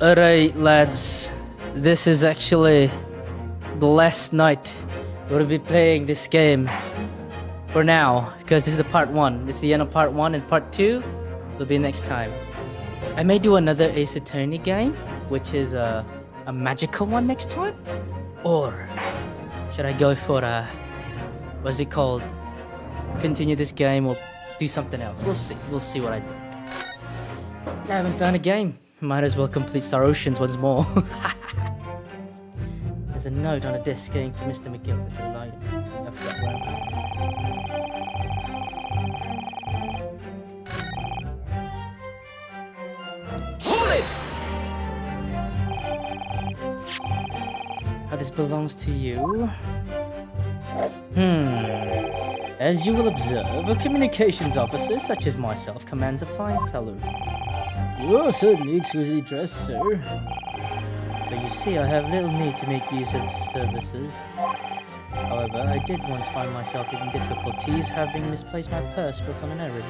Alright lads, this is actually the last night we'll be playing this game for now, because this is the part 1. It's the end of part 1 and part 2 will be next time. I may do another Ace Attorney game, which is a magical one next time, or should I go for what's it called, continue this game or do something else. We'll see what I do. I haven't found a game. Might as well complete Star Oceans once more. There's a note on a disc saying for Mr. McGill that you lied. I forgot where I'm this belongs to you. As you will observe, a communications officer such as myself commands a fine salary. You are certainly exquisitely dressed, sir. So you see, I have little need to make use of services. However, I did once find myself in difficulties having misplaced my purse whilst on an errand.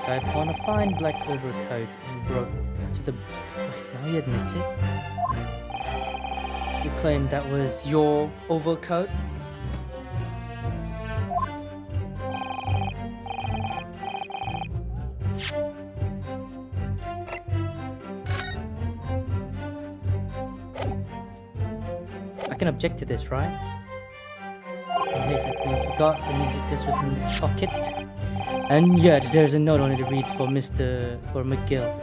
So I put on a fine black overcoat and brought to the... Wait, now he admits it. You claimed that was your overcoat? I can object to this, right? Yes, I clearly forgot the music disc was in his pocket. And yet, there's a note on it to read for McGill.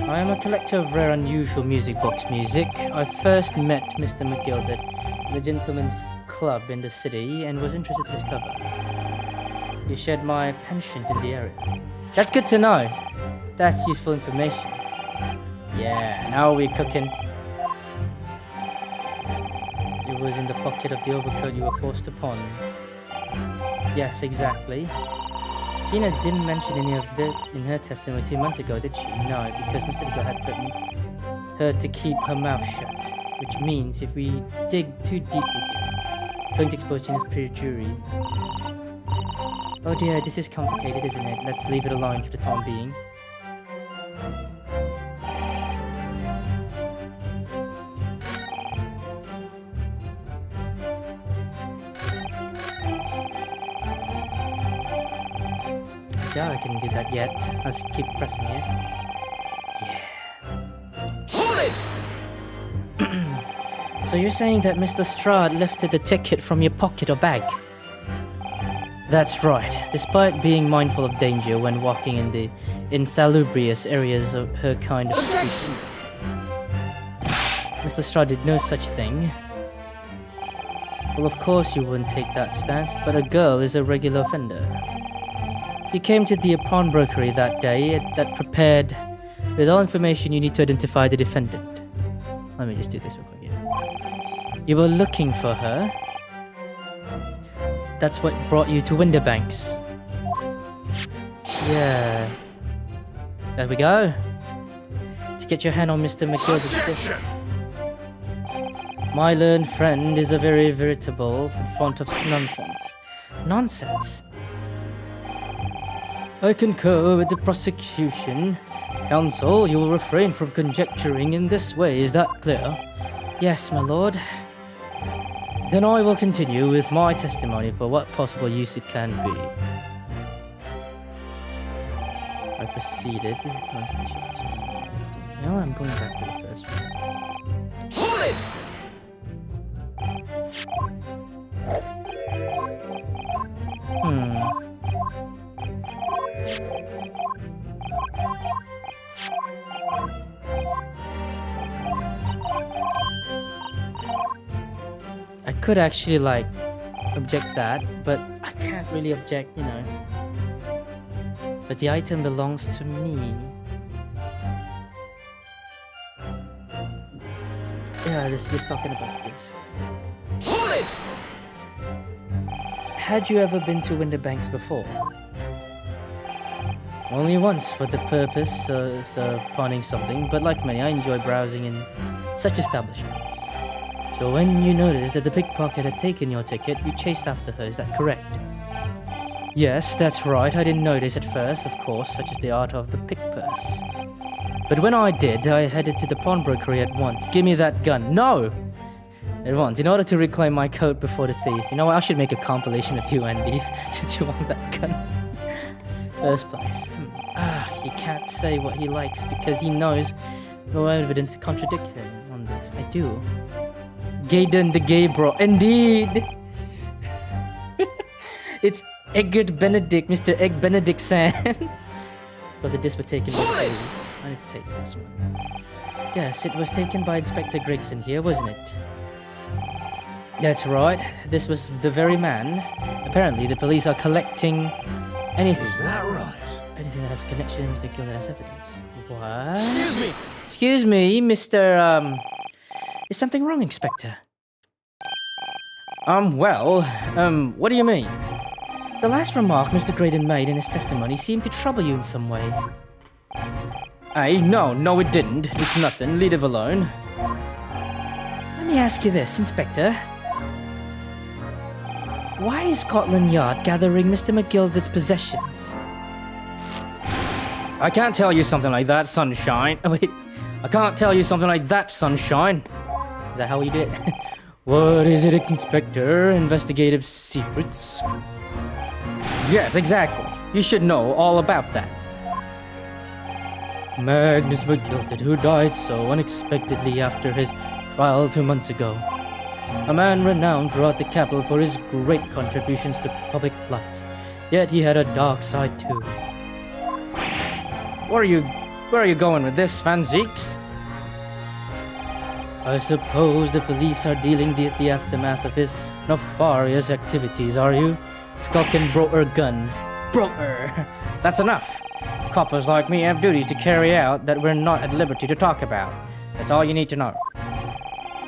I am a collector of rare unusual music box music. I first met Mr. McGill at the Gentleman's Club in the city and was interested to discover. You shared my penchant in the area. That's good to know. That's useful information. Yeah, now we're cooking. It was in the pocket of the overcoat you were forced upon. Yes, exactly. Gina didn't mention any of that in her testimony 2 months ago, did she? No, because Mr. McGill had threatened her to keep her mouth shut. Which means if we dig too deeply here, we're going to expose Gina's perjury. Oh dear, this is complicated, isn't it? Let's leave it alone for the time being. Yeah, I can do that yet. Let's keep pressing it. Yeah. Hold it! So you're saying that Mr. Strahd lifted the ticket from your pocket or bag? That's right. Despite being mindful of danger when walking in the insalubrious areas of her kind of street, Mr. Strahd did no such thing. Well, of course you wouldn't take that stance, but a girl is a regular offender. You came to the pawnbrokery that day that prepared with all information you need to identify the defendant. Let me just do this real quick. Yeah. You were looking for her. That's what brought you to Winterbanks. Yeah. There we go. To get your hand on Mr. McGill's disc. My learned friend is a very veritable font of nonsense. Nonsense? I concur with the prosecution. Counsel, you will refrain from conjecturing in this way, is that clear? Yes, my lord. Then I will continue with my testimony for what possible use it can be. I proceeded. Now I'm going back to the first one. Hold it! I could actually like object that, but I can't really object, you know. But the item belongs to me. Yeah, just talking about this. Hold it! Had you ever been to Winterbanks before? Only once for the purpose of pawning something, but like many, I enjoy browsing in such establishments. So when you noticed that the pickpocket had taken your ticket, you chased after her, is that correct? Yes, that's right. I didn't notice at first, of course, such as the art of the pick purse. But when I did, I headed to the pawnbrokery at once. Give me that gun. No! At once, in order to reclaim my coat before the thief. You know what? I should make a compilation of you, Andy, since you want that gun. First place. He can't say what he likes because he knows no evidence to contradict him on this. I do. Gaydon the gay bro. Indeed! It's Eggert Benedict, Mr. Egg Benedict-san. But the disc was taken by the police. I need to take this one. Yes, it was taken by Inspector Gregson here, wasn't it? That's right. This was the very man. Apparently, the police are collecting anything. Is that right? Anything that has a connection to Mr. Gill as evidence. What? Excuse me! Excuse me, Mr. Is something wrong, Inspector? What do you mean? The last remark Mr. Graydon made in his testimony seemed to trouble you in some way. No, it didn't. It's nothing. Leave it alone. Let me ask you this, Inspector. Why is Scotland Yard gathering Mr. McGilder's possessions? I can't tell you something like that, Sunshine. Wait, I can't tell you something like that, Sunshine. Is that how you do it? What is it, Inspector? Investigative secrets? Yes, exactly. You should know all about that. Magnus McGilder, who died so unexpectedly after his trial 2 months ago. A man renowned throughout the capital for his great contributions to public life. Yet he had a dark side too. Where are you going with this, Van Zeeks? I suppose the police are dealing with the aftermath of his nefarious activities, are you? Skulkin brought her gun. Brought her! That's enough! Coppers like me have duties to carry out that we're not at liberty to talk about. That's all you need to know.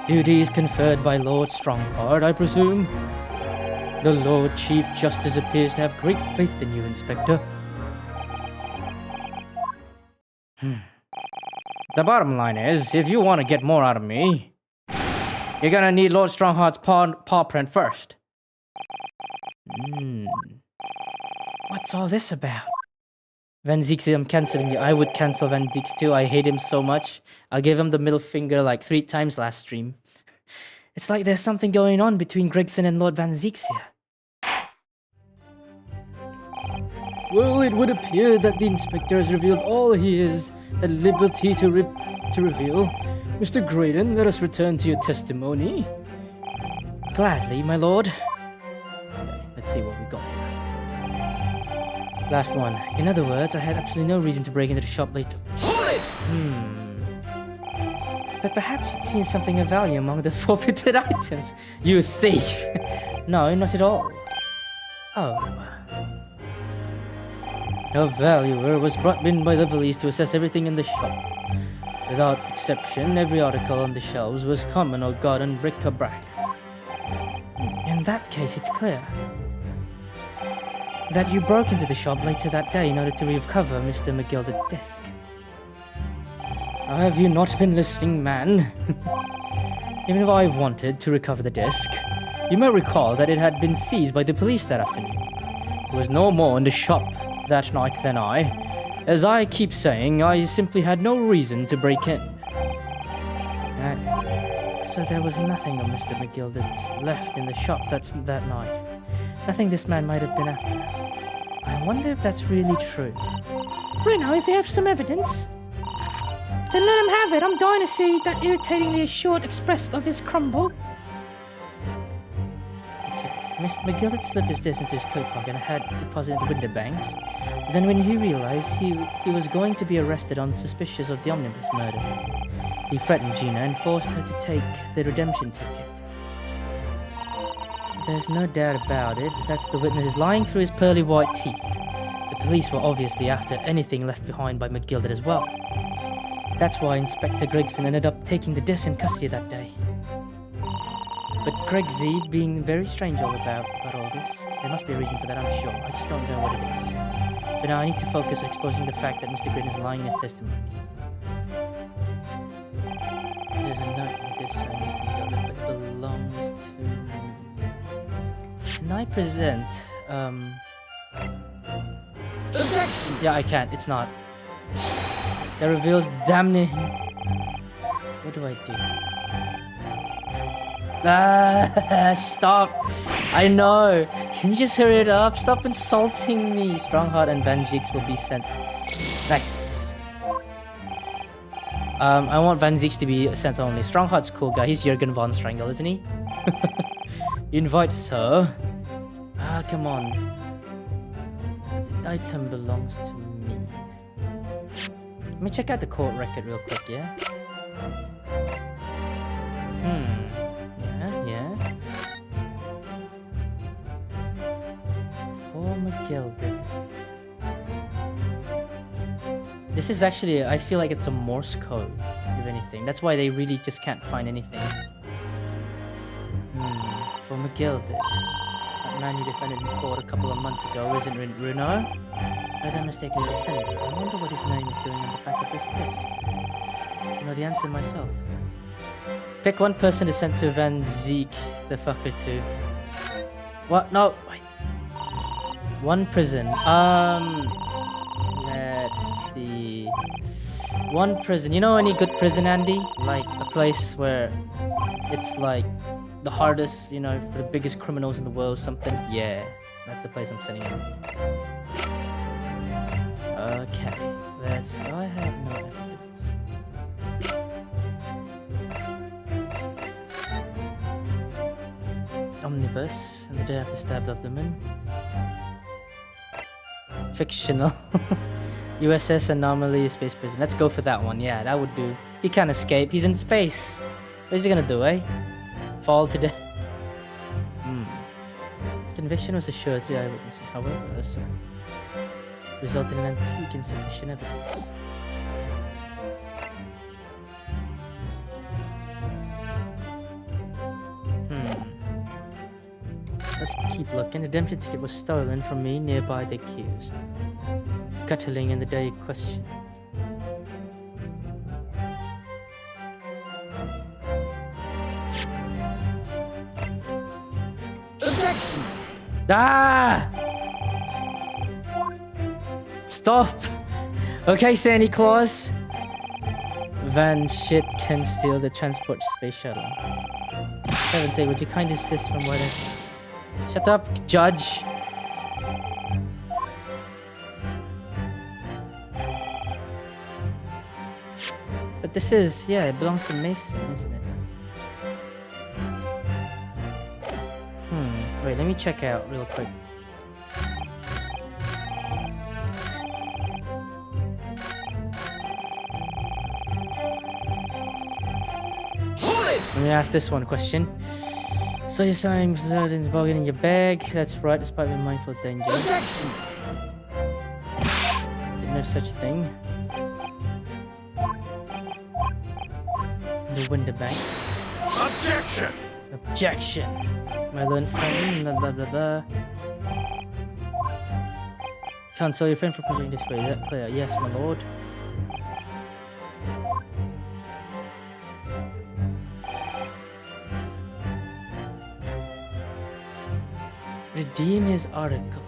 Duties conferred by Lord Strongheart, I presume? The Lord Chief Justice appears to have great faith in you, Inspector. The bottom line is, if you want to get more out of me, you're gonna need Lord Strongheart's paw print first. What's all this about? Van Zeeks, I'm cancelling you. I would cancel Van Zeeks too. I hate him so much. I'll give him the middle finger like 3 times last stream. It's like there's something going on between Gregson and Lord Van Zeeks here. Well, it would appear that the Inspector has revealed all he is at liberty to reveal. Mr. Graydon, let us return to your testimony. Gladly, my lord. Okay, let's see what we got here. Last one. In other words, I had absolutely no reason to break into the shop later. But perhaps you'd seen something of value among the forfeited items. You thief! No, not at all. Oh. A valuer was brought in by the police to assess everything in the shop. Without exception, every article on the shelves was common or garden bric-a-brac. In that case, it's clear that you broke into the shop later that day in order to recover Mr. McGilder's desk. Have you not been listening, man? Even if I wanted to recover the desk, you may recall that it had been seized by the police that afternoon. There was no more in the shop that night than I. As I keep saying, I simply had no reason to break in. So there was nothing of Mr. McGilder's left in the shop that night. Nothing this man might have been after. I wonder if that's really true. Right now, if you have some evidence, then let him have it. I'm dying to see that irritatingly short express of his crumble. Okay, Mr. McGilder slipped his disc into his coat pocket and had deposited the window banks. Then when he realized he was going to be arrested on suspicion of the omnibus murder, he threatened Gina and forced her to take the redemption ticket. There's no doubt about it, that's the witness is lying through his pearly white teeth. The police were obviously after anything left behind by McGilder as well. That's why Inspector Gregson ended up taking the disc in custody that day. But Greg Z being very strange all about all this. There must be a reason for that, I'm sure. I just don't know what it is. For now, I need to focus on exposing the fact that Mr. Graydon is lying in his testimony. There's a note with this Mr. McGilder, but it belongs to... Can I present, Objection! Yeah, I can't. It's not. That reveals damning. What do I do? Ah, stop. I know. Can you just hurry it up? Stop insulting me. Strongheart and Van Zieks will be sent. Nice. I want Van Zieks to be sent only. Strongheart's cool guy. He's Jurgen von Strangle, isn't he? You invite her. Ah, come on. The item belongs to me. Let me check out the court record real quick, yeah? Yeah. Former gilded. This is actually, I feel like it's a Morse code, if anything. That's why they really just can't find anything. Former gilded. That man you defended in court a couple of months ago isn't Runar? Or that mistakenly defended. I wonder what his name is doing on the back of this disc. I know the answer myself. Pick one person to send to Van Ziek, the fucker too. What? No, wait. One prison. Let's see. One prison. You know any good prison, Andy? Like a place where it's like the hardest, you know, for the biggest criminals in the world, something. Yeah, that's the place I'm sending him. Okay, let's. Oh, I have no evidence. Omnibus, and the day after stabbed abdomen. Fictional. USS Anomaly Space Prison. Let's go for that one. Yeah, that would do. He can't escape. He's in space. What is he gonna do, eh? Fall to death. Conviction was assured 3 eyewitnesses. However, so resulted in antique insufficient evidence. Let's keep looking. The redemption ticket was stolen from me nearby the accused. Cuttling in the day question. Objection! Ah! Stop! Okay, Santa Claus. Van shit can steal the transport space shuttle. Heaven's sake, would you kindly assist from where they... Shut up, Judge. But this is, yeah, it belongs to Mason, isn't it? Wait, let me check out real quick. Let me ask this one question. So you're saying there's volume in your bag? That's right, despite being mindful of danger. Objection! Did no such thing. The window banks. Objection! Objection! My learned friend, blah blah blah blah. Cancel your friend for pushing this way. Is that clear? Yes, my lord. Redeem his article.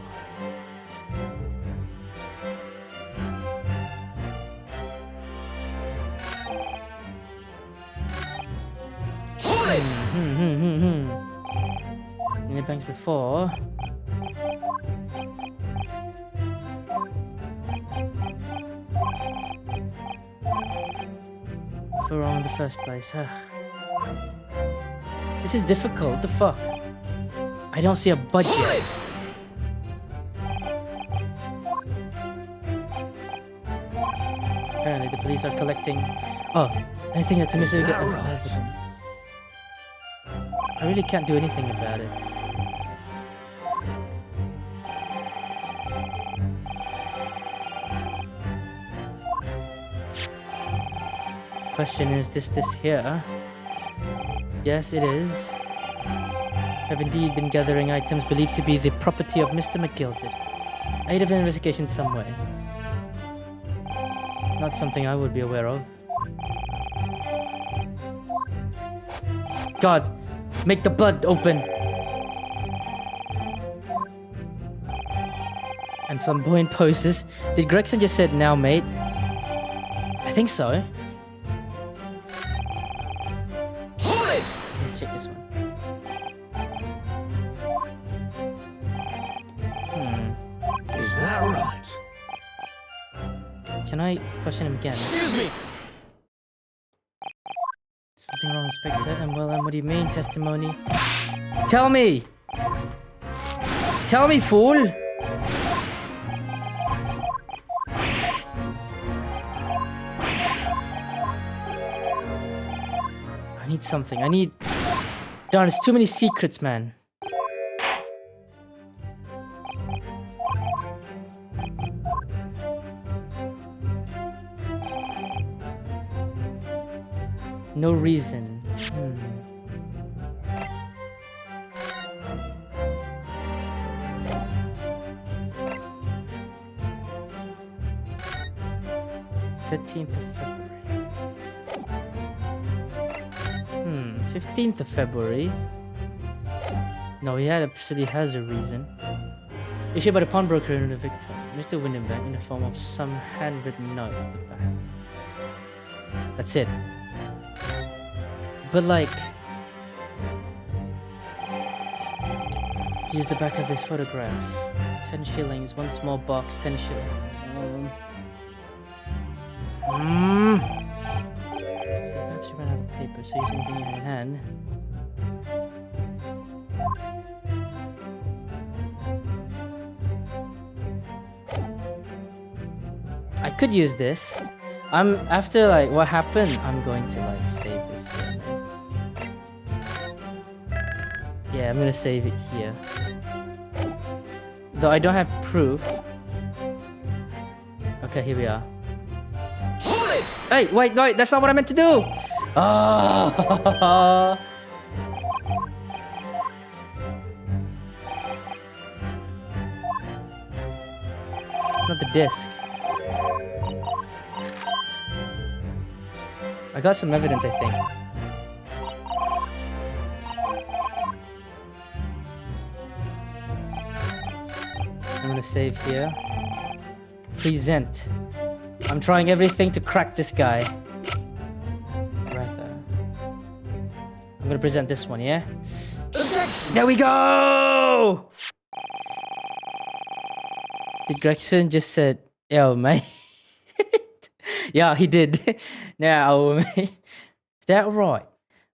In the banks before. If we're wrong in the first place, huh? This is difficult. What the fuck? I don't see a budget. Apparently, the police are collecting. Oh, I think that's a mistake as evidence. I really can't do anything about it. Question is this here? Yes, it is. Have indeed been gathering items believed to be the property of Mr. McGilded. Aid of an investigation some way. Not something I would be aware of. God, make the blood open! And flamboyant poses. Did Gregson just said now, mate? I think so. Hold it! Let's check this one. Is that right? Can I question him again? Excuse me! Something wrong, Inspector? And well, what do you mean, testimony? Tell me! Tell me, fool! I need something. I need... Darn, it's too many secrets, man. No reason. 13th of February. 15th of February. No, he actually has a reason. Issued by the pawnbroker in the victim, Mr. Windenbank, in the form of some handwritten note at the back. That's it. But like, use the back of this photograph. 10 shillings, one small box, 10 shillings. So perhaps you ran out of paper, so use anything in your hand. I could use this. After like what happened, I'm going to like save this here. Yeah, I'm gonna save it here. Though I don't have proof. Okay, here we are. Hey, wait, that's not what I meant to do! Oh. It's not the disc. I got some evidence, I think. I'm gonna save here. Present. I'm trying everything to crack this guy. Right there. I'm gonna present this one, yeah? Objection! There we go! Did Gregson just said, yo, mate? Yeah, he did. Now, mate. Is that right?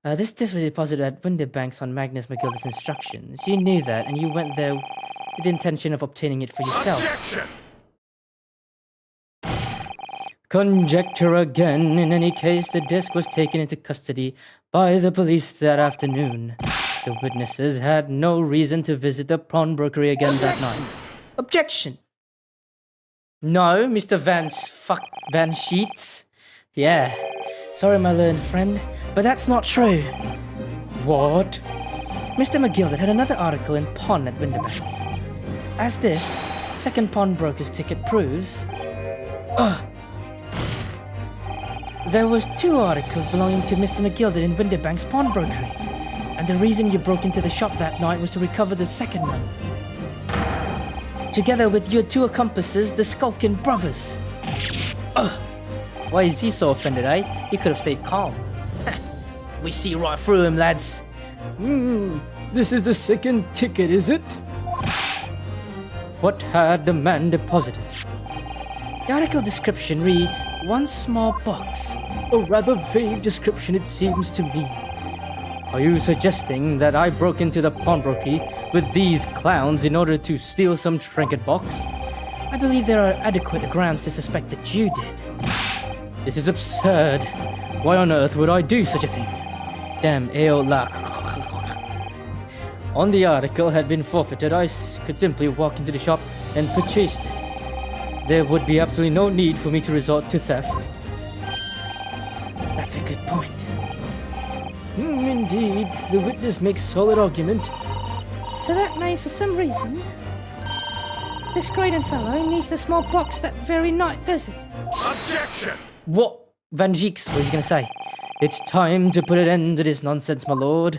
This was deposited at Windenbanks on Magnus McGilda's instructions. You knew that, and you went there with the intention of obtaining it for yourself. Objection! Conjecture again. In any case, the disc was taken into custody by the police that afternoon. The witnesses had no reason to visit the pawnbrokery again that night. Objection! No, Mr. Van Sheets. Yeah. Sorry, my learned friend, but that's not true. What? Mr. McGilda had another article in pawn at Windenbanks. As this second pawnbroker's ticket proves, there was 2 articles belonging to Mr. McGilda in Windenbank's pawnbrokery, and the reason you broke into the shop that night was to recover the second one. Together with your 2 accomplices, the Skulkin brothers. Why is he so offended, eh? He could have stayed calm. We see right through him, lads. This is the second ticket, is it? What had the man deposited? The article description reads, one small box. A rather vague description, it seems to me. Are you suggesting that I broke into the pawnbrokery with these clowns in order to steal some trinket box? I believe there are adequate grounds to suspect that you did. This is absurd. Why on earth would I do such a thing? Damn, luck. On the article had been forfeited, I could simply walk into the shop and purchase it. There would be absolutely no need for me to resort to theft. That's a good point. Indeed, the witness makes solid argument. So that means for some reason, this Graydon fellow needs the small box that very night, does it? Objection! What? Van Geeks, what is he gonna say? It's time to put an end to this nonsense, my lord.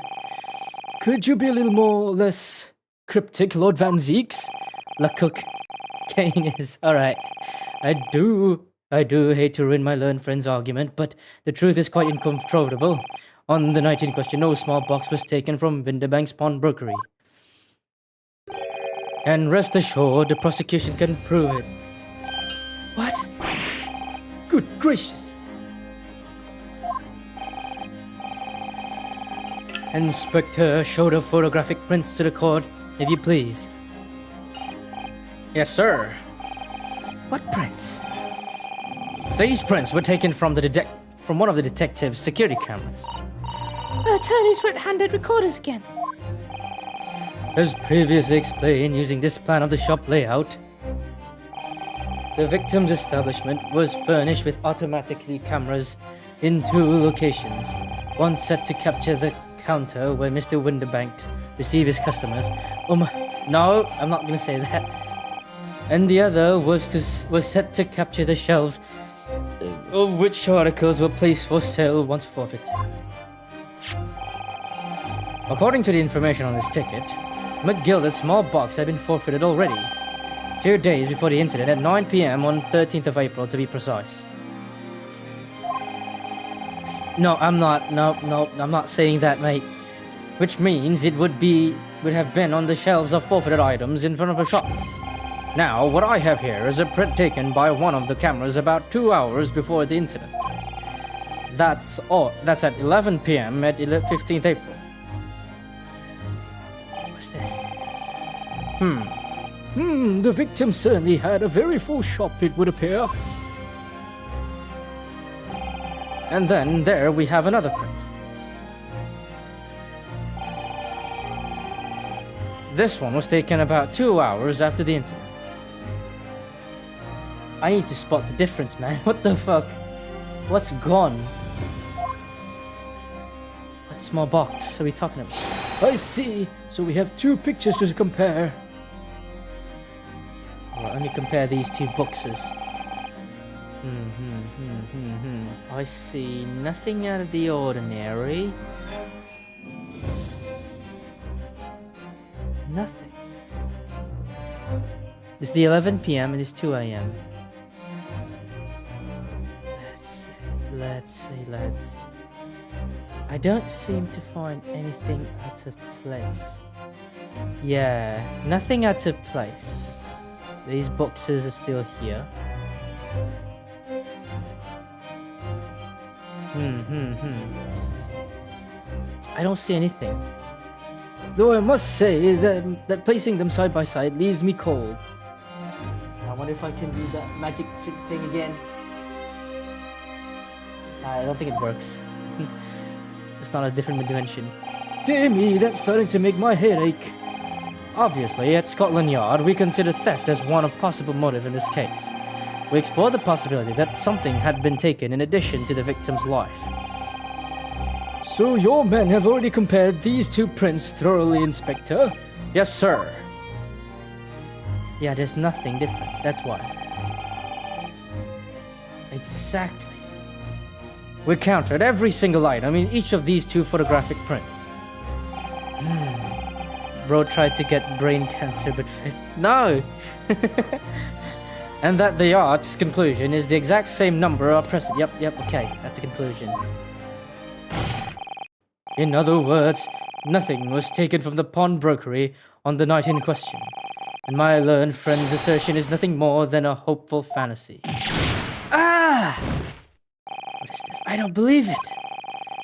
Could you be a little less cryptic, Lord Van Zeeks? La Cook. Kane is. Alright. I do I do hate to ruin my learned friend's argument, but the truth is quite incontrovertible. On the night in question, no small box was taken from Winterbank's pawnbrokery. And rest assured, the prosecution can prove it. What? Good gracious. Inspector, show the photographic prints to the court, if you please. Yes, sir. What prints? These prints were taken from one of the detective's security cameras. Attorney's red-handed recorders again. As previously explained, using this plan of the shop layout, the victim's establishment was furnished with automatically cameras in 2 locations. One set to capture the counter where Mr. Winterbank received his customers. No, I'm not gonna say that. And the other was set to capture the shelves of which articles were placed for sale once forfeited. According to the information on this ticket, McGilda's small box had been forfeited already, 2 days before the incident at 9 p.m. on 13th of April to be precise. No, I'm not. No, I'm not saying that, mate. Which means it would have been on the shelves of forfeited items in front of a shop. Now, what I have here is a print taken by one of the cameras about 2 hours before the incident. That's at 11 p.m. at 15th April. What's this? The victim certainly had a very full shop, it would appear. And then there we have another print. This one was taken about 2 hours after the incident. I need to spot the difference, man. What the fuck? What's gone? What small box are we talking about? I see. So we have 2 pictures to compare. Well, let me compare these 2 boxes. I see nothing out of the ordinary. Nothing. It's the 11 p.m. and it's 2 a.m. Let's see. I don't seem to find anything out of place. Yeah, nothing out of place. These boxes are still here. I don't see anything. Though I must say that placing them side by side leaves me cold. I wonder if I can do that magic trick thing again. I don't think it works. It's not a different dimension. Dear me, that's starting to make my head ache. Obviously, at Scotland Yard, we consider theft as one of possible motive in this case. We explored the possibility that something had been taken in addition to the victim's life. So your men have already compared these 2 prints thoroughly, Inspector? Yes, sir. Yeah, there's nothing different, that's why. Exactly. We counted every single item in each of these 2 photographic prints. Bro tried to get brain cancer but failed. No! And that the art's conclusion is the exact same number of present. Yep, okay, that's the conclusion. In other words, nothing was taken from the pawnbrokery on the night in question. And my learned friend's assertion is nothing more than a hopeful fantasy. Ah! What is this? I don't believe it.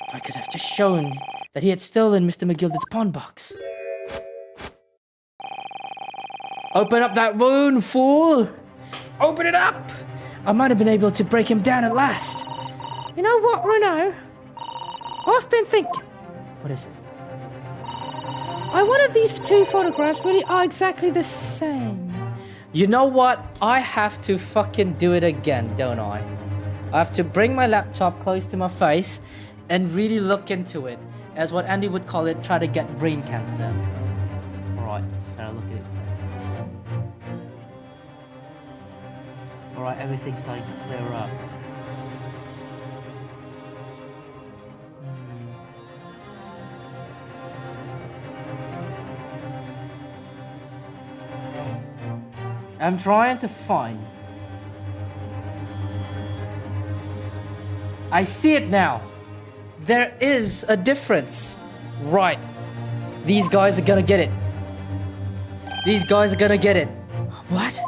If I could have just shown that he had stolen Mr. McGilda's pawn box. Open up that wound, fool! Open it up! I might have been able to break him down at last. You know what, Renault? I've been thinking. What is it? I wonder if these 2 photographs really are exactly the same. You know what? I have to fucking do it again, don't I? I have to bring my laptop close to my face and really look into it. As what Andy would call it, try to get brain cancer. Alright, so look at it. Alright, everything's starting to clear up. I'm trying to find I see it now. There is a difference. Right. These guys are gonna get it. These guys are gonna get it. What?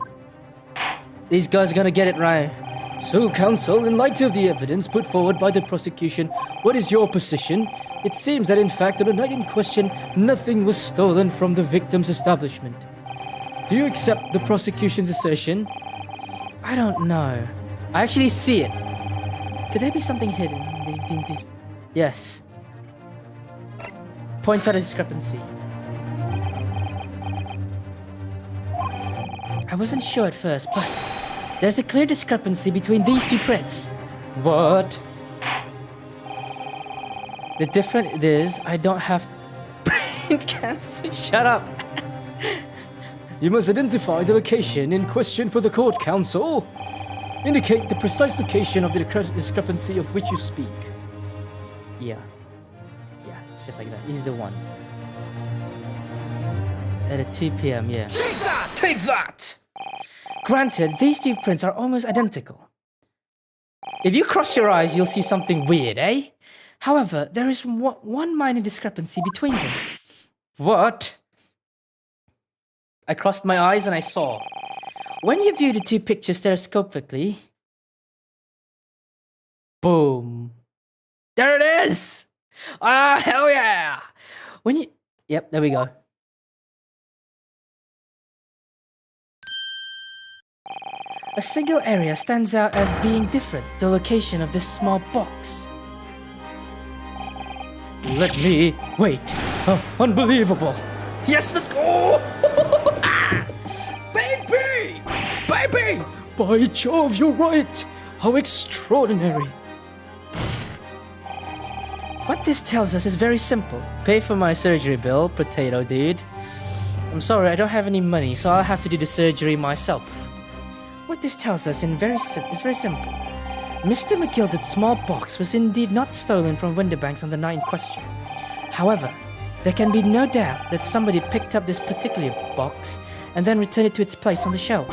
These guys are gonna get it right. So, counsel, in light of the evidence put forward by the prosecution, what is your position? It seems that in fact, on the night in question, nothing was stolen from the victim's establishment. Do you accept the prosecution's assertion? I don't know. I actually see it. Could there be something hidden? Yes. Points out a discrepancy. I wasn't sure at first, but there's a clear discrepancy between these two prints. What? The difference is I don't have brain cancer. Shut up. You must identify the location in question for the court, counsel. Indicate the precise location of the discrepancy of which you speak. Yeah. Yeah, it's just like that. He's the one. At 2 p.m., yeah. Take that! Take that! Granted, these two prints are almost identical. If you cross your eyes, you'll see something weird, eh? However, there is one minor discrepancy between them. What? I crossed my eyes and I saw. When you view the two pictures stereoscopically... Boom. There it is! Ah, hell yeah! When you... Yep, there we go. A single area stands out as being different, the location of this small box. Let me wait. Unbelievable. Yes, let's go! Baby! Baby! By Jove, you're right. How extraordinary. What this tells us is very simple. Pay for my surgery bill, potato dude. I'm sorry, I don't have any money, so I'll have to do the surgery myself. What this tells us is very simple. Mr. McGilded's small box was indeed not stolen from Winterbanks on the night in question. However, there can be no doubt that somebody picked up this particular box and then returned it to its place on the shelves.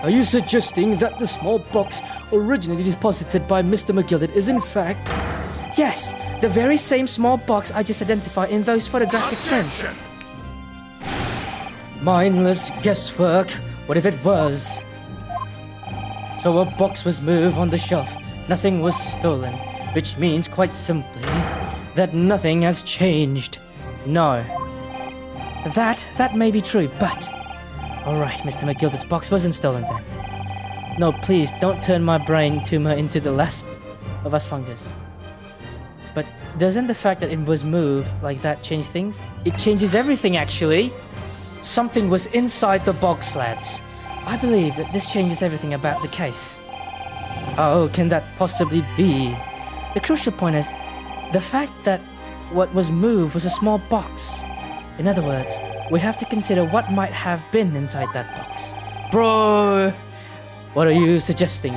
Are you suggesting that the small box originally deposited by Mr. McGilded is in fact... Yes, the very same small box I just identified in those photographic prints. Objection! Mindless guesswork. What if it was? So a box was moved on the shelf. Nothing was stolen, which means quite simply that nothing has changed. No. That may be true, but... Alright, Mr. McGilded's box wasn't stolen then. No, please, don't turn my brain tumor into the Last of Us fungus. But doesn't the fact that it was moved like that change things? It changes everything, actually. Something was inside the box, lads. I believe that this changes everything about the case. How can that possibly be? The crucial point is the fact that what was moved was a small box. In other words, we have to consider what might have been inside that box. Bro, what are you suggesting?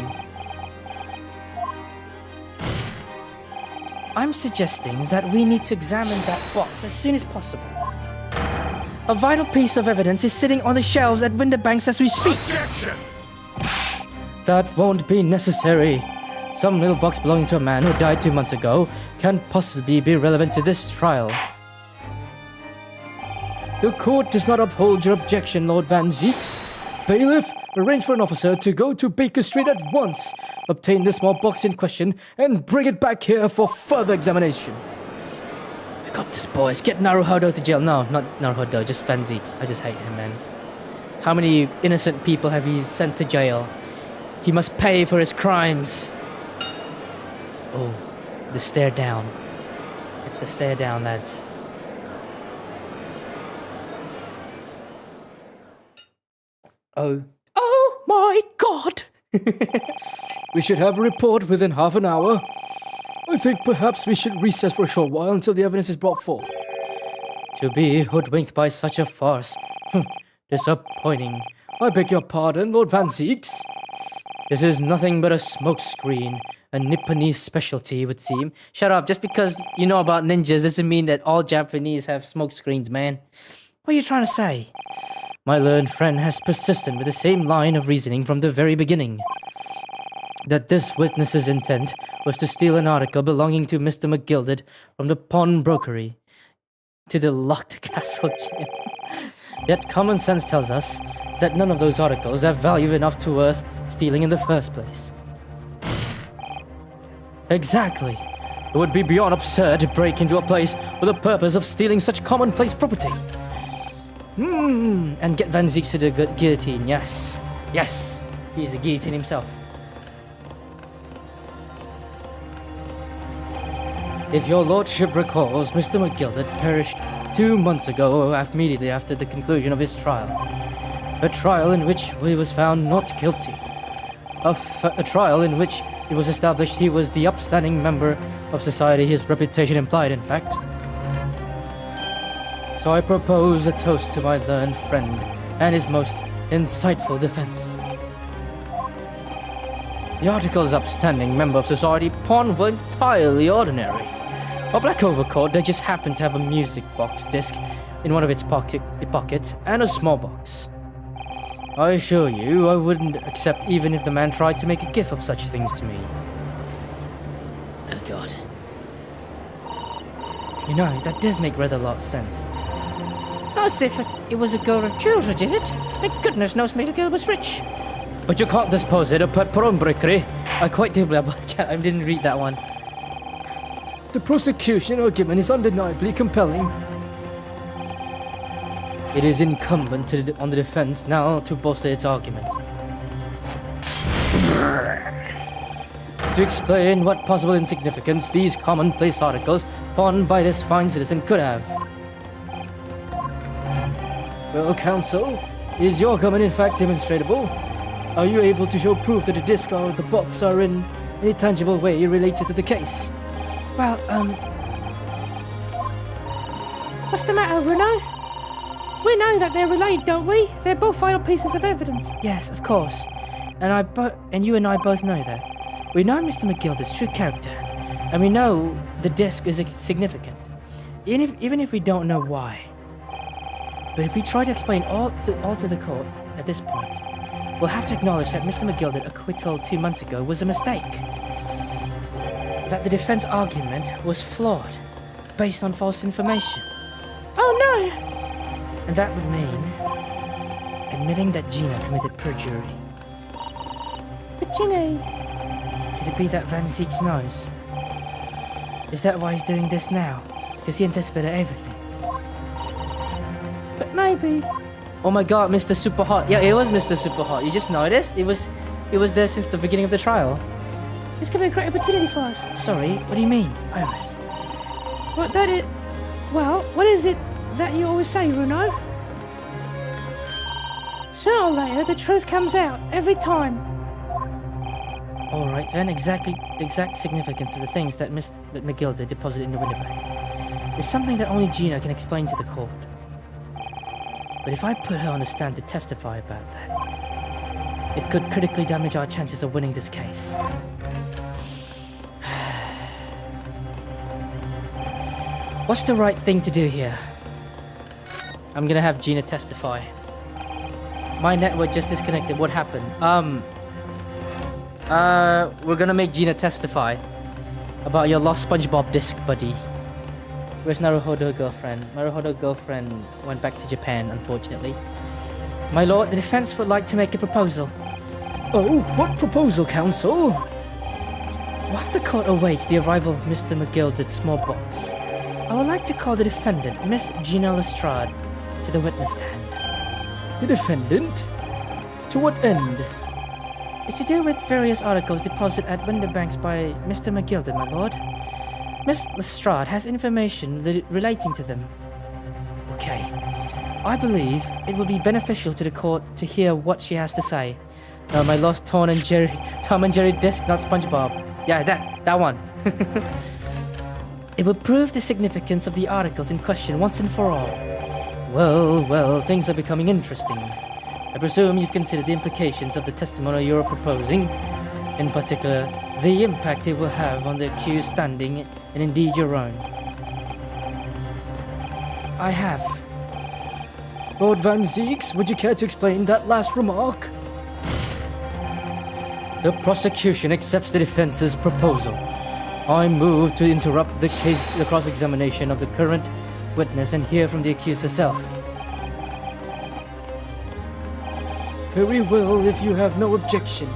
I'm suggesting that we need to examine that box as soon as possible. A vital piece of evidence is sitting on the shelves at Winterbanks as we speak. Objection! That won't be necessary. Some little box belonging to a man who died 2 months ago can't possibly be relevant to this trial. The court does not uphold your objection, Lord Van Zeeks. Bailiff, arrange for an officer to go to Baker Street at once, obtain the small box in question, and bring it back here for further examination. We got this, boys. Get Naruhodo to jail. No, not Naruhodo, just Van Zeeks. I just hate him, man. How many innocent people have he sent to jail? He must pay for his crimes. Oh, the stare down. It's the stare down, lads. Oh. Oh my god! We should have a report within half an hour. I think perhaps we should recess for a short while until the evidence is brought forth. To be hoodwinked by such a farce. Disappointing. I beg your pardon, Lord Van Zeeks. This is nothing but a smokescreen. A Nipponese specialty, it would seem. Shut up. Just because you know about ninjas doesn't mean that all Japanese have smoke screens, man. What are you trying to say? My learned friend has persisted with the same line of reasoning from the very beginning. That this witness's intent was to steal an article belonging to Mr. McGilded from the pawnbrokery to the locked castle jail. Yet common sense tells us that none of those articles have value enough to worth stealing in the first place. Exactly. It would be beyond absurd to break into a place for the purpose of stealing such commonplace property. And get Van Zieks to the guillotine, yes. Yes, he's the guillotine himself. If your lordship recalls, Mr. McGilded perished 2 months ago, immediately after the conclusion of his trial. A trial in which he was found not guilty. A trial in which it was established he was the upstanding member of society his reputation implied, in fact. So I propose a toast to my learned friend and his most insightful defense. The article's upstanding member of society pawn were entirely ordinary. A black overcoat that just happened to have a music box disc in one of its pockets and a small box. I assure you, I wouldn't accept even if the man tried to make a gift of such things to me. Oh God. You know, that does make rather a lot of sense. It's not as if it was a girl of Jojo, did it? Thank goodness knows me the girl was rich. But you can't dispose it of pawnbrokery. I didn't read that one. The prosecution argument is undeniably compelling. It is incumbent on the defense now to bolster its argument. To explain what possible insignificance these commonplace articles pawned by this fine citizen could have. Well, counsel, is your argument in fact demonstrable? Are you able to show proof that the disc or the box are in any tangible way related to the case? Well, what's the matter, Renaud? We know that they're related, don't we? They're both vital pieces of evidence. Yes, of course. And you and I both know that. We know Mr. McGilded's true character, and we know the disc is significant, even if we don't know why. But if we try to explain all to the court at this point, we'll have to acknowledge that Mr. McGilded's acquittal 2 months ago was a mistake. That the defense argument was flawed, based on false information. Oh no! And that would mean admitting that Gina committed perjury. But Ginny... Could it be that Van Zieks knows? Is that why he's doing this now? Because he anticipated everything. But maybe... Oh my god, Mr. Super Hot. Yeah, it was Mr. Super Hot. You just noticed? It was there since the beginning of the trial. This could be a great opportunity for us. Sorry, what do you mean, Iris? What is it that you always say, Renaud? Sooner or later, the truth comes out, every time. Alright then, exact significance of the things that Miss McGilded deposited in the window bag is something that only Gina can explain to the court. But if I put her on the stand to testify about that, it could critically damage our chances of winning this case. What's the right thing to do here? I'm gonna have Gina testify. My network just disconnected. What happened? We're gonna make Gina testify about your lost SpongeBob disc, buddy. Where's Naruhodo girlfriend? Naruhodo girlfriend went back to Japan, unfortunately. My lord, the defense would like to make a proposal. Oh, what proposal, counsel? While the court awaits the arrival of Mr. McGilded's small box, I would like to call the defendant, Miss Gina Lestrade, to the witness stand. The defendant? To what end? It's to do with various articles deposited at window banks by Mr. McGilded, my lord. Miss Lestrade has information relating to them. Okay. I believe it would be beneficial to the court to hear what she has to say. No, my lost Tom and Jerry disc, not SpongeBob. Yeah, that one. It would prove the significance of the articles in question once and for all. Well, things are becoming interesting. I presume you've considered the implications of the testimony you're proposing. In particular, the impact it will have on the accused standing, and indeed your own. I have. Lord Van Zieks, would you care to explain that last remark? The prosecution accepts the defense's proposal I move to interrupt the cross-examination of the current witness and hear from the accused herself. Very well, if you have no objection.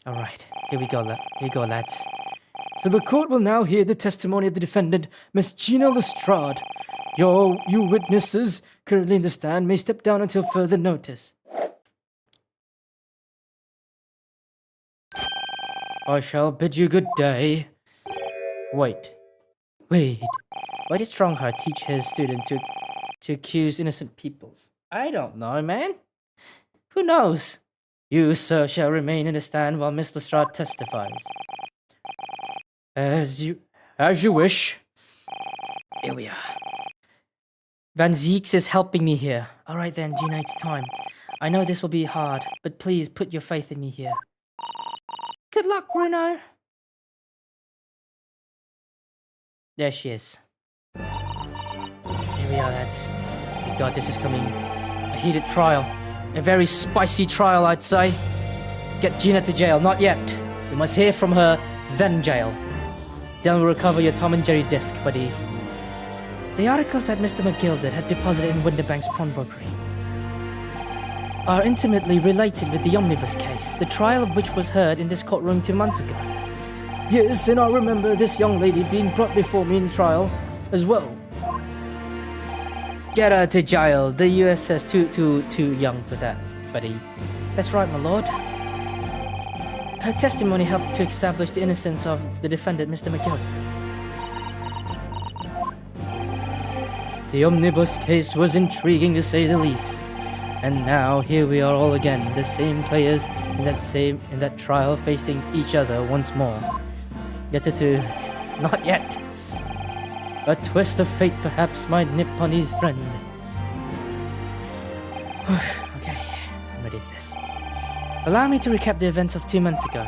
All right, here we go, lads. So the court will now hear the testimony of the defendant, Miss Gina Lestrade. You witnesses currently in the stand may step down until further notice. I shall bid you good day. Wait. Why did Strongheart teach his student to accuse innocent peoples? I don't know, man. Who knows? You, sir, shall remain in the stand while Miss Lestrade testifies. As you wish. Here we are. Van Zeeks is helping me here. All right then, Gina, it's time. I know this will be hard, but please put your faith in me here. Good luck, Bruno. There she is. Here we are, lads. Thank God this is coming. A heated trial. A very spicy trial, I'd say. Get Gina to jail. Not yet. You must hear from her, then jail. Then we'll recover your Tom and Jerry disc, buddy. The articles that Mr. McGilded had deposited in Winterbank's pawnbrokery are intimately related with the omnibus case, the trial of which was heard in this courtroom 2 months ago. Yes, and I remember this young lady being brought before me in trial as well. Get her to jail. The US says too young for that, buddy. That's right, my lord. Her testimony helped to establish the innocence of the defendant, Mr. McGilded. The omnibus case was intriguing to say the least. And now here we are all again, the same players in that trial facing each other once more. Get her to... Not yet. A twist of fate perhaps might nip on his friend. Okay, I'm ready for this. Allow me to recap the events of 2 months ago.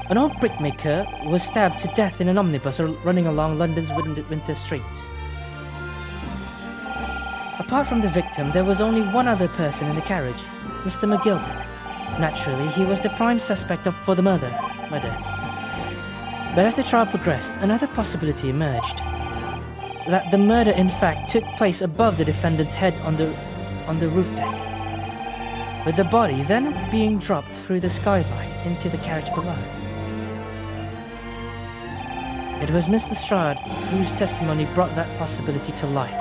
An old brickmaker was stabbed to death in an omnibus running along London's winter streets. Apart from the victim, there was only one other person in the carriage, Mr. McGilded. Naturally, he was the prime suspect for the murder. But as the trial progressed, another possibility emerged. That the murder in fact took place above the defendant's head on the roof deck, with the body then being dropped through the skylight into the carriage below. It was Miss Lestrade whose testimony brought that possibility to light.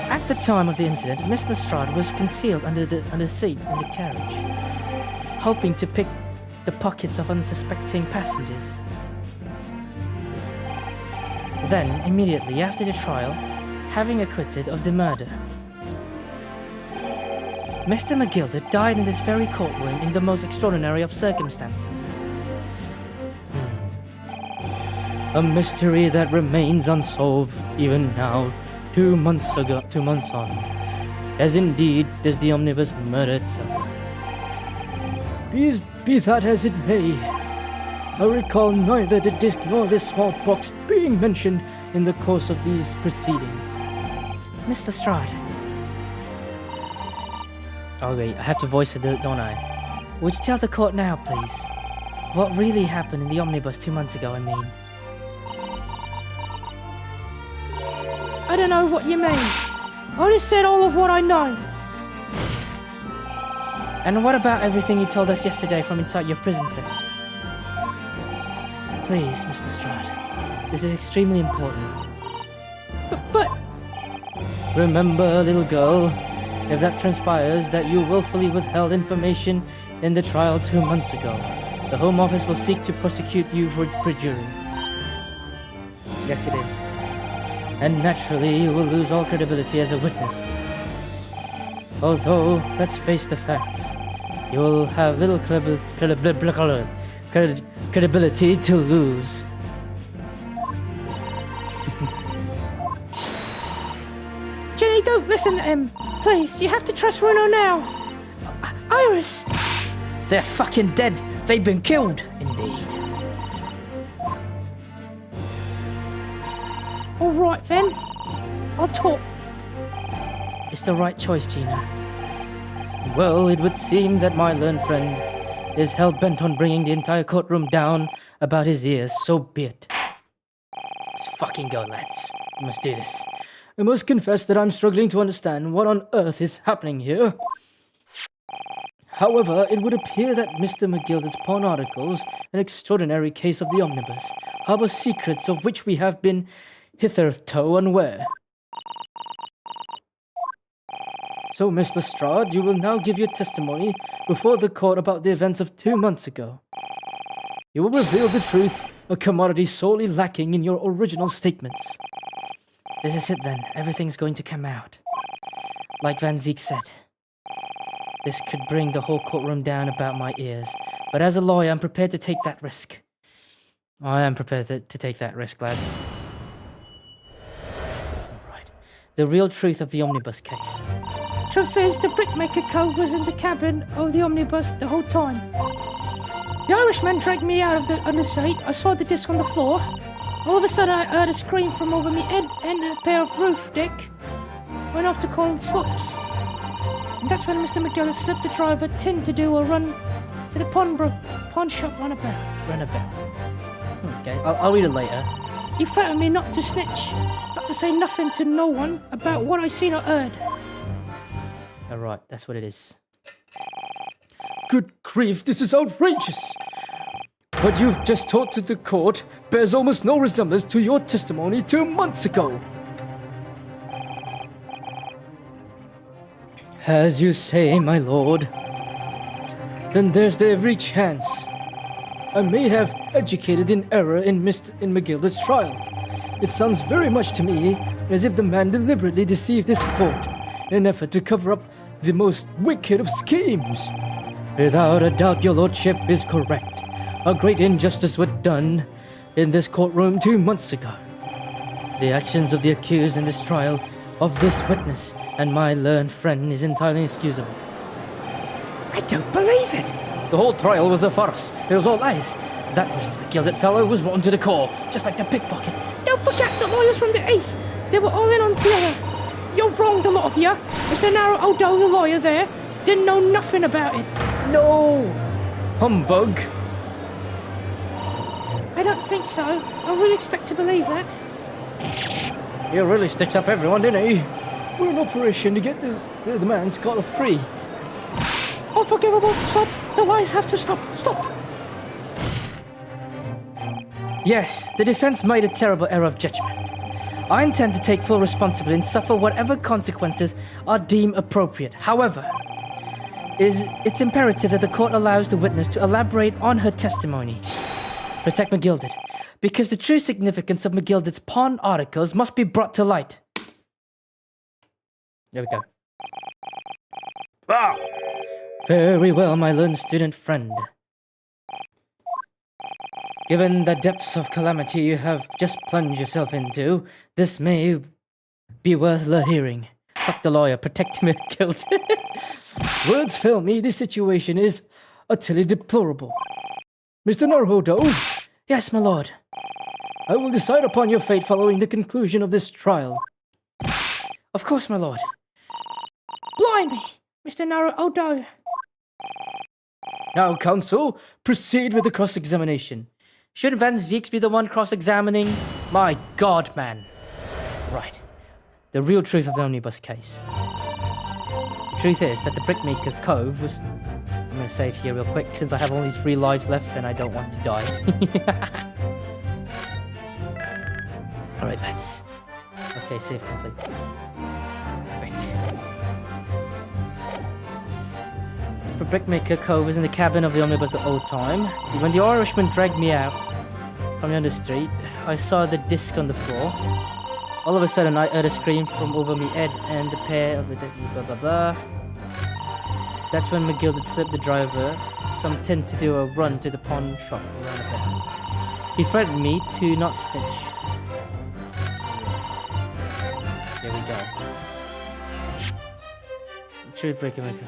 At the time of the incident, Miss Lestrade was concealed under the seat in the carriage, hoping to pick the pockets of unsuspecting passengers. Then, immediately after the trial, having acquitted of the murder, Mr. McGilded died in this very courtroom in the most extraordinary of circumstances. A mystery that remains unsolved even now, 2 months on, as indeed does the omnibus murder itself. Be that as it may, I recall neither the disc nor the small box being mentioned in the course of these proceedings. Miss Lestrade. Oh wait, I have to voice it, don't I? Would you tell the court now, please? What really happened in the omnibus 2 months ago, I mean? I don't know what you mean. I just said all of what I know. And what about everything you told us yesterday from inside your prison cell? Please, Mr. Lestrade. This is extremely important. But... Remember, little girl, if that transpires that you willfully withheld information in the trial 2 months ago, the Home Office will seek to prosecute you for perjury. Yes, it is. And naturally, you will lose all credibility as a witness. Although, let's face the facts, you will have little credibility to lose. Jenny, don't listen to him. Please, you have to trust Bruno now. Iris! They're fucking dead. They've been killed. Indeed. All right then. I'll talk. It's the right choice, Gina. Well, it would seem that my learned friend is hell-bent on bringing the entire courtroom down about his ears, so be it. Let's fucking go, lads. We must do this. I must confess that I'm struggling to understand what on earth is happening here. However, it would appear that Mr. McGilder's pawn articles, an extraordinary case of the omnibus, harbor secrets of which we have been hitherto unaware. So, Miss Lestrade, you will now give your testimony before the court about the events of 2 months ago. You will reveal the truth, a commodity sorely lacking in your original statements. This is it then. Everything's going to come out. Like Van Ziek said. This could bring the whole courtroom down about my ears. But as a lawyer, I'm prepared to take that risk. I am prepared to take that risk, lads. Alright. The real truth of the omnibus case. Truth is, the brickmaker cove was in the cabin of the omnibus the whole time. The Irishman dragged me out of the underseat. I saw the disc on the floor. All of a sudden, I heard a scream from over me head and a pair of roof deck went off to call the slops. And that's when Mr. McGilder slipped the driver tin to do a run to the pawn shop Runabout. Okay, I'll read it later. He threatened me not to snitch, not to say nothing to no one about what I seen or heard. Alright, that's what it is. Good grief, this is outrageous! What you've just taught to the court bears almost no resemblance to your testimony 2 months ago. As you say, my lord, then there's every chance I may have educated in error in McGilder's trial. It sounds very much to me as if the man deliberately deceived this court in an effort to cover up the most wicked of schemes. Without a doubt, your lordship is correct. A great injustice was done in this courtroom 2 months ago. The actions of the accused in this trial of this witness and my learned friend is entirely excusable. I don't believe it! The whole trial was a farce. It was all lies. That Mr. McGilder fellow was rotten to the core, just like the pickpocket. Don't forget the lawyers from the Ace. They were all in on together. You're wrong, the lot of you. Mr. Narrow Odo, the lawyer there, didn't know nothing about it. No! Humbug! I don't think so. I really expect to believe that. He really stitched up everyone, didn't he? We're in operation to get the man scot-free. Unforgivable. Stop. The lies have to stop. Stop. Yes, the defense made a terrible error of judgment. I intend to take full responsibility and suffer whatever consequences are deemed appropriate. However, it's imperative that the court allows the witness to elaborate on her testimony. Protect McGilder, because the true significance of McGilder's pawn articles must be brought to light. There we go. Ah! Very well, my learned student friend. Given the depths of calamity you have just plunged yourself into, this may be worth the hearing. Fuck the lawyer, protect McGilder. Words fail me, this situation is utterly deplorable. Mr. Naruhodo? Yes, my lord. I will decide upon your fate following the conclusion of this trial. Of course, my lord. Blimey, Mr. Narrow Odo. Now, counsel, proceed with the cross-examination. Shouldn't Van Zieks be the one cross-examining? My god, man. Right. The real truth of the omnibus case. The truth is that the Brickmaker Cove was... I'm going to save here real quick since I have only 3 lives left and I don't want to die. Alright, let's... Okay, save complete. For Brickmaker Cove was in the cabin of the omnibus the whole time. When the Irishman dragged me out from the under street, I saw the disc on the floor. All of a sudden, I heard a scream from over me head and the pair of the blah blah blah. That's when McGilder slipped the driver some tin to do a run to the pawn shop around about. He threatened me to not snitch. Here we go. True Brickmaker.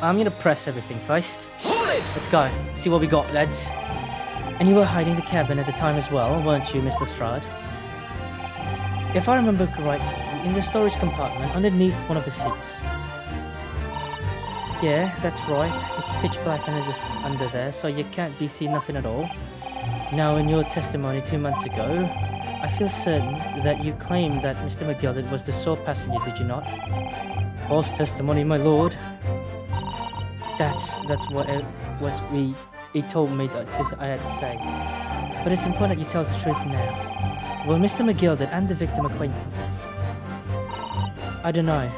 I'm gonna press everything first. Let's go. See what we got, lads. And you were hiding the cabin at the time as well, weren't you, Mr. Lestrade? If I remember correctly, in the storage compartment underneath one of the seats. Yeah, that's right. It's pitch black under there, so you can't be seeing nothing at all. Now, in your testimony 2 months ago, I feel certain that you claimed that Mr. McGildet was the sole passenger, did you not? False testimony, my lord. That's what it was. He told me I had to say. But it's important that you tell us the truth now. Were Mr. McGildet and the victim acquaintances? I don't know.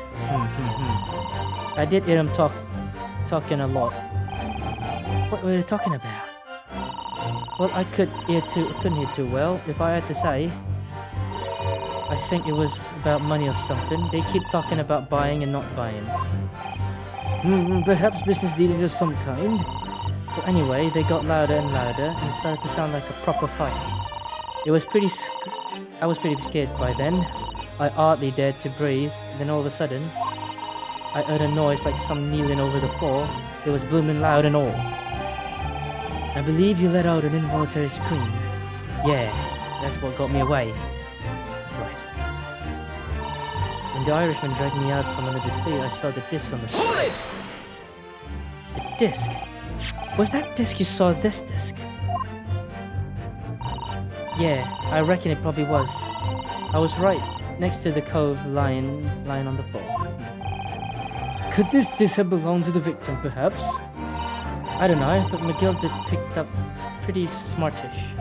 I did hear him talking a lot. What were they talking about? Well, I couldn't hear too well. If I had to say, I think it was about money or something. They keep talking about buying and not buying. Perhaps business dealings of some kind. But anyway, they got louder and louder, and it started to sound like a proper fight. I was pretty scared by then. I hardly dared to breathe. Then all of a sudden, I heard a noise like some kneeling over the floor. It was blooming loud and all. I believe you let out an involuntary scream. Yeah, that's what got me away. Right. When the Irishman dragged me out from under the seat, I saw the disc on the floor. The disc? Was that disc you saw this disc? Yeah, I reckon it probably was. I was right next to the cove lying on the floor. Could this disc have belonged to the victim, perhaps? I don't know, but McGildet picked up pretty smartish.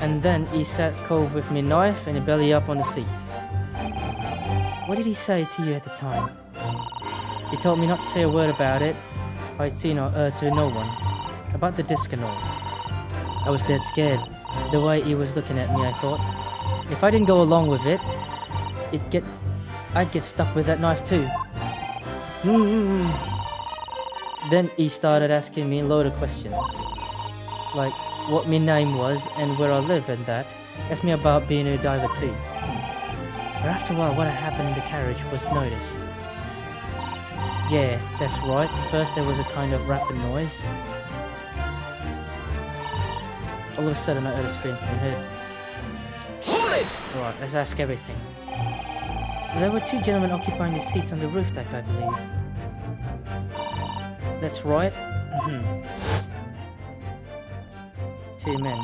And then he sat cove with me knife and a belly up on the seat. What did he say to you at the time? He told me not to say a word about it. I'd seen or heard to no one. About the disc and all. I was dead scared. The way he was looking at me, I thought. If I didn't go along with it, I'd get stuck with that knife too. Then he started asking me a load of questions. Like what my name was and where I live and that. Asked me about being a diver too. But after a while, what had happened in the carriage was noticed. Yeah, that's right. First there was a kind of rapping noise. All of a sudden I heard a scream from my head. Right, let's ask everything. There were two gentlemen occupying the seats on the roof deck, I believe. That's right. Two men.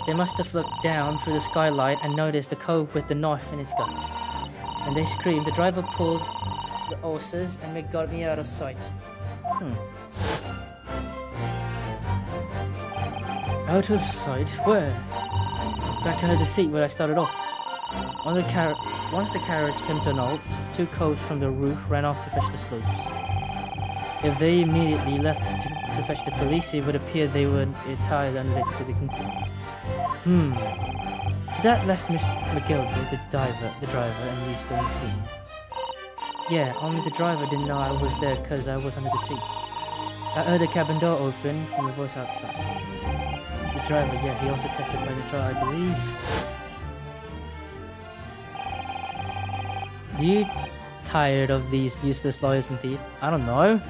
They must have looked down through the skylight and noticed the cove with the knife in his guts. And they screamed. The driver pulled the horses and they got me out of sight. Out of sight? Where? Back under the seat where I started off. Once the carriage came to an halt, two coves from the roof ran off to fetch the sloops. If they immediately left to fetch the police, it would appear they were entirely unrelated to the incident. So that left Mr. McGildet, the driver, and you still in the scene. Yeah, only the driver didn't know I was there because I was under the seat. I heard the cabin door open and the voice outside. The driver, yes, he also testified in the trial, I believe. Do you tired of these useless lawyers and thieves? I don't know.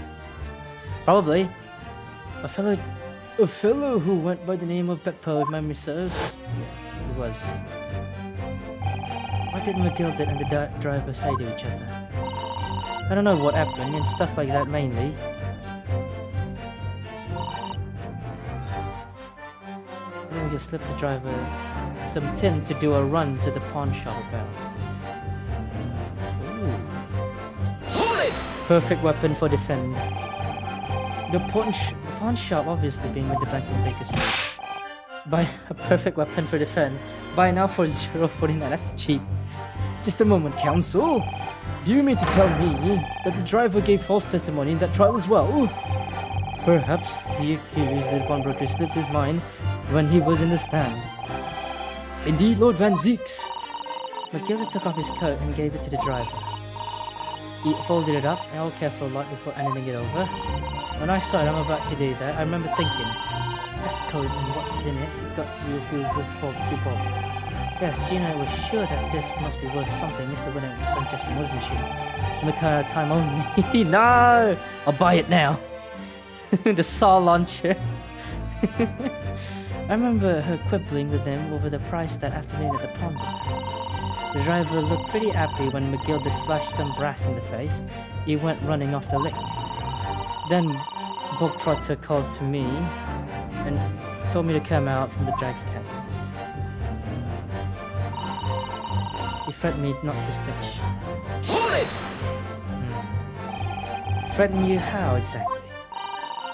Probably. A fellow who went by the name of Beppo, if memory serves. Yeah, he was. What did McGildet and the driver say to each other? I don't know what happened and stuff like that mainly. Then we just slipped the driver some tin to do a run to the pawn shop about. Perfect weapon for defend. The pawn shop obviously being with the banks on Baker Street. Buy a perfect weapon for defend. Buy now for 0.49. That's cheap. Just a moment, counsel. Do you mean to tell me that the driver gave false testimony in that trial as well? Perhaps the accused, the pawnbroker, slipped his mind when he was in the stand. Indeed, Lord Van Zeeks. McGildet took off his coat and gave it to the driver. He folded it up and all careful a lot before handing it over. When I saw it, I'm about to do that, I remember thinking, that coat and what's in it got through a few bob. Yes, Gina was sure that disc must be worth something Mr. Winner was suggesting, wasn't she? Matter time only. No! I'll buy it now. The saw launcher. I remember her quibbling with them over the price that afternoon at the pawn bar. The driver looked pretty happy when McGilded flashed some brass in the face. He went running off the lake. Then Mr.Protato called to me and told me to come out from the drag's cabin. He threatened me not to stitch. Hold it! Threaten you how exactly?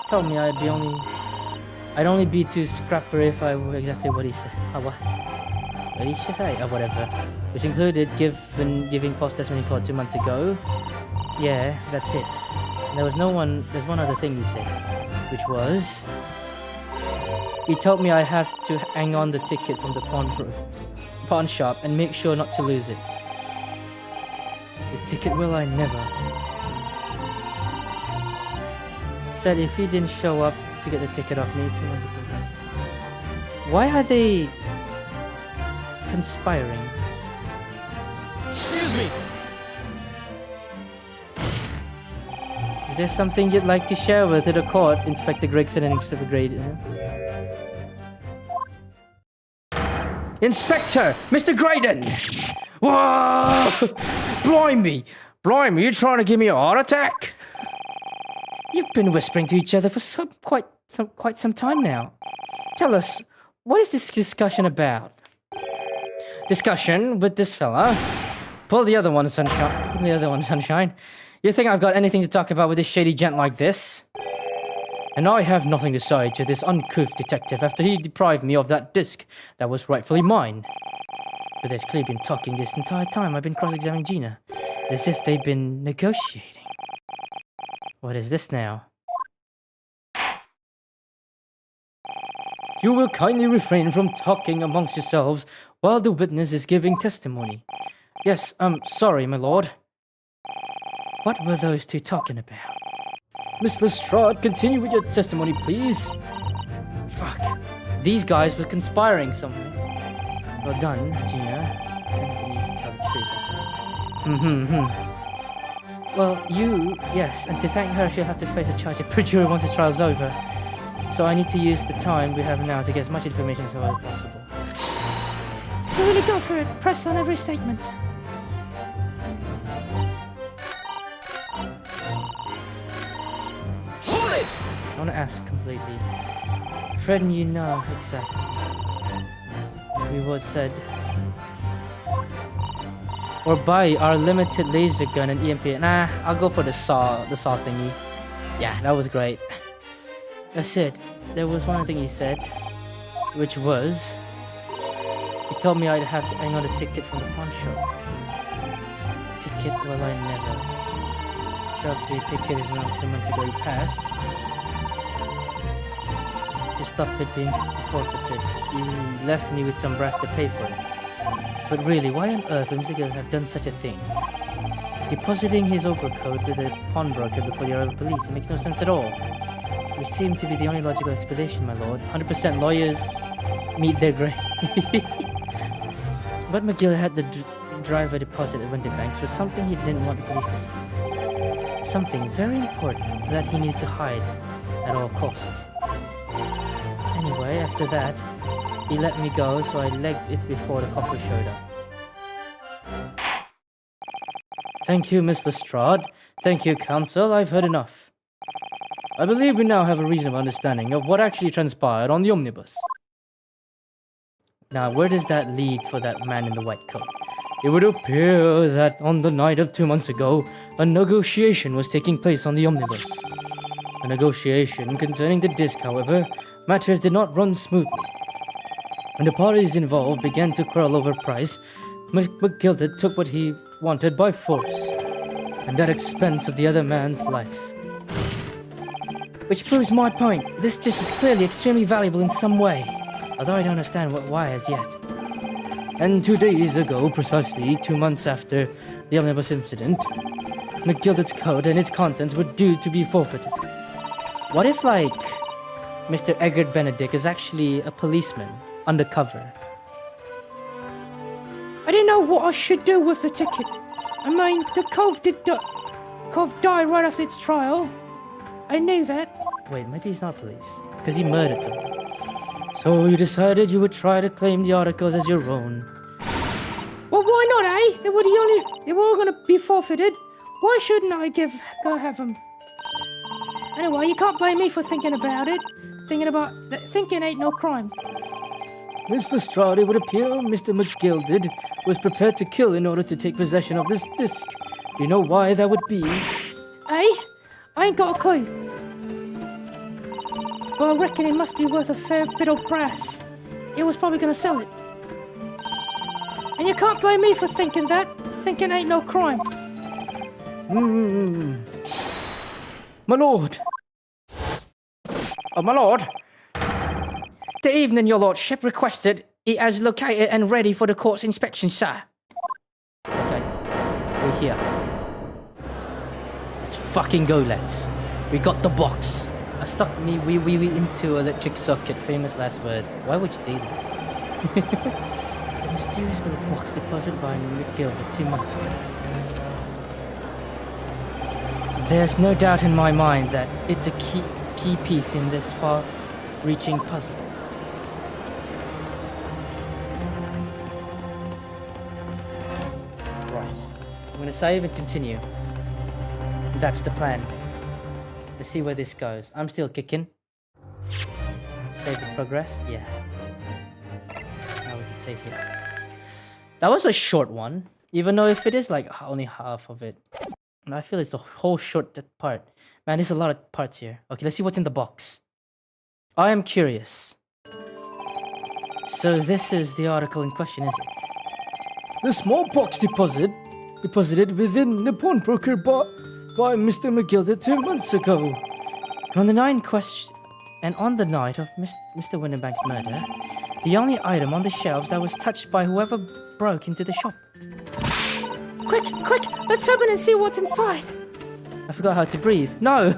Told me I'd only be too scrapper if I were exactly what he said. What did he say? Or whatever. Which included giving false testimony in court 2 months ago. Yeah, that's it. And there's one other thing he said, which was he told me I'd have to hang on the ticket from the pawn shop and make sure not to lose it. The ticket will I never. Said if he didn't show up to get the ticket off me, why are they conspiring? Excuse me! Is there something you'd like to share with the court, Inspector Gregson and Inspector Grade? Inspector! Mr. Graydon! Whoa! Blimey! Blimey, you trying to give me a heart attack? You've been whispering to each other for quite some time now. Tell us, what is this discussion about? Discussion with this fella? Pull the other one, sunshine. Pull the other one, sunshine. You think I've got anything to talk about with this shady gent like this? And I have nothing to say to this uncouth detective after he deprived me of that disc that was rightfully mine. But they've clearly been talking this entire time I've been cross-examining Gina, as if they've been negotiating. What is this now? You will kindly refrain from talking amongst yourselves while the witness is giving testimony. Yes, sorry, my lord. What were those two talking about? Miss Lestrade, continue with your testimony, please. Fuck. These guys were conspiring somewhere. Well done, Gina. Don't need to tell the truth. Well, yes, and to thank her, she'll have to face a charge of perjury once this trial's over. So I need to use the time we have now to get as much information as possible. So really go for it. Press on every statement. Hold it! I want to ask completely. Fred and you know exactly. We was said. Or buy our limited laser gun and EMP. Nah, I'll go for the saw thingy. Yeah, that was great. That's it. There was one thing he said, which was he told me I'd have to hang on a ticket from the pawn shop. The ticket, well, I never. Showed up to the ticket around 2 months ago. He passed to stop it being forfeited. He left me with some brass to pay for it. But really, why on earth would Mr. Gill have done such a thing? Depositing his overcoat with a pawnbroker before the arrival of police, it makes no sense at all. Which seemed to be the only logical explanation, my lord. 100% lawyers meet their grave. But McGill had the driver deposit at Wendy Banks was something he didn't want the police to see. Something very important that he needed to hide at all costs. Anyway, after that, he let me go, so I legged it before the copper showed up. Thank you, Miss Lestrade. Thank you, counsel. I've heard enough. I believe we now have a reasonable understanding of what actually transpired on the omnibus. Now, where does that lead for that man in the white coat? It would appear that on the night of 2 months ago, a negotiation was taking place on the omnibus. A negotiation concerning the disc, however, matters did not run smoothly. When the parties involved began to quarrel over price, McGilded took what he wanted by force, and at expense of the other man's life. Which proves my point. This disc is clearly extremely valuable in some way, although I don't understand why as yet. And 2 days ago, precisely 2 months after the omnibus incident, McGilded's coat and its contents were due to be forfeited. What if, like, Mr. Eggert Benedict is actually a policeman, undercover? I didn't know what I should do with the ticket. I mean, the Cove died right after its trial. I knew that. Wait, maybe he's not police, because he murdered someone. So you decided you would try to claim the articles as your own. Well, why not, eh? They were all gonna be forfeited. Why shouldn't I go have them? Anyway, you can't blame me for thinking about it. Thinking ain't no crime. Mr. Stroud, it would appear Mr. McGilded was prepared to kill in order to take possession of this disc. Do you know why that would be? Eh? I ain't got a clue. But I reckon it must be worth a fair bit of brass. He was probably gonna sell it. And you can't blame me for thinking that. Thinking ain't no crime. My lord. Oh, my lord. The evening your lordship requested, it has located and ready for the court's inspection, sir. Okay, we're here. Let's fucking go, lads. We got the box. I stuck me wee into electric socket, famous last words. Why would you do that? The mysterious little box deposited by McGilded 2 months ago. There's no doubt in my mind that it's a key piece in this far-reaching puzzle. Right. I'm gonna save and continue. That's the plan. Let's see where this goes. I'm still kicking. Save the progress. Yeah. Now we can save here. That was a short one, even though if it is like only half of it. I feel it's the whole short part. Man, there's a lot of parts here. Okay, let's see what's in the box. I am curious. So this is the article in question, is it? The small box deposited within the pawnbroker bought by Mr. McGilded 2 months ago. And on the night of Mr. Winterbank's murder, the only item on the shelves that was touched by whoever broke into the shop. Quick, let's open and see what's inside. I forgot how to breathe. No!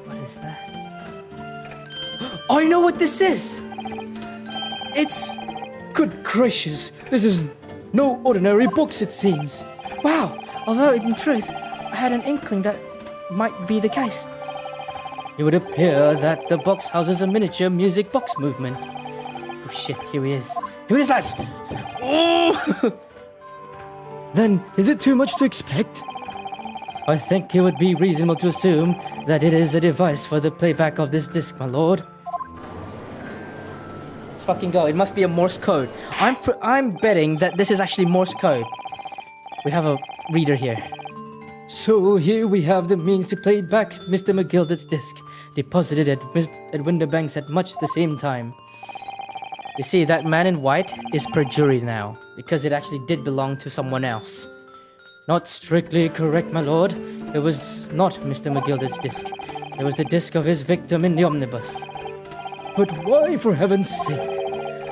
What is that? I know what this is! It's... Good gracious, this is no ordinary box, it seems. Wow! Although, in truth, I had an inkling that might be the case. It would appear that the box houses a miniature music box movement. Oh shit, here he is. Here he is, lads! Oh! Then, is it too much to expect? I think it would be reasonable to assume that it is a device for the playback of this disc, my lord. Let's fucking go. It must be a Morse code. I'm betting that this is actually Morse code. We have a reader here. So here we have the means to play back Mr. McGilded's disc, deposited at Winterbank's at much the same time. You see, that man in white is perjury now, because it actually did belong to someone else. Not strictly correct, my lord. It was not Mr. McGilded's disc. It was the disc of his victim in the omnibus. But why, for heaven's sake?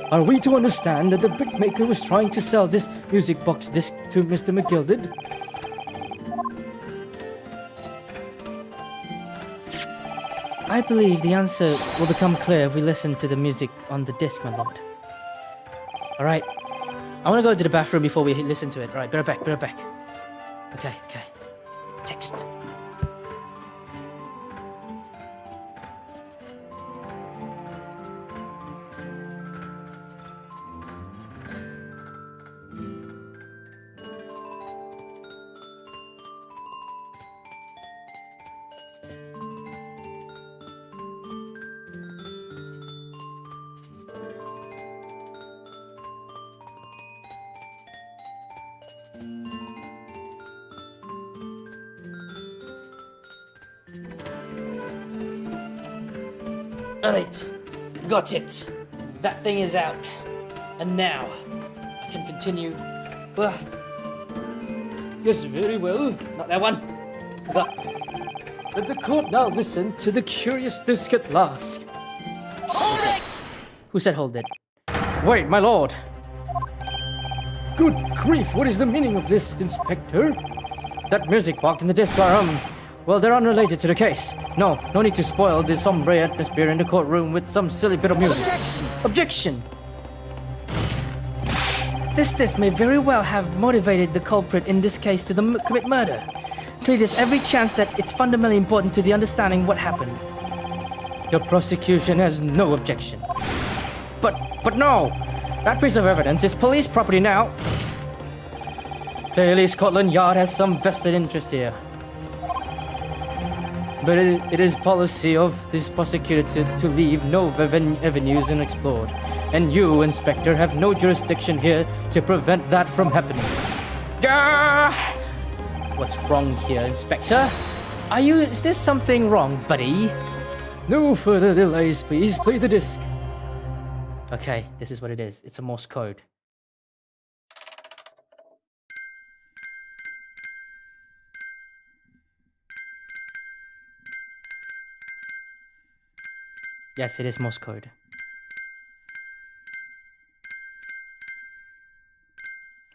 Are we to understand that the brickmaker was trying to sell this music box disc to Mr. McGilded? I believe the answer will become clear if we listen to the music on the disc, my lord. Alright. I want to go to the bathroom before we listen to it. Alright, better back. Okay. Text. Alright, got it. That thing is out. And now, I can continue. Ugh. Yes, very well. Not that one. Forgot. Let the court now listen to the curious disc at last. Hold it! Who said hold it? Wait, my lord. Good grief, what is the meaning of this, Inspector? That music box and the disc are, well, they're unrelated to the case. No need to spoil the sombre atmosphere in the courtroom with some silly bit of music. Objection! This disc may very well have motivated the culprit in this case to commit murder. Clearly, there's every chance that it's fundamentally important to the understanding what happened. The prosecution has no objection. But no! That piece of evidence is police property now. Clearly, Scotland Yard has some vested interest here. But it is policy of this prosecutor to leave no avenues unexplored. And you, Inspector, have no jurisdiction here to prevent that from happening. Gah! What's wrong here, Inspector? Is there something wrong, buddy? No further delays, please. Play the disc. Okay, this is what it is. It's a Morse code. Yes, it is Morse code.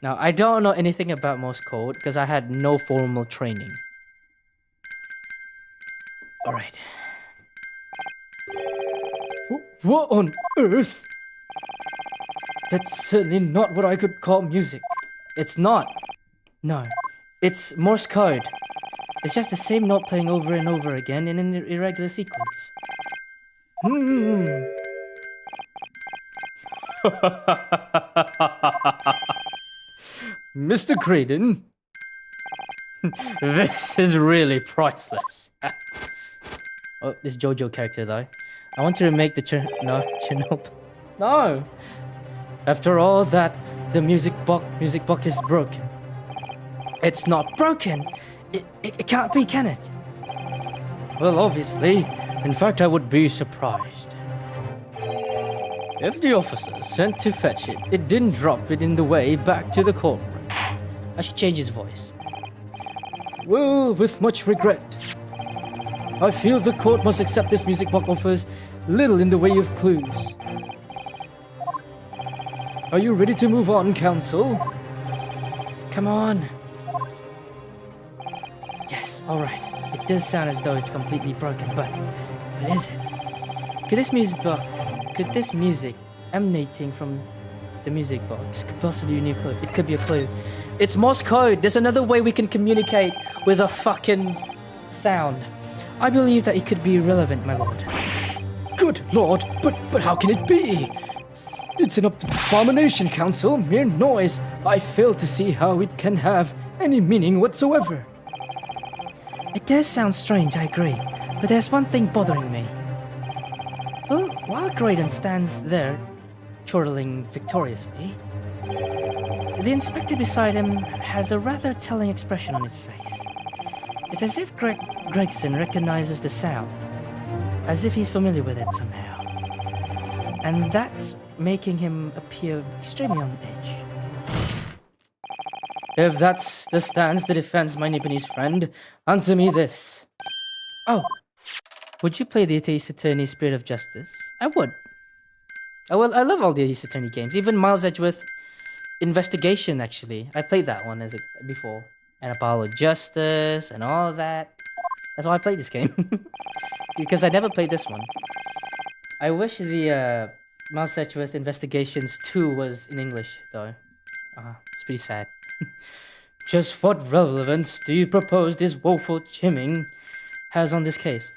Now, I don't know anything about Morse code because I had no formal training. Alright. What on earth? That's certainly not what I could call music. It's not. No. It's Morse code. It's just the same note playing over and over again in an irregular sequence. Mr. Craydon, this is really priceless. Oh, this Jojo character though. I want to remake the Chernobyl. No. After all that, the music box is broken. It's not broken. It can't be, can it? Well, obviously. In fact, I would be surprised. If the officer sent to fetch it, it didn't drop it in the way back to the courtroom. I should change his voice. Well, with much regret. I feel the court must accept this music box offers little in the way of clues. Are you ready to move on, counsel? Come on. Yes, alright. It does sound as though it's completely broken, but is it? Could this music emanating from the music box could possibly be a clue? It could be a clue. It's Morse code. There's another way we can communicate with a fucking sound. I believe that it could be relevant, my lord. Good lord, but how can it be? It's an abomination, counsel. Mere noise. I fail to see how it can have any meaning whatsoever. It does sound strange, I agree. But there's one thing bothering me. Well, while Graydon stands there, chortling victoriously, the inspector beside him has a rather telling expression on his face. It's as if Gregson recognizes the sound, as if he's familiar with it somehow. And that's making him appear extremely on edge. If that's the stance the defense, my Nipponese friend, answer me this. Oh. Would you play the Ace Attorney Spirit of Justice? I would. Oh, well, I love all the Ace Attorney games. Even Miles Edgeworth Investigation, actually. I played that one before. And Apollo Justice and all that. That's why I played this game. Because I never played this one. I wish the Miles Edgeworth Investigations 2 was in English, though. It's pretty sad. Just what relevance do you propose this woeful chimming has on this case?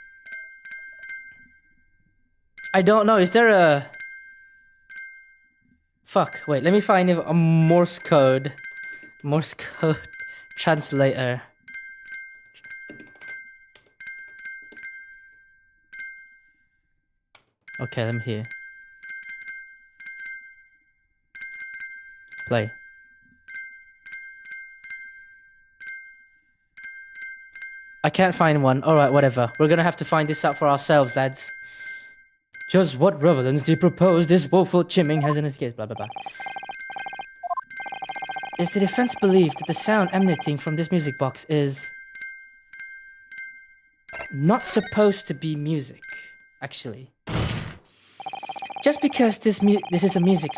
I don't know. Is there a... Fuck. Wait, let me find a Morse code translator. Okay, let me hear. Play. I can't find one. Alright, whatever. We're gonna have to find this out for ourselves, lads. Just what relevance do you propose this woeful chimming has in his case? Blah, blah, blah. Is the defense belief that the sound emanating from this music box is not supposed to be music, actually? Just because this is a music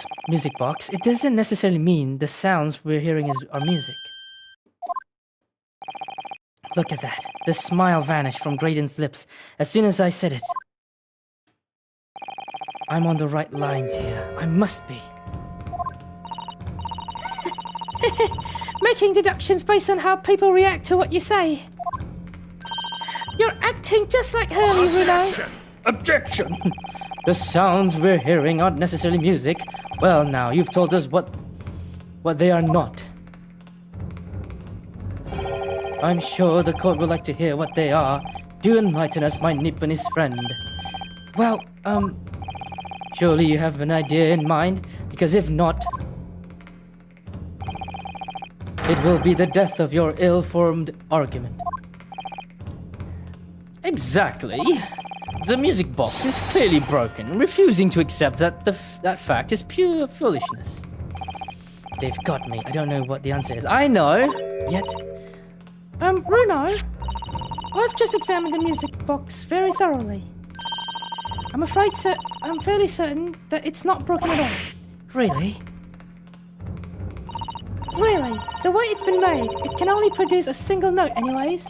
box, it doesn't necessarily mean the sounds we're hearing are music. Look at that. The smile vanished from Graydon's lips as soon as I said it. I'm on the right lines here. I must be. Making deductions based on how people react to what you say. You're acting just like Hurley, Bruno. Objection! Objection! the sounds we're hearing aren't necessarily music, well now, you've told us what they are not. I'm sure the court would like to hear what they are. Do enlighten us, my Nipponese friend. Well, surely you have an idea in mind, because if not, it will be the death of your ill-formed argument. Exactly. The music box is clearly broken, refusing to accept that that fact is pure foolishness. They've got me. I don't know what the answer is. I know, yet... Bruno, I've just examined the music box very thoroughly. I'm fairly certain that it's not broken at all. Really? Really, the way it's been made, it can only produce a single note anyways.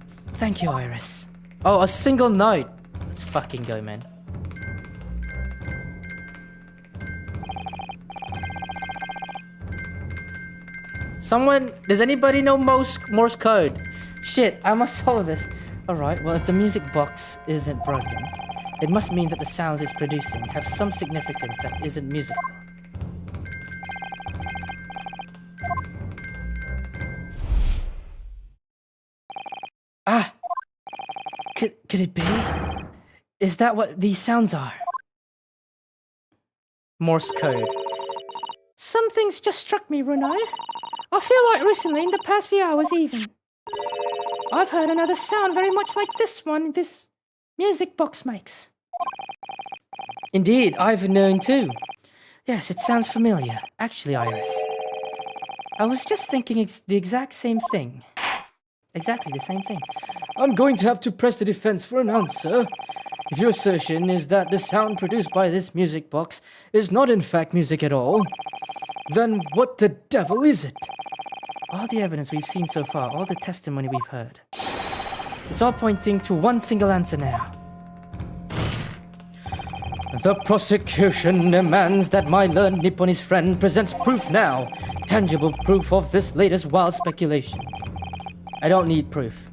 Thank you, Iris. Oh, a single note. Let's fucking go, man. Does anybody know Morse code? Shit, I must solve this. Alright, well, if the music box isn't broken, it must mean that the sounds it's producing have some significance that isn't musical. Ah! Could it be? Is that what these sounds are? Morse code. Something's just struck me, Bruno. I feel like recently, in the past few hours even, I've heard another sound very much like this one this music box makes. Indeed, I've known too. Yes, it sounds familiar. Actually, Iris, I was just thinking the exact same thing. Exactly the same thing. I'm going to have to press the defense for an answer. If your assertion is that the sound produced by this music box is not in fact music at all, then what the devil is it? All the evidence we've seen so far, all the testimony we've heard, it's all pointing to one single answer now. The prosecution demands that my learned Nipponese friend presents proof now. Tangible proof of this latest wild speculation. I don't need proof.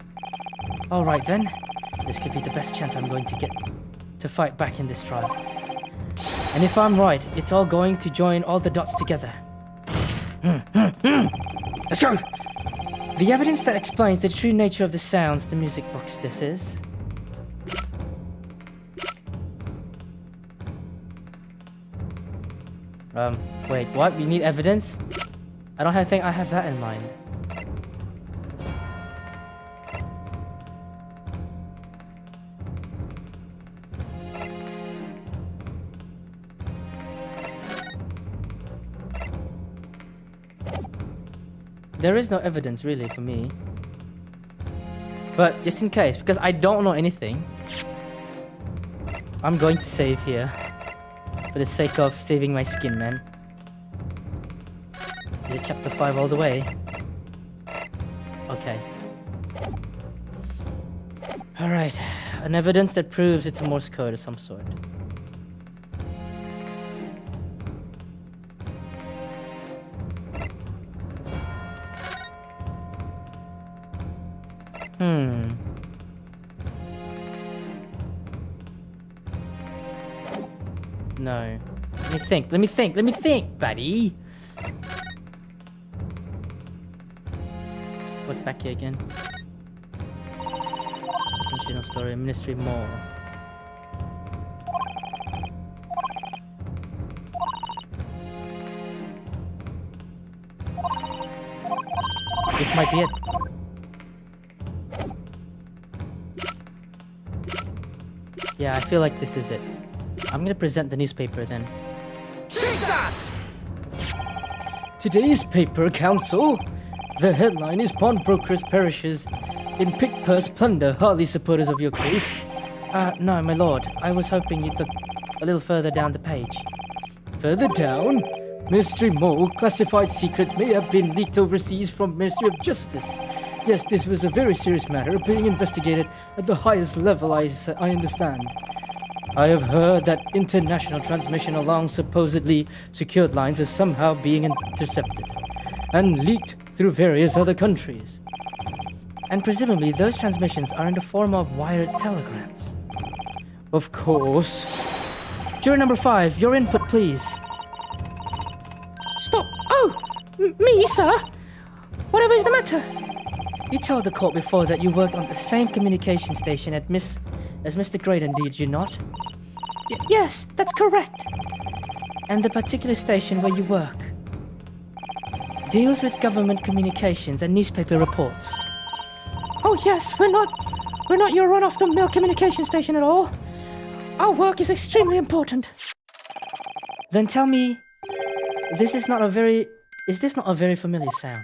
Alright then, this could be the best chance I'm going to get to fight back in this trial. And if I'm right, it's all going to join all the dots together. Let's go! The evidence that explains the true nature of the sounds the music box this is. Wait, what? We need evidence? I don't think I have that in mind. There is no evidence really for me. But just in case, because I don't know anything, I'm going to save here. For the sake of saving my skin, man. Yeah, chapter 5 all the way. Okay. Alright. An evidence that proves it's a Morse code of some sort. No. Let me think, buddy. What's back here again? Sensational story, Ministry Mall. This might be it. Yeah, I feel like this is it. I'm gonna present the newspaper then. Take that! Today's paper, Council. The headline is Pawnbrokers Perishes in Pick-Purse Plunder. Hardly supporters of your case. No, my lord. I was hoping you'd look a little further down the page. Further down? Ministry Mole classified secrets may have been leaked overseas from Ministry of Justice. Yes, this was a very serious matter being investigated at the highest level, I understand. I have heard that international transmission along supposedly secured lines is somehow being intercepted and leaked through various other countries. And presumably those transmissions are in the form of wired telegrams. Of course. Juror number 5, your input, please. Stop. Oh, me, sir? Whatever is the matter? You told the court before that you worked on the same communication station as Mr. Graydon, did you not? Yes, that's correct. And the particular station where you work deals with government communications and newspaper reports. Oh yes, we're not your run-off-the-mill communication station at all. Our work is extremely important. Then tell me, is this not a very familiar sound?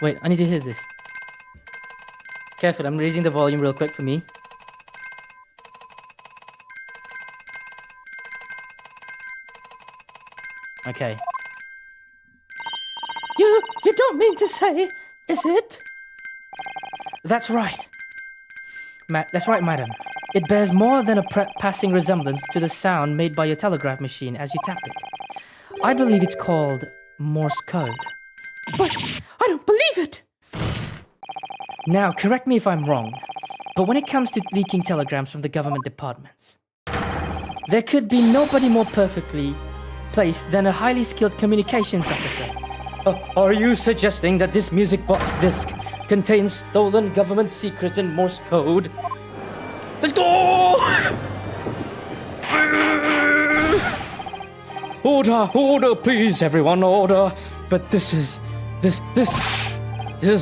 Wait, I need to hear this. Careful, I'm raising the volume real quick for me. Okay. You don't mean to say, is it? That's right. That's right, madam. It bears more than a passing resemblance to the sound made by your telegraph machine as you tap it. I believe it's called Morse code. But I don't believe it! Now, correct me if I'm wrong, but when it comes to leaking telegrams from the government departments, there could be nobody more perfectly placed than a highly skilled communications officer. Are you suggesting that this music box disc contains stolen government secrets in Morse code? Let's go! Order, please, everyone, order. But this is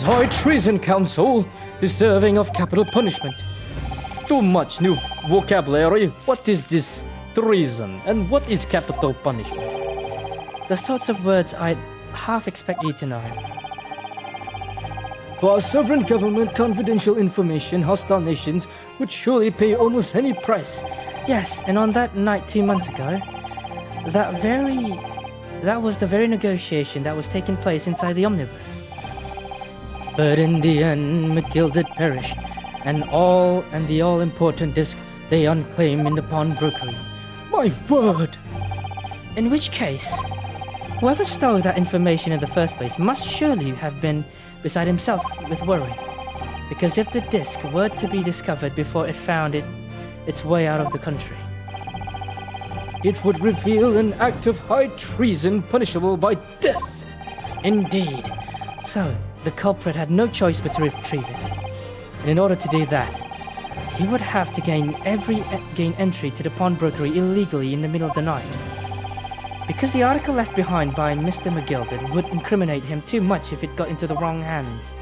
high treason, council, deserving of capital punishment. Too much new vocabulary. What is this treason, and what is capital punishment? The sorts of words I'd half expect you to know. For our sovereign government, confidential information, hostile nations would surely pay almost any price. Yes, and on that night 2 months ago, that was the very negotiation that was taking place inside the omnibus. But in the end, McGill did perish, and the all-important disc they unclaimed in the pawnbrokery. My word! In which case, whoever stole that information in the first place must surely have been beside himself with worry. Because if the disc were to be discovered before it found its way out of the country, it would reveal an act of high treason punishable by death. Indeed. So, the culprit had no choice but to retrieve it. And in order to do that, he would have to gain entry to the pawnbrokery illegally in the middle of the night. Because the article left behind by Mr. McGilded would incriminate him too much if it got into the wrong hands.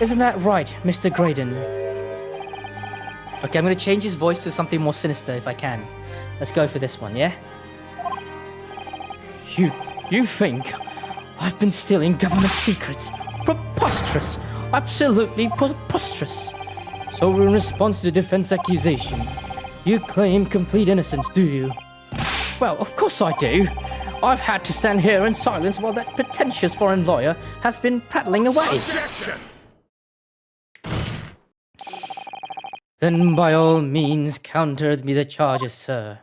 Isn't that right, Mr. Graydon? Okay, I'm going to change his voice to something more sinister if I can. Let's go for this one, yeah? You think I've been stealing government secrets? Preposterous! Absolutely preposterous! So in response to the defense accusation, you claim complete innocence, do you? Well, of course I do. I've had to stand here in silence while that pretentious foreign lawyer has been prattling away. Objection! Then by all means counter me the charges, sir.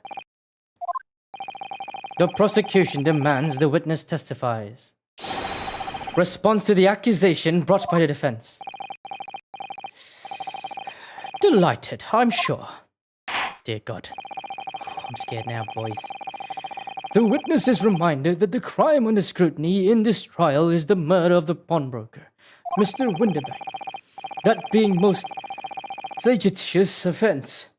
The prosecution demands the witness testifies. Response to the accusation brought by the defense. Delighted, I'm sure. Dear God. I'm scared now, boys. The witness is reminded that the crime under scrutiny in this trial is the murder of the pawnbroker, Mr. Winterbank. That being most flagitious offense,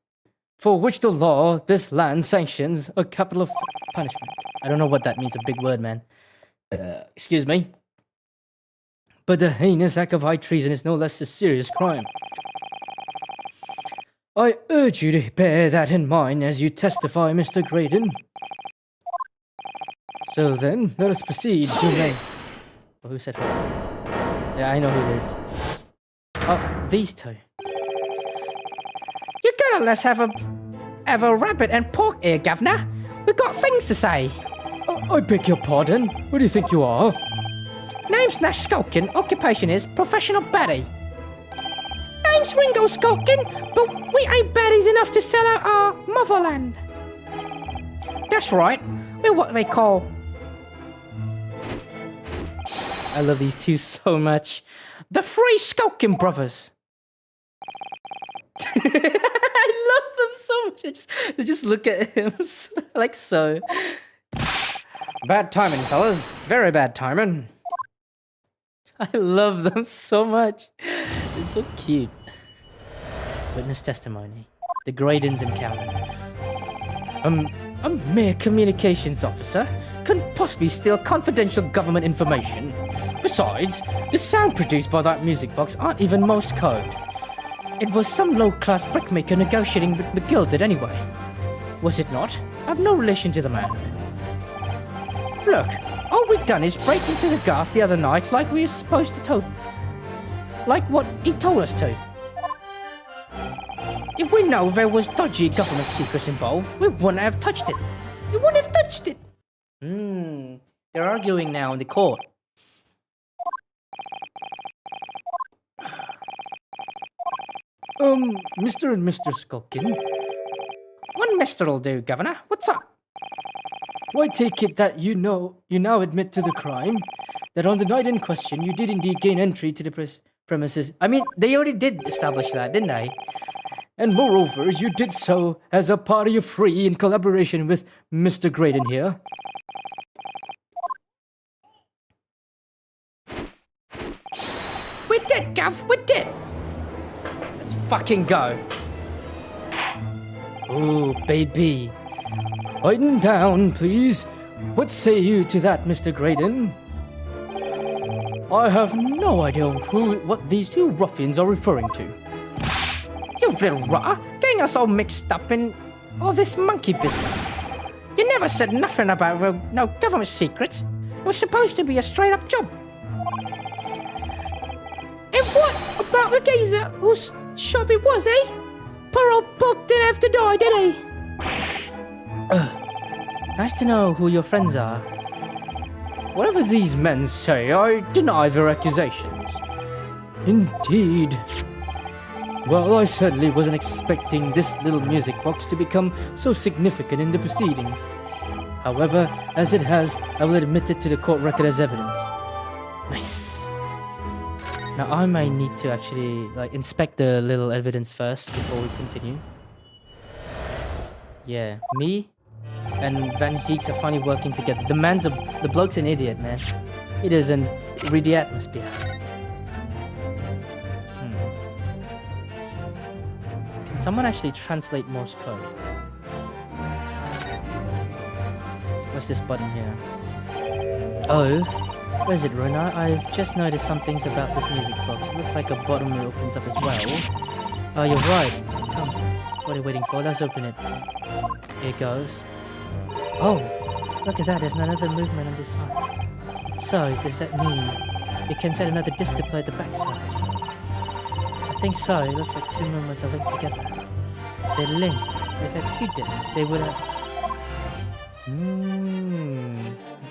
for which the law, this land, sanctions a capital punishment. I don't know what that means, a big word, man. Excuse me. But the heinous act of high treason is no less a serious crime. I urge you to bear that in mind as you testify, Mr. Graydon. So then, let us proceed. Who may? Oh, who said who? Yeah, I know who it is. Oh, these two. You gotta let's have a rabbit and pork here, governor. We've got things to say. I beg your pardon. Who do you think you are? Name's Nash Skulkin. Occupation is professional baddie. Name's Ringo Skulkin, but we ain't baddies enough to sell out our motherland. That's right. We're what they call... I love these two so much. The Three Skulkin Brothers. I love them so much. They just look at him like so. Bad timing, fellas. Very bad timing. I love them so much. They're so cute. Witness testimony. The Graydons encounter. A mere communications officer couldn't possibly steal confidential government information. Besides, the sound produced by that music box aren't even Morse code. It was some low-class brickmaker negotiating with McGilded anyway. Was it not? I have no relation to the man. Look, all we've done is break into the gaff the other night like we were supposed to like what he told us to. If we know there was dodgy government secrets involved, we wouldn't have touched it. We wouldn't have touched it. They're arguing now in the court. Mr. and Mr. Skulkin. One mister'll do, Governor. What's up? Do I take it that you now admit to the crime? That on the night in question, you did indeed gain entry to the premises? I mean, they already did establish that, didn't they? And moreover, you did so as a party of three in collaboration with Mr. Graydon here. We did, Gav, we did. Let's fucking go. Ooh, baby. Quieten down, please. What say you to that, Mr. Graydon? I have no idea what these two ruffians are referring to. You little rotter, getting us all mixed up in all this monkey business. You never said nothing about no government secrets. It was supposed to be a straight-up job. And what about the geezer whose shop it was, eh? Poor old Buck didn't have to die, did he? Nice to know who your friends are. Whatever these men say, I deny their accusations. Indeed. Well, I certainly wasn't expecting this little music box to become so significant in the proceedings. However, as it has, I will admit it to the court record as evidence. Nice. Now I might need to actually inspect the little evidence first before we continue. Yeah, me and Van Geeks are finally working together. The bloke's an idiot, man. He doesn't read the atmosphere. Can someone actually translate Morse code? What's this button here? Oh, where is it, Rona? I've just noticed some things about this music box. It looks like a bottom that opens up as well. Oh, you're right. Come, what are you waiting for? Let's open it. Here it goes. Oh, look at that. There's another movement on this side. So, does that mean you can set another disc to play at the back side? I think so. It looks like two movements are linked together. They're linked. So if you had two discs, they would have...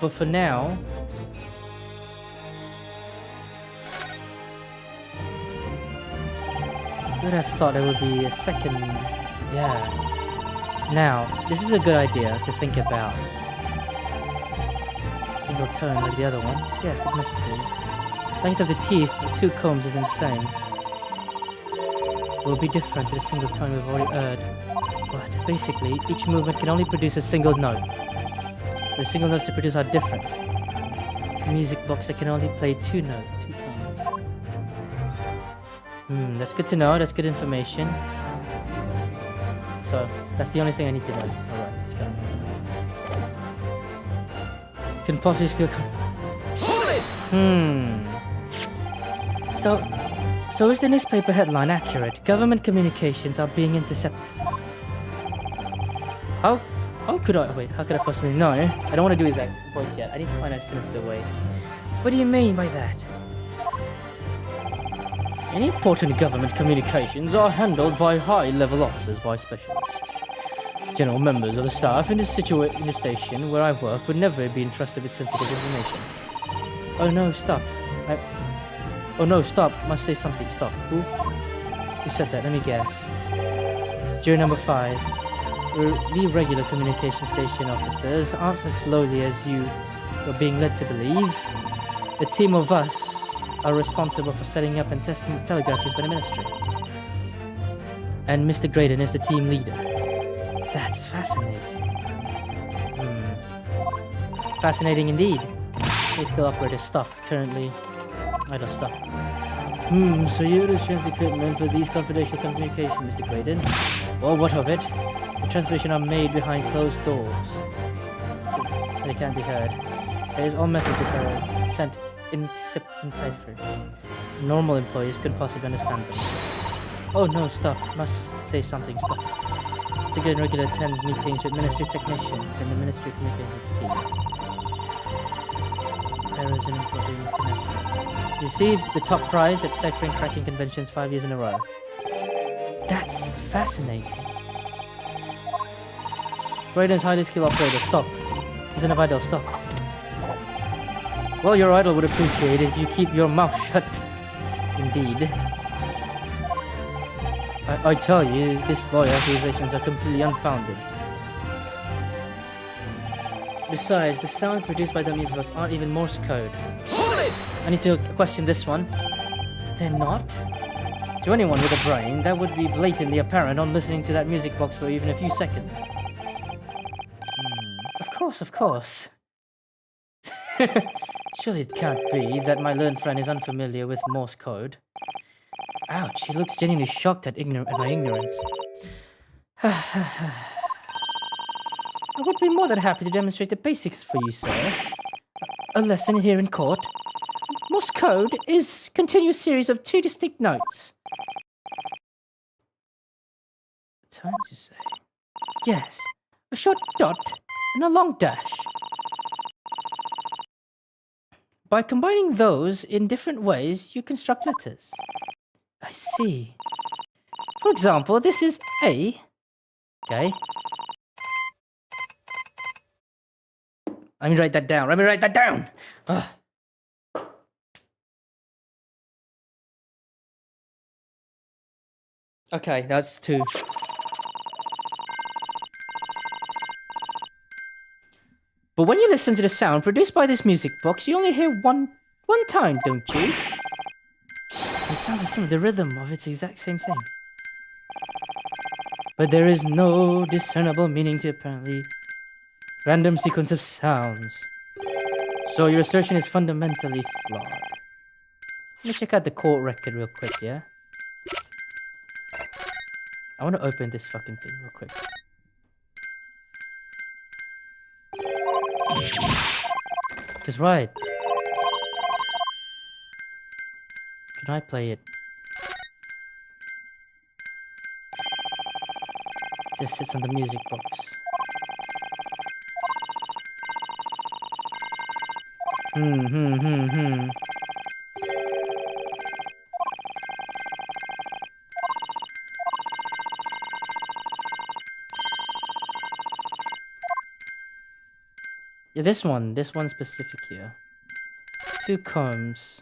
But for now... I would have thought there would be a second... Yeah. Now, this is a good idea to think about. Single tone like the other one. Yes, it must do. Length of the teeth with two combs isn't the same. Will be different to the single tone we've already heard. But basically, each movement can only produce a single note. The single notes they produce are different. A music box that can only play two tones. That's good to know. That's good information. So, that's the only thing I need to know. Alright, let's go. Can possibly still come... So is the newspaper headline accurate? Government communications are being intercepted. How could I... Wait, how could I possibly know? I don't want to do his voice yet. I need to find a sinister way. What do you mean by that? Any important government communications are handled by high-level officers by specialists. General members of the staff in the station where I work would never be entrusted with sensitive information. Oh no, stop. Oh no, stop. Must say something. Stop. Who said that? Let me guess. Jury number 5. We regular communication station officers aren't as slowly as you are being led to believe. A team of us are responsible for setting up and testing the telegraph used by the ministry. and Mr. Graydon is the team leader. That's fascinating. Fascinating indeed. Skill operator, stop. Currently, idle, stop. So you're the strength equipment for these confidential communications, Mr. Graydon. Well, what of it? The transmission are made behind closed doors. They can't be heard. All messages are sent in cipher. Normal employees couldn't possibly understand them. Oh no, stop. Must say something, stop. Mr. Graydon regularly attends meetings with ministry technicians and the Ministry of Communications team. Errors in importing international. Received the top prize at ciphering cracking conventions 5 years in a row. That's fascinating. Graydon's highly skilled operator, stop. He's an idle, stop. Well, your idol would appreciate it if you keep your mouth shut. Indeed. I tell you, this lawyer accusations are completely unfounded. Besides, the sound produced by the music box aren't even Morse code. I need to question this one. They're not? To anyone with a brain, that would be blatantly apparent on listening to that music box for even a few seconds. Of course. Surely it can't be that my learned friend is unfamiliar with Morse code. Ouch, he looks genuinely shocked at my ignorance. I would be more than happy to demonstrate the basics for you, sir. A lesson here in court. Morse code is a continuous series of 2 distinct notes. Time to say. Yes, a short dot and a long dash. By combining those in different ways, you construct letters. I see. For example, this is A. Okay. Let me write that down. Ugh. Okay, that's 2. But when you listen to the sound produced by this music box, you only hear one tone, don't you? It sounds the same, the rhythm of its exact same thing. But there is no discernible meaning to apparently random sequence of sounds. So your assertion is fundamentally flawed. Let me check out the court record real quick, yeah? I want to open this fucking thing real quick. Because right. Can I play it? Just sits on the music box. Yeah, this one specific here. 2 combs.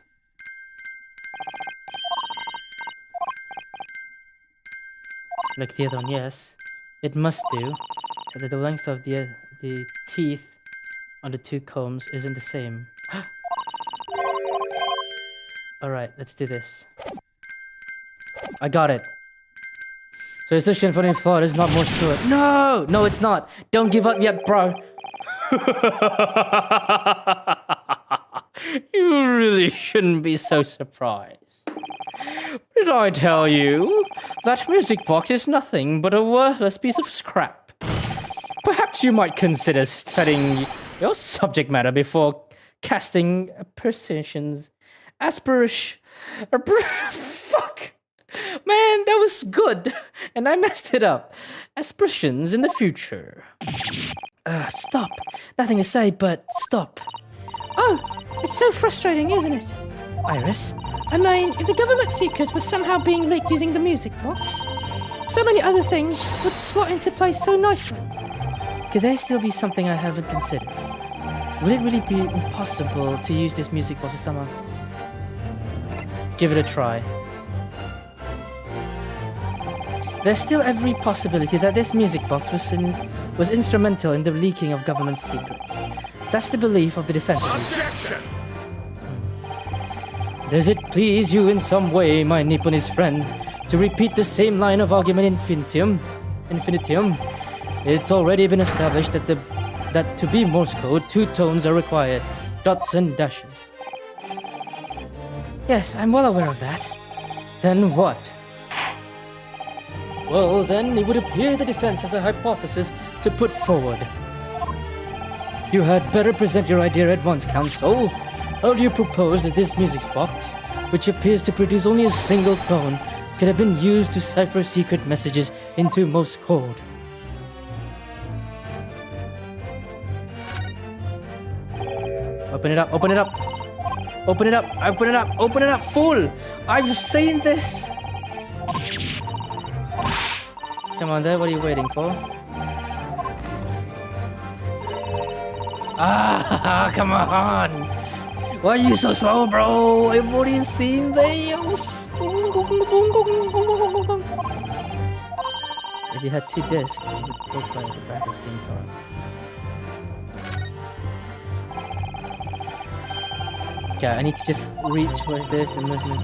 Like the other one, yes. It must do. So that the length of the teeth on the 2 combs isn't the same. Alright, let's do this. I got it. So assertion for flawed is not Morse code. No! No, it's not. Don't give up yet, bro. You really shouldn't be so surprised. Did I tell you? That music box is nothing but a worthless piece of scrap. Perhaps you might consider studying your subject matter before casting aspersions. Fuck! Man, that was good. And I messed it up. Aspersions in the future. Stop. Nothing to say, but stop. Oh, it's so frustrating, isn't it? Iris? I mean, if the government secrets were somehow being leaked using the music box, so many other things would slot into place so nicely. Could there still be something I haven't considered? Would it really be impossible to use this music box somehow? Give it a try. There's still every possibility that this music box was instrumental in the leaking of government secrets. That's the belief of the defense. Objection! Does it please you in some way, my Nipponese friends, to repeat the same line of argument infinitum? It's already been established that to be Morse code, 2 tones are required, dots and dashes. Yes, I'm well aware of that. Then what? Well, then it would appear the defense has a hypothesis to put forward. You had better present your idea at once, counsel. How do you propose that this music box, which appears to produce only a single tone, could have been used to cipher secret messages into Morse code? Open it up, open it up. Open it up, open it up, open it up, fool! I've seen this! Come on there, what are you waiting for? Ah, come on! Why are you so slow, bro? I've already seen those! If you had 2 discs, you would both play at the back at the same time. Okay, I need to just reach towards this and movement.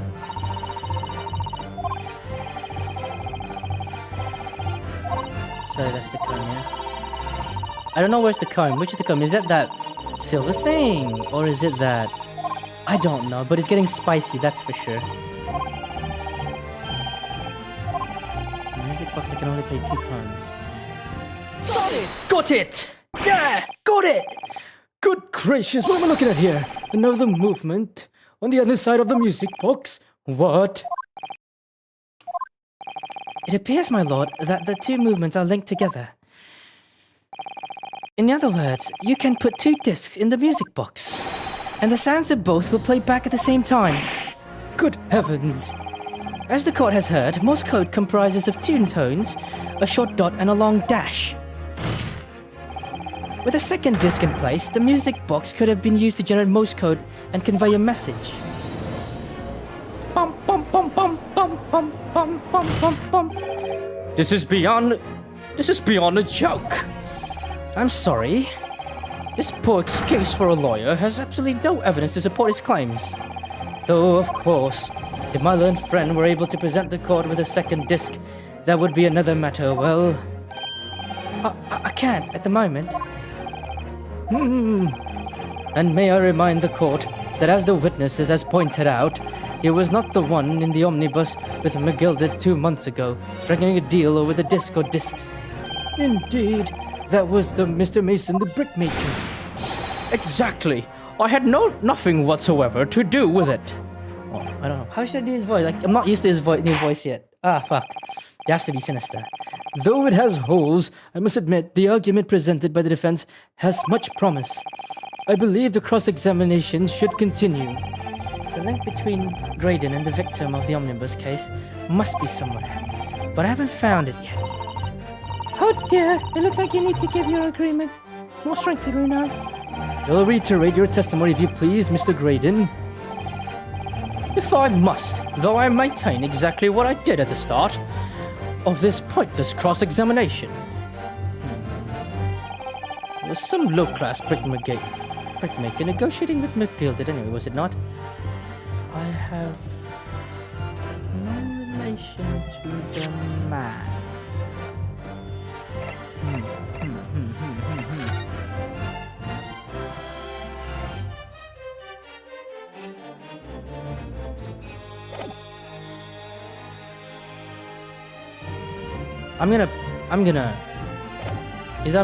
So that's the comb, yeah? I don't know where's the comb. Which is the comb? Is that silver thing? Or is it that... I don't know, but it's getting spicy, that's for sure. Music box I can only play 2 times. Got it! Got it! Yeah! Got it! Good gracious, what am I looking at here? Another movement on the other side of the music box? What? It appears, my lord, that the 2 movements are linked together. In other words, you can put 2 discs in the music box, and the sounds of both will play back at the same time. Good heavens! As the court has heard, Morse code comprises of 2 tones, a short dot and a long dash. With a second disc in place, the music box could have been used to generate Morse code and convey a message. Bum bum bum bum bum bum bum bum bum bum. This is beyond a joke! I'm sorry. This poor excuse for a lawyer has absolutely no evidence to support his claims. Though, of course, if my learned friend were able to present the court with a second disc, that would be another matter. Well, I can't at the moment. And may I remind the court that as the witnesses has pointed out, he was not the one in the omnibus with McGilded 2 months ago, striking a deal over the disc or discs. Indeed, that was the Mr. Mason, the brickmaker. Exactly. I had nothing whatsoever to do with it. Oh, I don't know. How should I do his voice? Like, I'm not used to his new voice yet. Ah, fuck. It has to be sinister. Though it has holes, I must admit the argument presented by the defense has much promise. I believe the cross-examination should continue. The link between Graydon and the victim of the omnibus case must be somewhere, but I haven't found it yet. Oh dear, it looks like you need to give your agreement more strength, Bruno. You'll reiterate your testimony if you please, Mr. Graydon. If I must, though I maintain exactly what I did at the start of this pointless cross-examination. It was some low-class brickmaker negotiating with McGilded anyway, was it not? I have no relation to the man. I'm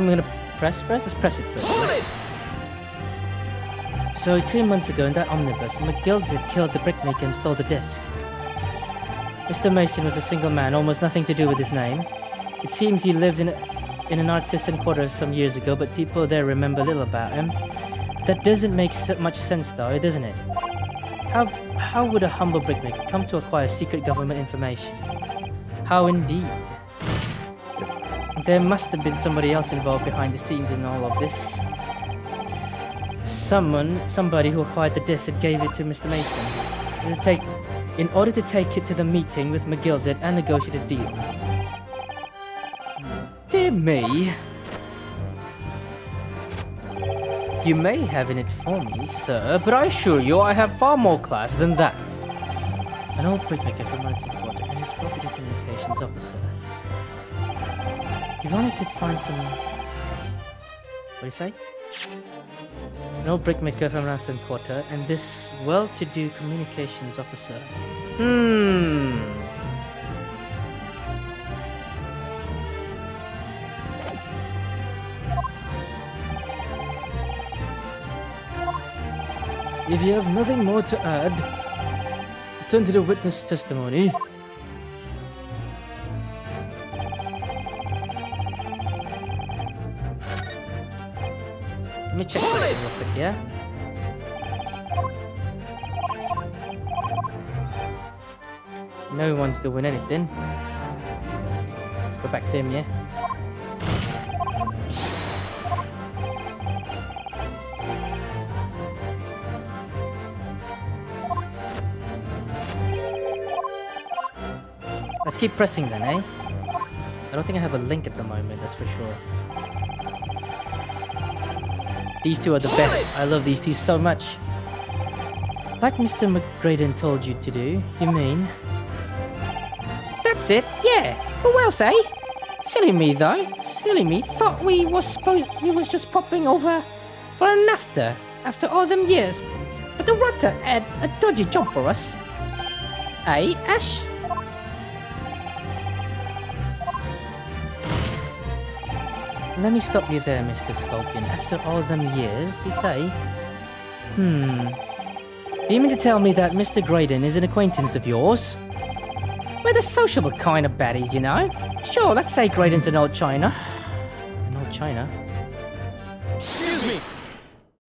gonna press first? Let's press it first. Pull it! So 2 months ago in that omnibus, McGilded killed the brickmaker and stole the disc. Mr. Mason was a single man, almost nothing to do with his name. It seems he lived in an artisan quarter some years ago, but people there remember little about him. That doesn't make much sense though, doesn't it? How would a humble brickmaker come to acquire secret government information? How indeed? There must have been somebody else involved behind the scenes in all of this. Somebody who acquired the disc and gave it to Mr. Mason in order to take it to the meeting with McGilded and negotiate a deal. Dear me. You may have in it for me, sir, but I assure you I have far more class than that. An old brickmaker from Madison Quarter and his well-to-do communications officer. If only I could find some... What do you say? An old brickmaker from Madison Quarter and this well-to-do communications officer. If you have nothing more to add, return to the witness testimony. Let me check something real quick, yeah? No one's doing anything. Let's go back to him, yeah? Let's keep pressing then, eh? I don't think I have a link at the moment, that's for sure. These two are the best. I love these two so much. Like Mr. McGraden told you to do, you mean? That's it, yeah. Who else, eh? Silly me, though. Silly me. Thought we was just popping over for an after all them years. But the Rotter had a dodgy job for us. Eh, Ash? Let me stop you there, Mr. Skulkin. After all them years, you say? Do you mean to tell me that Mr. Graydon is an acquaintance of yours? We're the sociable kind of baddies, you know. Sure, let's say Graydon's an old China. An old China? Excuse me.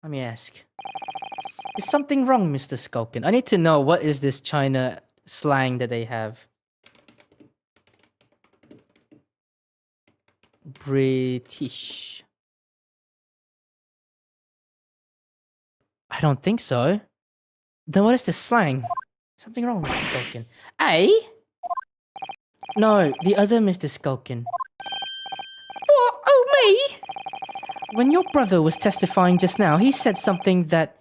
Let me ask. Is something wrong, Mr. Skulkin? I need to know what is this China slang that they have. British. I don't think so. Then what is this slang? Something wrong, Mr. Skulkin. Eh? No, the other Mr. Skulkin. What? Oh, me? When your brother was testifying just now, he said something that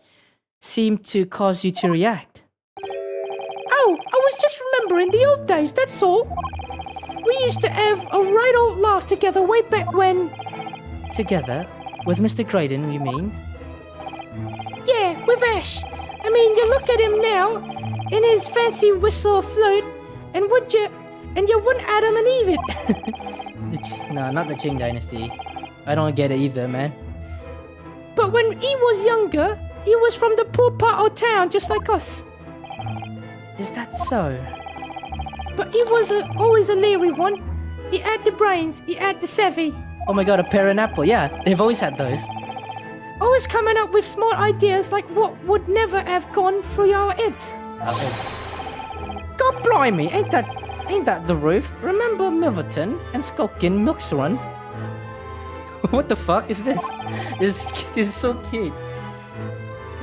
seemed to cause you to react. Oh, I was just remembering the old days, that's all. We used to have a right old laugh together way back when... Together? With Mr. Graydon, you mean? Yeah, with Ash. I mean, you look at him now, in his fancy whistle flute, and you wouldn't Adam and Eve it. No, not the Qing Dynasty. I don't get it either, man. But when he was younger, he was from the poor part of town, just like us. Is that so? But he was always a leery one. He had the brains, he had the savvy. Oh my god, a pear and apple. Yeah, they've always had those. Always coming up with smart ideas like what would never have gone through our heads. God blimey, ain't that the roof? Remember Milverton and Skulkin Milks Run? What the fuck is this? This is so cute.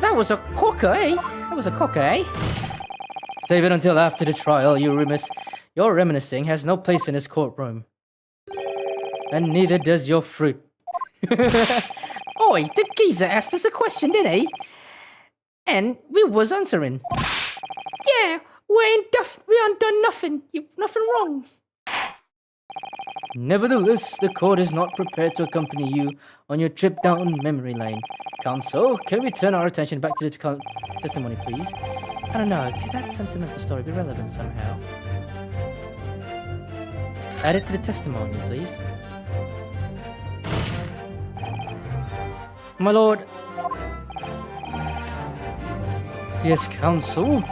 That was a corker, eh? That was a corker, eh? Save it until after the trial. Your reminiscing has no place in this courtroom. And neither does your fruit. Oi, the geezer asked us a question, didn't he? And we was answering. Yeah, we ain't done nothing. Nothing wrong. Nevertheless, the court is not prepared to accompany you on your trip down memory lane. Counsel, can we turn our attention back to the testimony, please? I don't know, could that sentimental story be relevant somehow? Add it to the testimony, please. My lord. Yes, counsel.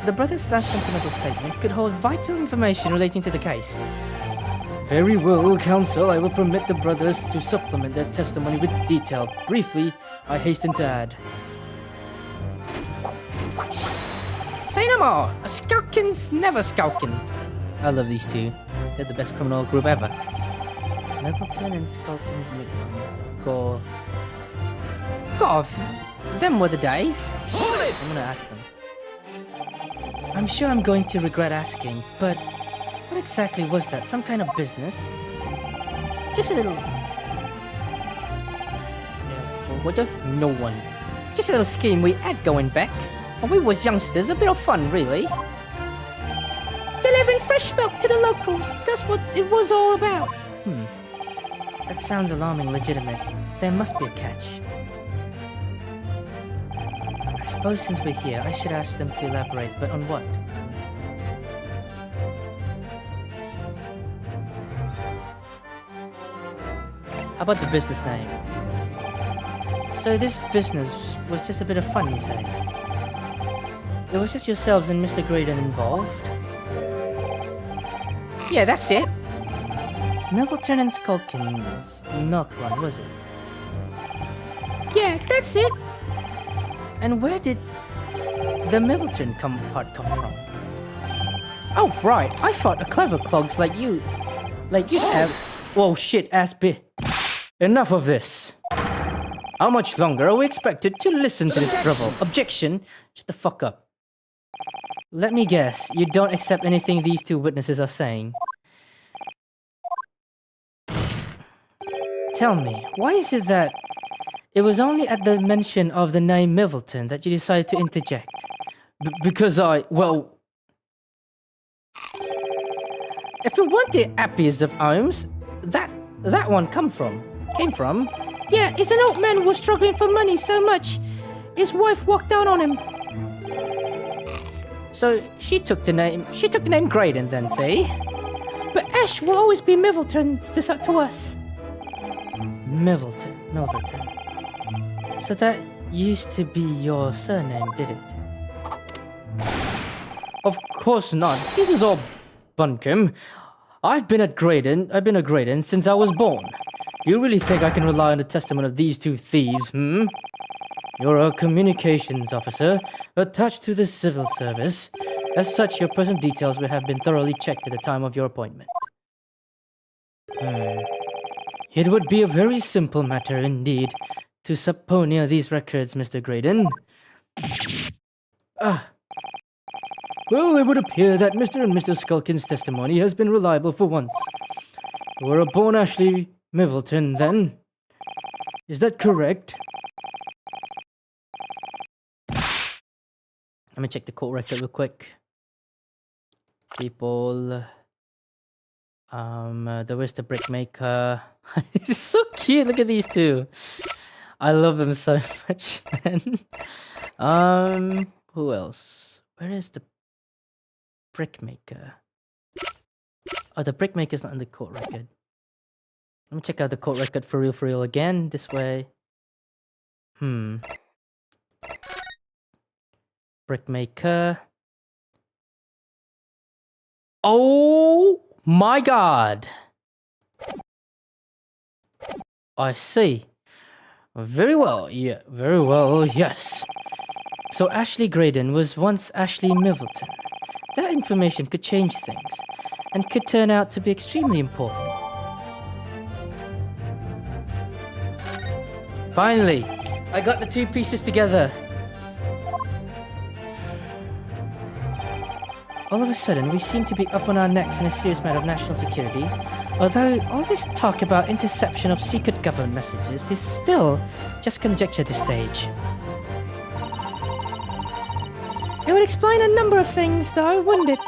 The brother's last sentimental statement could hold vital information relating to the case. Very well, counsel. I will permit the brothers to supplement their testimony with detail. Briefly, I hasten to add. Say no more. A skulkin's never skulkin. I love these two. They're the best criminal group ever. Milverton and Skulkin's Midland. God, them were the days. I'm gonna ask them. I'm sure I'm going to regret asking, but what exactly was that? Some kind of business? Just a little... What? No one. Just a little scheme we had going back. When we was youngsters, a bit of fun, really. delivering fresh milk to the locals. That's what it was all about. That sounds alarming legitimate. There must be a catch. I suppose since we're here, I should ask them to elaborate, but on what? How about the business name? So this business was just a bit of fun, you say? It was just yourselves and Mr. Graydon involved? Yeah, that's it. Milverton and Skulkin's milk run, was it? Yeah, that's it. And where did the Milverton part come from? Oh, right. I thought a clever clogs like you'd have... Whoa, shit, ass bit. Enough of this. How much longer are we expected to listen to this drivel? Objection! Shut the fuck up. Let me guess, you don't accept anything these two witnesses are saying. Tell me, why is it that it was only at the mention of the name Milverton that you decided to interject? Because well... If it weren't the Appies of Ohms, that one came from? Yeah, it's an old man who was struggling for money so much, his wife walked out on him. So she took the name Graydon then, see? But Ash will always be Milverton to us. Milverton. So that used to be your surname, did it? Of course not. This is all bunkum. I've been a Graydon since I was born. Do you really think I can rely on the testament of these two thieves, You're a communications officer attached to the civil service. As such, your personal details will have been thoroughly checked at the time of your appointment. It would be a very simple matter indeed to subpoena these records, Mr. Graydon. Well, it would appear that Mr. and Mrs. Skulkin's testimony has been reliable for once. You were born Ashley Milverton, then? Is that correct? Let me check the court record real quick. People... there was the brickmaker. It's so cute, look at these two. I love them so much, man. Who else? Where is the brickmaker? Oh, the brickmaker's not in the court record. Let me check out the court record for real again. This way. Brickmaker. Oh my god! I see. Very well, yes. So Ashley Graydon was once Ashley Milverton. That information could change things, and could turn out to be extremely important. Finally, I got the two pieces together. All of a sudden, we seem to be up on our necks in a serious matter of national security, although all this talk about interception of secret government messages is still just conjecture at this stage. It would explain a number of things, though, wouldn't it?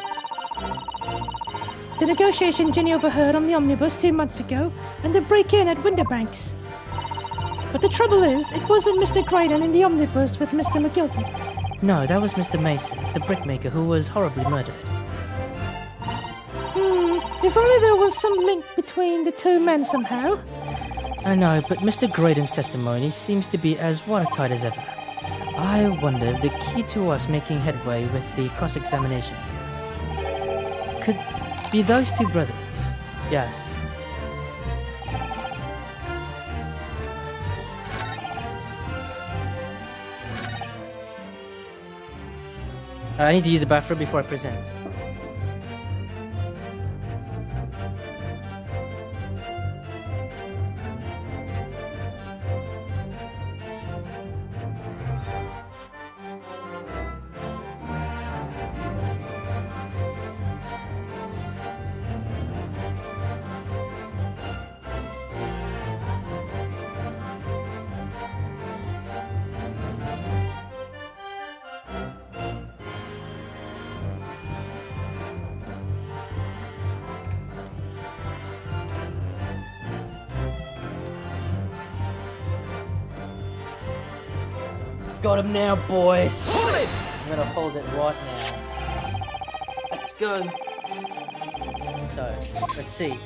The negotiation Ginny overheard on the omnibus 2 months ago, and the break-in at Winterbanks. But the trouble is, it wasn't Mr. Graydon in the omnibus with Mr. McGilted. No, that was Mr. Mason, the brickmaker who was horribly murdered. If only there was some link between the two men somehow. I know, but Mr. Graydon's testimony seems to be as watertight as ever. I wonder if the key to us making headway with the cross-examination could be those two brothers. Yes. I need to use the bathroom before I present. I've got him now, boys. Hold it! I'm gonna hold it right now. Let's go. So, let's see.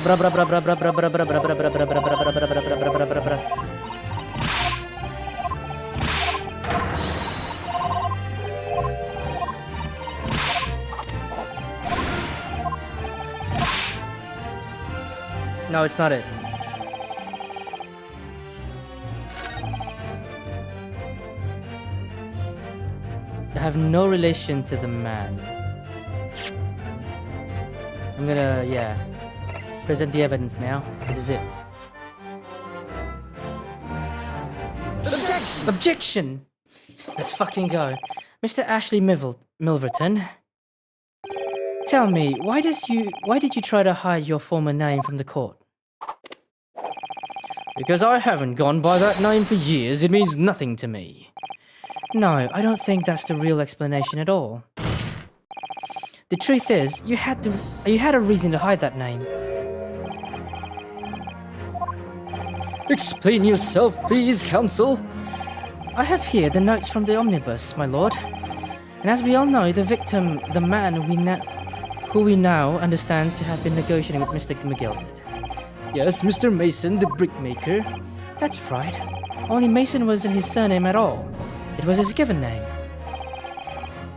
Bra bra bra bra bra bra bra bra bra bra bra bra bra bra bra bra bra bra bra. No, it's not it. I have no relation to the man. I'm gonna, yeah, present the evidence now. This is it. Objection! Objection! Let's fucking go. Mr. Ashley Milverton, tell me, why did you try to hide your former name from the court? Because I haven't gone by that name for years. It means nothing to me. No, I don't think that's the real explanation at all. The truth is, you had a reason to hide that name. Explain yourself, please, counsel. I have here the notes from the omnibus, my lord. And as we all know, the victim, the man who we now understand to have been negotiating with Mr. McGilded. Yes, Mr. Mason, the brickmaker. That's right. Only Mason wasn't his surname at all. It was his given name.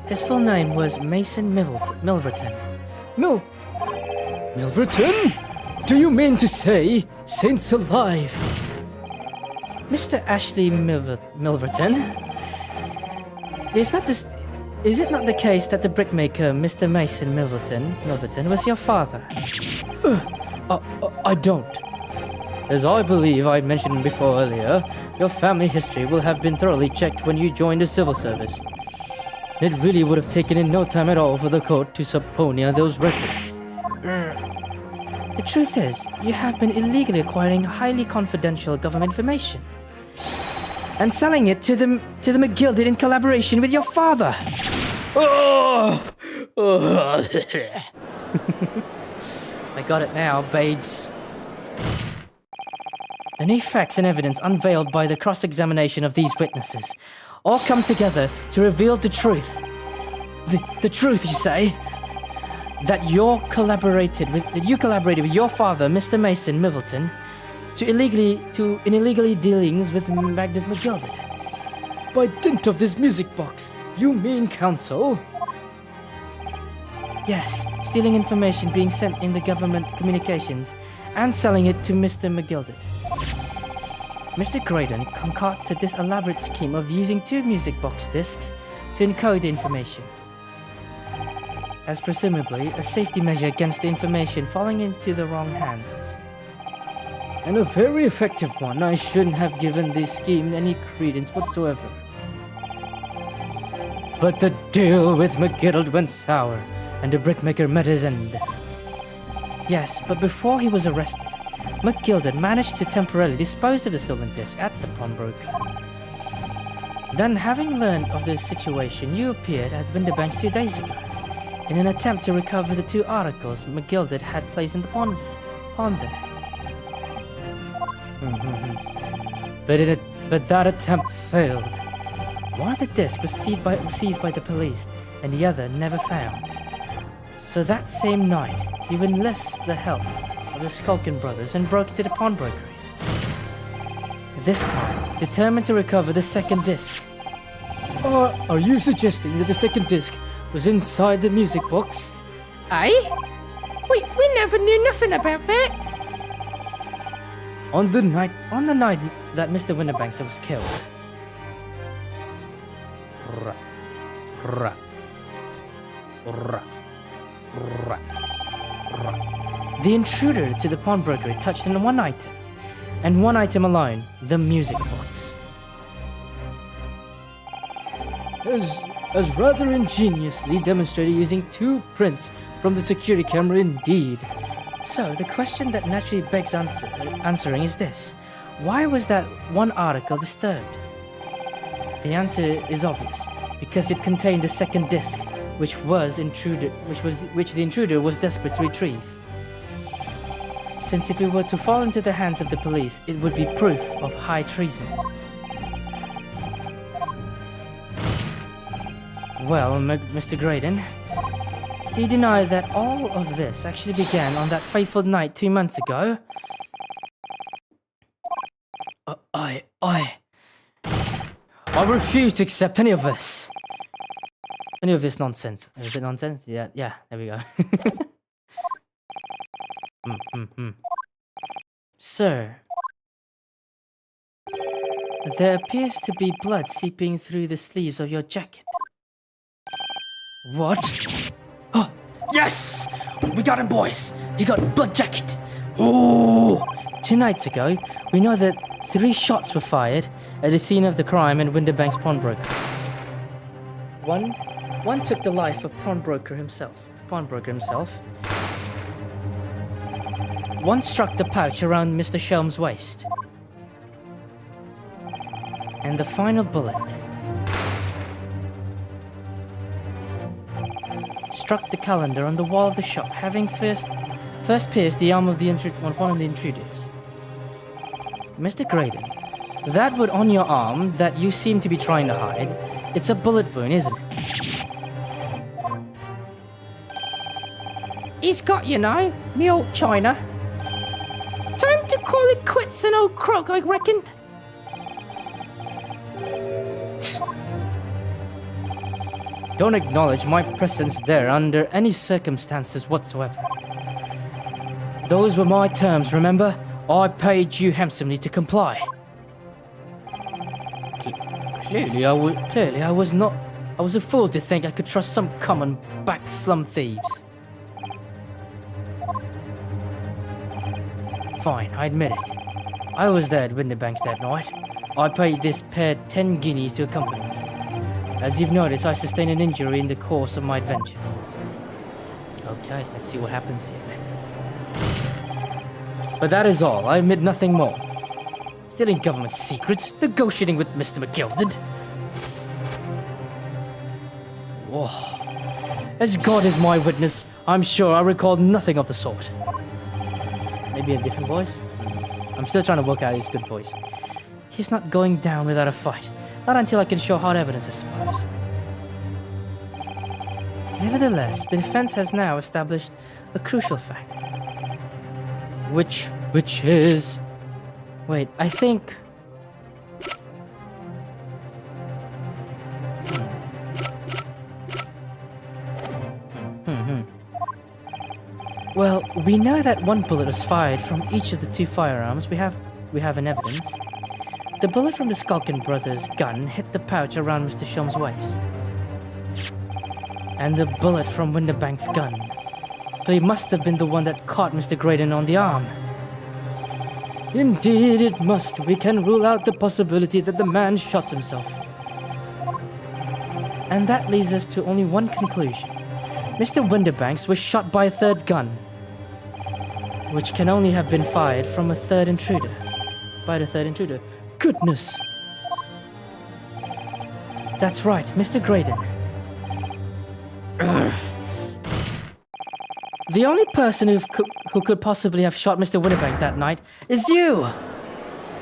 His full name was Mason Milverton. Milverton? Do you mean to say, saints alive? Mr. Ashley Milverton? Is it not the case that the brickmaker, Mr. Mason Milverton, was your father? I don't. As I believe I mentioned before earlier, your family history will have been thoroughly checked when you joined the civil service. It really would have taken in no time at all for the court to subpoena those records. The truth is, you have been illegally acquiring highly confidential government information and selling it to the McGilded in collaboration with your father. Oh! I got it now, babes. The new facts and evidence unveiled by the cross-examination of these witnesses all come together to reveal the truth. The truth, you say? That you collaborated with your father, Mr. Mason Milverton, in illegally dealings with Magnus McGilded. By dint of this music box, you mean counsel? Yes, stealing information being sent in the government communications and selling it to Mr. McGilded. Mr. Graydon concocted this elaborate scheme of using 2 music box discs to encode the information, as presumably a safety measure against the information falling into the wrong hands. And a very effective one. I shouldn't have given this scheme any credence whatsoever. But the deal with McGilded went sour, and the brickmaker met his end. Yes, but before he was arrested, McGilded managed to temporarily dispose of the stolen disc at the pawnbroker. Then, having learned of the situation, you appeared at Winterbanks 2 days ago in an attempt to recover the 2 articles McGilded had placed in the pawn there. But that attempt failed. One of the discs was seized by the police, and the other never found. So that same night, you enlist the help of the Skulkin brothers and broke into the pawnbroker. This time, determined to recover the second disc. Are you suggesting that the second disc was inside the music box? Eh? We never knew nothing about that. On the night that Mr. Winterbanks was killed, the intruder to the pawnbroker touched on one item, and one item alone, the music box. As rather ingeniously demonstrated using 2 prints from the security camera indeed. So, the question that naturally begs answering is this. Why was that one article disturbed? The answer is obvious, because it contained the second disc, which the intruder was desperate to retrieve. Since if it were to fall into the hands of the police, it would be proof of high treason. Well, Mr. Graydon, do you deny that all of this actually began on that fateful night 2 months ago? I refuse to accept any of this. Any of this nonsense. Is it nonsense? Yeah, there we go. Sir, there appears to be blood seeping through the sleeves of your jacket. What? Oh, yes! We got him, boys! He got blood jacket! Oh! 2 nights ago, we know that 3 shots were fired at the scene of the crime in Winterbank's pawnbroker. One took the life of the pawnbroker himself. One struck the pouch around Mr. Shelm's waist. And the final bullet struck the calendar on the wall of the shop, having first pierced the arm of one of the intruders. Mr. Graydon, that wound on your arm that you seem to be trying to hide, it's a bullet wound, isn't it? He's got you now, me old China. Time to call it quits, an old crook, I reckon. Don't acknowledge my presence there under any circumstances whatsoever. Those were my terms, remember? I paid you handsomely to comply. Clearly I was not. I was a fool to think I could trust some common back slum thieves. Fine, I admit it. I was there at Winterbank's that night. I paid this pair 10 guineas to accompany me. As you've noticed, I sustained an injury in the course of my adventures. Okay, let's see what happens here. But that is all. I admit nothing more. Stealing government secrets, negotiating with Mr. McGilded. Whoa. As God is my witness, I'm sure I recall nothing of the sort. Maybe a different voice? I'm still trying to work out his good voice. He's not going down without a fight. Not until I can show hard evidence, I suppose. Nevertheless, the defense has now established a crucial fact. Which is... Wait, I think... Well, we know that one bullet was fired from each of the 2 firearms we have in evidence. The bullet from the Skulkin brothers' gun hit the pouch around Mr. Shelm's waist. And the bullet from Winterbank's gun. But it must have been the one that caught Mr. Graydon on the arm. Indeed it must. We can rule out the possibility that the man shot himself. And that leads us to only one conclusion. Mr. Winterbanks was shot by a 3rd gun, which can only have been fired from a 3rd intruder. By the 3rd intruder. Goodness! That's right, Mr. Graydon. The only person who could possibly have shot Mr. Winterbank that night is you!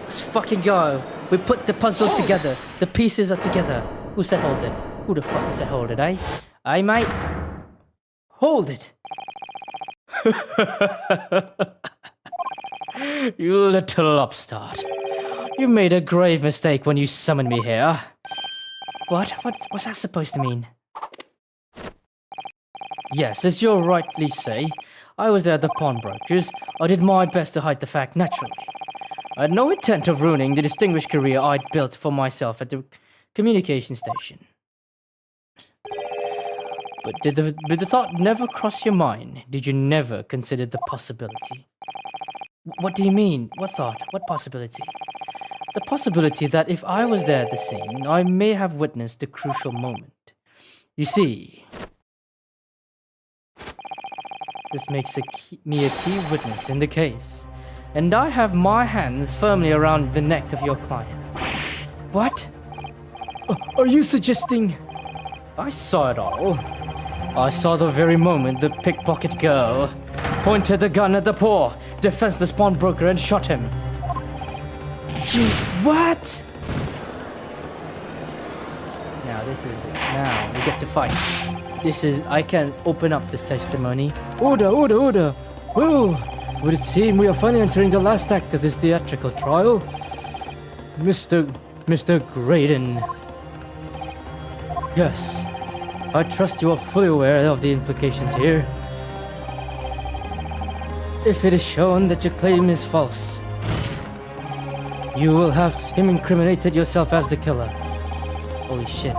Let's fucking go. We put the puzzles together. The pieces are together. Who said hold it? Who the fuck said hold it, eh? Aye, mate? Hold it! You little upstart. You made a grave mistake when you summoned me here. What? What's that supposed to mean? Yes, as you rightly say, I was there at the pawnbroker's. I did my best to hide the fact naturally. I had no intent of ruining the distinguished career I'd built for myself at the communication station. But did the thought never cross your mind? Did you never consider the possibility? What do you mean? What thought? What possibility? The possibility that if I was there at the scene, I may have witnessed the crucial moment. You see, this makes me a key witness in the case, and I have my hands firmly around the neck of your client. What? Are you suggesting... I saw it all. I saw the very moment the pickpocket girl pointed the gun at the poor, defenseless pawnbroker and shot him. You... What? Now This is it. Now we get to fight. This is. I can open up this testimony. Order, order, order. Well, would it seem we are finally entering the last act of this theatrical trial? Mr. Graydon. Yes, I trust you are fully aware of the implications here. If it is shown that your claim is false, you will have him incriminated yourself as the killer. Holy shit.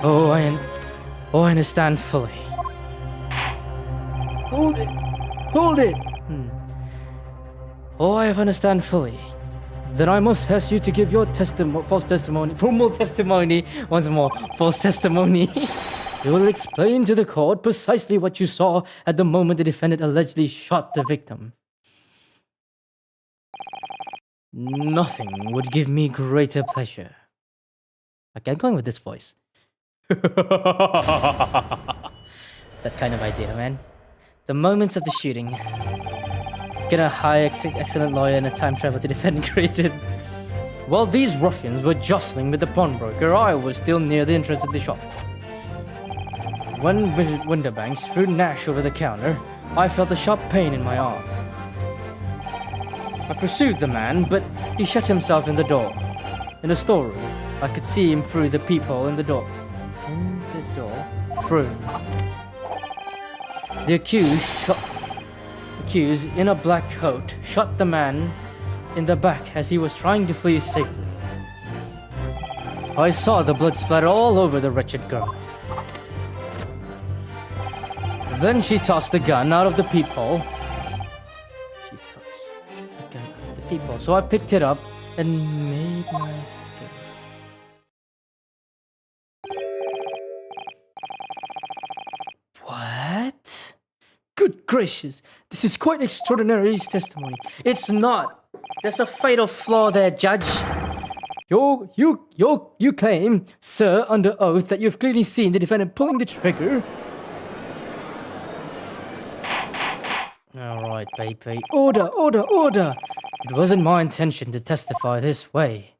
Oh, I understand fully. Hold it! Hold it! Oh, I understand fully. Then I must ask you to give your false testimony, formal testimony, once more, false testimony. You will explain to the court precisely what you saw at the moment the defendant allegedly shot the victim. Nothing would give me greater pleasure. Okay, I'm going with this voice. That kind of idea, man. The moments of the shooting. Get a high excellent lawyer and a time travel to defend Graydon. While these ruffians were jostling with the pawnbroker, I was still near the entrance of the shop. When Winterbanks threw Nash over the counter, I felt a sharp pain in my arm. I pursued the man, but he shut himself in the door. In the storeroom, I could see him through the peephole in the door. In the door? Through. The accused in a black coat shot the man in the back as he was trying to flee safely. I saw the blood splatter all over the wretched girl. Then she tossed the gun out of the peephole. She tossed the gun out of the peephole. So I picked it up and made my escape. What? Good gracious, this is quite extraordinary testimony. It's not. There's a fatal flaw there, Judge. You claim, sir, under oath, that you've clearly seen the defendant pulling the trigger. All right, baby. Order, order, order! It wasn't my intention to testify this way.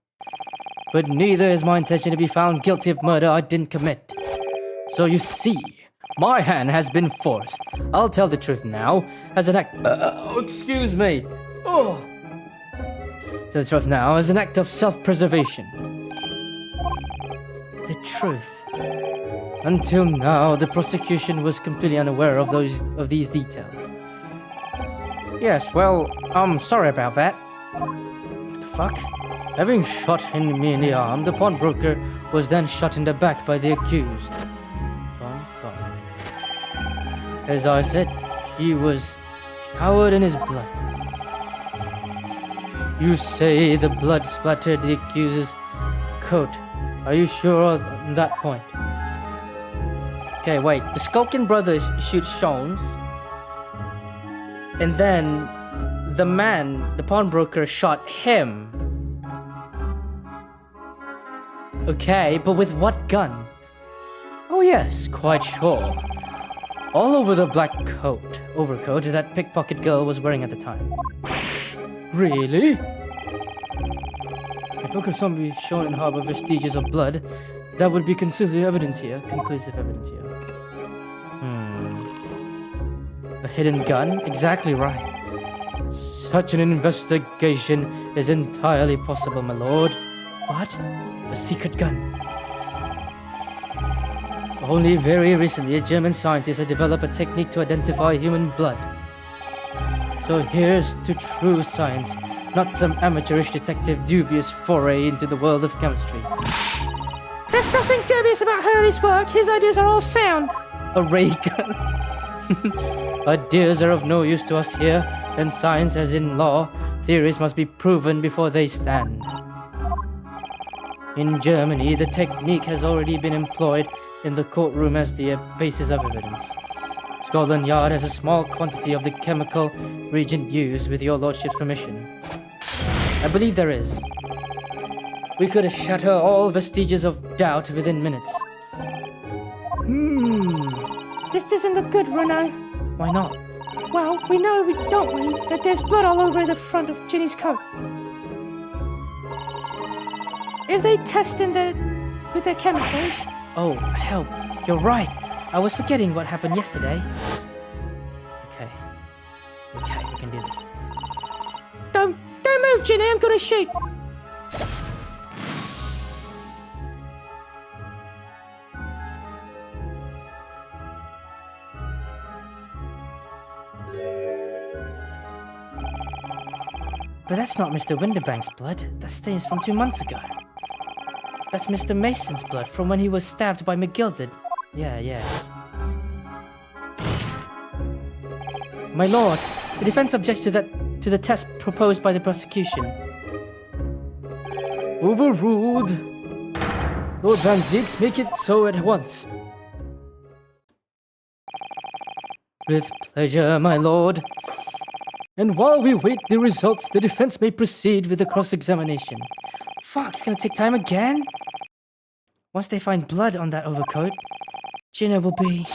But neither is my intention to be found guilty of murder I didn't commit. So you see, my hand has been forced. I'll tell the truth now, as an act... excuse me. Oh. Tell the truth now, as an act of self-preservation. The truth. Until now, the prosecution was completely unaware of these details. Yes, well, I'm sorry about that. What the fuck? Having shot me in the arm, the pawnbroker was then shot in the back by the accused. As I said, he was showered in his blood. You say the blood splattered the accused's coat. Are you sure on that point? Okay, wait. The Skulkin brothers shoot Sholmes. And then the man, the pawnbroker, shot him. Okay, but with what gun? Oh yes, quite sure. All over the black overcoat that pickpocket girl was wearing at the time. Really? If we could be shown in harbor vestiges of blood, that would be conclusive evidence here. A hidden gun? Exactly right. Such an investigation is entirely possible, my lord. What? A secret gun? Only very recently, a German scientist had developed a technique to identify human blood. So here's to true science, not some amateurish detective dubious foray into the world of chemistry. There's nothing dubious about Hurley's work. His ideas are all sound. A ray gun? Ideas are of no use to us here. In science, as in law, theories must be proven before they stand. In Germany, the technique has already been employed in the courtroom as the basis of evidence. Scotland Yard has a small quantity of the chemical reagent used, with your lordship's permission. I believe there is. We could shatter all vestiges of doubt within minutes. This doesn't look good, Renault. Why not? Well, we know, don't we, that there's blood all over the front of Ginny's coat. If they test in the with their chemicals. Oh, help. You're right. I was forgetting what happened yesterday. Okay. Okay, we can do this. Don't move, Ginny, I'm gonna shoot. But that's not Mr. Winterbank's blood. That stains from 2 months ago. That's Mr. Mason's blood from when he was stabbed by McGilded. Yeah. My lord, the defense objects to the test proposed by the prosecution. Overruled. Lord Van Zieks, make it so at once. With pleasure, my lord. And while we wait the results, the defense may proceed with the cross-examination. Fuck, it's gonna take time again? Once they find blood on that overcoat, Gina will be...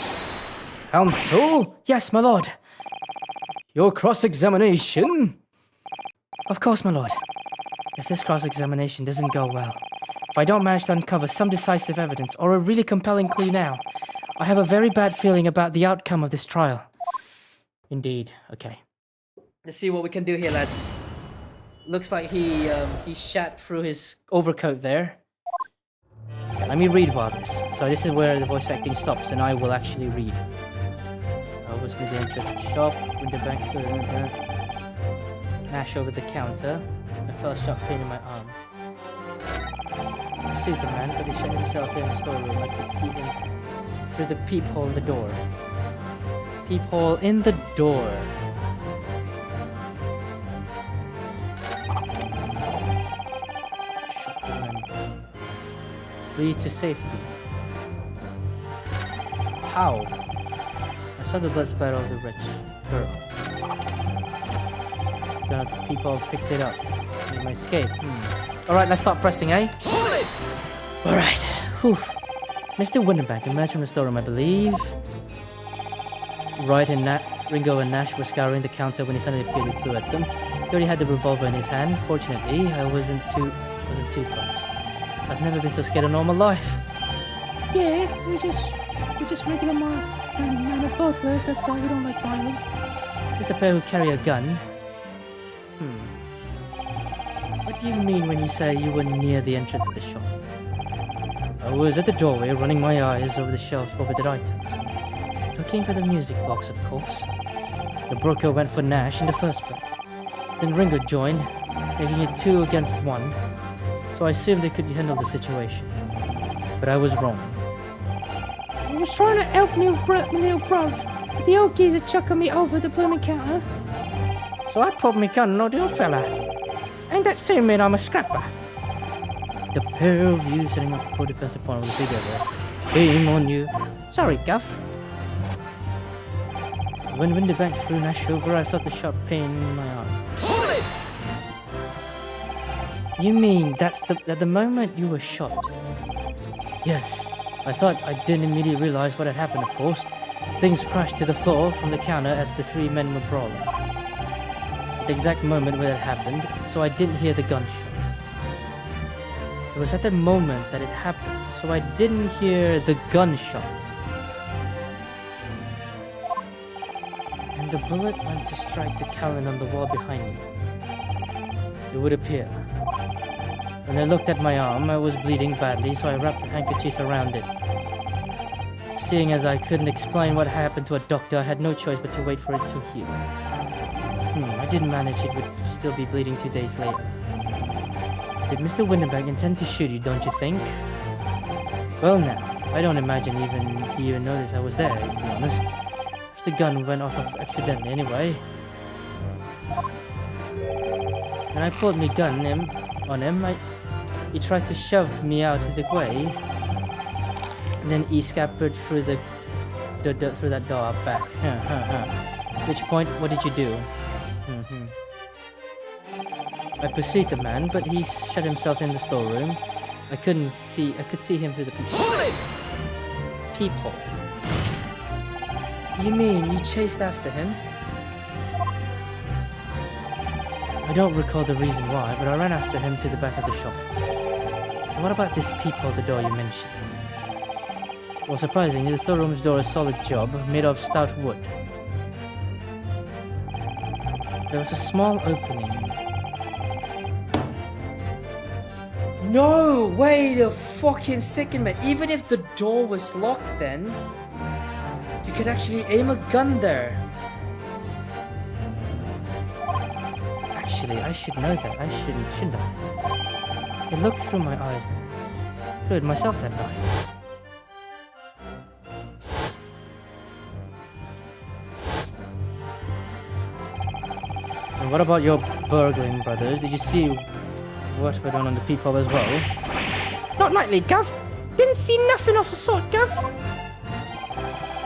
Counsel, Yes, my lord. your cross-examination. Of course, my lord. If this cross-examination doesn't go well, if I don't manage to uncover some decisive evidence or a really compelling clue now, I have a very bad feeling about the outcome of this trial. Indeed. Okay. Let's see what we can do here, lads. Looks like he shat through his overcoat there. Let me read while this. So this is where the voice acting stops, and I will actually read. I was in the entrance of the shop, window back through the window. Nash over the counter. I felt a sharp pain in my arm. I pursued the man, but he shut himself in the storeroom. I could see him through the peephole in the door. Peephole in the door. Flee to safety. How? I saw the blood splatter of the rich girl. Got out the people picked it up. Made my escape. Alright, let's start pressing, eh? Alright. Whew. Mr. Winterbank emerged from the storeroom, I believe. Wright and Ringo and Nash were scouring the counter when he suddenly appeared and flew at them. He already had the revolver in his hand. Fortunately, I wasn't too close. I've never been so scared in all my life. Yeah, we're just regular man of burglars, that's all, we don't like violence. Just a pair who carry a gun. What do you mean when you say you were near the entrance of the shop? I was at the doorway, running my eyes over the shelf for forbidded items. Looking for the music box, of course. The broker went for Nash in the first place. Then Ringo joined, making it 2 against 1. So I assumed they could handle the situation. But I was wrong. I was trying to help my little bruv, but the old geezer chucking me over the blooming counter. So I pulled my gun on the old fella. Ain't that same mean I'm a scrapper? The pair of you setting up a poor defensive point together. Shame on you. Sorry, Guff. When Winterbank threw Nash over, I felt a sharp pain in my arm. You mean that's at the moment you were shot? Yes. I thought I didn't immediately realize what had happened, of course. Things crashed to the floor from the counter as the 3 men were brawling. At the exact moment when it happened, so I didn't hear the gunshot. It was at the moment that it happened, so I didn't hear the gunshot. And the bullet went to strike the calendar on the wall behind me. So it would appear. When I looked at my arm, I was bleeding badly, so I wrapped a handkerchief around it. Seeing as I couldn't explain what happened to a doctor, I had no choice but to wait for it to heal. I didn't manage it would still be bleeding 2 days later. Did Mr. Winterbank intend to shoot you, don't you think? Well now, I don't imagine he even noticed I was there, to be honest. If the gun went off accidentally anyway. When I pulled my gun on him, he tried to shove me out of the way, and then he scampered through through that door out back. At which point, what did you do? I pursued the man, but he shut himself in the storeroom. I could see him through the peephole. You mean you chased after him? I don't recall the reason why, but I ran after him to the back of the shop. What about this peephole the door you mentioned? Well, surprisingly, the storeroom's door is a solid job, made of stout wood. There was a small opening. No! Wait a fucking second, man. Even if the door was locked then, you could actually aim a gun there. Actually, I should know that. I shouldn't I? It looked through my eyes then. Through it myself that night. And what about your burgling brothers? Did you see what went on the peephole as well? Not likely, Gov. Didn't see nothing of the sort, Gov.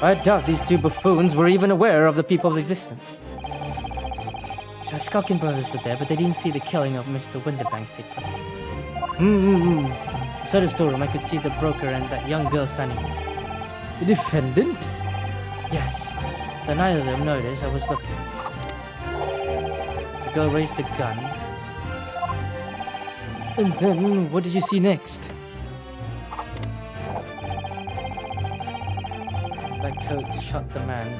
I doubt these two buffoons were even aware of the peephole's existence. So skulking brothers were there, but they didn't see the killing of Mr. Winterbanks take place. Inside the storeroom, I could see the broker and that young girl standing there. The defendant? Yes, though neither of them noticed I was looking. The girl raised the gun. And then, what did you see next? Black coats shot the man.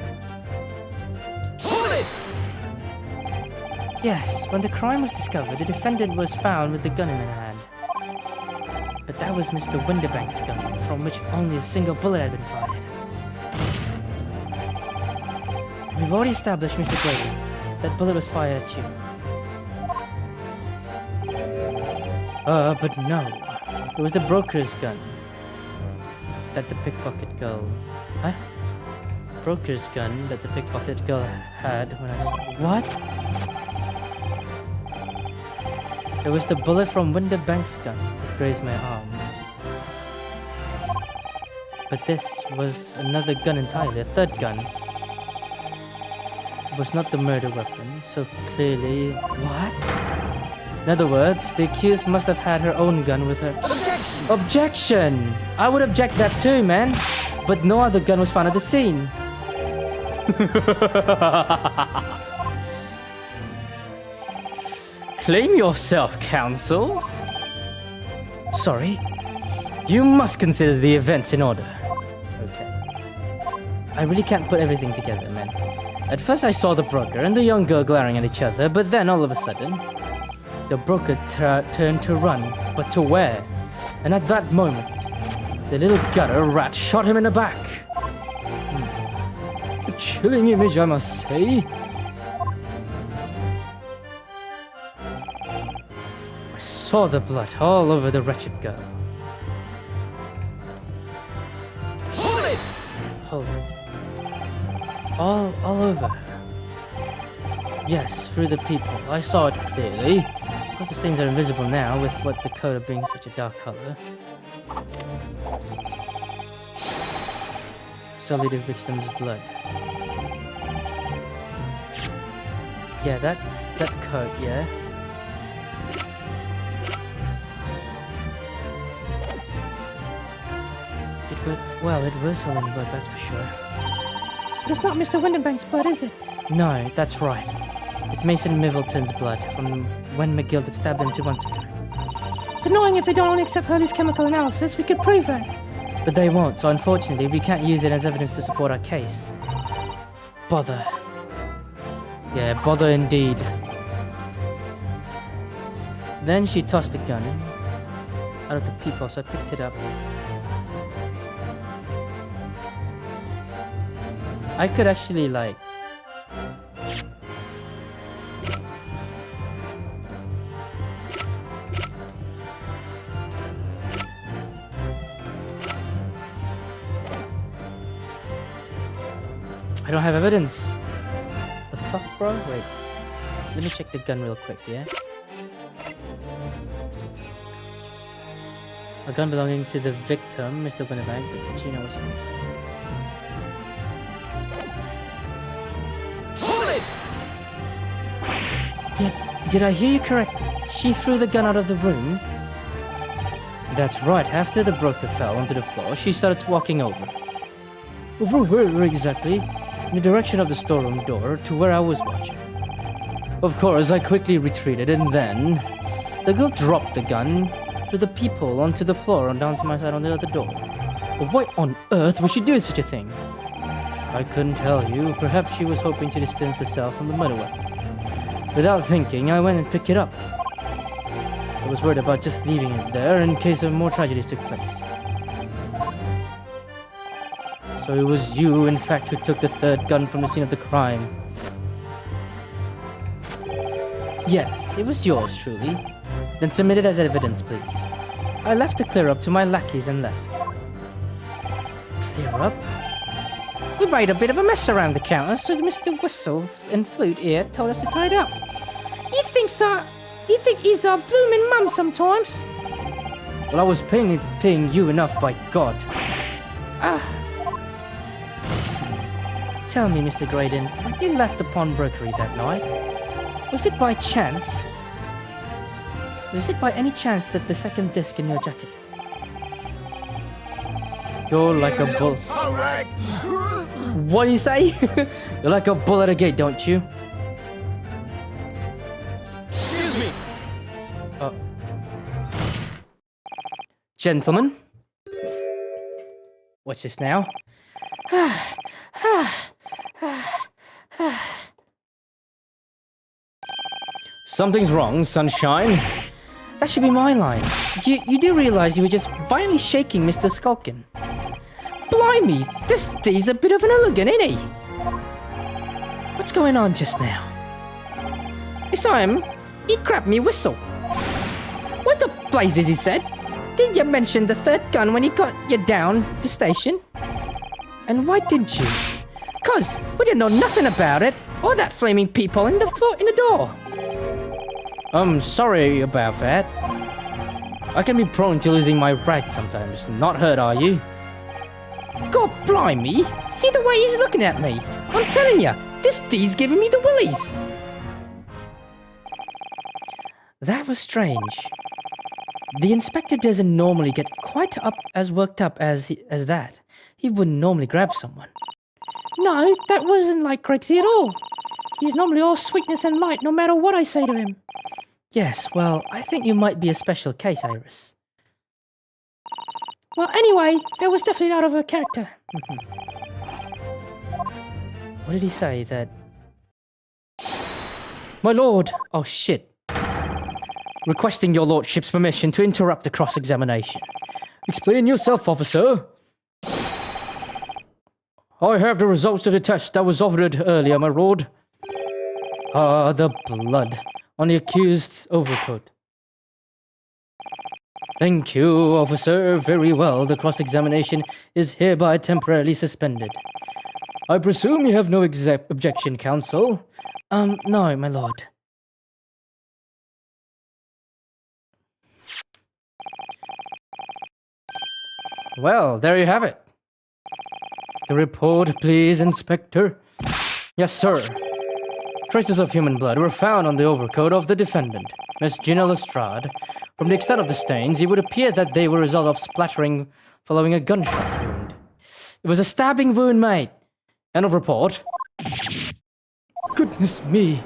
Hold it! Yes, when the crime was discovered, the defendant was found with the gun in her hand. But that was Mr. Winterbank's gun, from which only a single bullet had been fired. We've already established, Mr. Grady, that bullet was fired at you. But no. It was the broker's gun. That the pickpocket girl... Huh? Broker's gun that the pickpocket girl had when I saw... What? It was the bullet from Winterbank's gun that grazed my arm. But this was another gun entirely, a third gun. It was not the murder weapon, so clearly... What? In other words, the accused must have had her own gun with her. Objection! Objection! I would object that too, man. But no other gun was found at the scene. Claim yourself, counsel. Sorry. You must consider the events in order. Okay. I really can't put everything together, man. At first I saw the broker and the young girl glaring at each other, but then all of a sudden, the broker turned to run, but to where? And at that moment, the little gutter rat shot him in the back. A chilling image, I must say. I saw the blood all over the wretched girl. Hold it! Hold it. All over. Yes, through the peephole. I saw it clearly. Of course, the stains are invisible now with what the coat being such a dark color. Solely the victim's blood. Yeah, that coat, yeah. It was Sullen blood, that's for sure. But it's not Mr. Winterbank's blood, is it? No, that's right. It's Mason Middleton's blood from when McGill had stabbed him 2 months ago. So knowing if they don't only accept Hurley's chemical analysis, we could prove that. But they won't, so unfortunately we can't use it as evidence to support our case. Bother. Yeah, bother indeed. Then she tossed the gun out of the peephole, so I picked it up. I could actually, like... I don't have evidence. The fuck, bro? Wait. Let me check the gun real quick, yeah? A gun belonging to the victim, Mr. Winterbank, but Gina was... Did I hear you correctly? She threw the gun out of the room? That's right, after the broker fell onto the floor, she started walking over. Over where exactly? In the direction of the storeroom door, to where I was watching. Of course, I quickly retreated, and then... The girl dropped the gun, through the peephole onto the floor and down to my side on the other door. But why on earth would she do such a thing? I couldn't tell you. Perhaps she was hoping to distance herself from the murder weapon. Without thinking, I went and picked it up. I was worried about just leaving it there in case of more tragedies took place. So it was you, in fact, who took the third gun from the scene of the crime. Yes, it was yours, truly. Then submit it as evidence, please. I left to clear up to my lackeys and left. Clear up? We made a bit of a mess around the counter, so Mr. Whistle and Flute here told us to tie it up. You think he's our blooming mum sometimes? Well, I was paying you enough, by God. Tell me, Mr. Graydon, when you left the pawnbrokery that night, was it by chance? Was it by any chance that the second disc in your jacket? You're like a bull. What do you say? You're like a bull at a gate, don't you? Excuse me. Gentlemen. What's this now? Something's wrong, sunshine. That should be my line. You do realize you were just violently shaking Mr. Skulkin. Blimey, this D's a bit of an hooligan, ain't he? What's going on just now? You saw him? He grabbed me whistle. What the blazes, he said? Didn't you mention the third gun when he got you down the station? And why didn't you? 'Cause we didn't know nothing about it, or that flaming peephole in the door. I'm sorry about that. I can be prone to losing my rag sometimes. Not hurt, are you? God blimey! See the way he's looking at me? I'm telling you, this D's giving me the willies. That was strange. The inspector doesn't normally get quite as worked up as that. He wouldn't normally grab someone. No, that wasn't like Craigsy at all. He's normally all sweetness and light no matter what I say to him. Yes, well, I think you might be a special case, Iris. Well, anyway, that was definitely out of her character. What did he say that... My lord! Oh, shit. Requesting your lordship's permission to interrupt the cross-examination. Explain yourself, officer. I have the results of the test that was ordered earlier, my lord. Ah, the blood on the accused's overcoat. Thank you, officer. Very well. The cross-examination is hereby temporarily suspended. I presume you have no objection, counsel? No, my lord. Well, there you have it. The report, please, Inspector. Yes, sir. Traces of human blood were found on the overcoat of the defendant, Miss Gina Lestrade. From the extent of the stains, it would appear that they were a result of splattering following a gunshot wound. It was a stabbing wound, mate. End of report. Goodness me.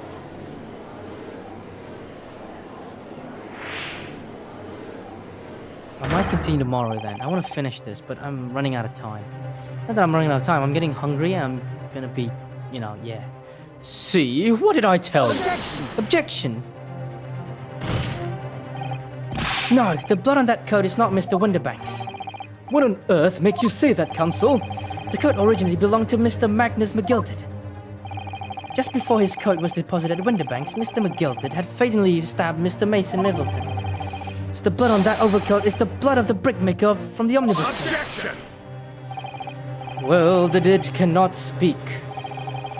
I might continue tomorrow then. I want to finish this, but I'm running out of time. Not that I'm running out of time, I'm getting hungry and I'm gonna be, yeah. See, what did I tell you? Objection! No, the blood on that coat is not Mr. Winterbank's. What on earth makes you say that, counsel? The coat originally belonged to Mr. Magnus McGilted. Just before his coat was deposited at Winterbank's, Mr. McGilted had fatally stabbed Mr. Mason Middleton. So the blood on that overcoat is the blood of the brickmaker from the omnibus case. Well, the dead cannot speak.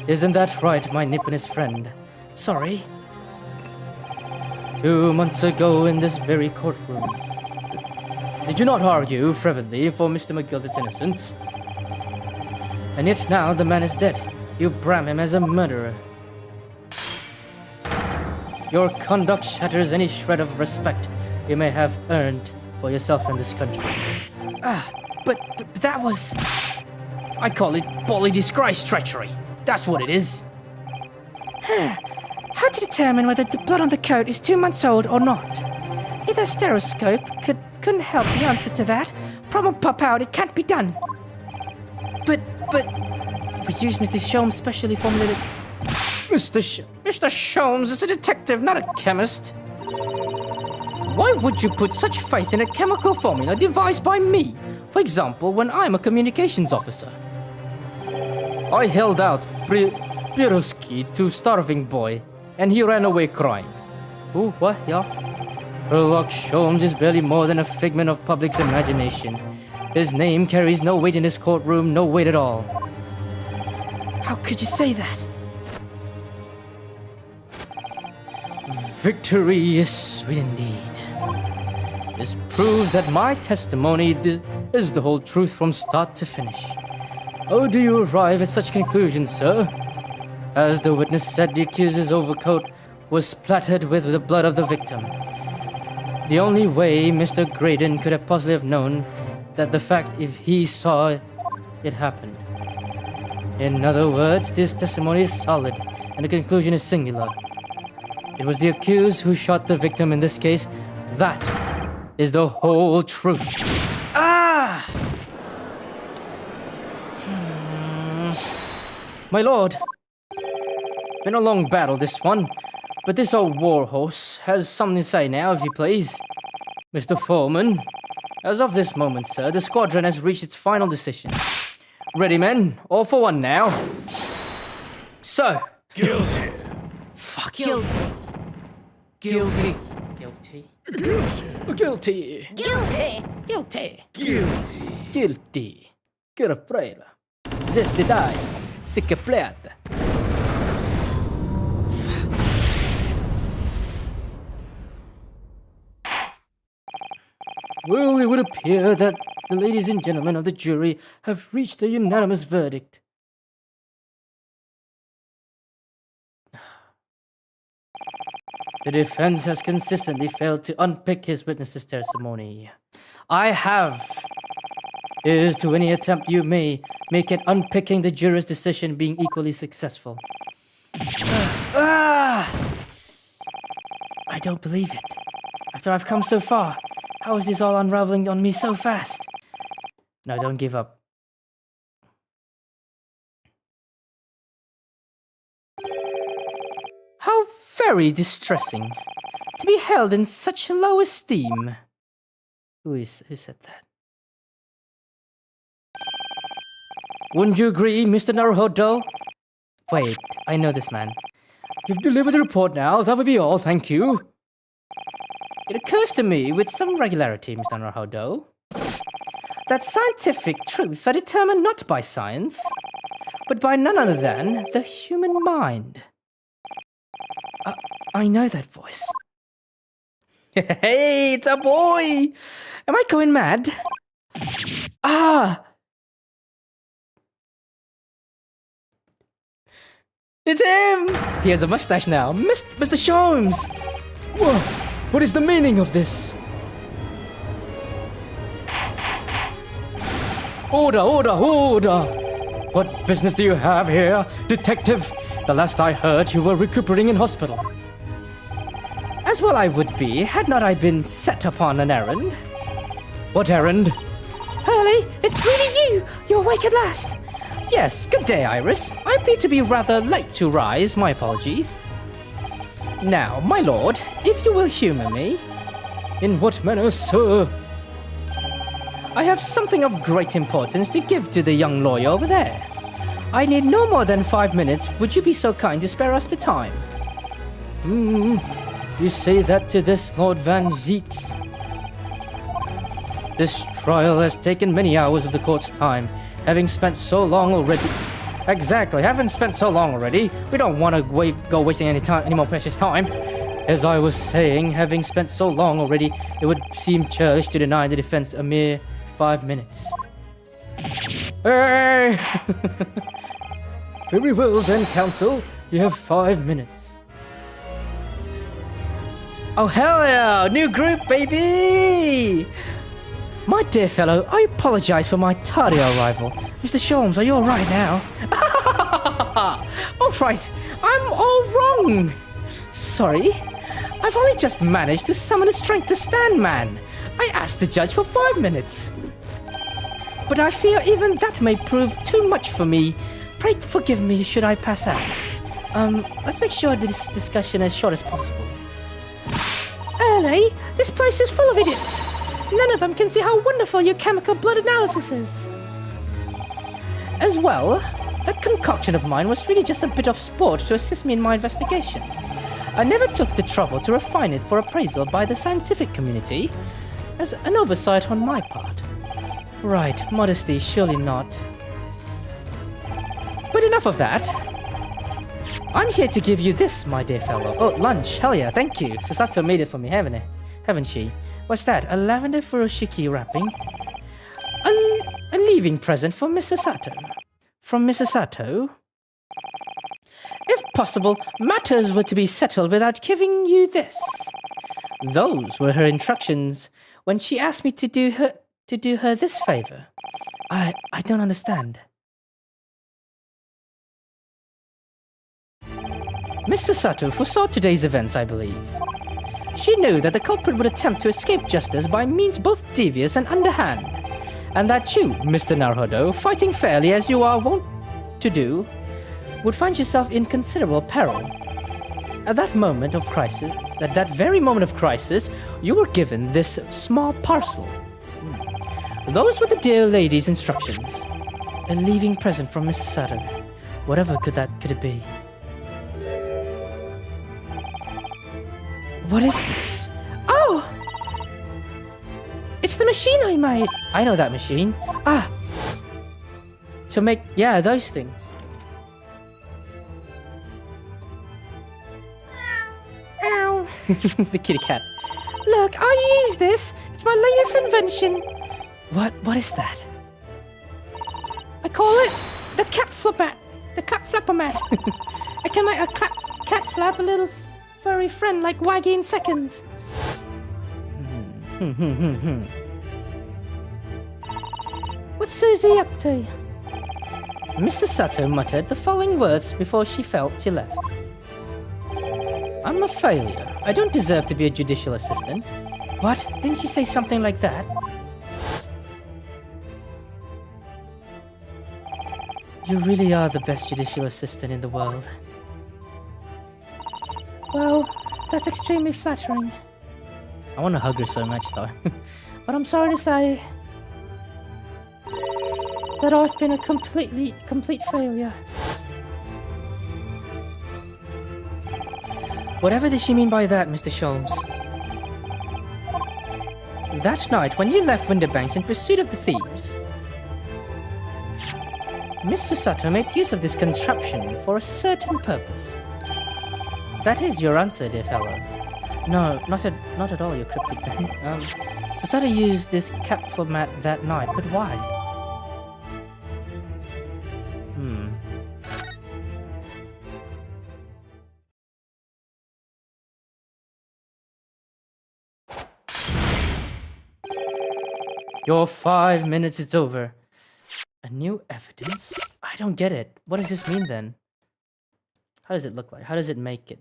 Isn't that right, my nippiness friend? Sorry. 2 months ago in this very courtroom. Did you not argue fervently for Mr. McGilted's innocence? And yet now the man is dead. You brand him as a murderer. Your conduct shatters any shred of respect you may have earned for yourself in this country. But that was... I call it bally disgrace treachery. That's what it is. How to determine whether the blood on the coat is 2 months old or not? It the stereoscope couldn't help the answer to that. Problem pop out, it can't be done. But we used Mr. Sholmes' specially formulated. Mr. Sholmes is a detective, not a chemist. Why would you put such faith in a chemical formula devised by me? For example, when I'm a communications officer. I held out Piroski to starving boy, and he ran away crying. Ooh, what, yeah? Sherlock Sholmes is barely more than a figment of public's imagination. His name carries no weight in this courtroom, no weight at all. How could you say that? Victory is sweet indeed. This proves that my testimony is the whole truth from start to finish. How do you arrive at such conclusions, sir? As the witness said, the accuser's overcoat was splattered with the blood of the victim. The only way Mr. Graydon could have possibly have known that the fact if he saw it happened. In other words, this testimony is solid, and the conclusion is singular. It was the accused who shot the victim in this case. That is the whole truth. Ah! My lord, been a long battle this one, but this old warhorse has something to say now, if you please. Mr. Foreman, as of this moment, sir, the squadron has reached its final decision. Ready, men? All for one now. So. Guilty. Fuck. Guilty. Guilty. Guilty. Guilty. Guilty. Guilty. Guilty. Che prela. Zeste dai. Sicke pleata. Well, it would appear that the ladies and gentlemen of the jury have reached a unanimous verdict. The defense has consistently failed to unpick his witness's testimony. I have. Here's to any attempt you may make at unpicking the juror's decision being equally successful. I don't believe it. After I've come so far, how is this all unraveling on me so fast? No, don't give up. How very distressing to be held in such low esteem. Who said that? Wouldn't you agree, Mr. Naruhodo? Wait, I know this man. You've delivered the report now. That would be all, thank you. It occurs to me with some regularity, Mr. Naruhodo, that scientific truths are determined not by science, but by none other than the human mind. I know that voice. Hey, it's a boy! Am I going mad? It's him! He has a mustache now. Mr. Sholmes! Whoa, what is the meaning of this? Order! What business do you have here, detective? The last I heard, you were recuperating in hospital. As well I would be, had not I been set upon an errand. What errand? Hurley, it's really you! You're awake at last! Yes, good day, Iris. I appear to be rather late to rise, my apologies. Now, my lord, if you will humor me. In what manner, sir? I have something of great importance to give to the young lawyer over there. I need no more than 5 minutes. Would you be so kind to spare us the time? You say that to this Lord Van Zieks. This trial has taken many hours of the court's time, having spent so long already. Exactly, having spent so long already, we don't want to go wasting any more precious time. As I was saying, having spent so long already, it would seem churlish to deny the defense a mere 5 minutes. Hey! Very well then, counsel. You have 5 minutes. Oh, hell yeah! New group, baby! My dear fellow, I apologize for my tardy arrival. Mr. Sholmes, are you alright now? Alright, I'm all wrong. Sorry. I've only just managed to summon a strength to stand man. I asked the judge for 5 minutes. But I fear even that may prove too much for me. Pray forgive me should I pass out. Let's make sure this discussion as short as possible. Early, this place is full of idiots. None of them can see how wonderful your chemical blood analysis is. As well, that concoction of mine was really just a bit of sport to assist me in my investigations. I never took the trouble to refine it for appraisal by the scientific community, as an oversight on my part. Right, modesty, surely not. But enough of that. I'm here to give you this, my dear fellow. Oh, lunch, hell yeah, thank you. Susato made it for me, haven't she? What's that, a lavender furoshiki wrapping? A leaving present for Mr. Sato. From Mrs. Sato? If possible, matters were to be settled without giving you this. Those were her instructions when she asked me to do her this favor. I don't understand. Mr. Sato foresaw today's events, I believe. She knew that the culprit would attempt to escape justice by means both devious and underhand, and that you, Mr. Naruhodo, fighting fairly as you are wont to do, would find yourself in considerable peril. At that very moment of crisis, you were given this small parcel. Those were the dear lady's instructions. A leaving present from Mr. Sato. Whatever could it be? What is this? Oh! It's the machine I made. I know that machine. Ah! To make, yeah, those things. Ow. The kitty cat. Look, I use this. It's my latest invention. What is that? I call it the cat flapper. The cat flapper mat. I can make a cat flap a little furry friend like Waggy in seconds. What's Susie up to? Mr. Sato muttered the following words before she felt she left. I'm a failure. I don't deserve to be a judicial assistant. What? Didn't she say something like that? You really are the best judicial assistant in the world. Well, that's extremely flattering. I want to hug her so much, though. But I'm sorry to say that I've been a complete failure. Whatever does she mean by that, Mr. Sholmes? That night, when you left Winterbanks in pursuit of the thieves, Mr. Sato made use of this contraption for a certain purpose. That is your answer, dear fellow. No, not at all, you cryptic thing. Sato used this capsule mat that night, but why? Your 5 minutes is over. A new evidence? I don't get it. What does this mean then? How does it look like? How does it make it?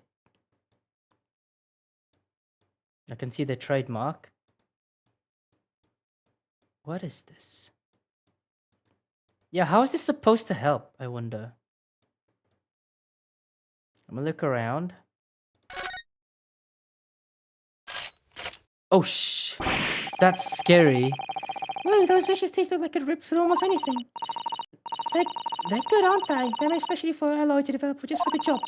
I can see the trademark. What is this? Yeah, how is this supposed to help, I wonder? I'm gonna look around. Oh, shh. That's scary. Whoa, those vicious teeth look like could rip through almost anything. They're good, aren't they? They're made especially for alloy to develop just for the job.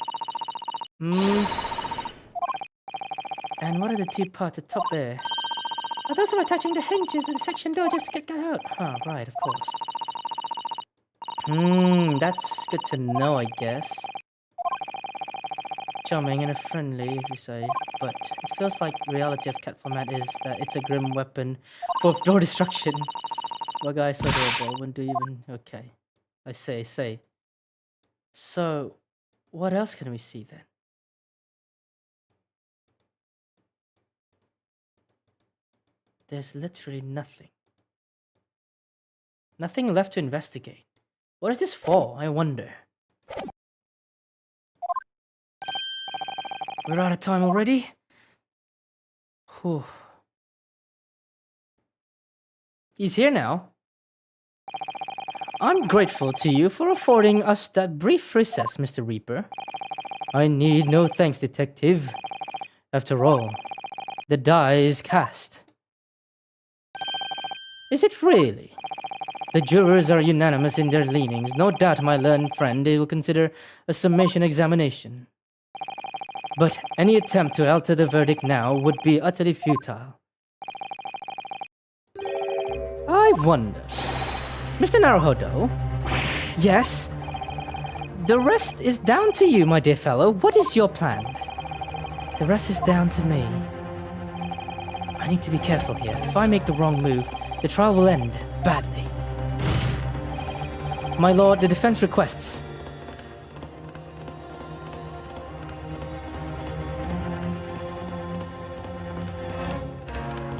And what are the two parts at top there? Are those are attaching the hinges of the section door just to get out? Oh, right, of course. That's good to know, I guess. Charming and friendly, if you say, but it feels like reality of cat format is that it's a grim weapon for door destruction. Well, guys, so adorable. When do you even... Okay. I say. So, what else can we see then? There's literally nothing. Nothing left to investigate. What is this for, I wonder? We're out of time already? Whew. He's here now. I'm grateful to you for affording us that brief recess, Mr. Reaper. I need no thanks, Detective. After all, the die is cast. Is it really? The jurors are unanimous in their leanings. No doubt, my learned friend, they will consider a summation examination. But any attempt to alter the verdict now would be utterly futile. I wonder... Mr. Naruhodo? Yes? The rest is down to you, my dear fellow. What is your plan? The rest is down to me. I need to be careful here. If I make the wrong move, the trial will end badly. My lord, the defense requests.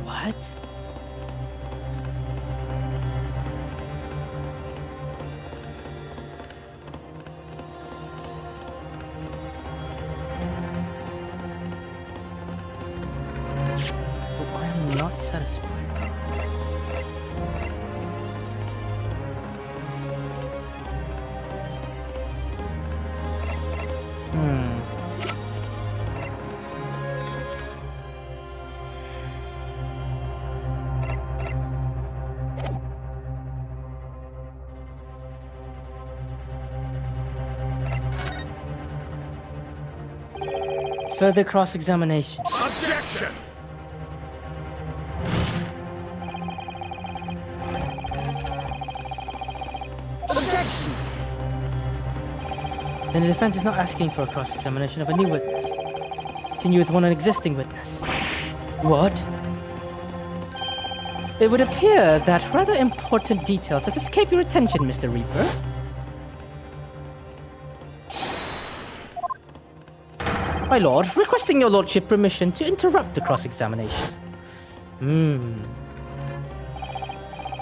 What? But I am not satisfied. Further cross-examination. Objection! Objection! Then the defense is not asking for a cross-examination of a new witness. Continue with one existing witness. What? It would appear that rather important details has escaped your attention, Mr. Reaper. My lord, requesting your lordship permission to interrupt the cross-examination.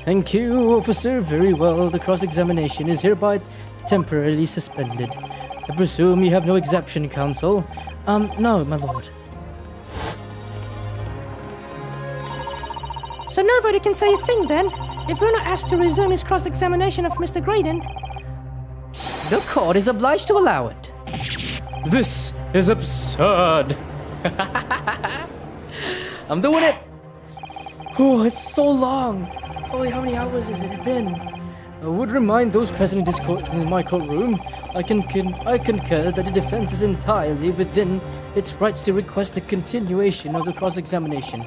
Thank you, officer. Very well. The cross-examination is hereby temporarily suspended. I presume you have no exception, counsel. No, my lord. So nobody can say a thing then, if we're not asked to resume his cross-examination of Mr. Graydon. The court is obliged to allow it. This is absurd. I'm doing it. Oh, it's so long. Holy, how many hours has it been? I would remind those present in my courtroom, I concur that the defense is entirely within its rights to request a continuation of the cross-examination.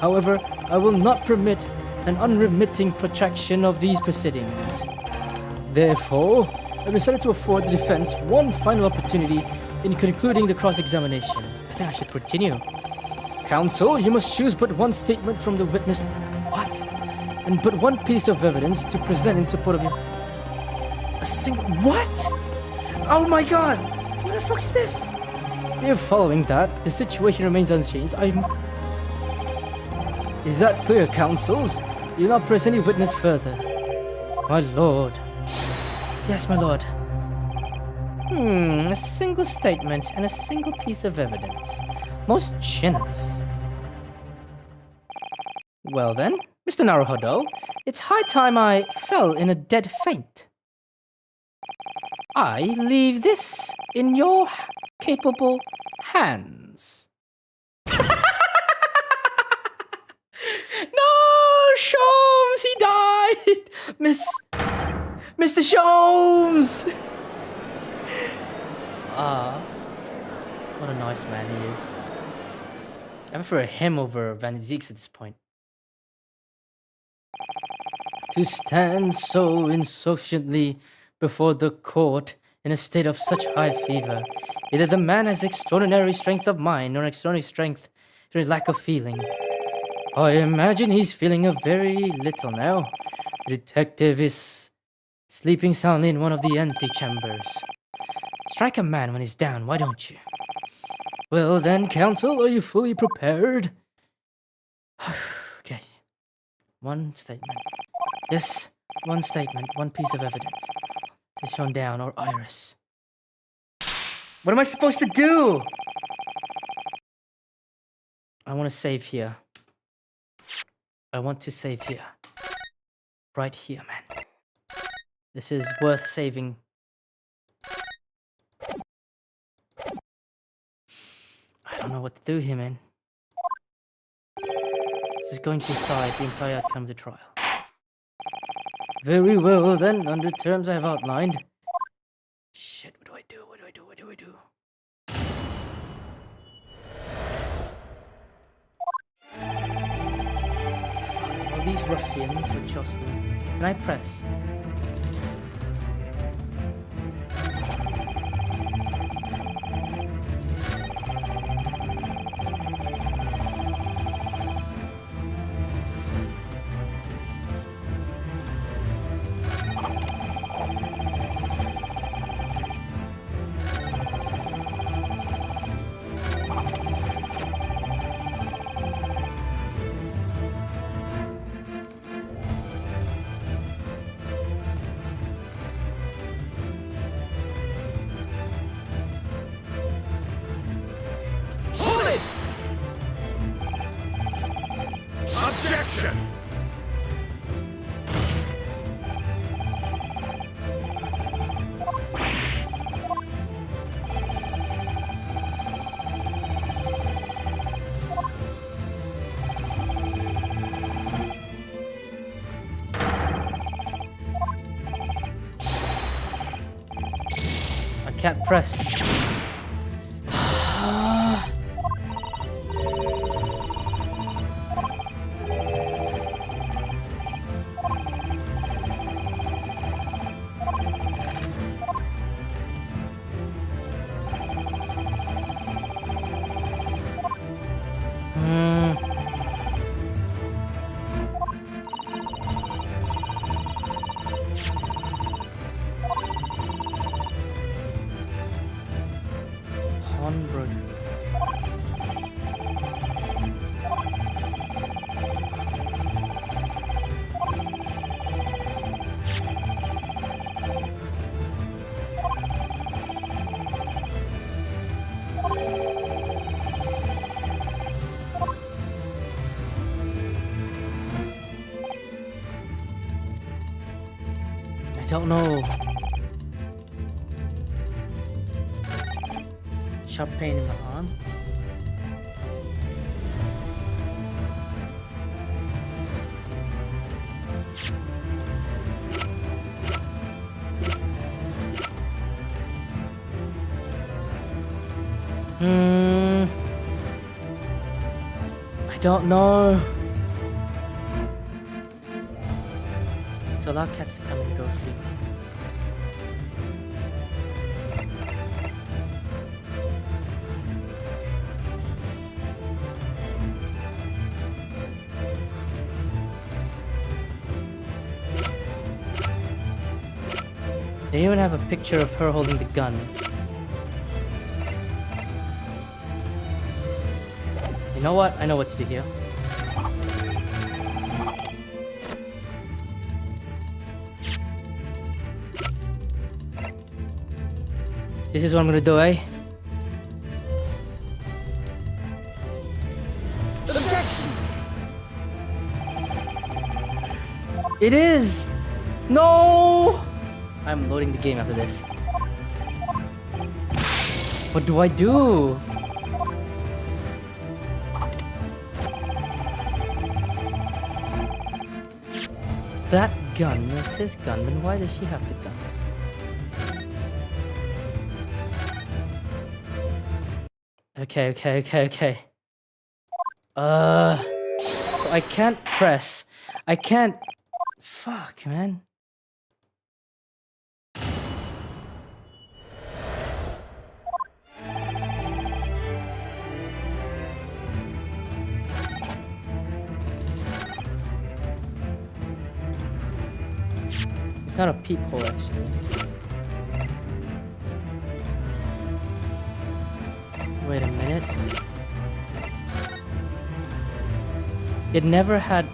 However, I will not permit an unremitting protraction of these proceedings. Therefore, I decided to afford the defense one final opportunity in concluding the cross-examination. I think I should continue. Counsel, you must choose but one statement from the witness. What? And but one piece of evidence to present in support of your... A single... What? Oh my god! What the fuck is this? If following that, the situation remains unchanged, Is that clear, counsels? You will not press any witness further. My lord. Yes, my lord. A single statement and a single piece of evidence. Most generous. Well then, Mr. Naruhodo, it's high time I fell in a dead faint. I leave this in your capable hands. No, Sholmes, he died! Mr. Sholmes! What a nice man he is. I prefer him over Van Zieks at this point. To stand so insouciantly before the court in a state of such high fever, either the man has extraordinary strength of mind or extraordinary strength through lack of feeling. I imagine he's feeling a very little now. The detective is sleeping soundly in one of the antechambers. Strike a man when he's down, why don't you? Well then, counsel, are you fully prepared? Okay. One statement. Yes, one statement, one piece of evidence. To shown down or iris. What am I supposed to do? I want to save here. I want to save here. Right here, man. This is worth saving. I don't know what to do here, man. This is going to decide the entire outcome of the trial. Very well, then, under terms I have outlined. Shit, what do I do? What do I do? What do I do? Fuck, all these ruffians were jostling. Can I press? Objection! I can't press. Pawnbroker. I don't know. Sharp pain in the arm. I don't know. To allow cats to come and go freely. They even have a picture of her holding the gun. You know what? I know what to do here. This is what I'm gonna do, eh? It is! No! I'm loading the game after this. What do I do? That gun is his gun, then why does she have the gun? Okay. So I can't press. I can't... Fuck, man. It's not a peephole, actually. Wait a minute. It never had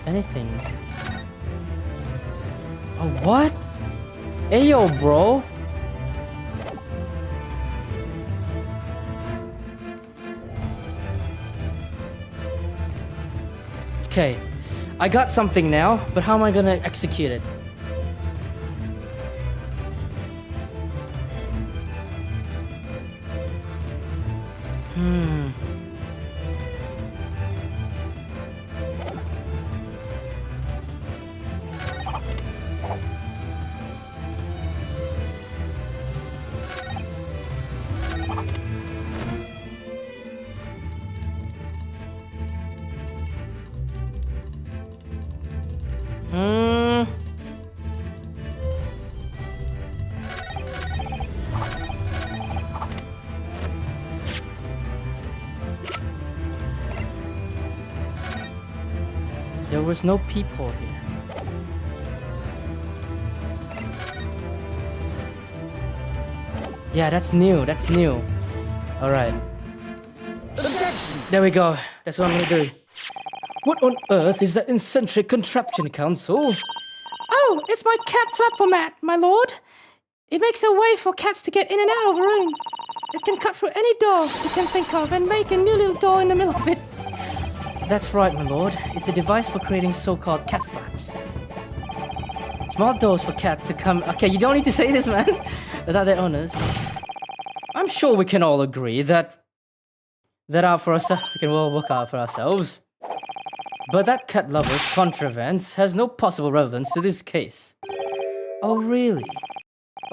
anything. Oh, what? Ayo, bro. Okay, I got something now, but how am I gonna execute it? There was no peephole here. Yeah, that's new. That's new. All right. There we go. That's what I'm gonna do. What on earth is that eccentric contraption, Council? Oh, it's my cat flapper mat, my lord. It makes a way for cats to get in and out of a room. It can cut through any door you can think of and make a new little door in the middle of it. That's right, my lord. It's a device for creating so-called cat flaps. Small doors for cats to come... Okay, you don't need to say this, man. Without their owners. I'm sure we can all agree that out for ourselves. We can all work out for ourselves. But that cat lover's contrivance has no possible relevance to this case. Oh, really?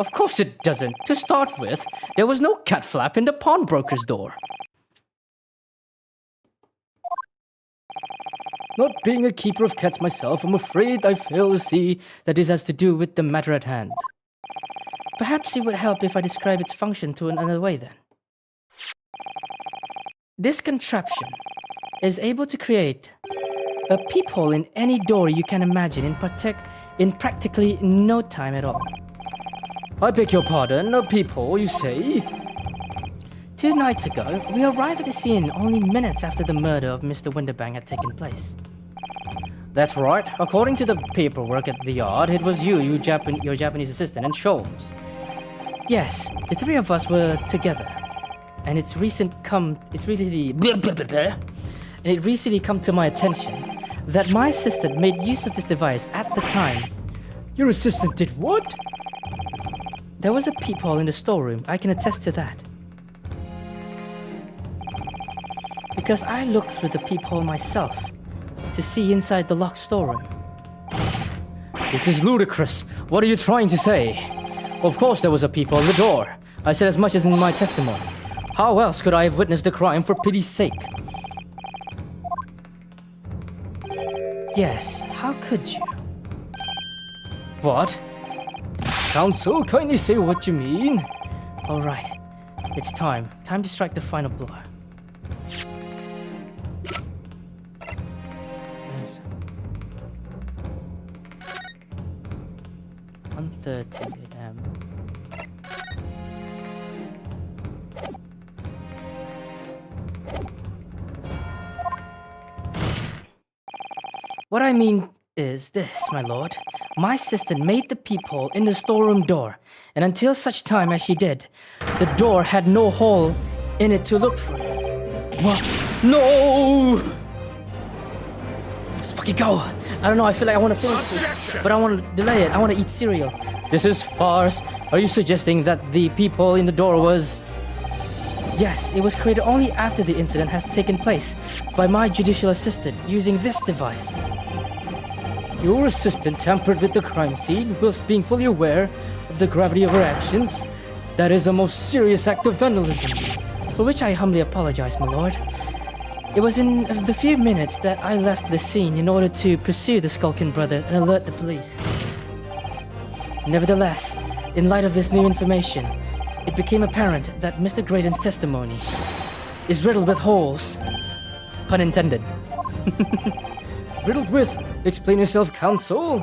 Of course it doesn't. To start with, there was no cat flap in the pawnbroker's door. Not being a keeper of cats myself, I'm afraid I fail to see that this has to do with the matter at hand. Perhaps it would help if I describe its function to another way then. This contraption is able to create a peephole in any door you can imagine in practically no time at all. I beg your pardon, a peephole, you say? 2 nights ago, we arrived at the scene only minutes after the murder of Mr. Winterbang had taken place. That's right. According to the paperwork at the yard, it was your Japanese assistant, and Sholmes. Yes, the 3 of us were together. And it's recently come to my attention that my assistant made use of this device at the time. Your assistant did what? There was a peephole in the storeroom. I can attest to that. Because I looked through the peephole myself to see inside the locked storeroom. This is ludicrous. What are you trying to say? Of course there was a peephole in the door. I said as much as in my testimony. How else could I have witnessed the crime, for pity's sake? Yes, how could you? What? Counsel, kindly say what you mean. All right, it's time. Time to strike the final blow. 1:30 a.m. What I mean is this, my lord. My assistant made the peephole in the storeroom door, and until such time as she did, the door had no hole in it to look through. What? No! Let's fucking go! I don't know, I feel like I want to finish this, but I want to delay it. I want to eat cereal. This is farce. Are you suggesting that the peephole in the door was... Yes, it was created only after the incident has taken place by my judicial assistant using this device. Your assistant tampered with the crime scene whilst being fully aware of the gravity of her actions? That is a most serious act of vandalism. For which I humbly apologize, my lord. It was in the few minutes that I left the scene in order to pursue the skulking brothers and alert the police. Nevertheless, in light of this new information, it became apparent that Mr. Graydon's testimony is riddled with holes. Pun intended. Riddled with? Explain yourself, counsel.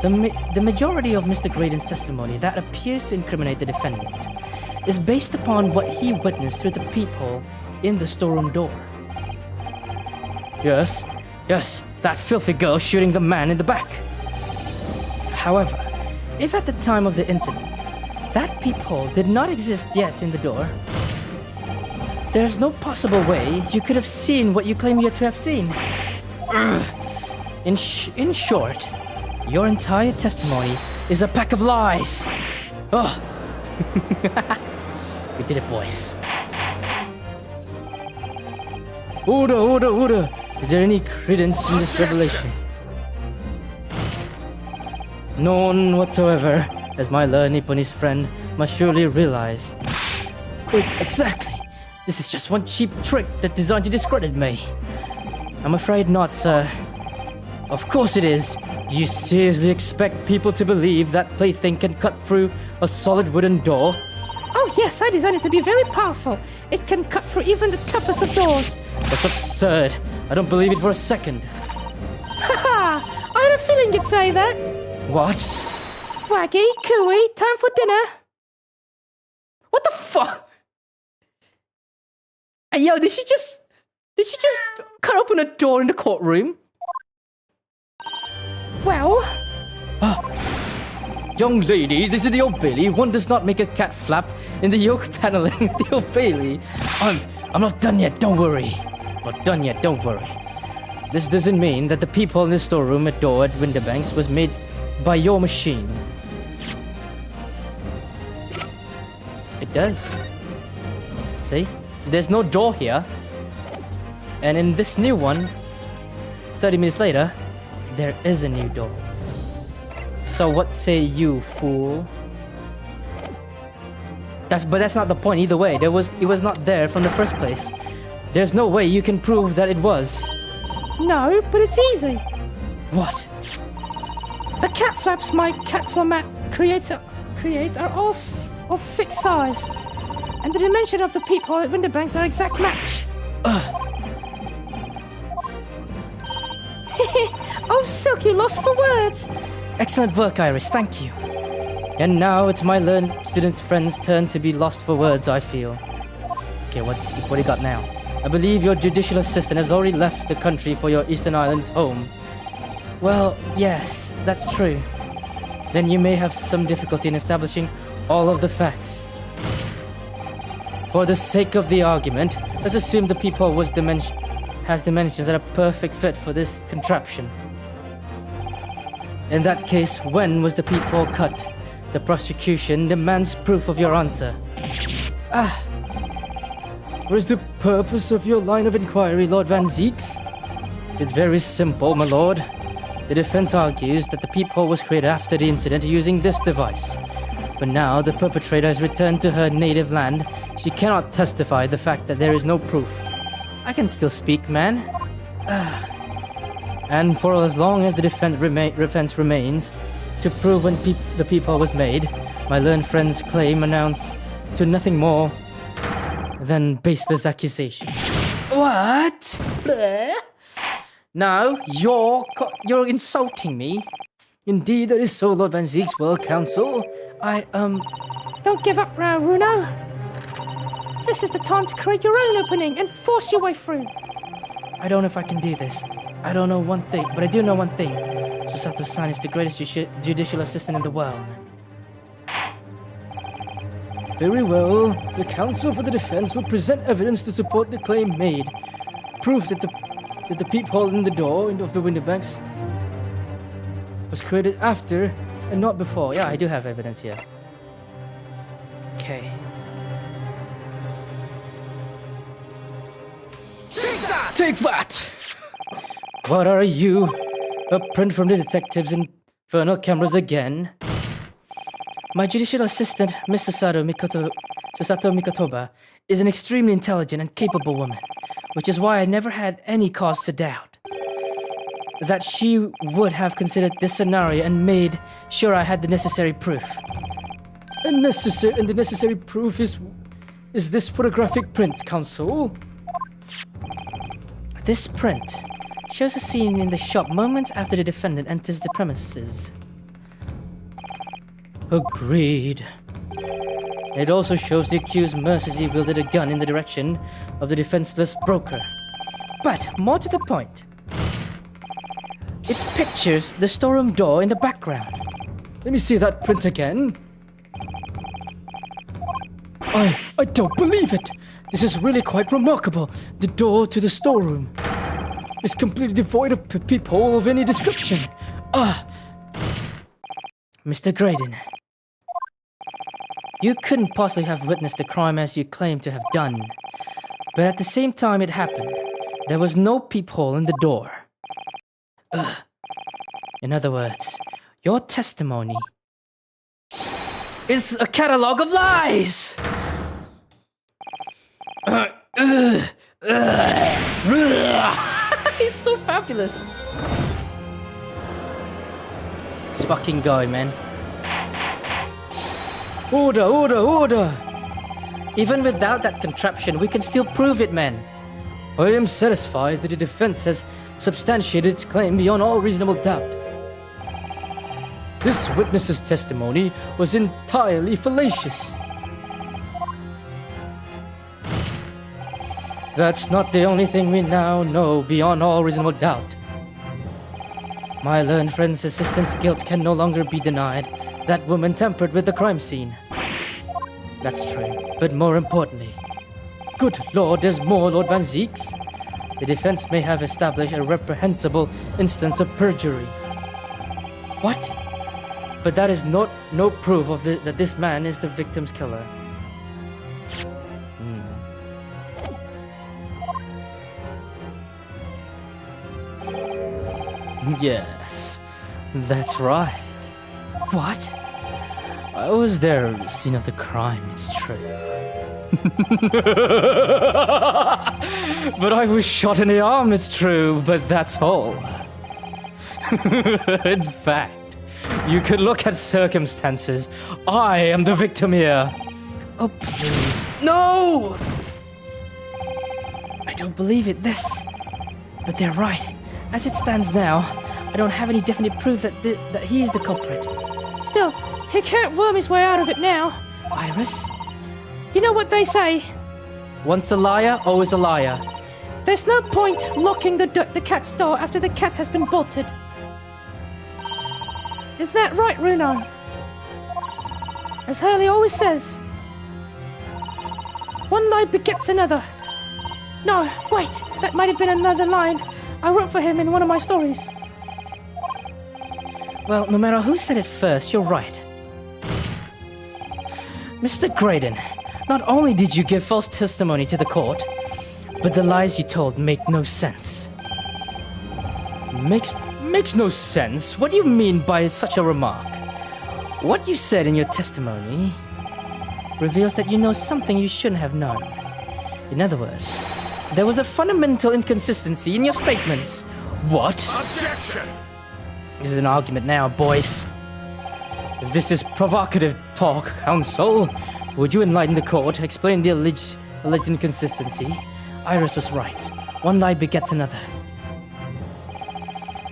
The majority of Mr. Graydon's testimony that appears to incriminate the defendant is based upon what he witnessed through the peephole in the storeroom door. Yes, that filthy girl shooting the man in the back. However, if at the time of the incident, that peephole did not exist yet in the door, there's no possible way you could have seen what you claim yet to have seen. In short, your entire testimony is a pack of lies. Oh. We did it, boys. Order. Is there any credence in this revelation? None whatsoever, as my learned Nipponese friend must surely realize. Wait, exactly. This is just one cheap trick that's designed to discredit me. I'm afraid not, sir. Of course it is. Do you seriously expect people to believe that plaything can cut through a solid wooden door? Oh yes, I designed it to be very powerful. It can cut through even the toughest of doors. That's absurd. I don't believe it for a second. Haha! I had a feeling you'd say that. What? Waggy, cooey, time for dinner. What the fuck? Hey, yo, did she just cut open a door in the courtroom? Well, Young lady, this is the Old Bailey. One does not make a cat flap in the yoke paneling of the Old Bailey. I'm not done yet, don't worry. Not done yet, don't worry. This doesn't mean that the people in the storeroom door at Winterbanks was made by your machine. It does. See? There's no door here. And in this new one, 30 minutes later, there is a new door. So what say you, fool? But that's not the point either way. It was not there from the first place. There's no way you can prove that it was. no, but it's easy. What? The cat flaps my cat format creates are all of fixed size. And the dimension of the peephole at Winterbanks are exact match. Oh, Silky, lost for words. Excellent work, Iris. Thank you. And now it's my learned students' friends' turn to be lost for words, I feel. Okay, what do you got now? I believe your judicial assistant has already left the country for your Eastern Islands home. Well, yes, that's true. Then you may have some difficulty in establishing all of the facts. For the sake of the argument, let's assume the peephole has dimensions that are a perfect fit for this contraption. In that case, when was the peephole cut? The prosecution demands proof of your answer. What is the purpose of your line of inquiry, Lord Van Zeeks? It's very simple, my lord. The defense argues that the peephole was created after the incident using this device. But now the perpetrator has returned to her native land. She cannot testify the fact that there is no proof. I can still speak, man. And for as long as the defense remains to prove when the peephole was made, my learned friend's claim amounts to nothing more than baseless accusations. What? Bleh. Now you're insulting me. Indeed, that is so, Lord Van Zeeks, well, counsel. Don't give up now, Runo. This is the time to create your own opening and force your way through. I don't know if I can do this. I don't know one thing, but I do know one thing. Susato-san is the greatest judicial assistant in the world. Very well. The counsel for the defense will present evidence to support the claim made. Proof that the peephole in the door of the Winterbanks was created after and not before. Yeah, I do have evidence here. Okay. Take that! What are you? A print from the detectives' infernal cameras again? My judicial assistant, Miss Susato Mikotoba, is an extremely intelligent and capable woman, which is why I never had any cause to doubt that she would have considered this scenario and made sure I had the necessary proof. And the necessary proof is this photographic print, counsel? This print shows a scene in the shop moments after the defendant enters the premises. Agreed. It also shows the accused mercilessly wielded a gun in the direction of the defenseless broker. But more to the point, it pictures the storeroom door in the background. Let me see that print again. I don't believe it. This is really quite remarkable. The door to the storeroom is completely devoid of peephole of any description. Mr. Graydon, you couldn't possibly have witnessed the crime as you claim to have done. But at the same time it happened, there was no peephole in the door. In other words, your testimony is a catalog of lies! He's so fabulous. Let's fucking go, man. Order, order, order! Even without that contraption, we can still prove it, man. I am satisfied that the defense has substantiated its claim beyond all reasonable doubt. This witness's testimony was entirely fallacious. That's not the only thing we now know beyond all reasonable doubt. My learned friend's assistant's guilt can no longer be denied. That woman tampered with the crime scene. That's true. But more importantly, good Lord, there's more, Lord Van Zieks. The defense may have established a reprehensible instance of perjury. What? But that is no proof of that this man is the victim's killer. Yes, that's right. What? I was there at the scene of the crime, it's true. But I was shot in the arm, it's true, but that's all. In fact, you could look at circumstances. I am the victim here. Oh, please. No! I don't believe it, But they're right. As it stands now, I don't have any definite proof that he is the culprit. Still, he can't worm his way out of it now. Iris? You know what they say? Once a liar, always a liar. There's no point locking the cat's door after the cat has been bolted. Isn't that right, Runo? As Hurley always says, one lie begets another. No, wait, that might have been another line I wrote for him in one of my stories. Well, no matter who said it first, you're right. Mr. Graydon, not only did you give false testimony to the court, but the lies you told make no sense. Makes no sense? What do you mean by such a remark? What you said in your testimony reveals that you know something you shouldn't have known. In other words, there was a fundamental inconsistency in your statements. What? Objection! This is an argument now, boys. If this is provocative talk, counsel, would you enlighten the court, explain the alleged inconsistency? Iris was right. One lie begets another.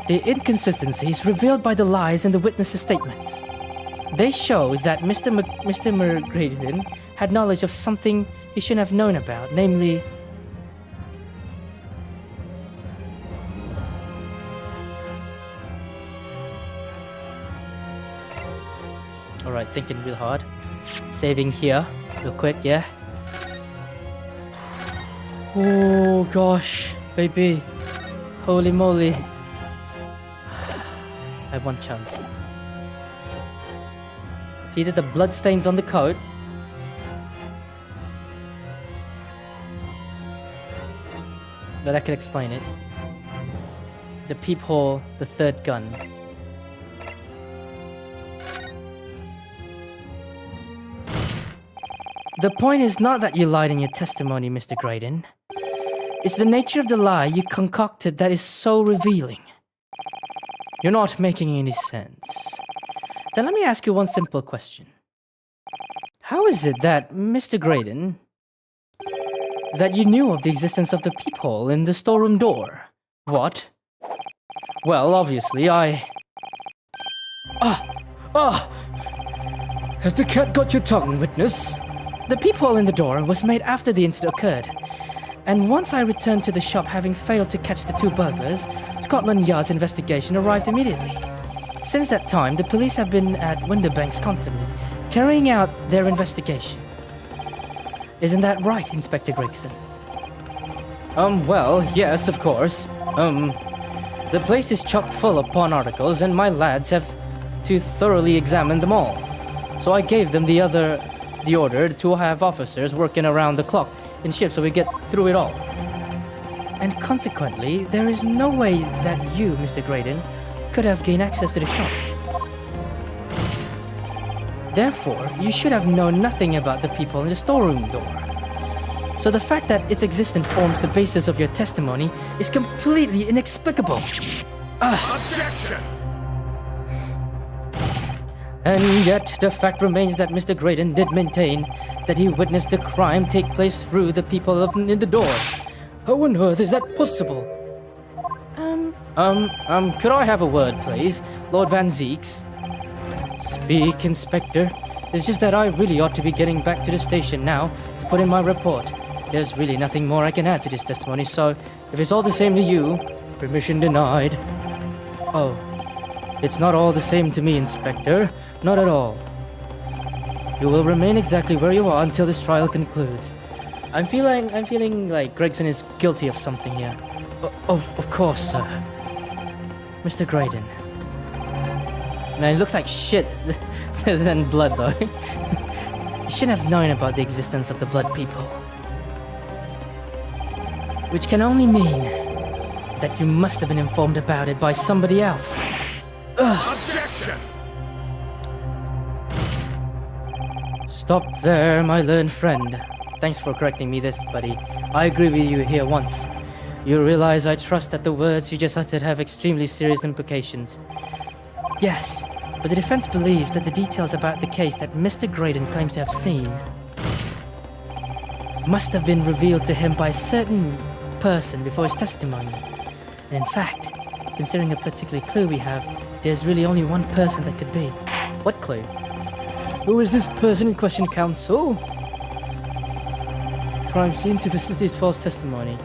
The inconsistency is revealed by the lies in the witness's statements. They show that Mr. Graydon had knowledge of something he shouldn't have known about, namely... Alright, thinking real hard. Saving here, real quick, yeah? Oh gosh, baby. Holy moly. I have one chance. It's either the bloodstains on the coat, that I can explain it. The peephole, the third gun. The point is not that you lied in your testimony, Mr. Graydon. It's the nature of the lie you concocted that is so revealing. You're not making any sense. Then let me ask you one simple question. How is it that, Mr. Graydon, that you knew of the existence of the peephole in the storeroom door? What? Well, obviously, I... Has the cat got your tongue, witness? The peephole in the door was made after the incident occurred. And once I returned to the shop having failed to catch the two burglars, Scotland Yard's investigation arrived immediately. Since that time, the police have been at window banks constantly, carrying out their investigation. Isn't that right, Inspector Gregson? Well, yes, of course. The place is chock full of pawn articles, and my lads have to thoroughly examine them all. So I gave them the order to have officers working around the clock in shifts so we get through it all. And consequently, there is no way that you, Mr. Graydon, could have gained access to the shop. Therefore, you should have known nothing about the people in the storeroom door. So the fact that its existence forms the basis of your testimony is completely inexplicable. Objection! And yet, the fact remains that Mr. Graydon did maintain that he witnessed the crime take place through the people in the door. How on earth is that possible? Could I have a word, please? Lord Van Zeeks? Speak, Inspector. It's just that I really ought to be getting back to the station now to put in my report. There's really nothing more I can add to this testimony, so if it's all the same to you, permission denied. Oh, it's not all the same to me, Inspector. Not at all. You will remain exactly where you are until this trial concludes. I'm feeling like Gregson is guilty of something here. Of course, sir. Mr. Graydon. Man, it looks like shit than blood, though. You shouldn't have known about the existence of the blood people. Which can only mean that you must have been informed about it by somebody else. Objection! Stop there, my learned friend. Thanks for correcting me this, buddy. I agree with you here once. You realize I trust that the words you just uttered have extremely serious implications. Yes, but the defense believes that the details about the case that Mr. Graydon claims to have seen must have been revealed to him by a certain person before his testimony. And in fact, considering a particular clue we have, there's really only one person that could be. What clue? Who is this person in question, counsel? Crime scene to facilitate false testimony.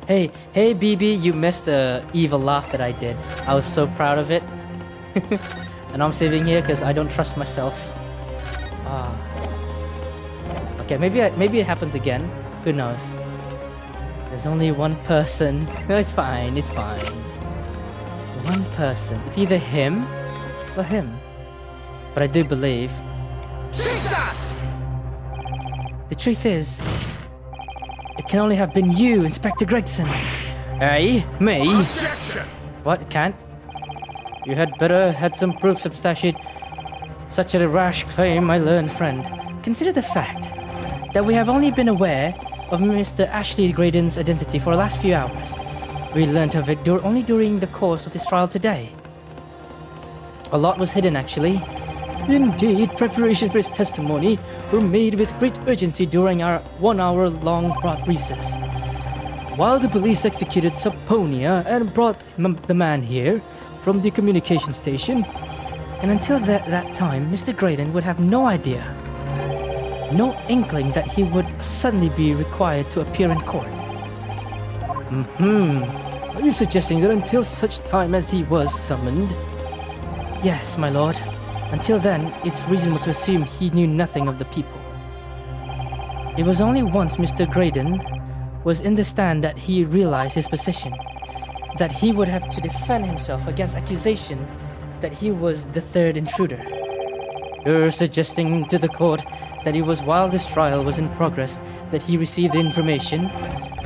Hey, BB, you missed the evil laugh that I did. I was so proud of it. And I'm saving here because I don't trust myself. Okay, maybe it happens again. Who knows? There's only one person. No, it's fine. One person. It's either him or him. But I do believe. Take that! The truth is, it can only have been you, Inspector Gregson. Hey, me? Objection! What, it can't? You had better had some proof substantiate such a rash claim, my learned friend. Consider the fact that we have only been aware of Mr. Ashley Graydon's identity for the last few hours. We learnt of it only during the course of this trial today. A lot was hidden, actually. Indeed, preparations for his testimony were made with great urgency during our 1 hour long recess. While the police executed Saponia and brought the man here from the communication station, and until that time, Mr. Graydon would have no idea, no inkling that he would suddenly be required to appear in court. Are you suggesting that until such time as he was summoned? Yes, my lord. Until then, it's reasonable to assume he knew nothing of the people. It was only once Mr. Graydon was in the stand that he realized his position, that he would have to defend himself against accusation that he was the third intruder. You're suggesting to the court that it was while this trial was in progress that he received the information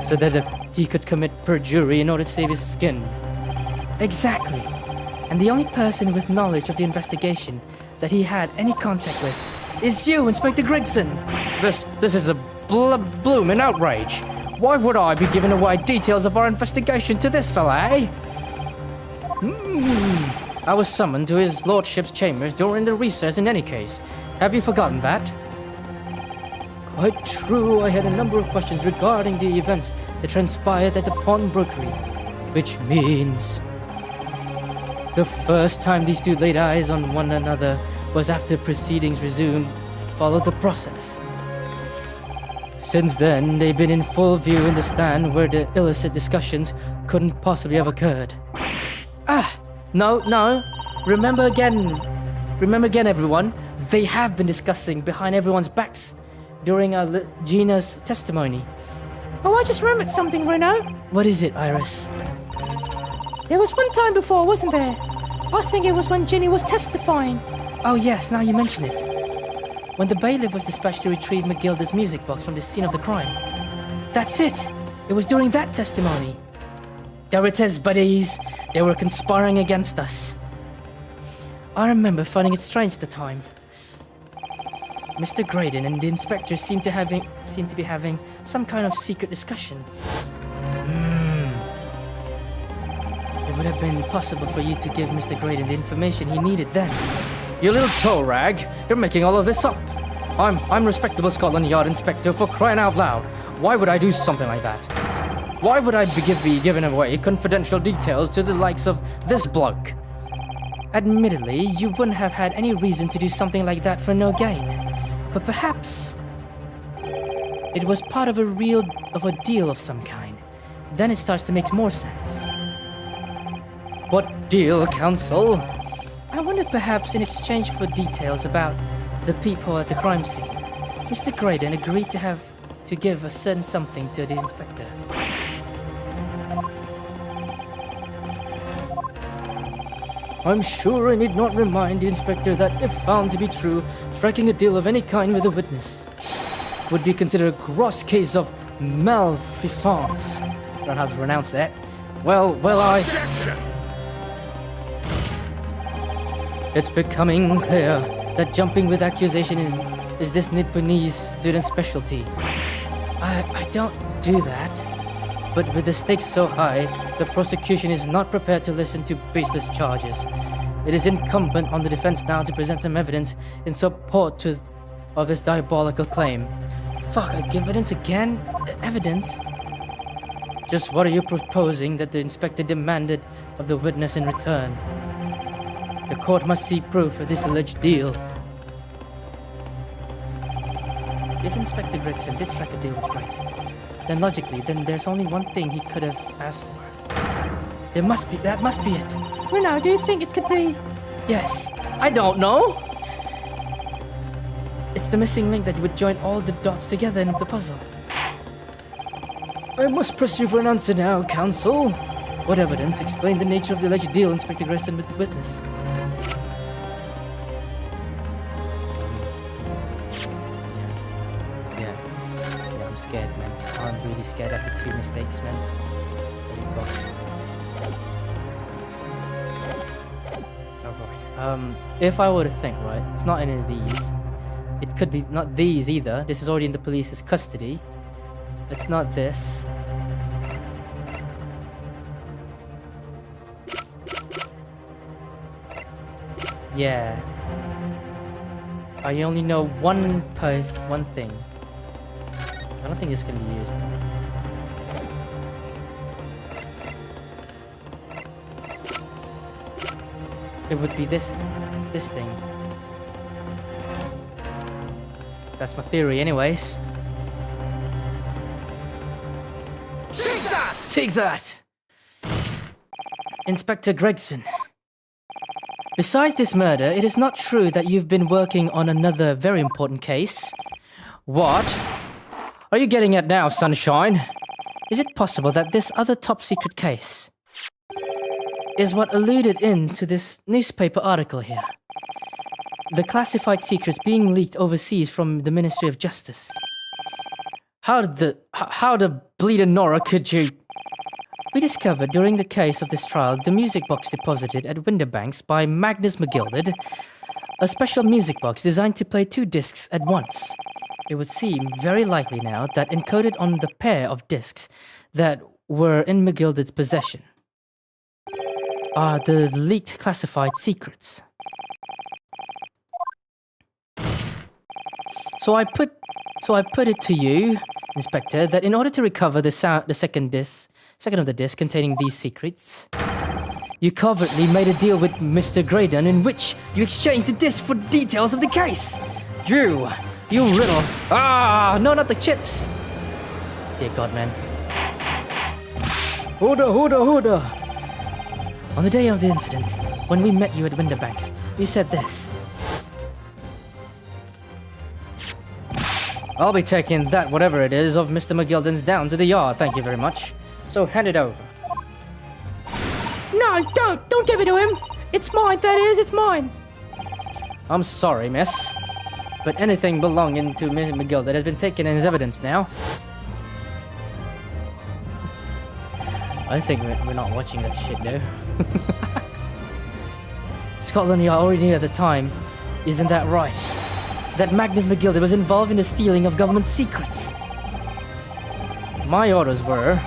so that he could commit perjury in order to save his skin. Exactly. And the only person with knowledge of the investigation that he had any contact with is you, Inspector Gregson. This is a bloomin' outrage. Why would I be giving away details of our investigation to this fella, eh? I was summoned to his lordship's chambers during the recess in any case. Have you forgotten that? Quite true. I had a number of questions regarding the events that transpired at the pawnbrokery. Which means the first time these two laid eyes on one another was after proceedings resumed, followed the process. Since then, they've been in full view in the stand where the illicit discussions couldn't possibly have occurred. No. Remember again, everyone. They have been discussing behind everyone's backs during Gina's testimony. Oh, I just remembered something, Reno. What is it, Iris? There was one time before, wasn't there? I think it was when Ginny was testifying. Oh yes, now you mention it. When the bailiff was dispatched to retrieve McGilda's music box from the scene of the crime. That's it! It was during that testimony. There it is, buddies. They were conspiring against us. I remember finding it strange at the time. Mr. Graydon and the inspector seemed to be having some kind of secret discussion. It would have been possible for you to give Mr. Graydon the information he needed then. You little toe rag! You're making all of this up! I'm respectable Scotland Yard inspector, for crying out loud. Why would I do something like that? Why would I be giving away confidential details to the likes of this bloke? Admittedly, you wouldn't have had any reason to do something like that for no gain. But perhaps it was part of a deal of some kind. Then it starts to make more sense. What deal, counsel? I wonder perhaps in exchange for details about the people at the crime scene, Mr. Graydon agreed to give a certain something to the inspector. I'm sure I need not remind the inspector that if found to be true, striking a deal of any kind with a witness would be considered a gross case of malfeasance. I don't know how to pronounce that. Well, Objection! It's becoming clear that jumping with accusation is this Nipponese student's specialty. I don't do that. But with the stakes so high, the prosecution is not prepared to listen to baseless charges. It is incumbent on the defense now to present some evidence in support of this diabolical claim. Fuck, I give evidence again? Evidence? Just what are you proposing that the inspector demanded of the witness in return? The court must see proof of this alleged deal. If Inspector Gregson did strike a deal with Graydon, then logically, there's only one thing he could have asked for. That must be it. Reno, do you think it could be? Yes, I don't know. it's the missing link that would join all the dots together in the puzzle. I must press you for an answer now, counsel. What evidence explained the nature of the alleged deal Inspector Gregson with the witness? Yeah, I'm scared, man. I'm really scared after 2 mistakes, man. Oh gosh. Alright, if I were to think, right, it's not any of these. It could be not these either. This is already in the police's custody. It's not this. Yeah. I only know one thing. I don't think this can be used. It would be this thing. That's my theory anyways. Take that! Take that! Inspector Gregson. Besides this murder, it is not true that you've been working on another very important case. What are you getting at now, Sunshine? Is it possible that this other top-secret case is what alluded into this newspaper article here? The classified secrets being leaked overseas from the Ministry of Justice. How the bleeding Nora could you... We discovered during the case of this trial the music box deposited at Winterbanks by Magnus McGilded, a special music box designed to play 2 discs at once. It would seem very likely now that encoded on the pair of discs that were in McGilded's possession are the leaked classified secrets. So I put it to you, Inspector, that in order to recover the second of the disc containing these secrets, you covertly made a deal with Mr. Graydon in which you exchanged the disc for details of the case. You riddle... Ah, no, not the chips. Dear God, man. Order. On the day of the incident, when we met you at Winterbanks, you said this. I'll be taking that, whatever it is, of Mr. McGilden's down to the yard, thank you very much. So hand it over. No, don't give it to him. It's mine, that is, it's mine. I'm sorry, miss. But anything belonging to Mr. McGilden has been taken as evidence now. I think we're not watching that shit, though. Scotland Yard already knew at the time. Isn't that right? That Magnus McGilden was involved in the stealing of government secrets. My orders were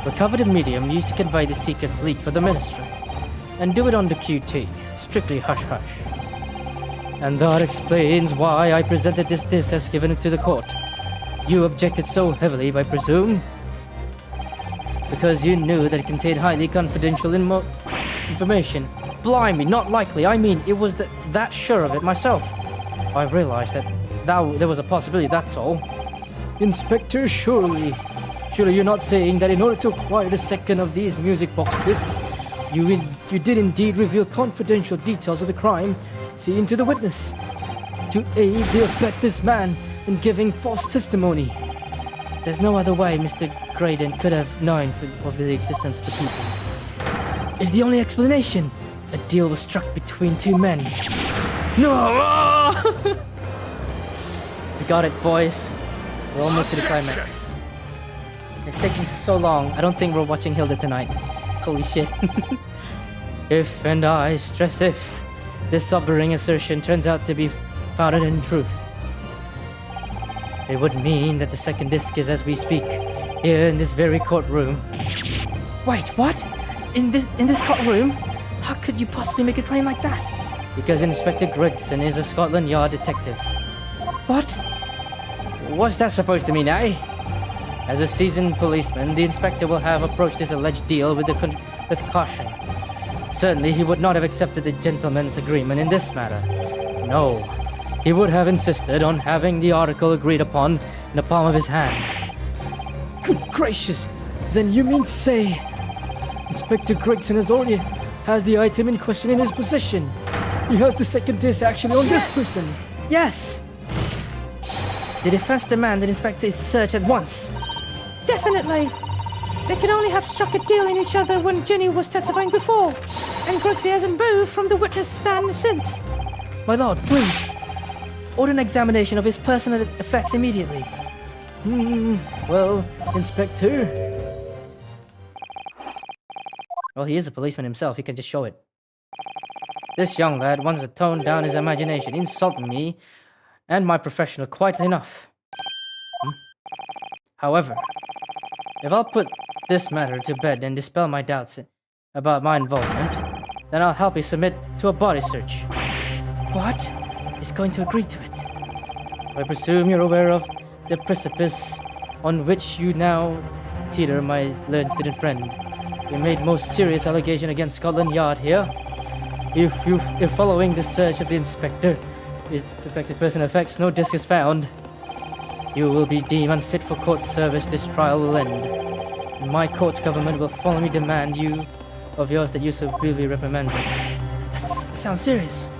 recover the medium used to convey the secrets leaked for the ministry, and do it under QT, strictly hush-hush. And that explains why I presented this disc as given it to the court. You objected so heavily, I presume? Because you knew that it contained highly confidential information. Blimey, not likely. I mean, it was that sure of it myself. I realized that there was a possibility, that's all. Inspector, surely you're not saying that in order to acquire the second of these music box discs, you did indeed reveal confidential details of the crime seen to the witness, to aid the abet this man in giving false testimony. There's no other way Mr. Graydon could have known of the existence of the people. It's the only explanation. A deal was struck between two men. No! We got it, boys. We're almost to the climax. It's taking so long. I don't think we're watching Hilda tonight. Holy shit. If, and I stress if, this sobering assertion turns out to be founded in truth, it would mean that the second disc is as we speak, here in this very courtroom. Wait, what? In this courtroom? How could you possibly make a claim like that? Because Inspector Gregson is a Scotland Yard detective. What? What's that supposed to mean, eh? As a seasoned policeman, the inspector will have approached this alleged deal with caution. Certainly, he would not have accepted the gentleman's agreement in this matter. No, he would have insisted on having the article agreed upon in the palm of his hand. Good gracious! Then you mean to say Inspector Gregson has the item in question in his possession? He has the second disc actually on this person. Yes! The defense demanded Inspector's search at once. Definitely. They could only have struck a deal in each other when Jenny was testifying before, and Gregsy hasn't moved from the witness stand since. My lord, please. Order an examination of his personal effects immediately. Well, Inspector. Well, he is a policeman himself. He can just show it. This young lad wants to tone down his imagination, insulting me and my professional quite enough. However, if I'll put this matter to bed and dispel my doubts about my involvement, then I'll help you submit to a body search. What? He's going to agree to it. I presume you're aware of the precipice on which you now teeter, my learned student friend. You made most serious allegation against Scotland Yard here. If following the search of the inspector, his affected person effects, no disc is found, you will be deemed unfit for court service. This trial will end. And my court's government will formally demand of yours that you severely reprimanded. That sounds serious.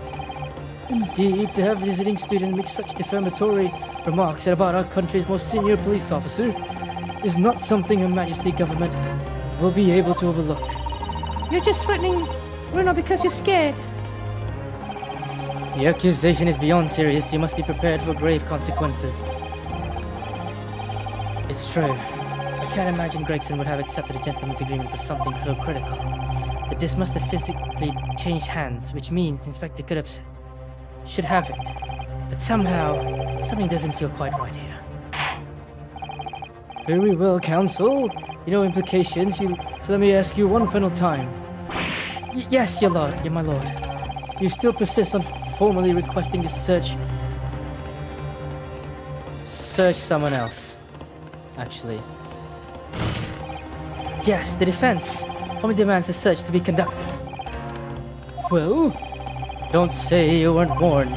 Indeed, to have visiting students make such defamatory remarks about our country's most senior police officer is not something Her Majesty government will be able to overlook. You're just threatening Bruno because you're scared. The accusation is beyond serious. You must be prepared for grave consequences. It's true. I can't imagine Gregson would have accepted a gentleman's agreement for something so critical. The disc must have physically changed hands, which means the inspector should have it. But somehow, something doesn't feel quite right here. Very well, counsel. You know implications, so let me ask you one final time. Yes, your my lord. You still persist on formally requesting to search someone else, actually. Yes, the defense formally demands the search to be conducted. Well, don't say you weren't warned.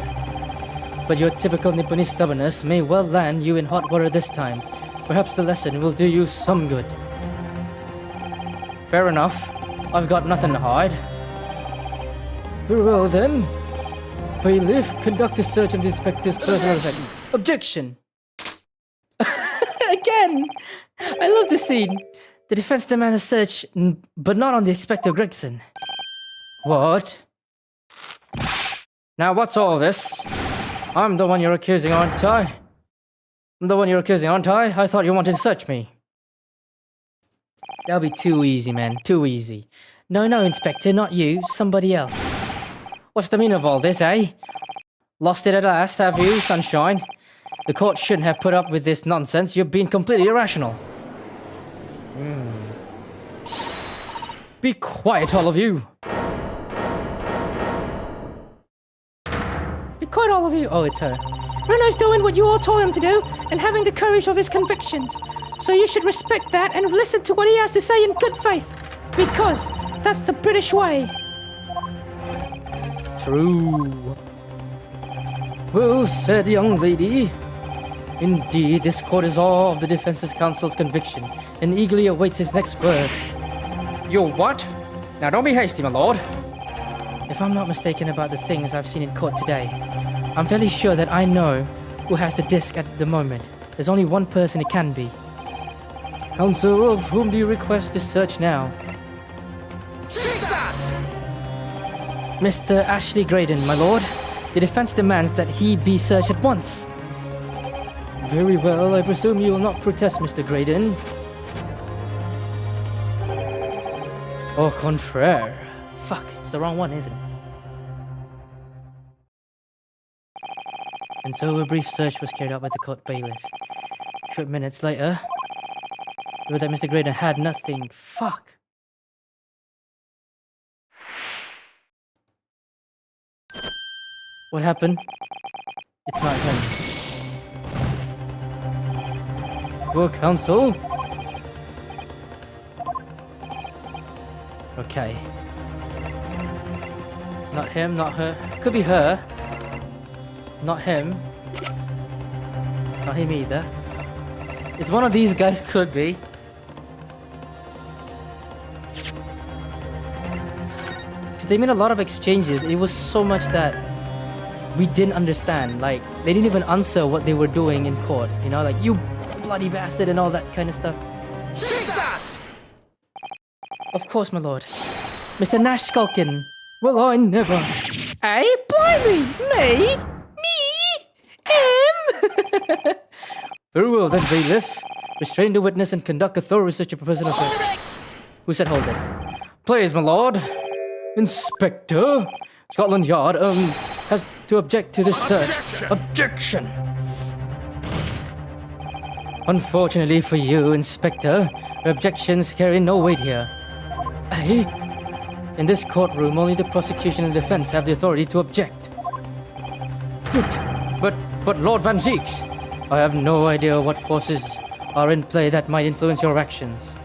But your typical Nipponese stubbornness may well land you in hot water this time. Perhaps the lesson will do you some good. Fair enough. I've got nothing to hide. Very well then. Bailiff, conduct a search of the inspector's personal effects. Objection! Again! I love this scene. The defense demands a search, but not on the Inspector Gregson. What? Now what's all this? I'm the one you're accusing, aren't I? I'm the one you're accusing, aren't I? I thought you wanted to search me. That'll be too easy, man. Too easy. No, Inspector, not you. Somebody else. What's the meaning of all this, eh? Lost it at last, have you, sunshine? The court shouldn't have put up with this nonsense. You're being completely irrational. Be quiet, all of you. Be quiet, all of you. Oh, it's her. Bruno's doing what you all told him to do and having the courage of his convictions. So you should respect that and listen to what he has to say in good faith. Because that's the British way. True. Well said, young lady. Indeed, this court is all of the defense counsel's conviction and eagerly awaits his next words. You what? Now don't be hasty, my lord. If I'm not mistaken about the things I've seen in court today, I'm fairly sure that I know who has the disc at the moment. There's only one person it can be. Counsel, of whom do you request to search now? Take that! Mr. Ashley Graydon, my lord. The defense demands that he be searched at once. Very well, I presume you will not protest, Mr. Graydon. Au contraire. Fuck, it's the wrong one, isn't it? And so a brief search was carried out by the court bailiff. Short minutes later, it was that Mr. Graydon had nothing. Fuck. What happened? It's not him. Well, counsel. Okay. Not him, not her. Could be her. Not him. Not him either. It's one of these guys, could be. Because they made a lot of exchanges. It was so much that we didn't understand. Like, they didn't even answer what they were doing in court. You know, like, you bloody bastard and all that kind of stuff. Take that! Of course, my lord. Mr. Nash Skulkin. Well, I never. Hey, blimey! Me? Very well then, bailiff. Restrain the witness and conduct a thorough research of person of fact. Who said hold it? Please, my lord. Inspector. Scotland Yard, has to object to this search. Objection! Objection! Unfortunately for you, Inspector, your objections carry no weight here. Eh? In this courtroom, only the prosecution and defense have the authority to object. But Lord Van Zeeks, I have no idea what forces are in play that might influence your actions.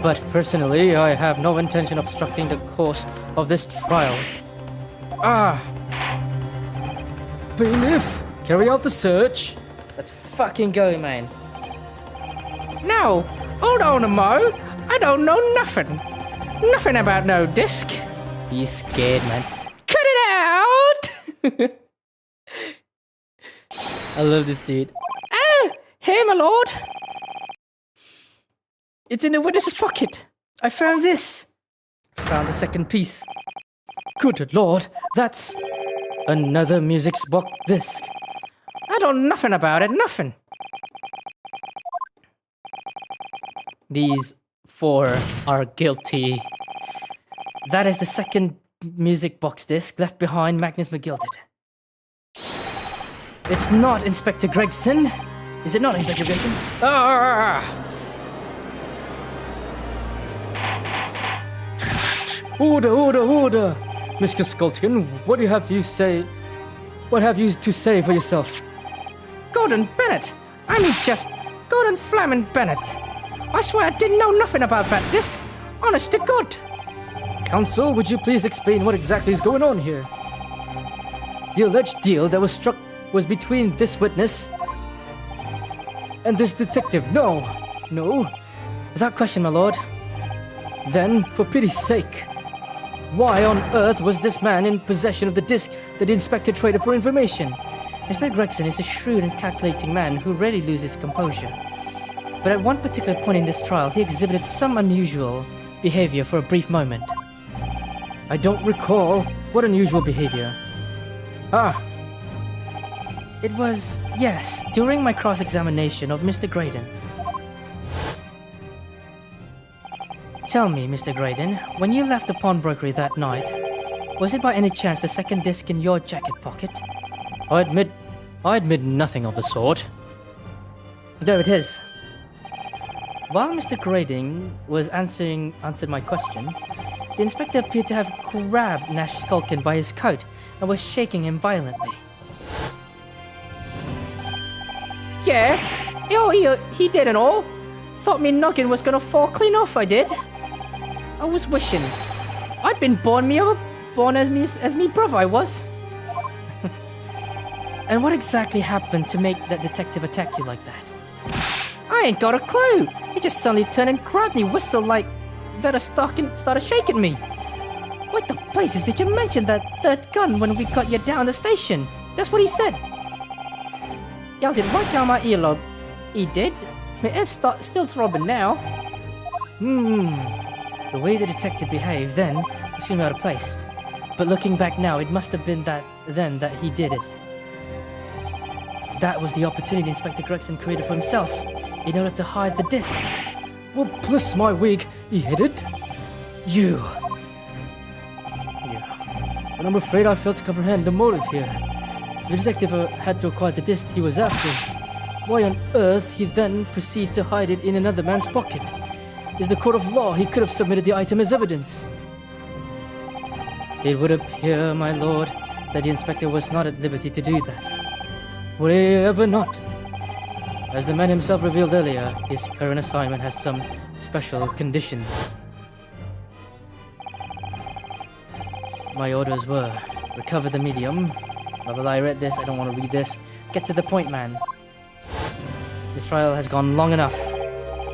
But personally, I have no intention of obstructing the course of this trial. Bailiff, carry out the search. Let's fucking go, man. No, hold on a mo. I don't know nothing. Nothing about no disc. He's scared, man. Cut it out! I love this dude. Here, my lord. It's in the witness's pocket. I found this. Found the second piece. Good lord, that's another music box disc. I don't know nothing about it, nothing. These four are guilty. That is the second music box disc left behind Magnus McGilded. It's not Inspector Gregson. Is it not Inspector Gregson? Order! Mr. Skulkin, what have you to say for yourself? Gordon Bennett. I mean just Gordon Fleming Bennett. I swear I didn't know nothing about that disc. Honest to God. Counsel, would you please explain what exactly is going on here? The alleged deal that was struck was between this witness and this detective. No. Without question, my lord. Then, for pity's sake, why on earth was this man in possession of the disc that the inspector traded for information? Inspector Gregson is a shrewd and calculating man who rarely loses composure. But at one particular point in this trial, he exhibited some unusual behavior for a brief moment. I don't recall. What unusual behavior? Ah, It was, yes, during my cross-examination of Mr. Graydon. Tell me, Mr. Graydon, when you left the pawnbrokery that night, was it by any chance the second disc in your jacket pocket? I admit nothing of the sort. There it is. While Mr. Graydon was answered my question, the inspector appeared to have grabbed Nash Skulkin by his coat and was shaking him violently. Yeah, he did and all. Thought me noggin was gonna fall clean off, I did. I was wishing I'd been born as me brother I was. And what exactly happened to make that detective attack you like that? I ain't got a clue. He just suddenly turned and grabbed me, whistled like that started shaking me. What the blazes did you mention that third gun when we got you down the station? That's what he said. Yelled it right down my earlobe. He did. My head's still throbbing now. The way the detective behaved then seemed out of place. But looking back now, it must have been that he did it. That was the opportunity Inspector Gregson created for himself in order to hide the disc. well, bless my wig, he hid it. You. But I'm afraid I failed to comprehend the motive here. The detective had to acquire the disc he was after. Why on earth he then proceeded to hide it in another man's pocket? Is the court of law he could have submitted the item as evidence? It would appear, my lord, that the inspector was not at liberty to do that. Would he ever not? As the man himself revealed earlier, his current assignment has some special conditions. My orders were recover the medium. Well, I read this, I don't want to read this. Get to the point, man. This trial has gone long enough.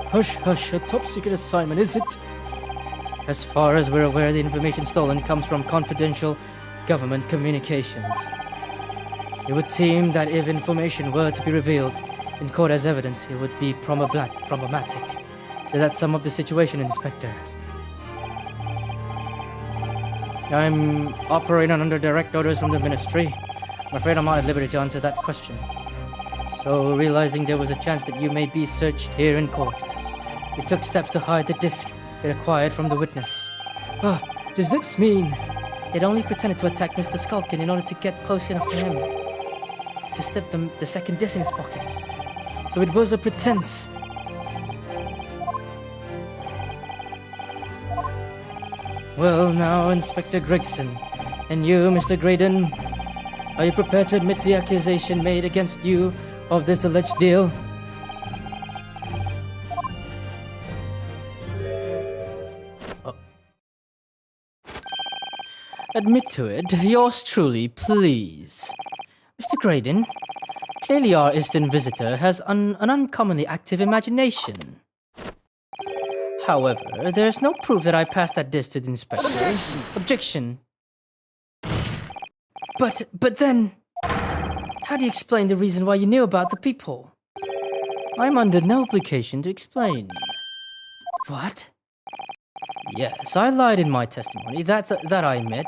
Hush, hush, a top secret assignment, is it? As far as we're aware, the information stolen comes from confidential government communications. It would seem that if information were to be revealed in court as evidence, it would be problematic. Does that sum up the situation, Inspector? I'm operating under direct orders from the Ministry. I'm afraid I'm not at liberty to answer that question. So, realizing there was a chance that you may be searched here in court, we took steps to hide the disc it acquired from the witness. Does this mean... It only pretended to attack Mr. Skulkin in order to get close enough to him to slip the second disc in his pocket. So it was a pretense? Well, now, Inspector Gregson, and you, Mr. Graydon, are you prepared to admit the accusation made against you of this alleged deal? Admit to it, yours truly, please. Mr. Graydon, clearly our Eastern visitor has an uncommonly active imagination. However, there's no proof that I passed that disc to the inspector. Objection. But then, how do you explain the reason why you knew about the people? I'm under no obligation to explain. What? Yes, I lied in my testimony, that I admit,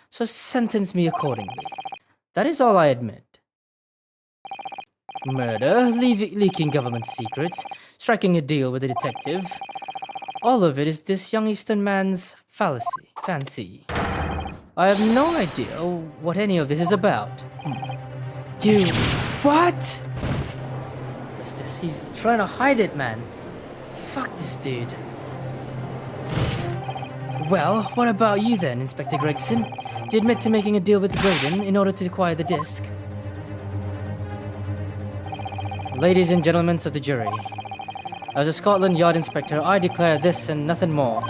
so sentence me accordingly. That is all I admit. Murder, leaking government secrets, striking a deal with a detective. All of it is this young Eastern man's fancy. I have no idea what any of this is about. You... What? What's this? He's trying to hide it, man. Fuck this dude. Well, what about you then, Inspector Gregson? Do you admit to making a deal with Graydon in order to acquire the disc? Ladies and gentlemen of the jury, as a Scotland Yard Inspector, I declare this and nothing more.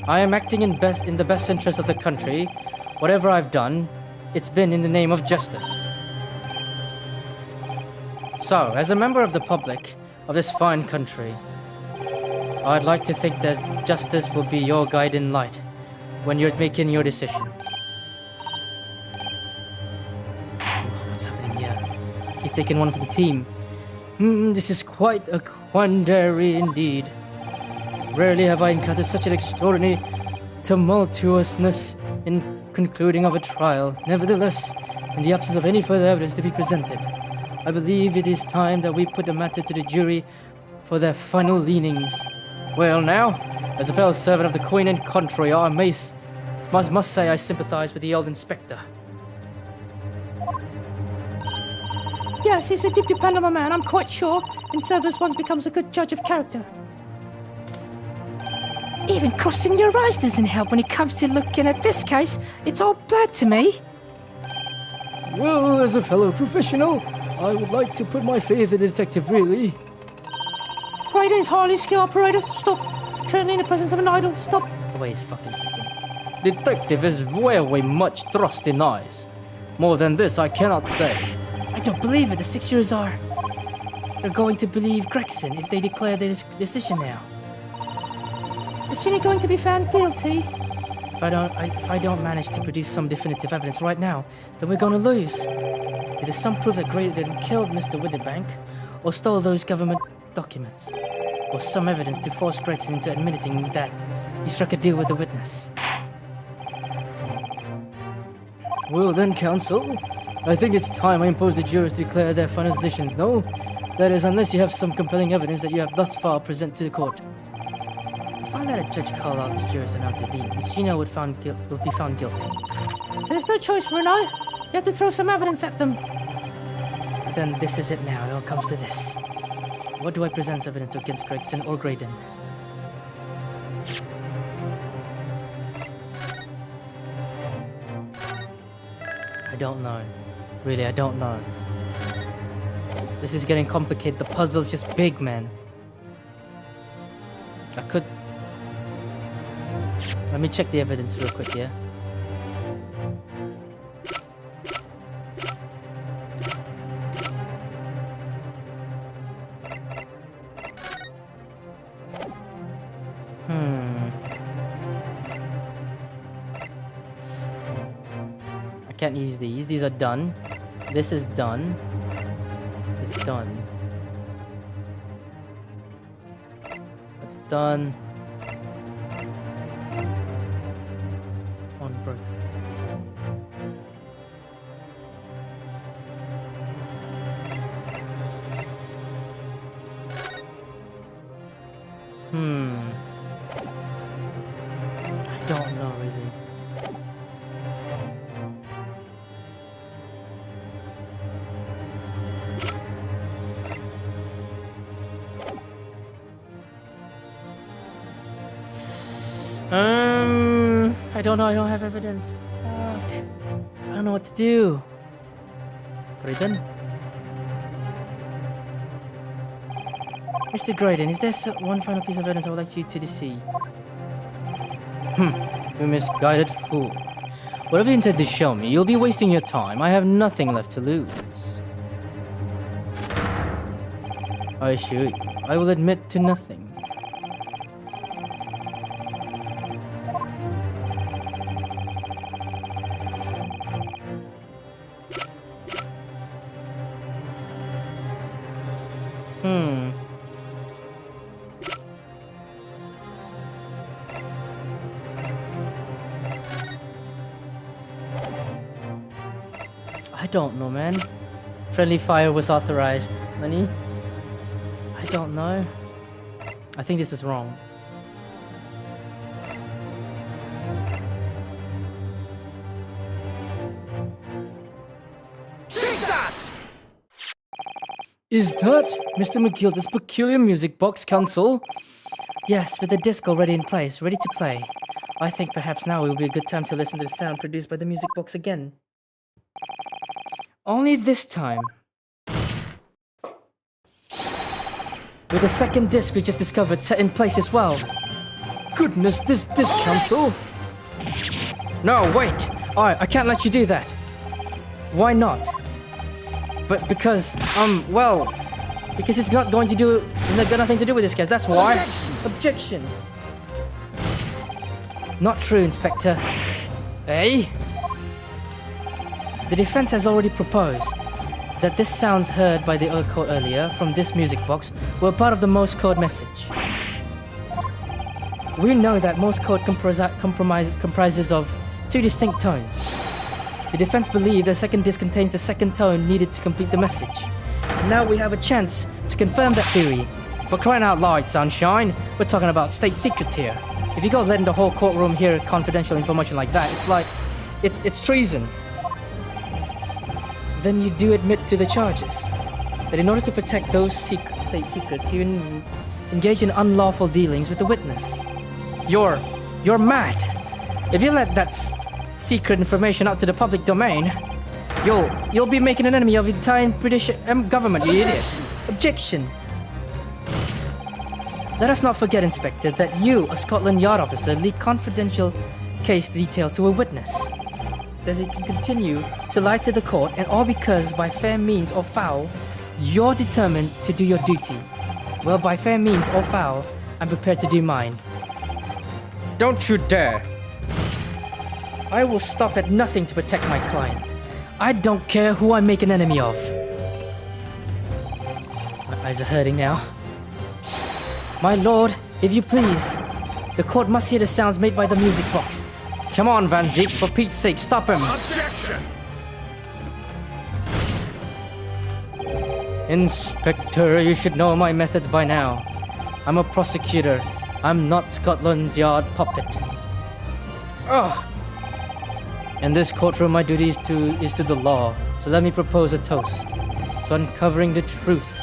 I am acting in the best interest of the country. Whatever I've done, it's been in the name of justice. So, as a member of the public of this fine country, I'd like to think that justice will be your guiding light when you're making your decisions. He's taken one for the team. This is quite a quandary indeed. Rarely have I encountered such an extraordinary tumultuousness in concluding of a trial. Nevertheless, in the absence of any further evidence to be presented, I believe it is time that we put the matter to the jury for their final leanings. Well now, as a fellow servant of the Queen and country, I must say I sympathize with the old inspector. Yes, he's a deep dependable man, I'm quite sure, and service once becomes a good judge of character. Even crossing your eyes doesn't help when it comes to looking at this case. It's all blurred to me. Well, as a fellow professional, I would like to put my faith in the detective, really. Graydon is highly skilled operator. Stop. Currently in the presence of an idol. Stop. Wait a fucking second. Detective is very much thrust in eyes. More than this, I cannot say. I don't believe it. The 6 years are. They're going to believe Gregson if they declare their decision now. Is Ginny going to be found guilty? If I don't manage to produce some definitive evidence right now, then we're going to lose. If there's some proof that Graydon killed Mr. Winterbank, or stole those government documents, or some evidence to force Gregson into admitting that he struck a deal with the witness. Well then, counsel, I think it's time I impose the jurors to declare their final decisions, no? That is, unless you have some compelling evidence that you have thus far presented to the court. If I let a judge call out the jurors and announce their lead, Miss Gina will be found guilty. So there's no choice, Renaud. You have to throw some evidence at them. Then this is it now, it all comes to this. What do I present as evidence against Gregson or Graydon? I don't know. Really, I don't know. This is getting complicated. The puzzle's just big, man. I could... Let me check the evidence real quick, yeah? I can't use these. These are done. This is done. This is done. That's done. One broke. I don't know really. I don't know, I don't have evidence. Fuck. I don't know what to do. Graydon? Mr. Graydon, is there one final piece of evidence I would like you to see? You misguided fool. Whatever you intend to show me, you'll be wasting your time. I have nothing left to lose. I assure you, I will admit to nothing. I don't know, man. Friendly fire was authorized. Nani? I don't know. I think this is wrong. Take that! Is that Mr. McGilda's peculiar music box, counsel? Yes, with the disc already in place, ready to play. I think perhaps now will be a good time to listen to the sound produced by the music box again. Only this time, with the second disc we just discovered set in place as well. Goodness, this disc, counsel! No, wait! I can't let you do that. Why not? But because, well, because it's not going to do, it's got nothing to do with this case, that's why. Objection! Not true, Inspector. Eh? The defense has already proposed that this sounds heard by the court earlier from this music box were part of the Morse code message. We know that Morse code comprises of 2 distinct tones. The defense believed the second disc contains the second tone needed to complete the message. And now we have a chance to confirm that theory. For crying out loud, sunshine, we're talking about state secrets here. If you go letting the whole courtroom hear confidential information like that, it's like, it's treason. Then you do admit to the charges. That in order to protect those state secrets, you engage in unlawful dealings with the witness. You're mad. If you let that secret information out to the public domain, you'll be making an enemy of the entire British government, you idiot. Objection. Let us not forget, Inspector, that you, a Scotland Yard officer, leak confidential case details to a witness. That he can continue to lie to the court, and all because, by fair means or foul, you're determined to do your duty. Well, by fair means or foul, I'm prepared to do mine. Don't you dare! I will stop at nothing to protect my client. I don't care who I make an enemy of. My eyes are hurting now. My lord, if you please, the court must hear the sounds made by the music box. Come on, Van Zieks, for Pete's sake, stop him! Objection! Inspector, you should know my methods by now. I'm a prosecutor. I'm not Scotland's Yard puppet. Ugh! In this courtroom, my duty is to the law. So let me propose a toast to uncovering the truth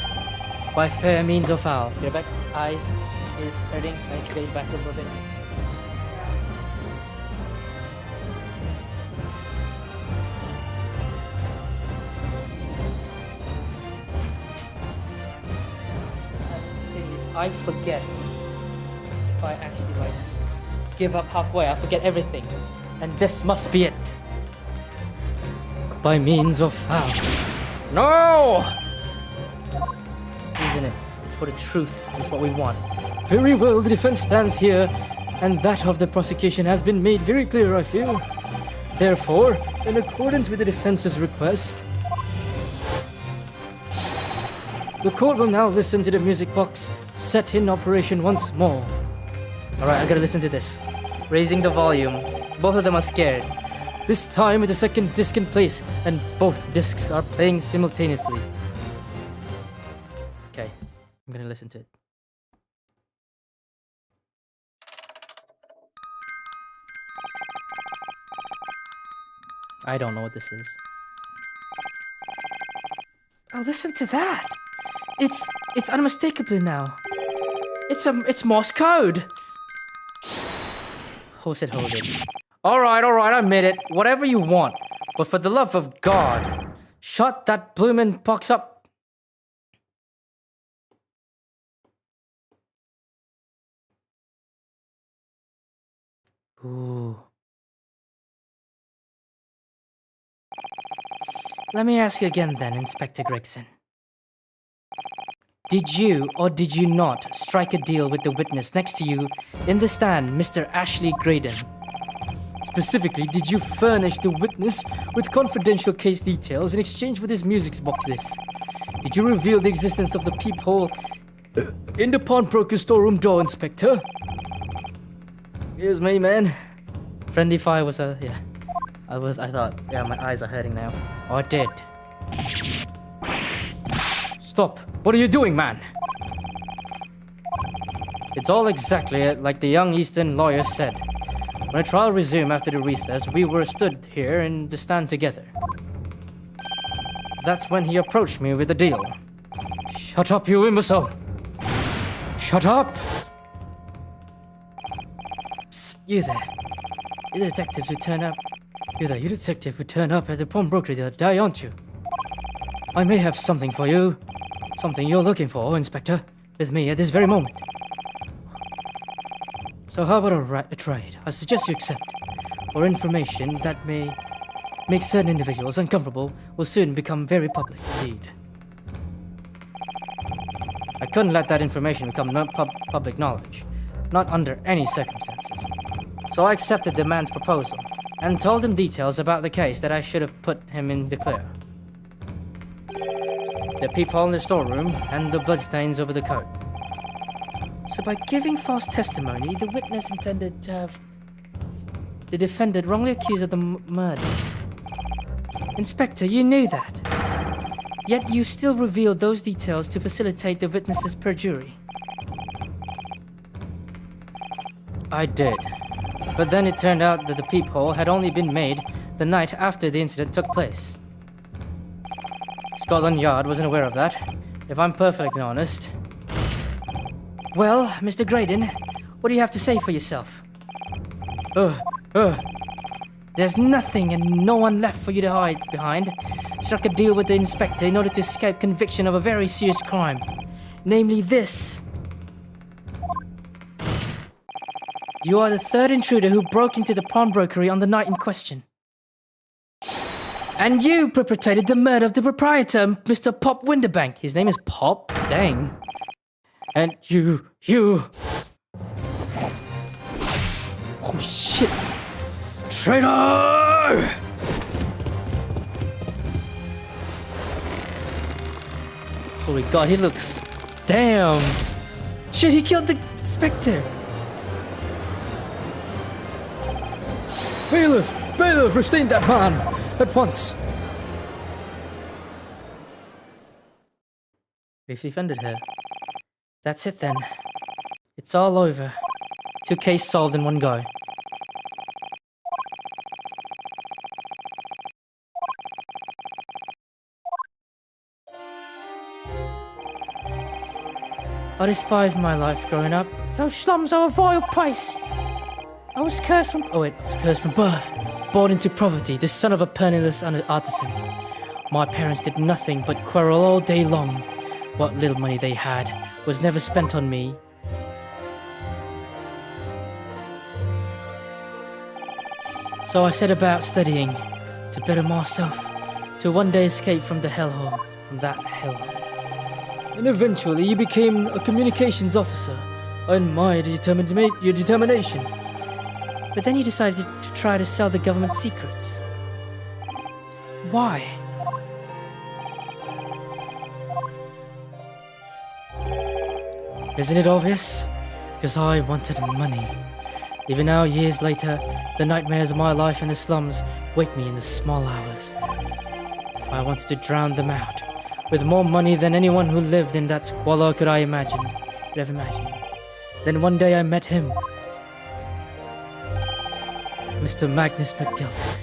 by fair means or foul. Your back eyes is hurting. I need to get it back a little bit. I forget if I actually give up halfway. I forget everything, and this must be it. By means of foul. No! Isn't it? It's for the truth. It's what we want. Very well. The defense stands here, and that of the prosecution has been made very clear, I feel. Therefore, in accordance with the defense's request, the court will now listen to the music box set in operation once more. Alright, I gotta listen to this. Raising the volume. Both of them are scared. This time with the second disc in place, and both discs are playing simultaneously. Okay, I'm gonna listen to it. I don't know what this is. Oh, listen to that! It's unmistakably now. It's Morse code. Who said hold it? Alright, I admit it. Whatever you want. But for the love of God, shut that bloomin' box up. Ooh. Let me ask you again then, Inspector Gregson. Did you or did you not strike a deal with the witness next to you in the stand, Mr. Ashley Graydon? Specifically, did you furnish the witness with confidential case details in exchange for this music box disc? Did you reveal the existence of the peephole in the pawnbroker's storeroom door, Inspector? Excuse me, man. Friendly fire was yeah. I thought, yeah, my eyes are hurting now. Oh, I did. Stop! What are you doing, man? It's all exactly like the young Eastern lawyer said. When a trial resumed after the recess, we were stood here in the stand together. That's when he approached me with a deal. Shut up, you imbecile! Shut up! Psst, you there. You're the detective who turned up. You there, you detective who turned up at the pawnbroker the other day, aren't you? I may have something for you. Something you're looking for, Inspector, with me at this very moment. So how about a trade? I suggest you accept. Or information that may make certain individuals uncomfortable will soon become very public indeed. I couldn't let that information become public knowledge, not under any circumstances. So I accepted the man's proposal, and told him details about the case that I should have put him in the clear. the peephole in the storeroom, and the bloodstains over the coat. So by giving false testimony, the witness intended to have the defendant wrongly accused of the murder. Inspector, you knew that. Yet you still revealed those details to facilitate the witness's perjury. I did. But then it turned out that the peephole had only been made the night after the incident took place. Scotland Yard wasn't aware of that, if I'm perfectly honest. Well, Mr. Graydon, what do you have to say for yourself? There's nothing and no one left for you to hide behind. Struck a deal with the inspector in order to escape conviction of a very serious crime. Namely this. You are the third intruder who broke into the pawnbrokery on the night in question. And you perpetrated the murder of the proprietor, Mr. Pop Winterbank. His name is Pop? Dang. And you... Holy shit. Traitor! Holy god, he looks... Damn! Shit, he killed the inspector! Bailiff, restrain that man! At once! We've defended her. That's it then. It's all over. 2 cases solved in one go. I despised my life growing up. Those slums are a vile place. I was cursed from... I was cursed from birth. Born into poverty, the son of a penniless artisan. My parents did nothing but quarrel all day long. What little money they had was never spent on me. So I set about studying to better myself, to one day escape from the hellhole, from that hellhole. And eventually you became a communications officer. I admire your determination. But then you decided to try to sell the government secrets. Why? Isn't it obvious? Because I wanted money. Even now, years later, the nightmares of my life in the slums wake me in the small hours. I wanted to drown them out, with more money than anyone who lived in that squalor could have imagined. Then one day I met him. Mr. Magnus McGilton.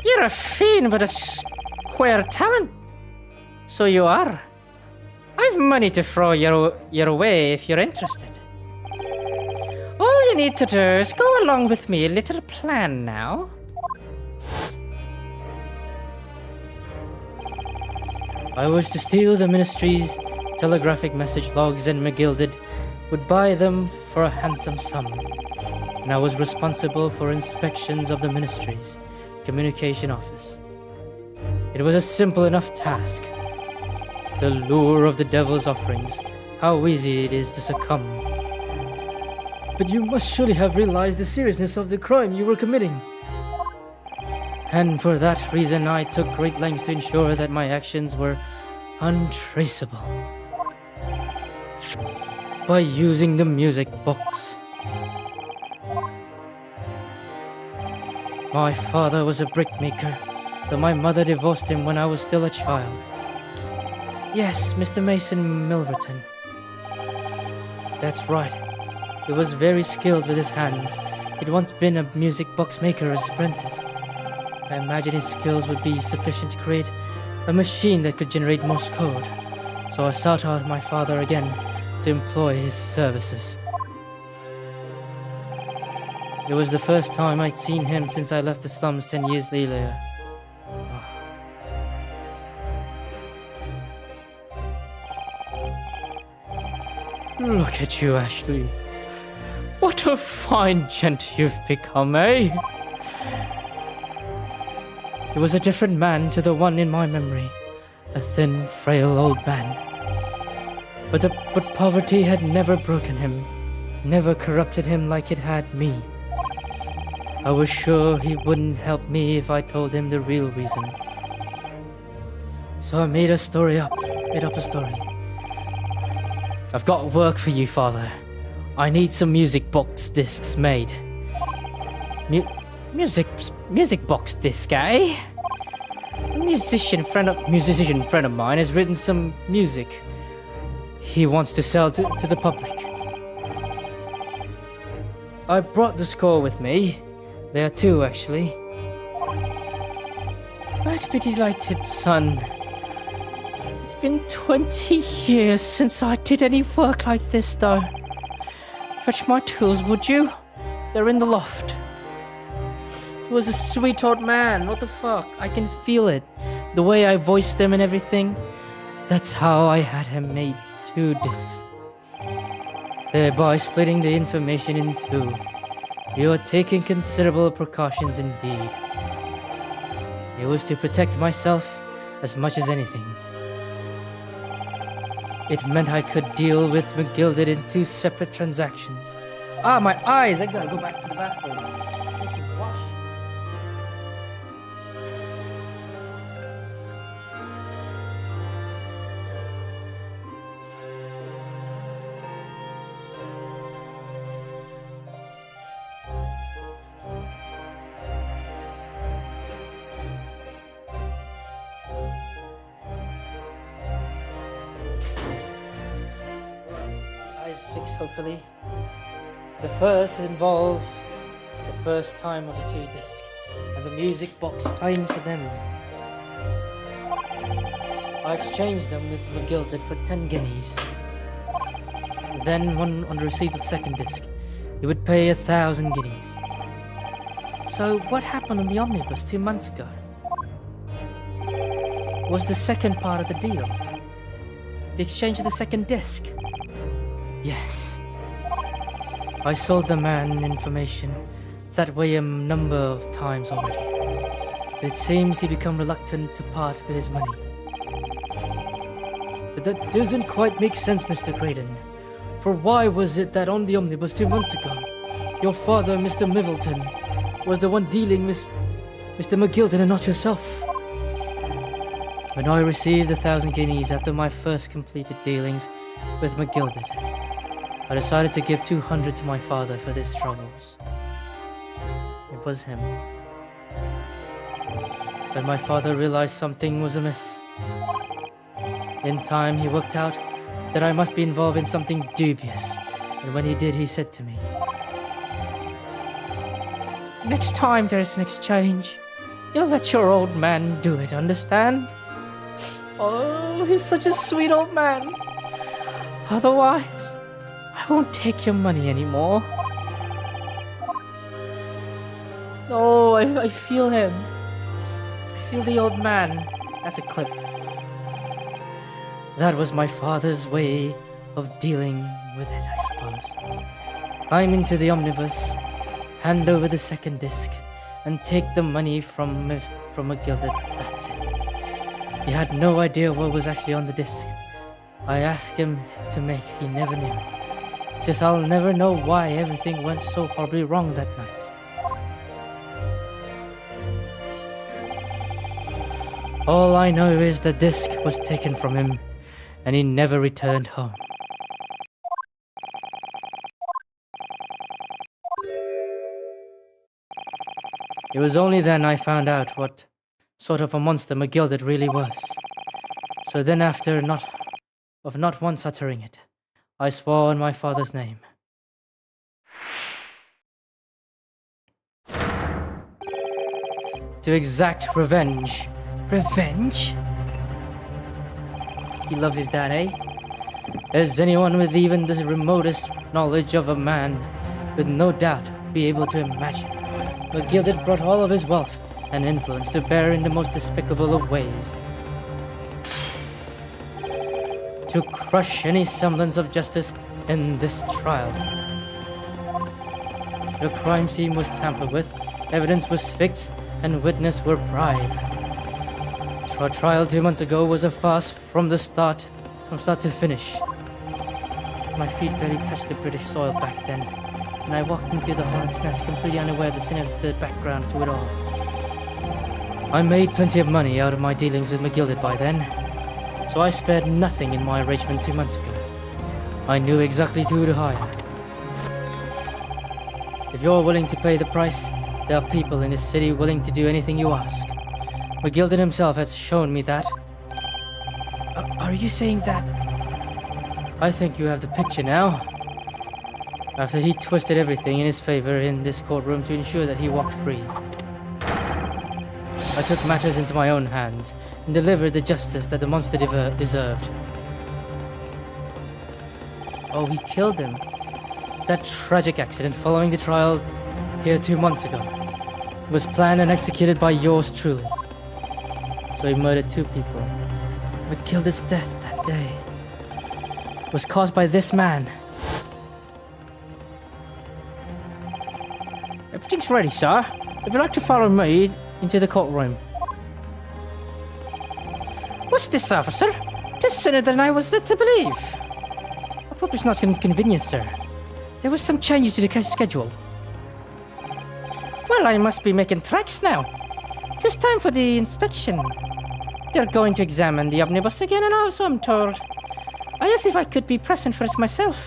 You're a fiend with a square talent. So you are. I've money to throw your way if you're interested. All you need to do is go along with me, a little plan now. I wish to steal the ministry's telegraphic message logs, and McGilded would buy them for a handsome sum. And I was responsible for inspections of the ministry's communication office. It was a simple enough task. The lure of the devil's offerings, how easy it is to succumb. But you must surely have realized the seriousness of the crime you were committing. And for that reason, I took great lengths to ensure that my actions were untraceable. By using the music box. My father was a brickmaker, though my mother divorced him when I was still a child. Yes, Mr. Mason Milverton. That's right. He was very skilled with his hands. He'd once been a music box maker's apprentice. I imagine his skills would be sufficient to create a machine that could generate Morse code. So I sought out my father again to employ his services. It was the first time I'd seen him since I left the slums 10 years earlier. Look at you, Ashley. What a fine gent you've become, eh? He was a different man to the one in my memory. A thin, frail old man. But poverty had never broken him, never corrupted him like it had me. I was sure he wouldn't help me if I told him the real reason So I made a story up. Made up a story. I've got work for you, Father. I need some music box discs made. Music box disc, eh? A musician friend of mine has written some music he wants to sell to the public. I brought the score with me. There are two, actually. I'd be delighted, son. It's been 20 years since I did any work like this, though. Fetch my tools, would you? They're in the loft. He was a sweet old man. What the fuck? I can feel it. The way I voiced them and everything. That's how I had him made 2 discs. Thereby splitting the information in 2. You are taking considerable precautions indeed. It was to protect myself as much as anything. It meant I could deal with McGilded in 2 separate transactions. Ah, my eyes! I gotta go back to the bathroom. I need to wash. Eyes fixed, hopefully. The first involved the first time of the 2 discs and the music box playing for them. I exchanged them with McGilded for 10 guineas. Then, on the receipt of the second disc, he would pay 1,000 guineas. So, what happened on the omnibus 2 months ago? Was the second part of the deal? The exchange of the second disc? Yes. I sold the man information that way a number of times already. It seems he became reluctant to part with his money. But that doesn't quite make sense, Mr. Graydon. For why was it that on the omnibus 2 months ago, your father, Mr. Middleton, was the one dealing with Mr. McGilded and not yourself? When I received 1,000 guineas after my first completed dealings with McGilded, I decided to give 200 to my father for his troubles. It was him. But my father realized something was amiss. In time, he worked out that I must be involved in something dubious, and when he did, he said to me, "Next time there's an exchange, you'll let your old man do it, understand?" Oh, he's such a sweet old man. Otherwise, I won't take your money anymore. Oh, I feel him. I feel the old man. That's a clip. That was my father's way of dealing with it, I suppose. Climb into the omnibus, hand over the second disc, and take the money from McGilded. That's it. He had no idea what was actually on the disc. I asked him to make, he never knew. Just I'll never know why everything went so horribly wrong that night. All I know is the disc was taken from him, and he never returned home. It was only then I found out what sort of a monster McGilded really was. So then after not once uttering it, I swore in my father's name. To exact revenge. Revenge? He loves his dad, eh? As anyone with even the remotest knowledge of a man would no doubt be able to imagine, McGilded brought all of his wealth and influence to bear in the most despicable of ways. To crush any semblance of justice in this trial. The crime scene was tampered with, evidence was fixed, and witnesses were bribed. Our trial 2 months ago was a farce from start to finish. My feet barely touched the British soil back then, and I walked into the hornet's nest completely unaware of the sinister background to it all. I made plenty of money out of my dealings with McGilded by then, so I spared nothing in my arrangement 2 months ago. I knew exactly who to hire. If you're willing to pay the price, there are people in this city willing to do anything you ask. McGilded himself has shown me that. Are you saying that? I think you have the picture now. After he twisted everything in his favor in this courtroom to ensure that he walked free. I took matters into my own hands and delivered the justice that the monster deserved. Oh, he killed him. That tragic accident following the trial here 2 months ago was planned and executed by yours truly. So he murdered 2 people. McGilded's death that day was caused by this man. Everything's ready, sir. If you'd like to follow me into the courtroom. What's this, officer? Just sooner than I was led to believe. I hope it's not inconvenient, sir. There was some changes to the schedule. Well, I must be making tracks now. It's time for the inspection. They're going to examine the omnibus again, and also I'm told. I asked if I could be present for it myself.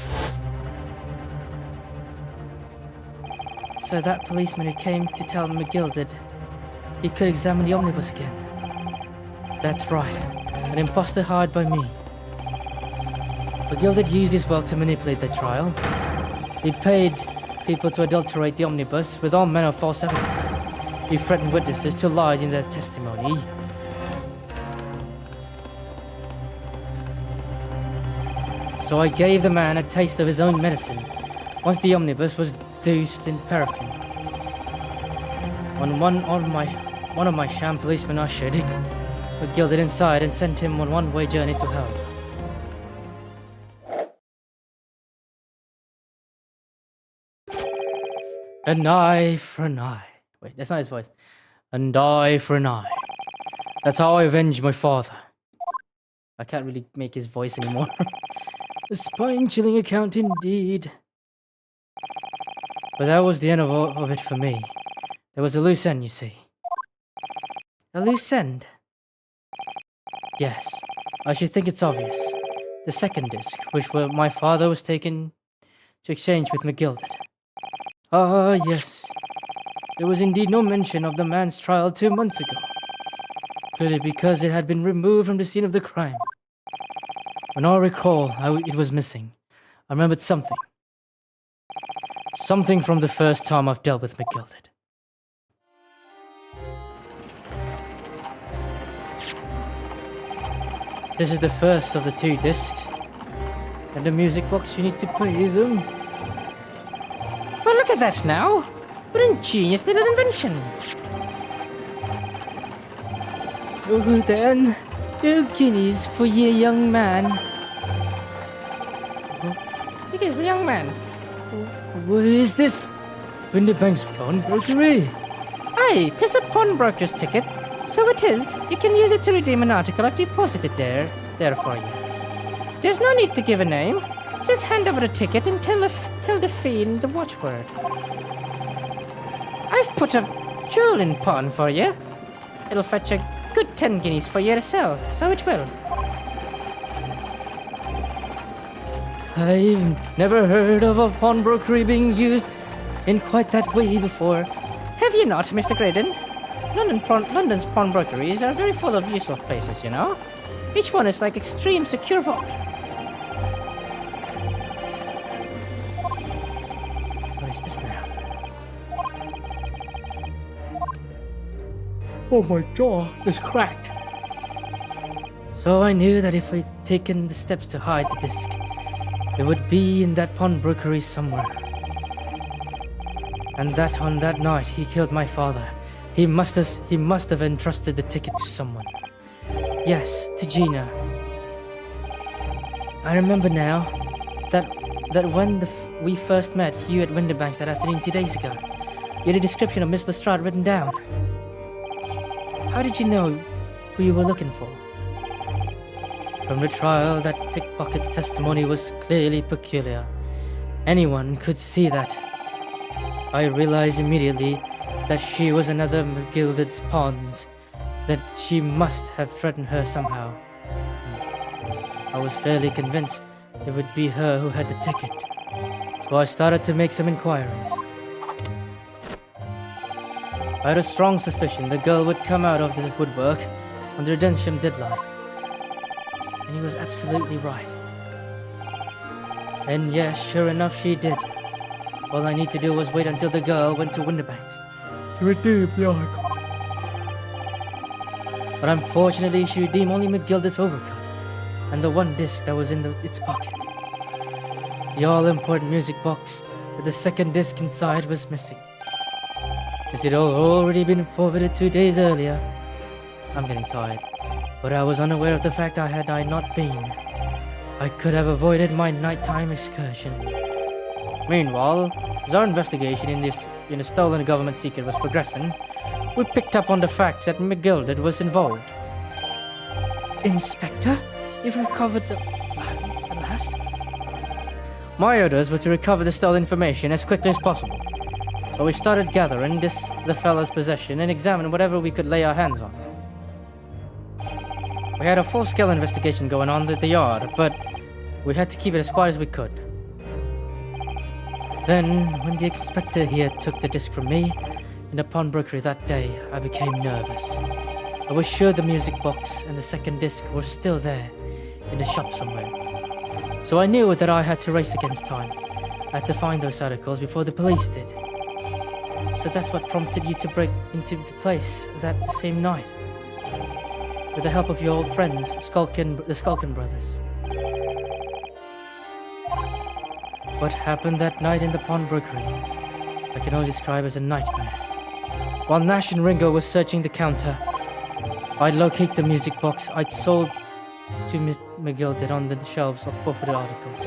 So that policeman who came to tell McGilded he could examine the omnibus again. That's right, an imposter hired by me. McGilded used his wealth to manipulate the trial. He paid people to adulterate the omnibus with all manner of false evidence. He threatened witnesses to lie in their testimony. So I gave the man a taste of his own medicine once the omnibus was doused in paraffin. When one of my sham policemen ushered McGilded inside and sent him on one-way journey to hell. An eye for an eye. Wait, that's not his voice. An eye for an eye. That's how I avenged my father. I can't really make his voice anymore. A spine-chilling account indeed. But that was the end of it for me. There was a loose end, you see. A loose end? Yes, I should think it's obvious. The second disc, which my father was taken to exchange with McGilded. Ah, yes. There was indeed no mention of the man's trial 2 months ago. Clearly because it had been removed from the scene of the crime. When I recall how it was missing, I remembered something. Something from the first time I've dealt with McGilded. This is the first of the 2 discs. And the music box, you need to play them. Well, look at that now! What an ingenious little invention! So then, 2 guineas for ye young man. 2 guineas for young man? What is this? Winterbank's pawnbrokery? Aye, 'tis a pawnbroker's ticket. So it is. You can use it to redeem an article I've deposited there for you. There's no need to give a name. Just hand over the ticket and tell the fiend the watchword. I've put a jewel in pawn for you. It'll fetch a good 10 guineas for you to sell, so it will. I've never heard of a pawnbrokery being used in quite that way before. Have you not, Mr. Graydon? London's pawnbrokeries are very full of useful places, you know. Each one is like extreme secure vault. What is this now? Oh, my jaw is cracked. So I knew that if I'd taken the steps to hide the disc, it would be in that pawnbrokery somewhere. And that on that night he killed my father. He must have entrusted the ticket to someone. Yes, to Gina. I remember now that when we first met you at Winterbanks that afternoon 2 days ago, you had a description of Miss Lestrade written down. How did you know who you were looking for? From the trial, that pickpocket's testimony was clearly peculiar. Anyone could see that. I realized immediately that she was another McGilded's pawns, that she must have threatened her somehow. I was fairly convinced it would be her who had the ticket, so I started to make some inquiries. I had a strong suspicion the girl would come out of the woodwork on the redemption deadline. And he was absolutely right. And yes, sure enough, she did. All I need to do was wait until the girl went to Winterbanks to redeem the article. But unfortunately, she redeemed only McGilda's overcoat and the one disc that was in its pocket. The all-important music box with the second disc inside was missing, because it had already been forwarded 2 days earlier. I'm getting tired, but I was unaware of the fact had I not been, I could have avoided my nighttime excursion. Meanwhile, as our investigation in the stolen government secret was progressing, we picked up on the fact that McGilda was involved. Inspector, you've recovered the last? My orders were to recover the stolen information as quickly as possible, so we started gathering the fellow's possession and examining whatever we could lay our hands on. We had a full-scale investigation going on at the yard, but we had to keep it as quiet as we could. Then, when the inspector here took the disc from me in the pawnbrokery that day, I became nervous. I was sure the music box and the second disc were still there, in the shop somewhere. So I knew that I had to race against time. I had to find those articles before the police did. So that's what prompted you to break into the place that same night, with the help of your old friends, the Skulkin brothers. What happened that night in the pawnbrokery, I can only describe as a nightmare. While Nash and Ringo were searching the counter, I'd locate the music box I'd sold to Miss McGilda on the shelves of forfeited articles.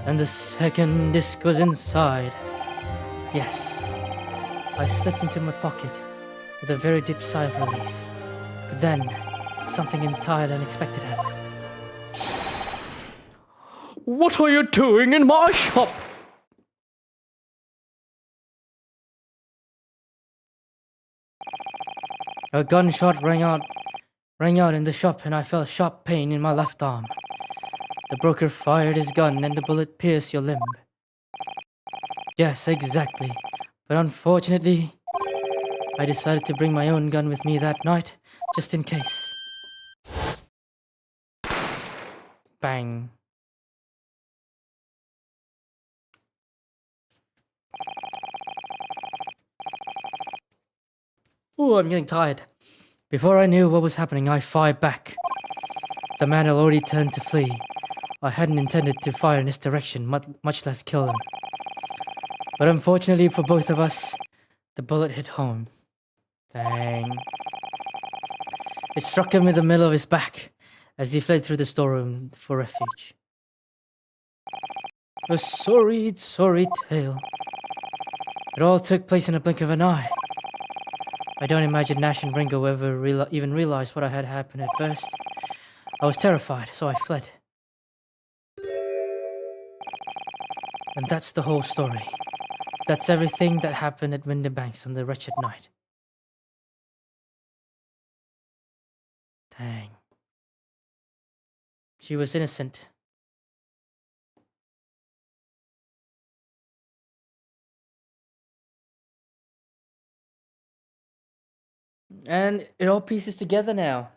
And the second disc was inside. Yes, I slipped into my pocket with a very deep sigh of relief. But then, something entirely unexpected happened. What are you doing in my shop? A gunshot rang out in the shop, and I felt sharp pain in my left arm. The broker fired his gun and the bullet pierced your limb. Yes, exactly. But unfortunately, I decided to bring my own gun with me that night, just in case. Bang. Ooh, I'm getting tired. Before I knew what was happening, I fired back. The man had already turned to flee. I hadn't intended to fire in his direction, much less kill him. But unfortunately for both of us, the bullet hit home. Dang. It struck him in the middle of his back as he fled through the storeroom for refuge. A sorry, sorry tale. It all took place in a blink of an eye. I don't imagine Nash and Ringo ever even realized what had happened at first. I was terrified, so I fled. And that's the whole story. That's everything that happened at Winterbanks on the wretched night. Dang. She was innocent. And it all pieces together now.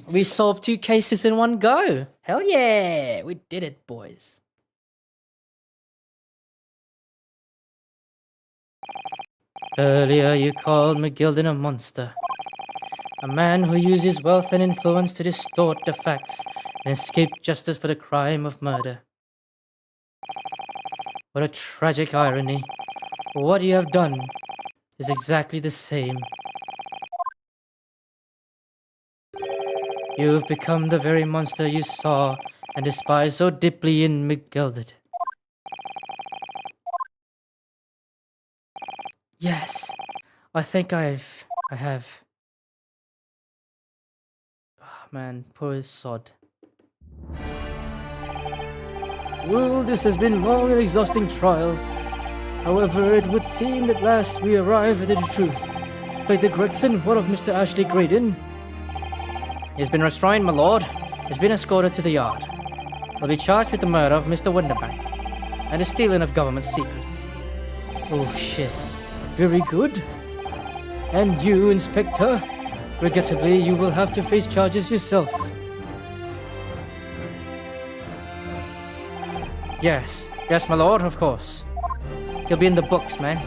We solved 2 cases in one go. Hell yeah! We did it, boys. Earlier, you called McGilda a monster. A man who uses wealth and influence to distort the facts and escape justice for the crime of murder. What a tragic irony. What you have done is exactly the same. You have become the very monster you saw and despised so deeply in McGilda. Yes, I think I have. Oh, man, poor sod. Well, this has been a long and exhausting trial. However, it would seem at last we arrive at the truth. Inspector Gregson, what of Mr. Ashley Graydon? He's been restrained, my lord. He's been escorted to the yard. He'll be charged with the murder of Mr. Winterbank and the stealing of government secrets. Oh shit. Very good. And you, Inspector? Regrettably, you will have to face charges yourself. Yes, my lord, of course. He'll be in the books, man.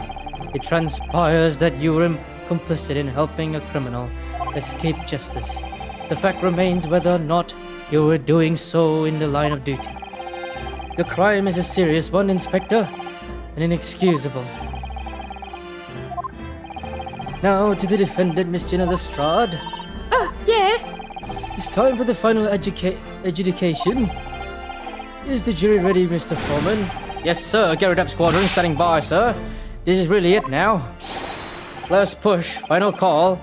It transpires that you were complicit in helping a criminal escape justice. The fact remains whether or not you were doing so in the line of duty. The crime is a serious one, Inspector, and inexcusable. Now to the defendant, Miss Jenna Lestrade. Yeah? It's time for the final adjudication. Is the jury ready, Mr. Foreman? Yes, sir. Garrett Up Squadron standing by, sir. This is really it now. Last push. Final call.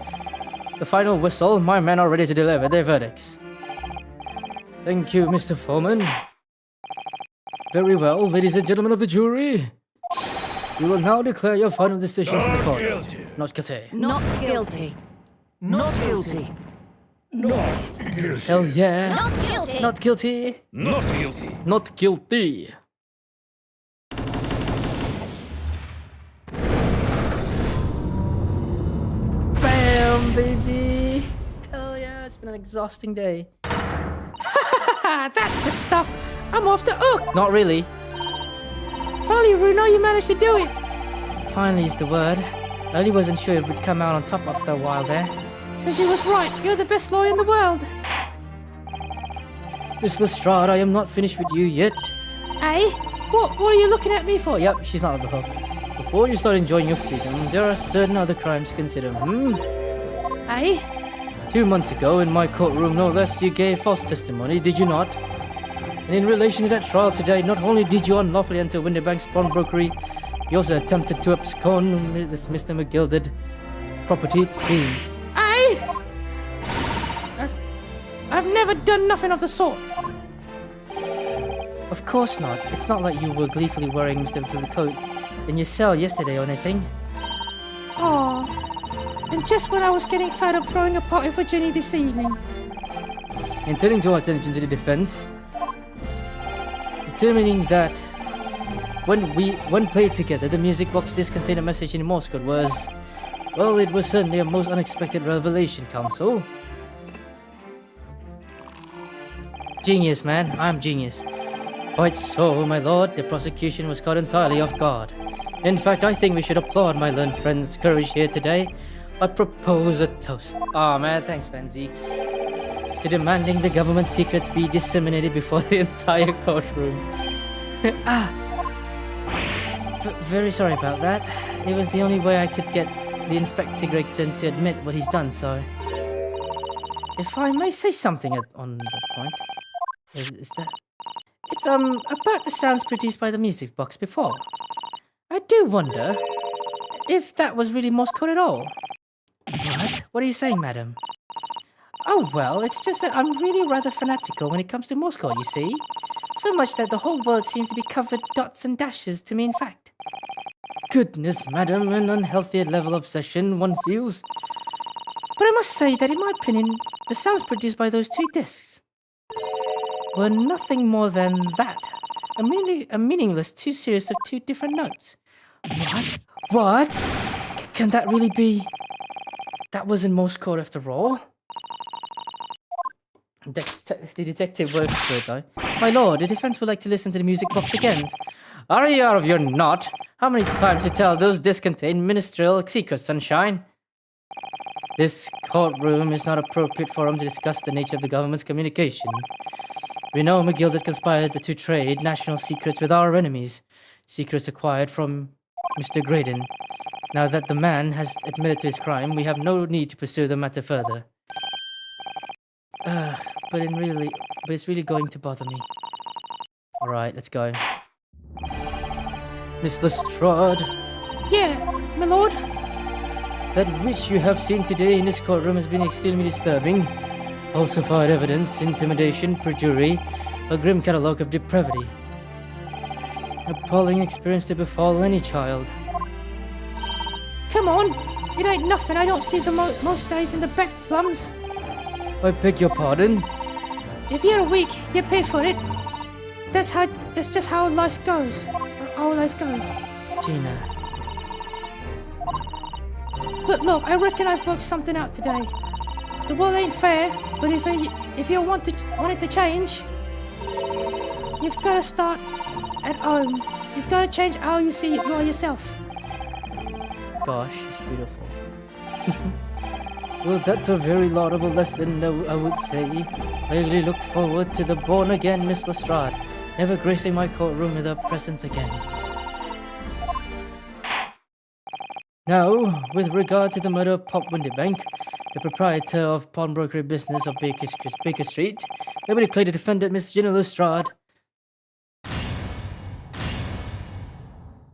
The final whistle. My men are ready to deliver their verdicts. Thank you, Mr. Foreman. Very well, ladies and gentlemen of the jury. We will now declare your final decisions in the court. Not guilty. Not guilty. Not guilty. Not guilty. Hell yeah. Not guilty. Not guilty. Not guilty. Not guilty. Bam, baby. Hell yeah, it's been an exhausting day. That's the stuff. I'm off the hook. Not really. Finally, Bruno, you managed to do it. Finally is the word. I really wasn't sure if we'd come out on top after a while there. So she was right. You're the best lawyer in the world. Miss Lestrade, I am not finished with you yet. Eh? What are you looking at me for? Yep, she's not on the hook. Before you start enjoying your freedom, there are certain other crimes to consider. Eh? 2 months ago, in my courtroom, no less, you gave false testimony, did you not? And in relation to that trial today, not only did you unlawfully enter Winterbank's pawnbrokery, you also attempted to abscond with Mr. McGilded property, it seems. Eh? I've never done nothing of the sort. Of course not. It's not like you were gleefully wearing Mr. the coat in your cell yesterday or anything. Oh. And just when I was getting excited of throwing a party for Jenny this evening. And turning to our attention to the defense, determining that when played together, the music box disc contained a message in Morse code was, well, it was certainly a most unexpected revelation, counsel. Genius, man. I'm genius. Quite so, my lord. The prosecution was caught entirely off guard. In fact, I think we should applaud my learned friend's courage here today. I propose a toast. Aw, man. Thanks, Fanzeeks. To demanding the government secrets be disseminated before the entire courtroom. Very sorry about that. It was the only way I could get the Inspector Gregson to admit what he's done, so... If I may say something on that point... Is that... It's, about the sounds produced by the music box before. I do wonder if that was really Morse code at all. What? What are you saying, madam? Oh, well, it's just that I'm really rather fanatical when it comes to Morse code, you see? So much that the whole world seems to be covered dots and dashes to me, in fact. Goodness, madam, an unhealthy level of obsession one feels. But I must say that in my opinion, the sounds produced by those two discs were nothing more than that. A meaningless two series of two different notes. What? What? Can that really be? That wasn't Morse code after all? The detective worked for it, though. My lord, the defense would like to listen to the music box again. Are you out of your knot? How many times to tell those discs contain ministerial secrets, sunshine? This courtroom is not appropriate forum to discuss the nature of the government's communication. We know McGill has conspired to trade national secrets with our enemies. Secrets acquired from Mr. Graydon. Now that the man has admitted to his crime, we have no need to pursue the matter further. But it's really going to bother me. Alright, let's go. Miss Lestrade. Yeah, my lord. That which you have seen today in this courtroom has been extremely disturbing. Falsified evidence, intimidation, perjury, a grim catalogue of depravity. Appalling experience to befall any child. Come on. It ain't nothing. I don't see the most days in the back slums. I beg your pardon? If you're weak, you pay for it. That's just how life goes. How life goes. Gina. But look, I reckon I've worked something out today. The world ain't fair, but if you want it to change, you've got to start at home. You've got to change how you see yourself. Gosh, it's beautiful. Well, that's a very laudable lesson, I would say. I really look forward to the born-again Miss Lestrade never gracing my courtroom with her presence again. Now, with regard to the murder of Pop Windybank, the proprietor of pawnbrokery business of Baker Street, nobody declared the defendant, Miss Gina Lestrade.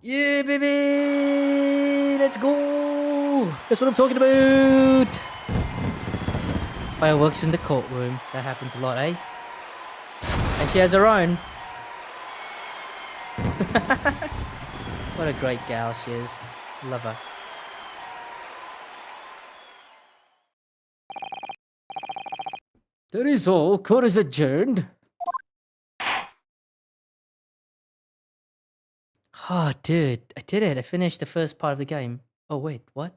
Yeah, baby! Let's go! That's what I'm talking about! Fireworks in the courtroom. That happens a lot, eh? And she has her own. What a great gal she is. Love her. That is all. Court is adjourned. Oh, dude. I did it. I finished the first part of the game. Oh, wait. What?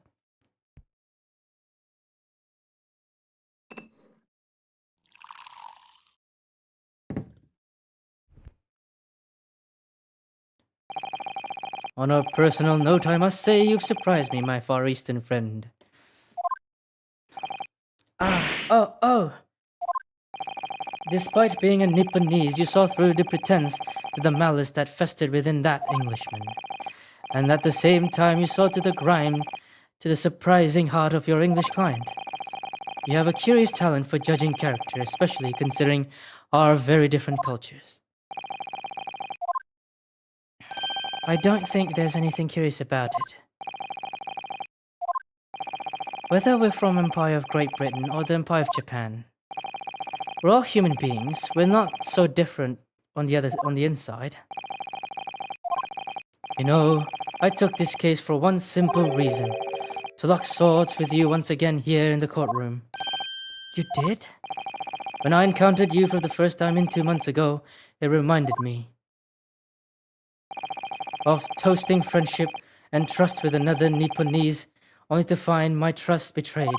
On a personal note, I must say you've surprised me, my Far Eastern friend. Oh. Despite being a Nipponese, you saw through the pretense to the malice that festered within that Englishman. And at the same time, you saw to the grime, to the surprising heart of your English client. You have a curious talent for judging character, especially considering our very different cultures. I don't think there's anything curious about it. Whether we're from Empire of Great Britain or the Empire of Japan, we're all human beings. We're not so different on the inside. You know, I took this case for one simple reason. To lock swords with you once again here in the courtroom. You did? When I encountered you for the first time 2 months ago, it reminded me of toasting friendship and trust with another Nipponese, only to find my trust betrayed.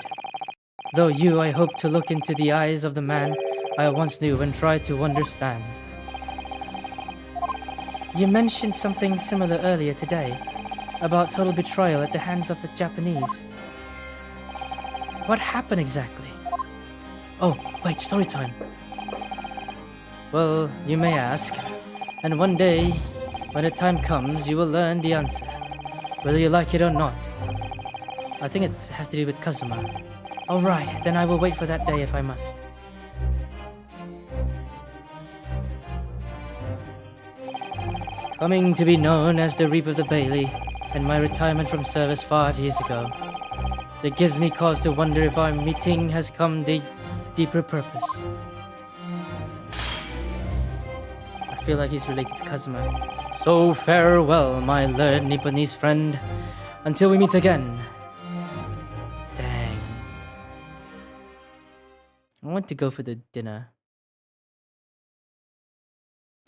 Though you, I hope to look into the eyes of the man I once knew and try to understand. You mentioned something similar earlier today, about total betrayal at the hands of a Japanese. What happened exactly? Oh, wait, story time. Well, you may ask, and one day, when the time comes, you will learn the answer, whether you like it or not. I think it has to do with Kazuma. Alright, then I will wait for that day if I must. Coming to be known as the Reap of the Bailey, and my retirement from service 5 years ago, that gives me cause to wonder if our meeting has come to deeper purpose. I feel like he's related to Kazuma. So farewell, my learned Nipponese friend, until we meet again. Dang. I want to go for the dinner.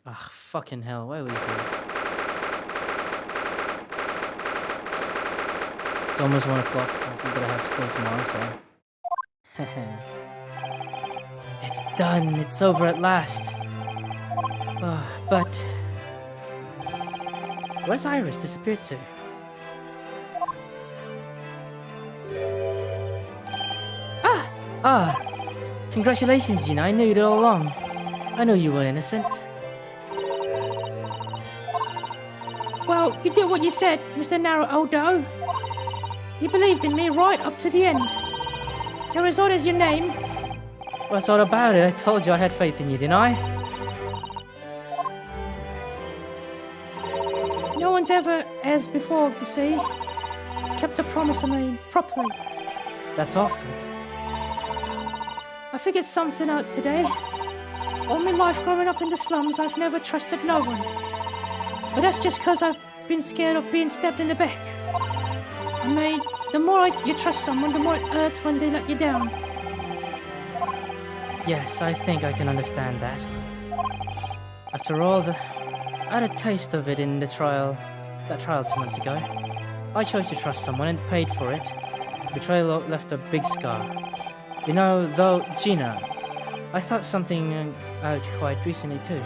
Ugh, fucking hell, why are we here? It's almost 1 o'clock. I think that I have school tomorrow, so... It's done. It's over at last. But... where's Iris disappeared to? Ah! Congratulations, Gina. I knew it all along. I know you were innocent. Well, you did what you said, Mr. Naruto. You believed in me right up to the end. Arizona is your name. What's all about it? I told you I had faith in you, didn't I? No one's ever, as before, you see, kept a promise, properly. That's awful. I figured something out today. All my life growing up in the slums, I've never trusted no one. But that's just because I've been scared of being stabbed in the back. I made the more you trust someone, the more it hurts when they let you down. Yes, I think I can understand that. After all, I had a taste of it in that trial 2 months ago. I chose to trust someone and paid for it. Betrayal left a big scar. You know, though, Gina, I thought something out quite recently too.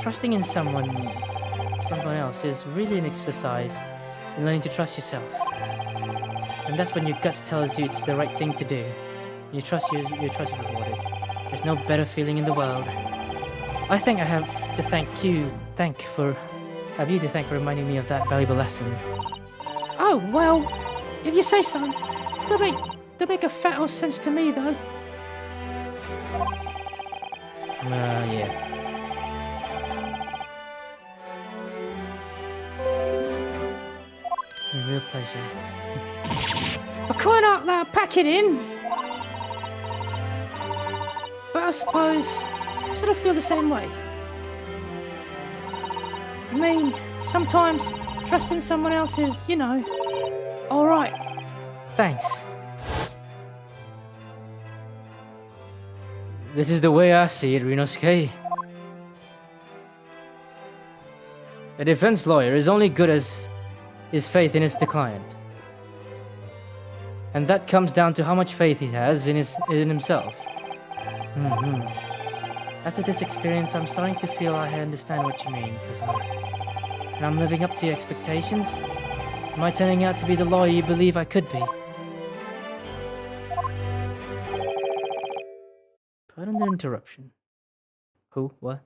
Trusting in someone else is really an exercise in learning to trust yourself. And that's when your gut tells you it's the right thing to do. Your trust is rewarded. There's no better feeling in the world. I think I have to thank you for reminding me of that valuable lesson. Oh, well, if you say so. Don't make a fat of sense to me, though. Yes. A real pleasure. For crying out loud, pack it in! But I suppose I sort of feel the same way. I mean, sometimes trusting someone else is, you know, alright. Thanks. This is the way I see it, Rinosuke. A defense lawyer is only good as his faith in his client. And that comes down to how much faith he has in himself. After this experience, I'm starting to feel I understand what you mean, and I'm living up to your expectations. Am I turning out to be the lawyer you believe I could be? Pardon the interruption. Who? What?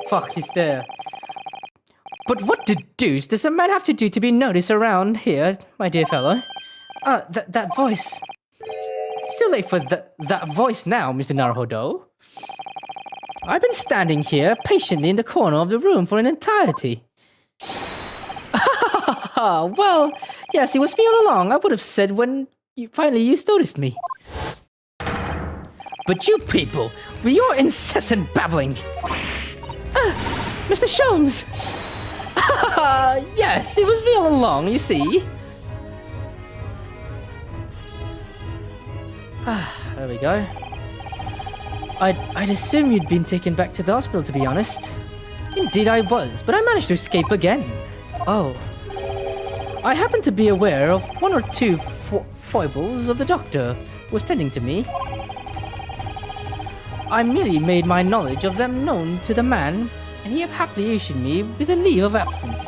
Fuck, he's there. But what the deuce does a man have to do to be noticed around here, my dear fellow? That voice. It's too late for that voice now, Mr. Naruhodo. I've been standing here patiently in the corner of the room for an entirety. Well, yes, it was me all along. I would have said when you noticed me. But you people, with your incessant babbling. Mr. Sholmes! Yes, it was me all along, you see. There we go. I'd assume you'd been taken back to the hospital, to be honest. Indeed I was, but I managed to escape again. Oh. I happen to be aware of one or two foibles of the doctor who was tending to me. I merely made my knowledge of them known to the man, and he happily issued me with a leave of absence.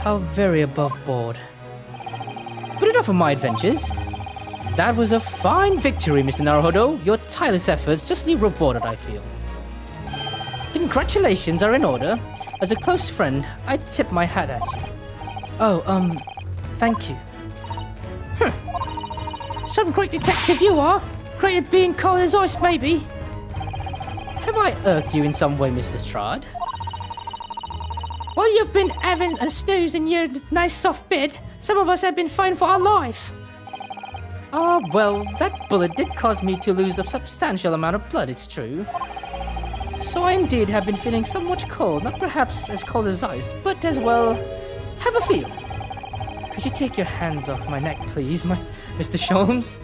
How very above board. But enough of my adventures. That was a fine victory, Mr. Naruhodo. Your tireless efforts justly rewarded, I feel. Congratulations are in order. As a close friend, I tip my hat at you. Oh, thank you. Some great detective you are. Great at being cold as ice, maybe. Have I irked you in some way, Mr. Strahd? While you've been having a snooze in your nice soft bed, some of us have been fighting for our lives. Well, that bullet did cause me to lose a substantial amount of blood, it's true. So I indeed have been feeling somewhat cold, not perhaps as cold as ice, but as well, have a feel. Could you take your hands off my neck, please, Mr. Sholmes?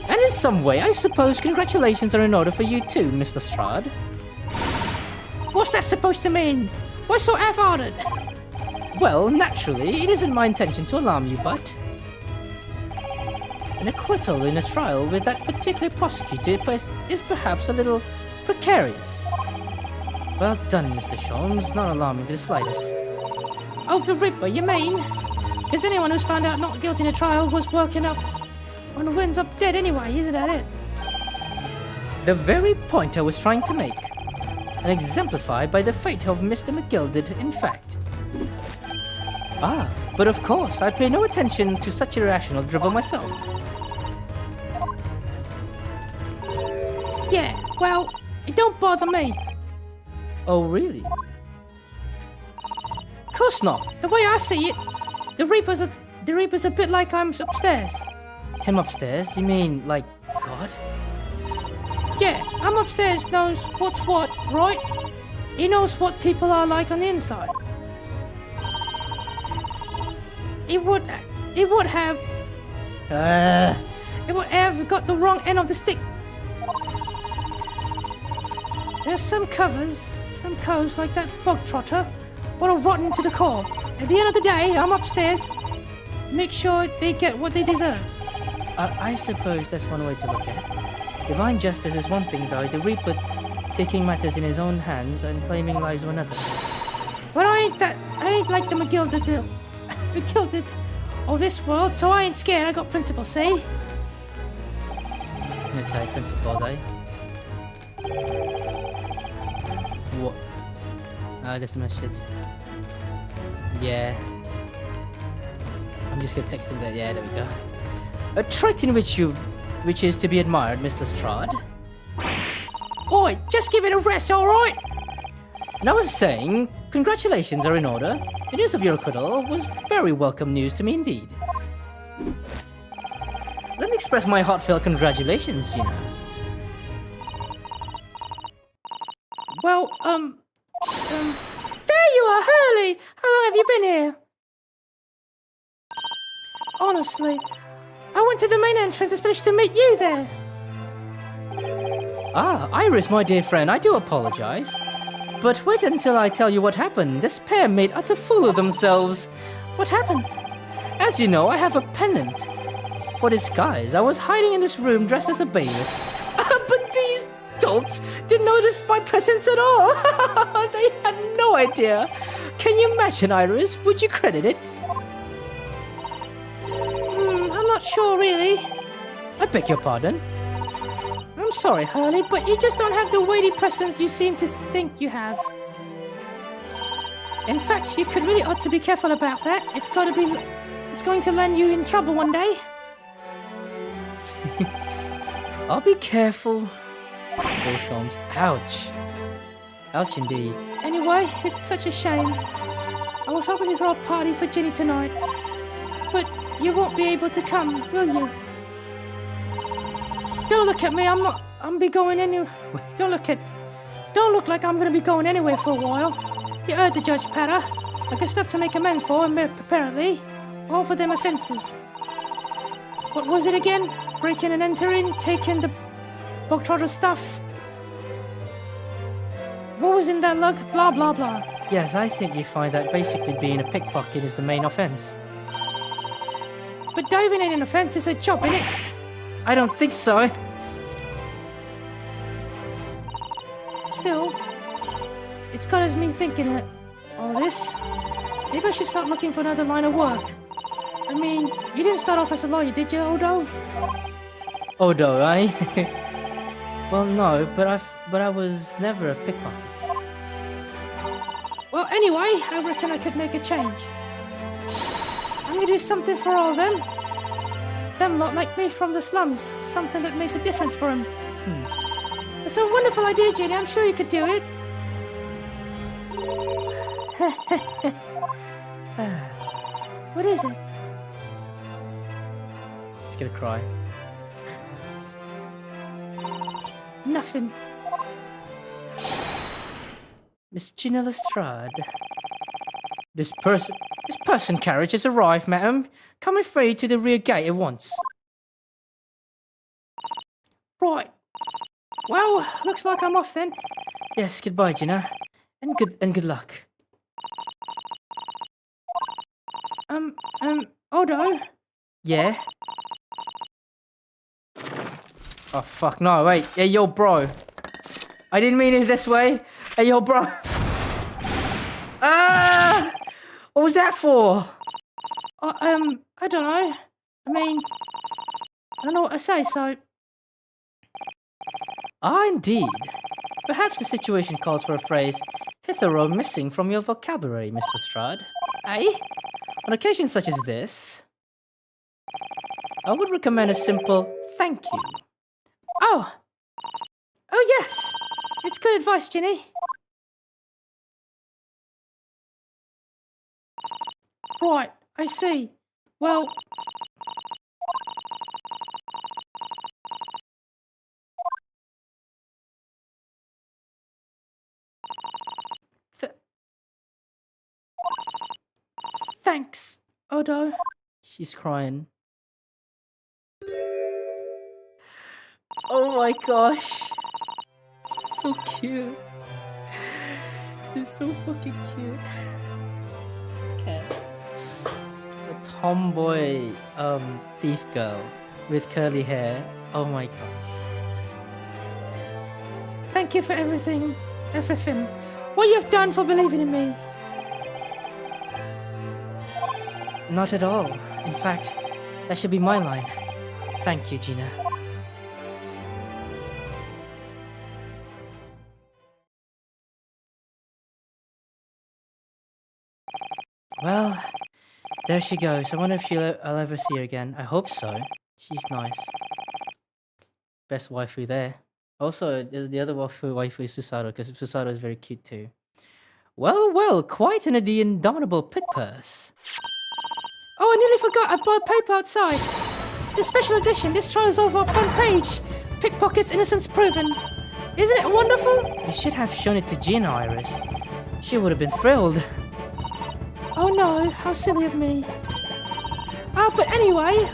And in some way, I suppose congratulations are in order for you too, Mr. Strahd. What's that supposed to mean? Why so half-hearted? Well, naturally, it isn't my intention to alarm you, but... an acquittal in a trial with that particular prosecutor is perhaps a little precarious. Well done, Mr. Sholmes, not alarming to the slightest. Oh, the Ripper, you mean? Because anyone who's found out not guilty in a trial was working up on who ends up dead anyway, isn't that it? The very point I was trying to make. And exemplified by the fate of Mr. McGilded, in fact. But of course, I pay no attention to such irrational drivel myself. Yeah, well, it don't bother me. Oh, really? Of course not. The way I see it, the Reaper's a bit like I'm upstairs. Him upstairs? You mean, like, God? Yeah, I'm upstairs knows what's what, right? He knows what people are like on the inside. He would have got the wrong end of the stick. There's some coves like that bog trotter, what are rotten to the core. At the end of the day, I'm upstairs. Make sure they get what they deserve. I suppose that's one way to look at it. Divine justice is one thing, though. The Reaper taking matters in his own hands and claiming lives of another. But I ain't like the McGilded of this world, so I ain't scared. I got principles, see? Okay, principles, eh? What? Oh, there's some shit. Yeah. I'm just gonna text him that. Yeah, there we go. A trait in which is to be admired, Mr. Strahd. Oi, just give it a rest, alright? And I was saying, congratulations are in order. The news of your acquittal was very welcome news to me indeed. Let me express my heartfelt congratulations, Gina. Well, there you are, Hurley! How long have you been here? Honestly, I went to the main entrance especially to meet you there. Ah, Iris, my dear friend, I do apologize. But wait until I tell you what happened. This pair made utter fool of themselves. What happened? As you know, I have a pendant. For disguise, I was hiding in this room dressed as a bailiff. But these dolts didn't notice my presence at all. They had no idea. Can you imagine, Iris? Would you credit it? I'm not sure, really. I beg your pardon. I'm sorry, Hurley, but you just don't have the weighty presence you seem to think you have. In fact, you could really ought to be careful about that. It's going to land you in trouble one day. I'll be careful. Beauchamps. Ouch. Ouch indeed. Anyway, it's such a shame. I was hoping to throw a party for Ginny tonight. But you won't be able to come, will you? Don't look at me, I'm be going anywhere. Don't look like I'm gonna be going anywhere for a while. You heard the judge, Patter. I got stuff to make amends for, apparently. All for them offences. What was it again? Breaking and entering, taking the bog trotter stuff. What was in that lug? Blah, blah, blah. Yes, I think you find that basically being a pickpocket is the main offense. But diving in an offense is a job, innit? I don't think so. Still, it's got us me thinking that all this. Maybe I should start looking for another line of work. I mean, you didn't start off as a lawyer, did you, Odo? Odo, eh? Well, no, but I was never a pickpocket. Well, anyway, I reckon I could make a change. I'm gonna do something for all them. Them lot like me from the slums. Something that makes a difference for them. It's a wonderful idea, Jenny. I'm sure you could do it. What is it? Just gonna cry. Nothing. Miss Gina Lestrade. This person carriage has arrived, madam. Come with me to the rear gate at once. Right. Well, looks like I'm off then. Yes, goodbye, Gina. And good luck. Odo? Yeah? Oh, fuck, no, wait. Hey, yo, bro. I didn't mean it this way. Hey, yo, bro. Ah! What was that for? I don't know. I mean, I don't know what to say, so... Ah, indeed. Perhaps the situation calls for a phrase hitherto missing from your vocabulary, Mr. Strahd. Eh? On occasions such as this, I would recommend a simple thank you. Oh! Oh, yes! It's good advice, Ginny. Right, I see. Well... Thanks, Oh no. She's crying. Oh my gosh. She's so cute. She's so fucking cute. This cat. A tomboy thief girl with curly hair. Oh my god. Thank you for everything. Everything. What you've done for believing in me. Not at all. In fact, that should be my line. Thank you, Gina. Well, there she goes. I wonder if I'll ever see her again. I hope so. She's nice. Best waifu there. Also, the other waifu is Susato, because Susato is very cute too. Well, well, quite an indomitable pit purse. Oh, I nearly forgot. I bought paper outside. It's a special edition. This trial's over our front page. Pickpockets, innocence proven. Isn't it wonderful? You should have shown it to Gina, Iris. She would have been thrilled. Oh no, how silly of me. Oh, but anyway,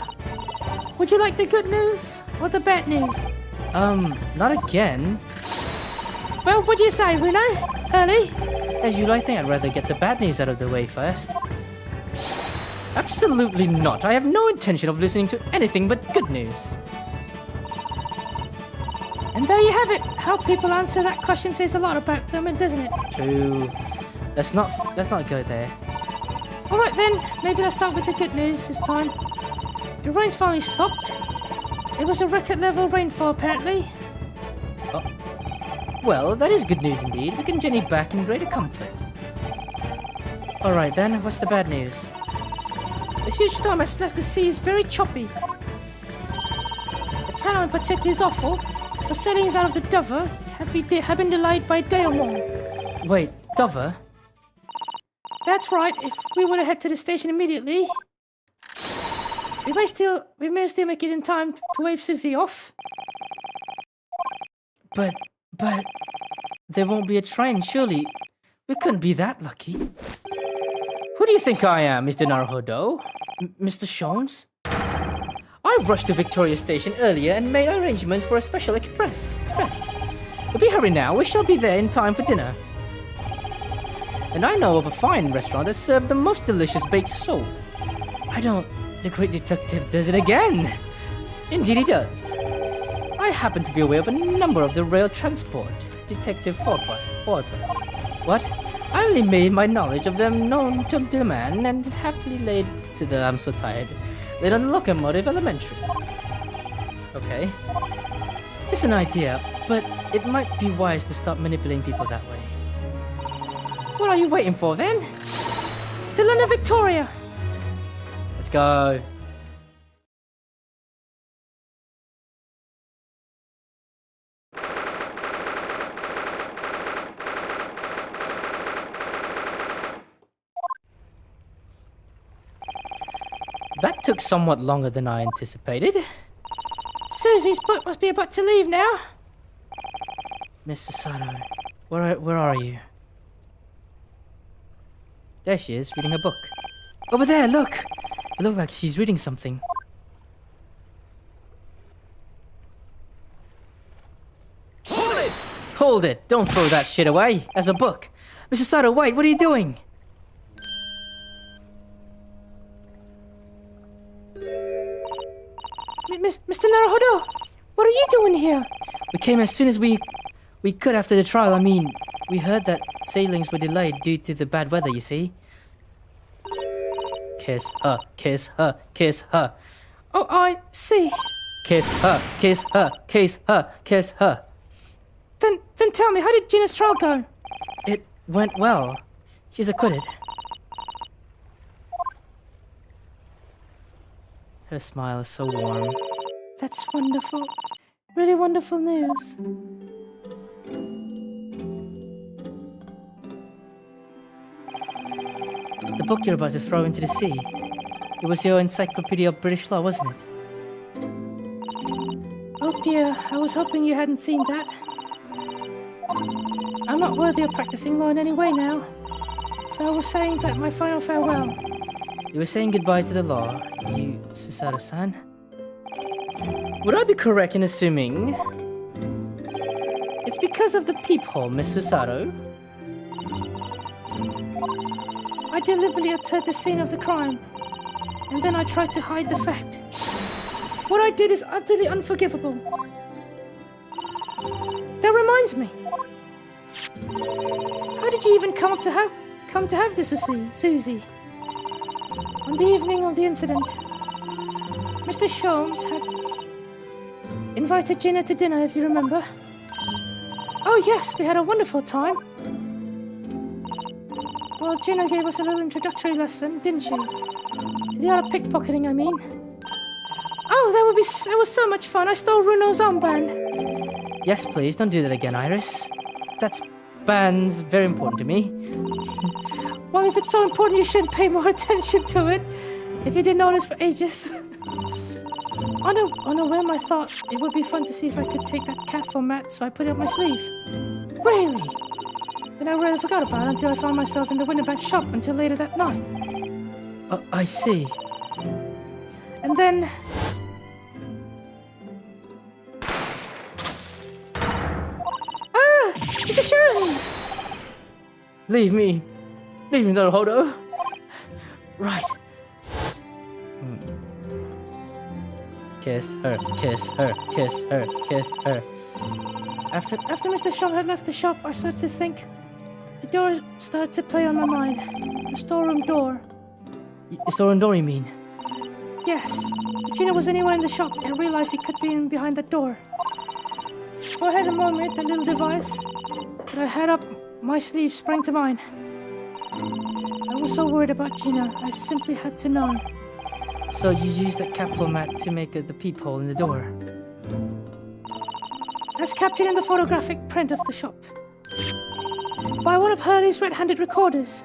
would you like the good news or the bad news? Not again. Well, what do you say, Bruno? Early? As you, I think I'd rather get the bad news out of the way first. Absolutely not. I have no intention of listening to anything but good news. And there you have it. How people answer that question says a lot about them, doesn't it? True. Let's not go there. Alright then, maybe let's start with the good news this time. The rain's finally stopped. It was a record level rainfall apparently. Well, that is good news indeed. We can journey back in greater comfort. Alright then, what's the bad news? The huge storm has left the sea is very choppy. The channel in particular is awful, so sailings out of the Dover have been delayed by a day or more. Wait, Dover? That's right, if we were to head to the station immediately, we may still make it in time to wave Susie off. But there won't be a train, surely. We couldn't be that lucky. Who do you think I am, Mr. Naruhodo? Mr. Sholmes? I rushed to Victoria Station earlier and made arrangements for a special express. If we hurry now, we shall be there in time for dinner. And I know of a fine restaurant that serves the most delicious baked soap. The great detective does it again! Indeed he does. I happen to be aware of a number of the rail transport detective foibles. What? I only made my knowledge of them known to the man and happily laid to the I'm so tired. Laid on the locomotive elementary. Okay. Just an idea, but it might be wise to stop manipulating people that way. What are you waiting for then? To London Victoria! Let's go. That took somewhat longer than I anticipated. Susie's boat must be about to leave now. Mr. Sato, where are you? There she is, reading a book. Over there, look! It looks like she's reading something. Hold it! Hold it! Don't throw that shit away! As a book! Mr. Sato, wait, what are you doing? Mr. Naruhodo, what are you doing here? We came as soon as we could after the trial. I mean, we heard that sailings were delayed due to the bad weather, you see. Kiss her, kiss her, kiss her. Oh, I see. Kiss her, kiss her, kiss her, kiss her. Then tell me, how did Gina's trial go? It went well. She's acquitted. Her smile is so warm. That's wonderful. Really wonderful news. The book you're about to throw into the sea. It was your Encyclopedia of British Law, wasn't it? Oh dear, I was hoping you hadn't seen that. I'm not worthy of practicing law in any way now. So I was saying that my final farewell. You were saying goodbye to the law, you Susato-san. Would I be correct in assuming it's because of the peephole, Miss Susato? I deliberately entered the scene of the crime, and then I tried to hide the fact. What I did is utterly unforgivable. That reminds me. How did you even come to have this, Susie? On the evening of the incident, Mr. Sholmes had invited Gina to dinner, if you remember. Oh yes, we had a wonderful time. Well, Gina gave us a little introductory lesson, didn't she? To the art of pickpocketing, I mean. Oh, that was so much fun. I stole Runo's armband. Yes, please, don't do that again, Iris. That band's very important to me. Well, if it's so important, you should pay more attention to it. If you didn't notice for ages. On a whim, I thought it would be fun to see if I could take that cat format, so I put it up my sleeve. Really? Then I really forgot about it until I found myself in the Winterbank shop until later that night. I see. And then... Ah! Mr. Sholmes! Leave me, Naruhodo. Right. Kiss her, kiss her, kiss her, kiss her. After Mr. Sholmes had left the shop, I started to think. The door started to play on my mind. The storeroom door. The storeroom door, you mean? Yes. If Gina was anywhere in the shop, I realized he could be in behind that door. So I had a moment, that little device that I had up my sleeve sprang to mind. I was so worried about Gina, I simply had to know. So you used that capsule mat to make the peephole in the door? As captured in the photographic print of the shop. By one of Hurley's red-handed recorders.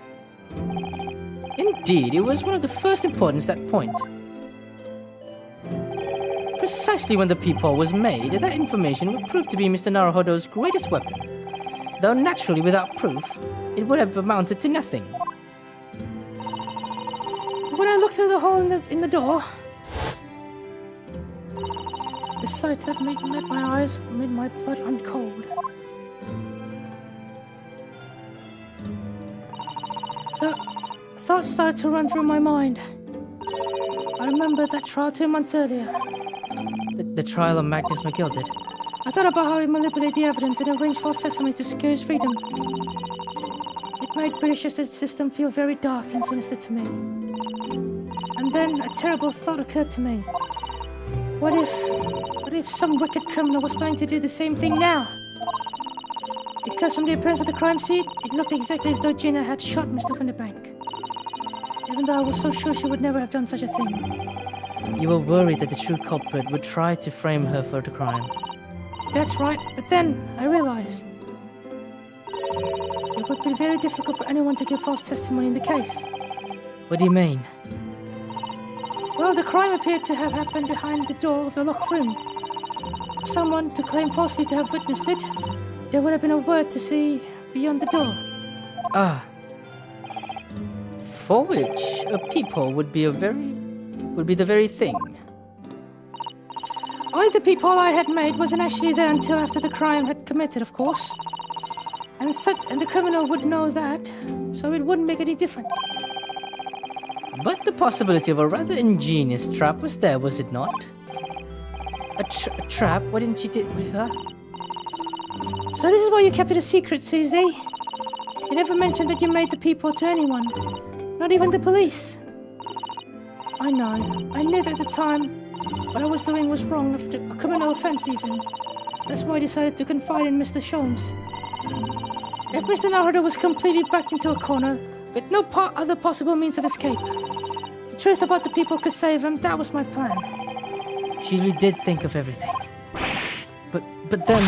Indeed, it was one of the first importance at that point. Precisely when the peephole was made, that information would prove to be Mr. Naruhodo's greatest weapon. Though naturally, without proof, it would have amounted to nothing. When I looked through the hole in the door, the sight that met my eyes made my blood run cold. Thoughts started to run through my mind. I remembered that trial 2 months earlier. The trial of Magnus McGilded. I thought about how he manipulated the evidence and arranged false testimony to secure his freedom. It made British justice system feel very dark and sinister to me. And then a terrible thought occurred to me. What if some wicked criminal was planning to do the same thing now? Because from the appearance of the crime scene, it looked exactly as though Gina had shot Mr. Winterbank. Even though I was so sure she would never have done such a thing. You were worried that the true culprit would try to frame her for the crime. That's right, but then I realized it would be very difficult for anyone to give false testimony in the case. What do you mean? Well, the crime appeared to have happened behind the door of the locked room. For someone to claim falsely to have witnessed it, there would have been a word to see beyond the door. Ah. For which a peephole would be the very thing. Only the peephole I had made wasn't actually there until after the crime had committed, of course. And the criminal would know that, so it wouldn't make any difference. But the possibility of a rather ingenious trap was there, was it not? A trap? Why didn't you do... Huh? So this is why you kept it a secret, Susie? You never mentioned that you made the peephole to anyone. Not even the police. I know. I knew that at the time what I was doing was wrong, a criminal offense even. That's why I decided to confide in Mr. Sholmes. If Mr. Naruhodo was completely backed into a corner, with no other possible means of escape, the truth about the people could save him, that was my plan. She really did think of everything. But then,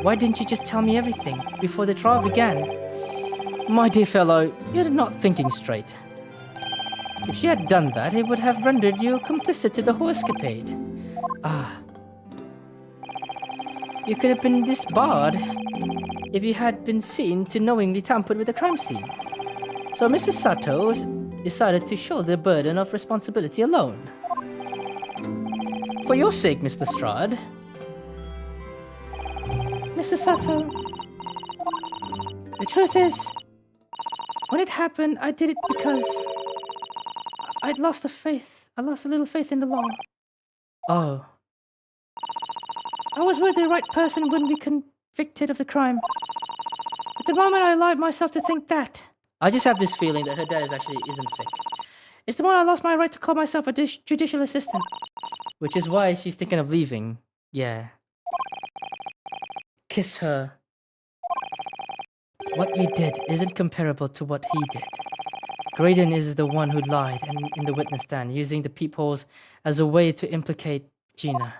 why didn't you just tell me everything before the trial began? My dear fellow, you're not thinking straight. If she had done that, it would have rendered you complicit to the whole escapade. Ah. You could have been disbarred if you had been seen to knowingly tampered with the crime scene. So Mrs. Sato decided to shoulder the burden of responsibility alone. For your sake, Mr. Strahd. Mr. Sato, the truth is, when it happened, I did it because I'd lost the faith. I lost a little faith in the law. Oh, I was worried the right person wouldn't be convicted of the crime. At the moment, I allowed myself to think that. I just have this feeling that her dad isn't sick. It's the moment I lost my right to call myself a judicial assistant. Which is why she's thinking of leaving. Yeah. Kiss her. What you did isn't comparable to what he did. Graydon is the one who lied in the witness stand, using the peepholes as a way to implicate Gina.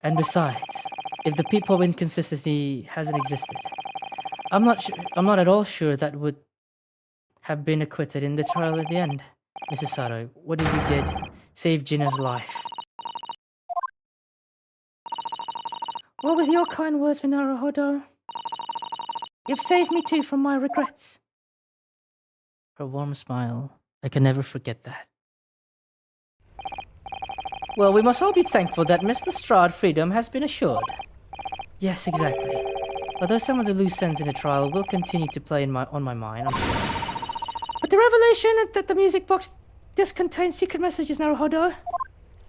And besides, if the peephole inconsistency hasn't existed, I'm not at all sure that would have been acquitted in the trial at the end. Mrs. Sato, what you did saved Gina's life. Well, with your kind words, Naruhodo, you've saved me too from my regrets. Her warm smile, I can never forget that. Well, we must all be thankful that Mr. Strahd's freedom has been assured. Yes, exactly. Although some of the loose ends in the trial will continue to play on my mind, I'm sure. But the revelation that the music box disc contains secret messages, Naruhodo.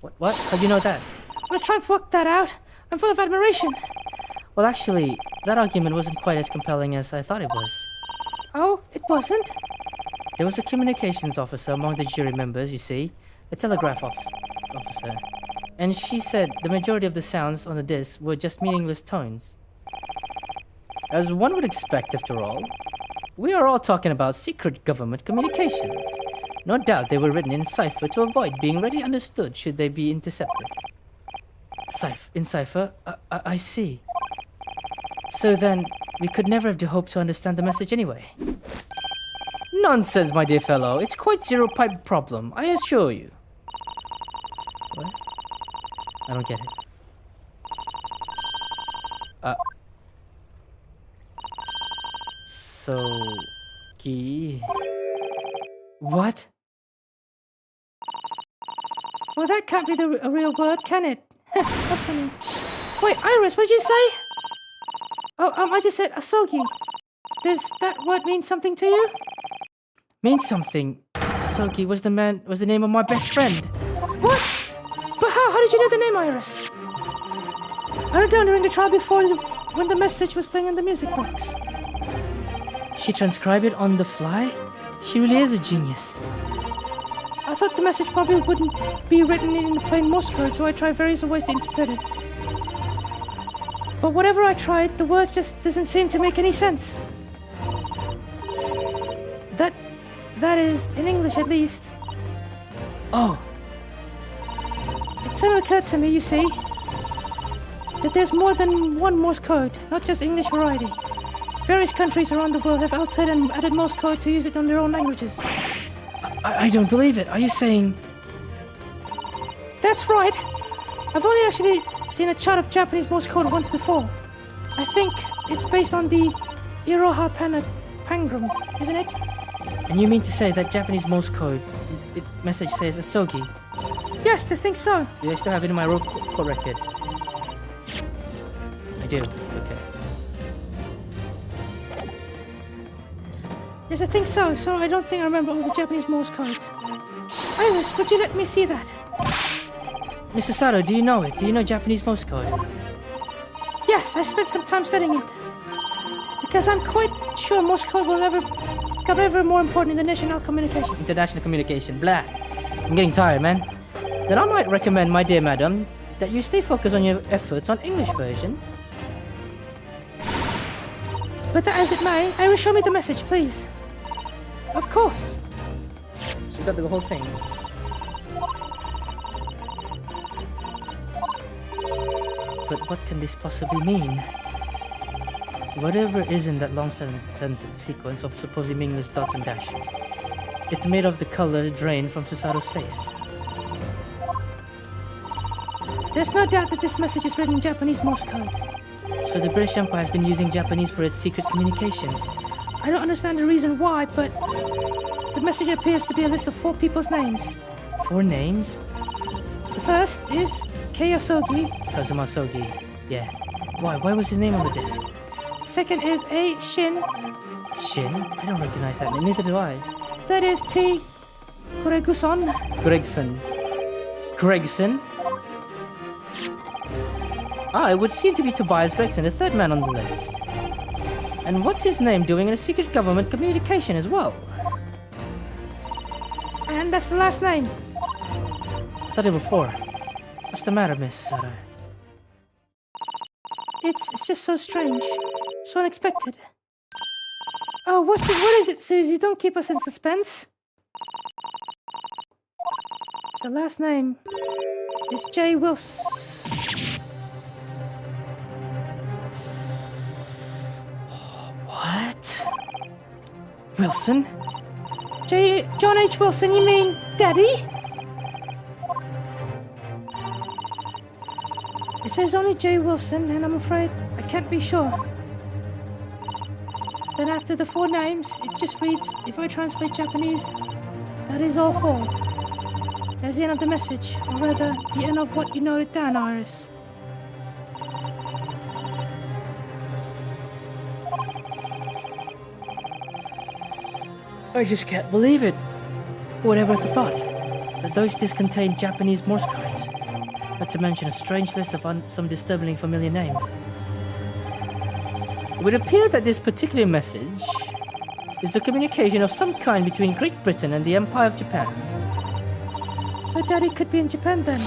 What? How do you know that? When I try to work that out, I'm full of admiration. Well, actually, that argument wasn't quite as compelling as I thought it was. Oh, it wasn't? There was a communications officer among the jury members, you see, a telegraph officer. And she said the majority of the sounds on the disc were just meaningless tones. As one would expect, after all. We are all talking about secret government communications. No doubt they were written in cipher to avoid being readily understood should they be intercepted. In cipher? I see. So then, we could never have hoped to understand the message anyway. Nonsense, my dear fellow. It's quite zero-pipe problem, I assure you. What? I don't get it. What? Well, that can't be a real word, can it? How funny. Wait, Iris, what did you say? Oh, I just said asogi. Does that word mean something to you? Means something. Asogi was the name of my best friend. What? But how did you know the name, Iris? I wrote down during the trial before when the message was playing on the music box. She transcribed it on the fly? She really is a genius. I thought the message probably wouldn't be written in plain Morse code, so I tried various ways to interpret it. But whatever I tried, the words just doesn't seem to make any sense. That is, in English at least. Oh. It suddenly occurred to me, you see, that there's more than one Morse code, not just English variety. Various countries around the world have altered and added Morse code to use it on their own languages. I don't believe it. Are you saying... That's right. I've only actually seen a chart of Japanese Morse code once before. I think it's based on the Iroha Pangram, isn't it? And you mean to say that Japanese Morse code message says asogi? Yes, I think so. Do I still have it in my roll corrected? I do. Okay. Yes, I think so. So I don't think I remember all the Japanese Morse codes. Iris, would you let me see that? Mr. Sato, do you know it? Do you know Japanese Morse code? Yes, I spent some time studying it. Because I'm quite sure Morse code will become ever more important in the national communication. International communication, blah. I'm getting tired, man. Then I might recommend, my dear madam, that you stay focused on your efforts on English version. But that as it may, Iris, show me the message, please. Of course. So you got the whole thing. But what can this possibly mean? Whatever is in that long sentence sequence of supposedly meaningless dots and dashes, it's made of the color drained from Susato's face. There's no doubt that this message is written in Japanese Morse code. So the British Empire has been using Japanese for its secret communications. I don't understand the reason why, but the message appears to be a list of 4 people's names. 4 names? The first is Keiyasogi. Kazuma Sogi. Yeah. Why was his name on the disc? Second is A. Shin. Shin? I don't recognize that name, neither do I. Third is T. Kureguson. Gregson? It would seem to be Tobias Gregson, the 3rd man on the list. And what's his name doing in a secret government communication as well? And that's the last name. I thought there were 4. What's the matter, Miss Sato? It's just so strange. So unexpected. Oh, what is it, Susie? Don't keep us in suspense. The last name is J. Wilson. What? Wilson? John H. Wilson, you mean Daddy? It says only J. Wilson, and I'm afraid I can't be sure. Then after the 4 names, it just reads, if I translate Japanese, that is all 4. There's the end of the message, or rather, the end of what you noted down, Iris. I just can't believe it. Whatever the thought that those discs contained Japanese Morse cards, not to mention a strange list of some disturbingly familiar names. It would appear that this particular message is the communication of some kind between Great Britain and the Empire of Japan. So Daddy could be in Japan then.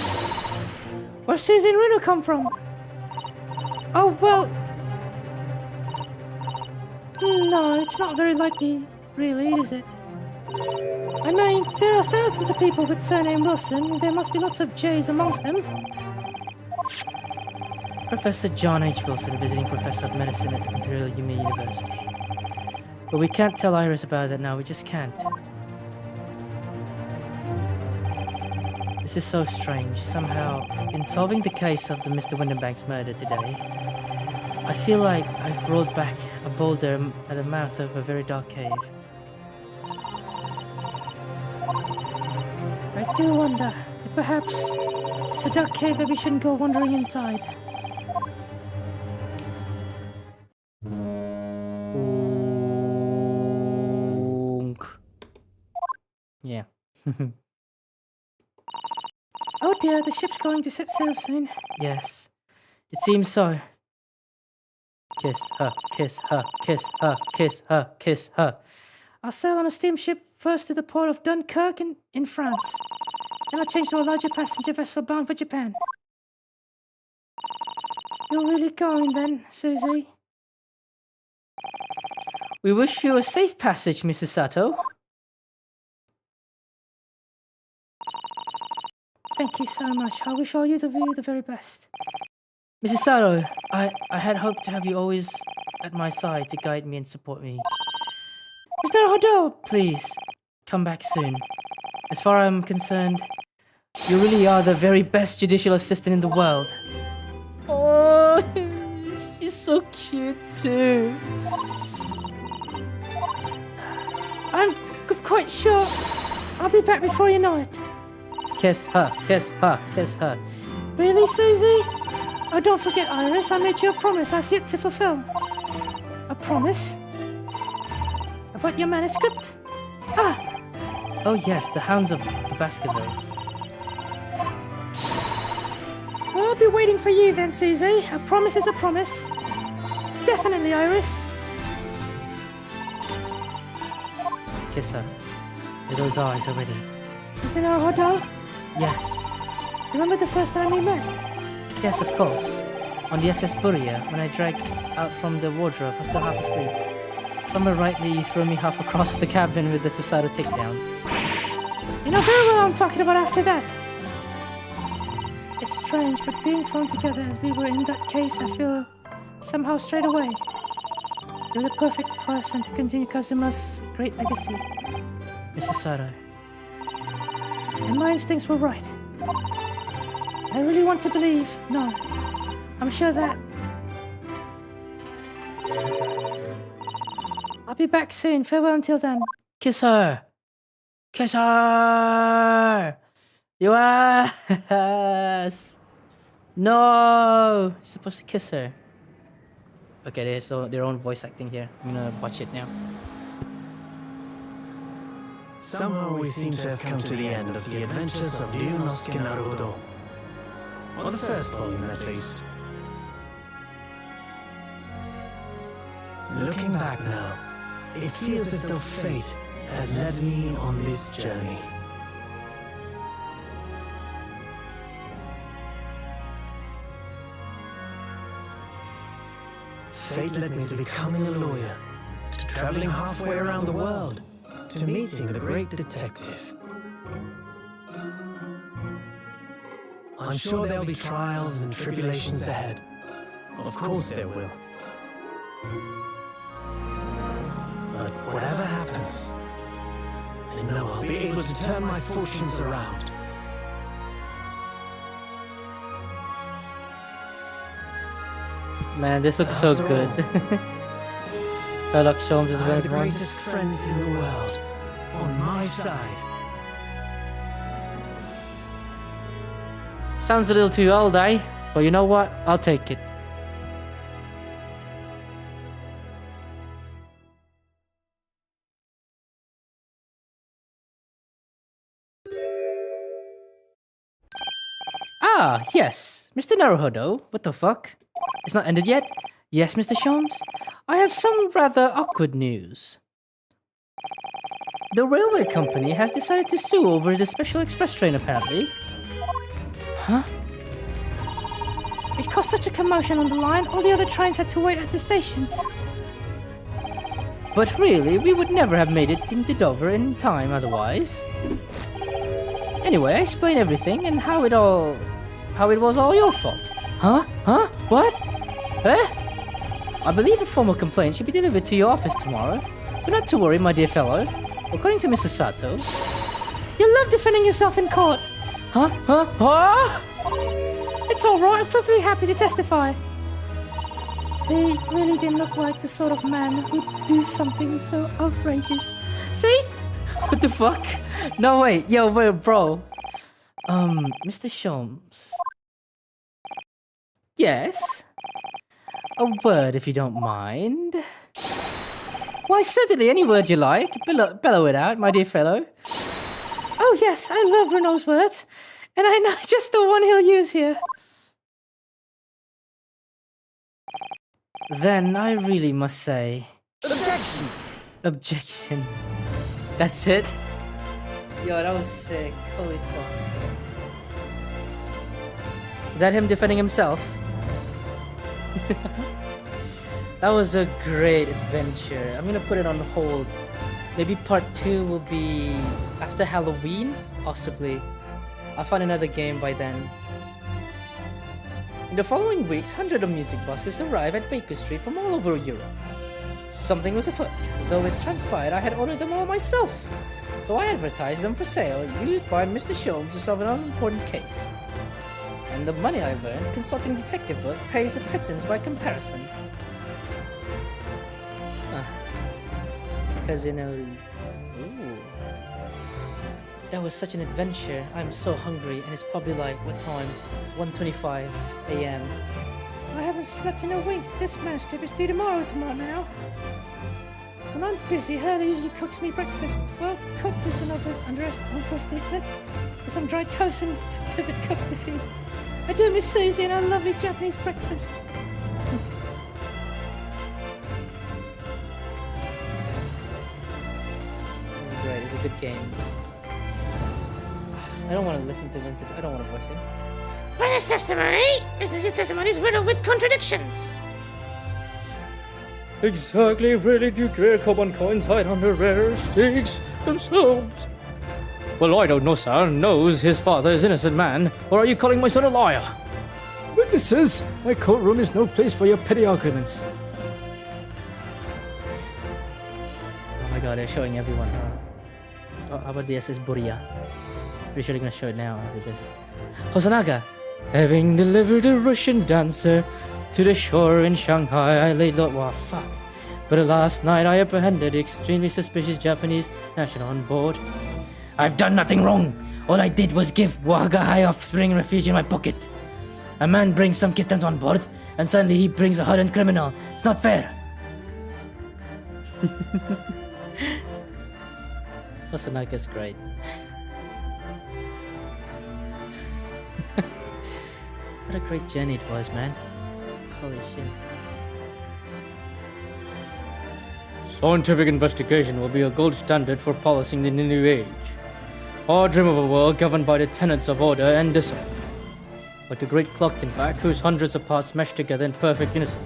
Where Susie and Reno come from? Oh, well... No, it's not very likely, really, is it? I mean, there are thousands of people with surname Wilson. There must be lots of J's amongst them. Professor John H. Wilson, visiting professor of medicine at Imperial Yumi University. But we can't tell Iris about that now, we just can't. This is so strange. Somehow, in solving the case of the Mr. Windenbank's murder today, I feel like I've rolled back a boulder at the mouth of a very dark cave. I do wonder if perhaps it's a dark cave that we shouldn't go wandering inside. Yeah. Oh dear, the ship's going to set sail soon. Yes, it seems so. Kiss her, kiss her, kiss her, kiss her, kiss her. I'll sail on a steamship first to the port of Dunkirk in France. Then I'll change to a larger passenger vessel bound for Japan. You're really going then, Susie? We wish you a safe passage, Mrs. Sato. Thank you so much. I wish all you the very best. Mrs. Sato, I had hoped to have you always at my side to guide me and support me. Mr. Hodo! Please, come back soon. As far as I'm concerned, you really are the very best judicial assistant in the world. Oh, she's so cute too. I'm quite sure I'll be back before you know it. Kiss her, kiss her, kiss her. Really, Susie? Oh, don't forget, Iris, I made you a promise I've yet to fulfill. A promise? About your manuscript? Ah! Oh yes, the Hounds of the Baskervilles. Well, I'll be waiting for you then, Susie. A promise is a promise. Definitely, Iris. Kiss her. With those eyes already. Mr. Naruhodo? Yes. Do you remember the first time we met? Yes, of course. On the SS Burya, when I dragged out from the wardrobe, I was still half asleep. If I remember rightly, you threw me half across the cabin with the Susato takedown. You know very well I'm talking about after that. It's strange, but being thrown together as we were in that case, I feel somehow straight away. You're the perfect person to continue Kazuma's great legacy. Mrs. Sato. And my instincts were right. I really want to believe. No. I'm sure that... I'll be back soon. Farewell until then. Kiss her! Kiss her! Yes! No! You're supposed to kiss her. Okay, there's their own voice acting here. I'm gonna watch it now. Somehow we seem to have come to the end of the adventures of Ryunosuke Naruhodo. Or the first volume, at least. Looking back now, it feels as though fate has led me on this journey. Fate led me to becoming a lawyer, to traveling halfway around the world, to meeting the great detective. I'm sure there'll be trials and tribulations ahead. Of course there will. But whatever happens, I know I'll be able to turn my fortunes around. Man, this looks so After good. Sherlock Holmes is I one have of the the ones. greatest friends in the world on my side. Sounds a little too old, eh? But you know what? I'll take it. Ah, yes. Mr. Naruhodo. What the fuck? It's not ended yet? Yes, Mr. Sholmes? I have some rather awkward news. The railway company has decided to sue over the special express train, apparently. Huh? It caused such a commotion on the line, all the other trains had to wait at the stations. But really, we would never have made it into Dover in time otherwise. Anyway, I explained everything and how it was all your fault. Huh? Huh? What? Eh? I believe a formal complaint should be delivered to your office tomorrow. But not to worry, my dear fellow. According to Mr. Sato... You love defending yourself in court. Huh? Huh? Huh? It's alright, I'm perfectly happy to testify. He really didn't look like the sort of man who'd do something so outrageous. See? What the fuck? No, wait. Yo, wait, bro. Mr. Sholmes. Yes? A word, if you don't mind. Why, certainly, any word you like. Bellow it out, my dear fellow. Oh yes, I love Renault's words. And I know just the one he'll use here. Then I really must say... Objection! Objection. That's it? Yo, that was sick. Holy fuck. Is that him defending himself? That was a great adventure. I'm gonna put it on hold. Maybe part 2 will be after Halloween? Possibly. I'll find another game by then. In the following weeks, hundreds of music buses arrive at Baker Street from all over Europe. Something was afoot, though it transpired I had ordered them all myself. So I advertised them for sale, used by Mr. Sholmes to solve an unimportant case. And the money I've earned consulting detective work pays a pittance by comparison. Because, you know... Ooh. That was such an adventure. I'm so hungry, and it's probably like, what time? 1:25 a.m. I haven't slept in a wink. This manuscript is due tomorrow now. When I'm busy, Hurley usually cooks me breakfast. Well, cook is another understatement. With some dry toast and turbot cup of tea. I do miss Susie and our lovely Japanese breakfast. This is great. It's a good game. I don't want to listen to Vincent. I don't want to voice him. But his testimony is riddled with contradictions. Exactly, really do care common coincide on the rare stakes themselves. Well, I don't know, sir. Knows his father is an innocent man, or are you calling my son a liar? Witnesses, my courtroom is no place for your petty arguments. Oh my god, they're showing everyone. Oh, how about the SS Buria? Pretty sure they're gonna show it now after this. Hosanaga! Having delivered a Russian dancer to the shore in Shanghai, I laid low. Wow, fuck. But last night I apprehended the extremely suspicious Japanese national on board. I've done nothing wrong. All I did was give UNGAAA a spring refuge in my pocket. A man brings some kittens on board, and suddenly he brings a hardened criminal. It's not fair. Listen, I guess great. What a great journey it was, man. Holy shit. Scientific investigation will be a gold standard for policing in the new age. I dream of a world governed by the tenets of order and discipline. Like a great clock, in fact, whose hundreds of parts mesh together in perfect unison.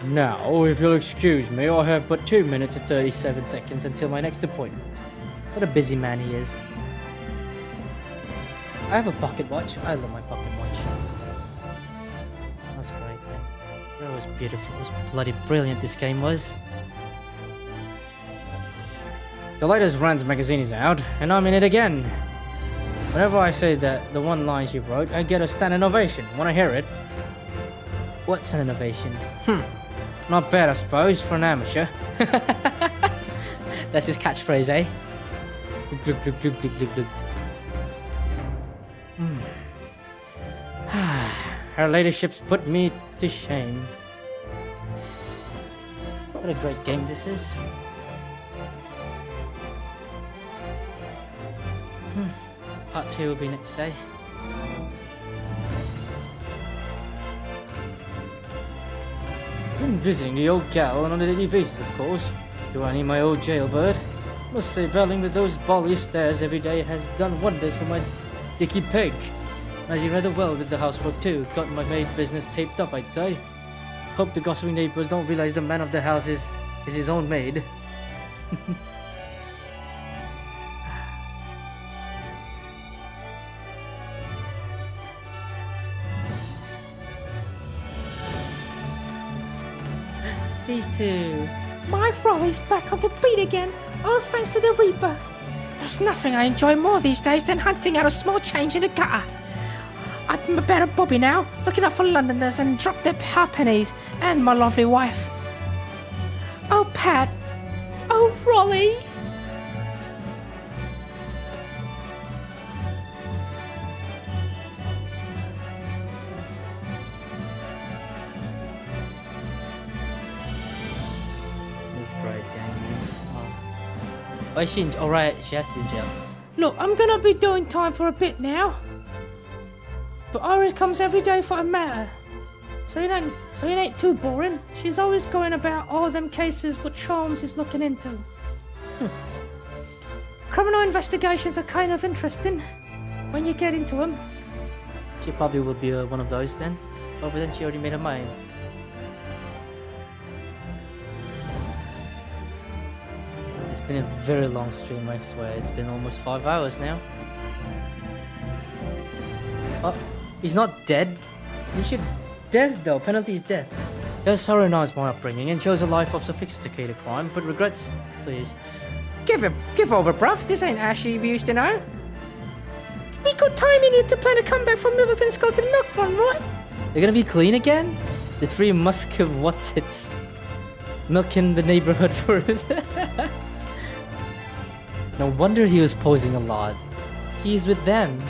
Now, if you'll excuse me, I have but 2 minutes and 37 seconds until my next appointment. What a busy man he is. I have a pocket watch. I love my pocket watch. That's great, man. That was beautiful. It was bloody brilliant, this game was. The latest Rand's magazine is out, and I'm in it again. Whenever I say that the one line she wrote, I get a standing ovation. Wanna hear it? What's an innovation? Not bad, I suppose, for an amateur. That's his catchphrase, eh? Glug, glug, glug, glug, glug, glug. Her ladyship's put me to shame. What a great game this is. Part 2 will be next day. Been visiting the old gal on a daily basis, of course. Joanny, my old jailbird. Must say, battling with those bally stares every day has done wonders for my dicky pig. Managing rather well with the housework too. Got my maid business taped up, I'd say. Hope the gossiping neighbors don't realize the man of the house is his own maid. It's these two. My Rolly's back on the beat again, all thanks to the Reaper. There's nothing I enjoy more these days than hunting out a small change in the gutter. I'm a better Bobby now, looking out for Londoners and drop their halfpennies, and my lovely wife. Oh, Pat. Oh, Rolly. This great game, man. Oh, is she in, alright, she has to be in jail. Look, I'm gonna be doing time for a bit now. But Iris comes every day for a matter. So it ain't too boring. She's always going about all them cases what Charles is looking into. Criminal investigations are kind of interesting when you get into them. She probably would be one of those then. Oh, but then she already made her mind. It's been a very long stream, I swear. It's been almost 5 hours now. Oh, he's not dead. He should... Death though, penalty is death. Yes, sorry knows my upbringing and chose a life of sophisticated crime, but regrets, please. Give over, bruv. This ain't Ashley we used to know. We got time in it to plan a comeback from Middleton's Golden Milk Run, right? They're gonna be clean again? The three musk of what's-its. Milking the neighborhood for it. No wonder he was posing a lot. He's with them.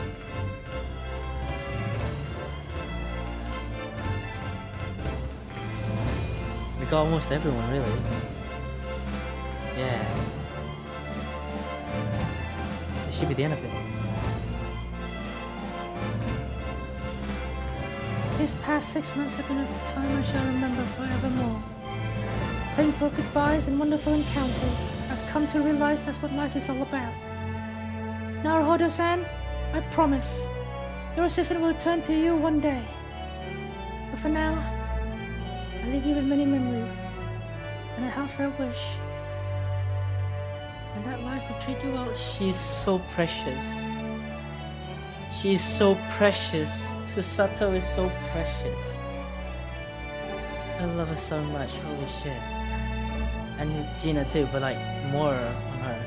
We got almost everyone, really. Yeah. This should be the end of it. This past 6 months have been a time I shall remember forevermore. Painful goodbyes and wonderful encounters. I've come to realize that's what life is all about. Naruhodo-san, I promise, your assistant will return to you one day. But for now, I leave you with many memories, and a heartfelt wish. And that life will treat you well. She's so precious. She's so precious. Susato is so precious. I love her so much, holy shit. And Gina too, but like more on her.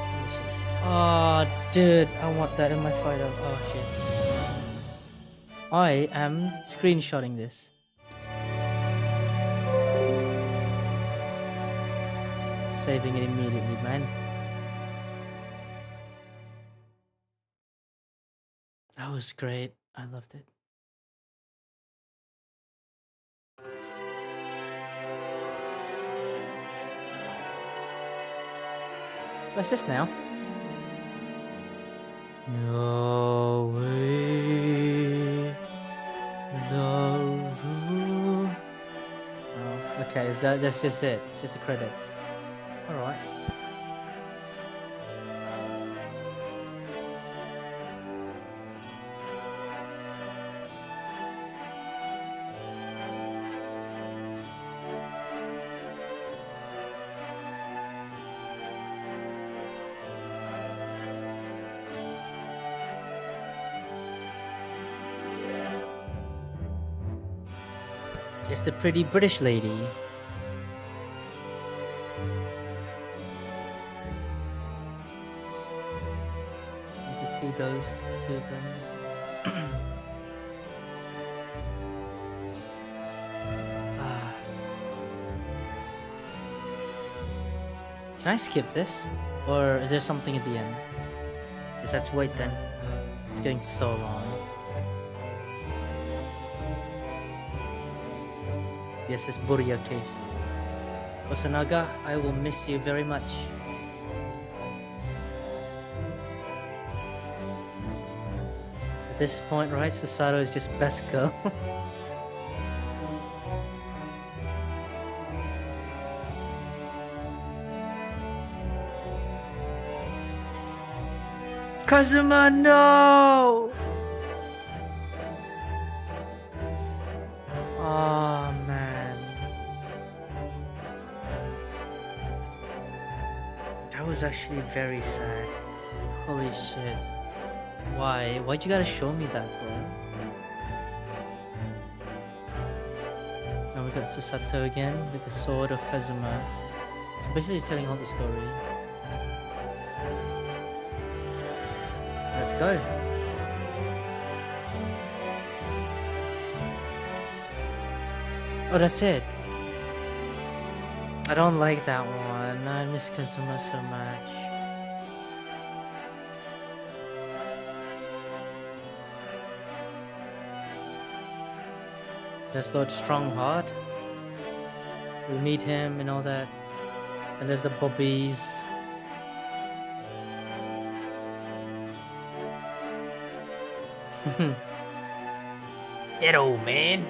Holy shit. Oh, dude, I want that in my photo. Oh shit. I am screenshotting this. saving it immediately, man. That was great. I loved it. What's this now? No way. No. Oh, okay, that's just it. It's just the credits. Alright. It's the pretty British lady. There's the two of them. Can I skip this? Or is there something at the end? Just have to wait then. It's getting so long. Yes, it's Burya case. Osanaga, I will miss you very much. At this point, right, Susato is just best girl. Kazuma, no! Oh, man. That was actually very sad. Holy shit. Why? Why'd you gotta show me that, bro? And we got Susato again with the sword of Kazuma. So basically he's telling all the story. Let's go. Oh, that's it. I don't like that one. I miss Kazuma so much. There's Lord Strongheart. We meet him and all that. And there's the Bobbies. That old man.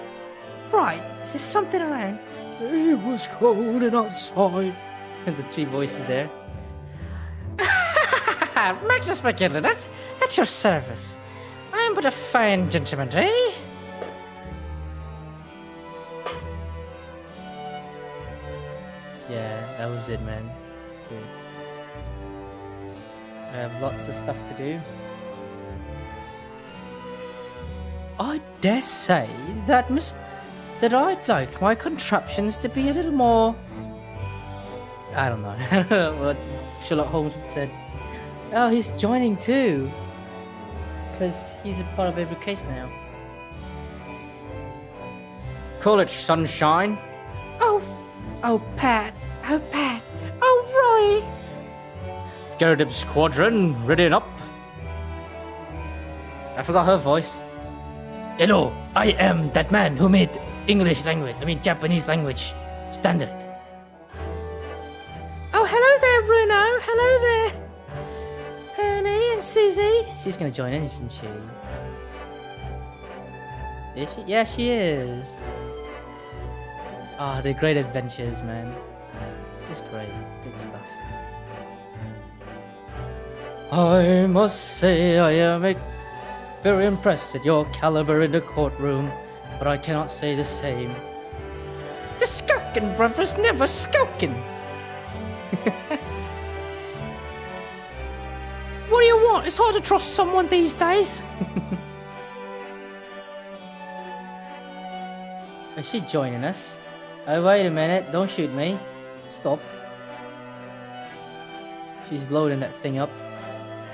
Right, is there something around? It was cold and outside. And the three voices there. Magnus McGillen, at your service. I am but a fine gentleman, eh? Yeah, that was it, man. Dude. I have lots of stuff to do. I dare say that I'd like my contraptions to be a little more... I don't know. I don't know what Sherlock Holmes had said. Oh, he's joining too. Because he's a part of every case now. Call it sunshine. Oh, Pat. Oh, Roy. Garrett Squadron, ready and up. I forgot her voice. Hello, I am that man who made Japanese language standard. Oh, hello there, Bruno. Hello there. Ernie and Susie. She's gonna join in, isn't she? Is she? Yeah, she is. Ah, they're great adventures, man. It's great. Good stuff. I must say I am very impressed at your caliber in the courtroom, but I cannot say the same. The Skulkin brothers never skulking. What do you want? It's hard to trust someone these days. Is she joining us? Oh, wait a minute. Don't shoot me. Stop. She's loading that thing up.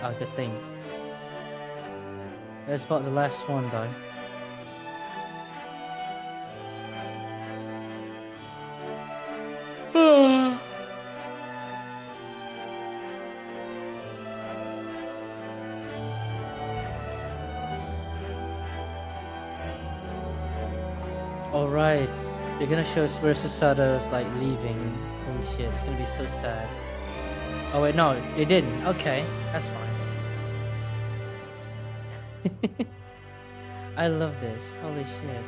Oh, good thing. That's about the last one, though. Alright. You're gonna show us where Susato is like leaving. Holy shit, it's gonna be so sad. Oh wait, no, it didn't. Okay, that's fine. I love this. Holy shit.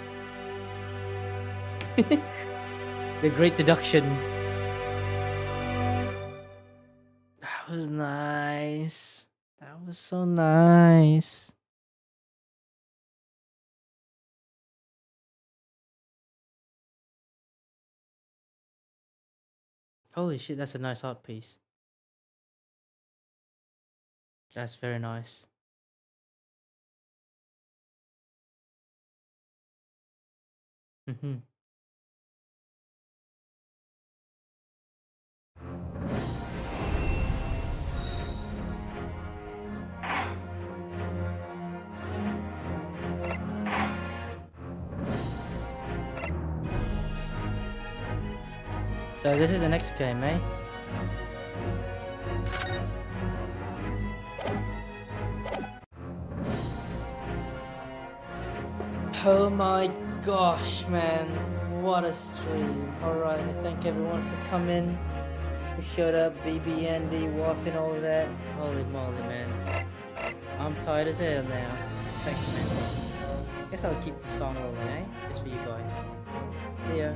The great deduction. That was nice. That was so nice. Holy shit, that's a nice art piece. That's very nice. Mm-hmm. So this is the next game, eh? Oh my gosh, man. What a stream. Alright, thank everyone for coming. We showed up, BB, Andy, Waff, and all of that. Holy moly, man. I'm tired as hell now. Thanks, man. Guess I'll keep the song rolling, eh? Just for you guys. See ya.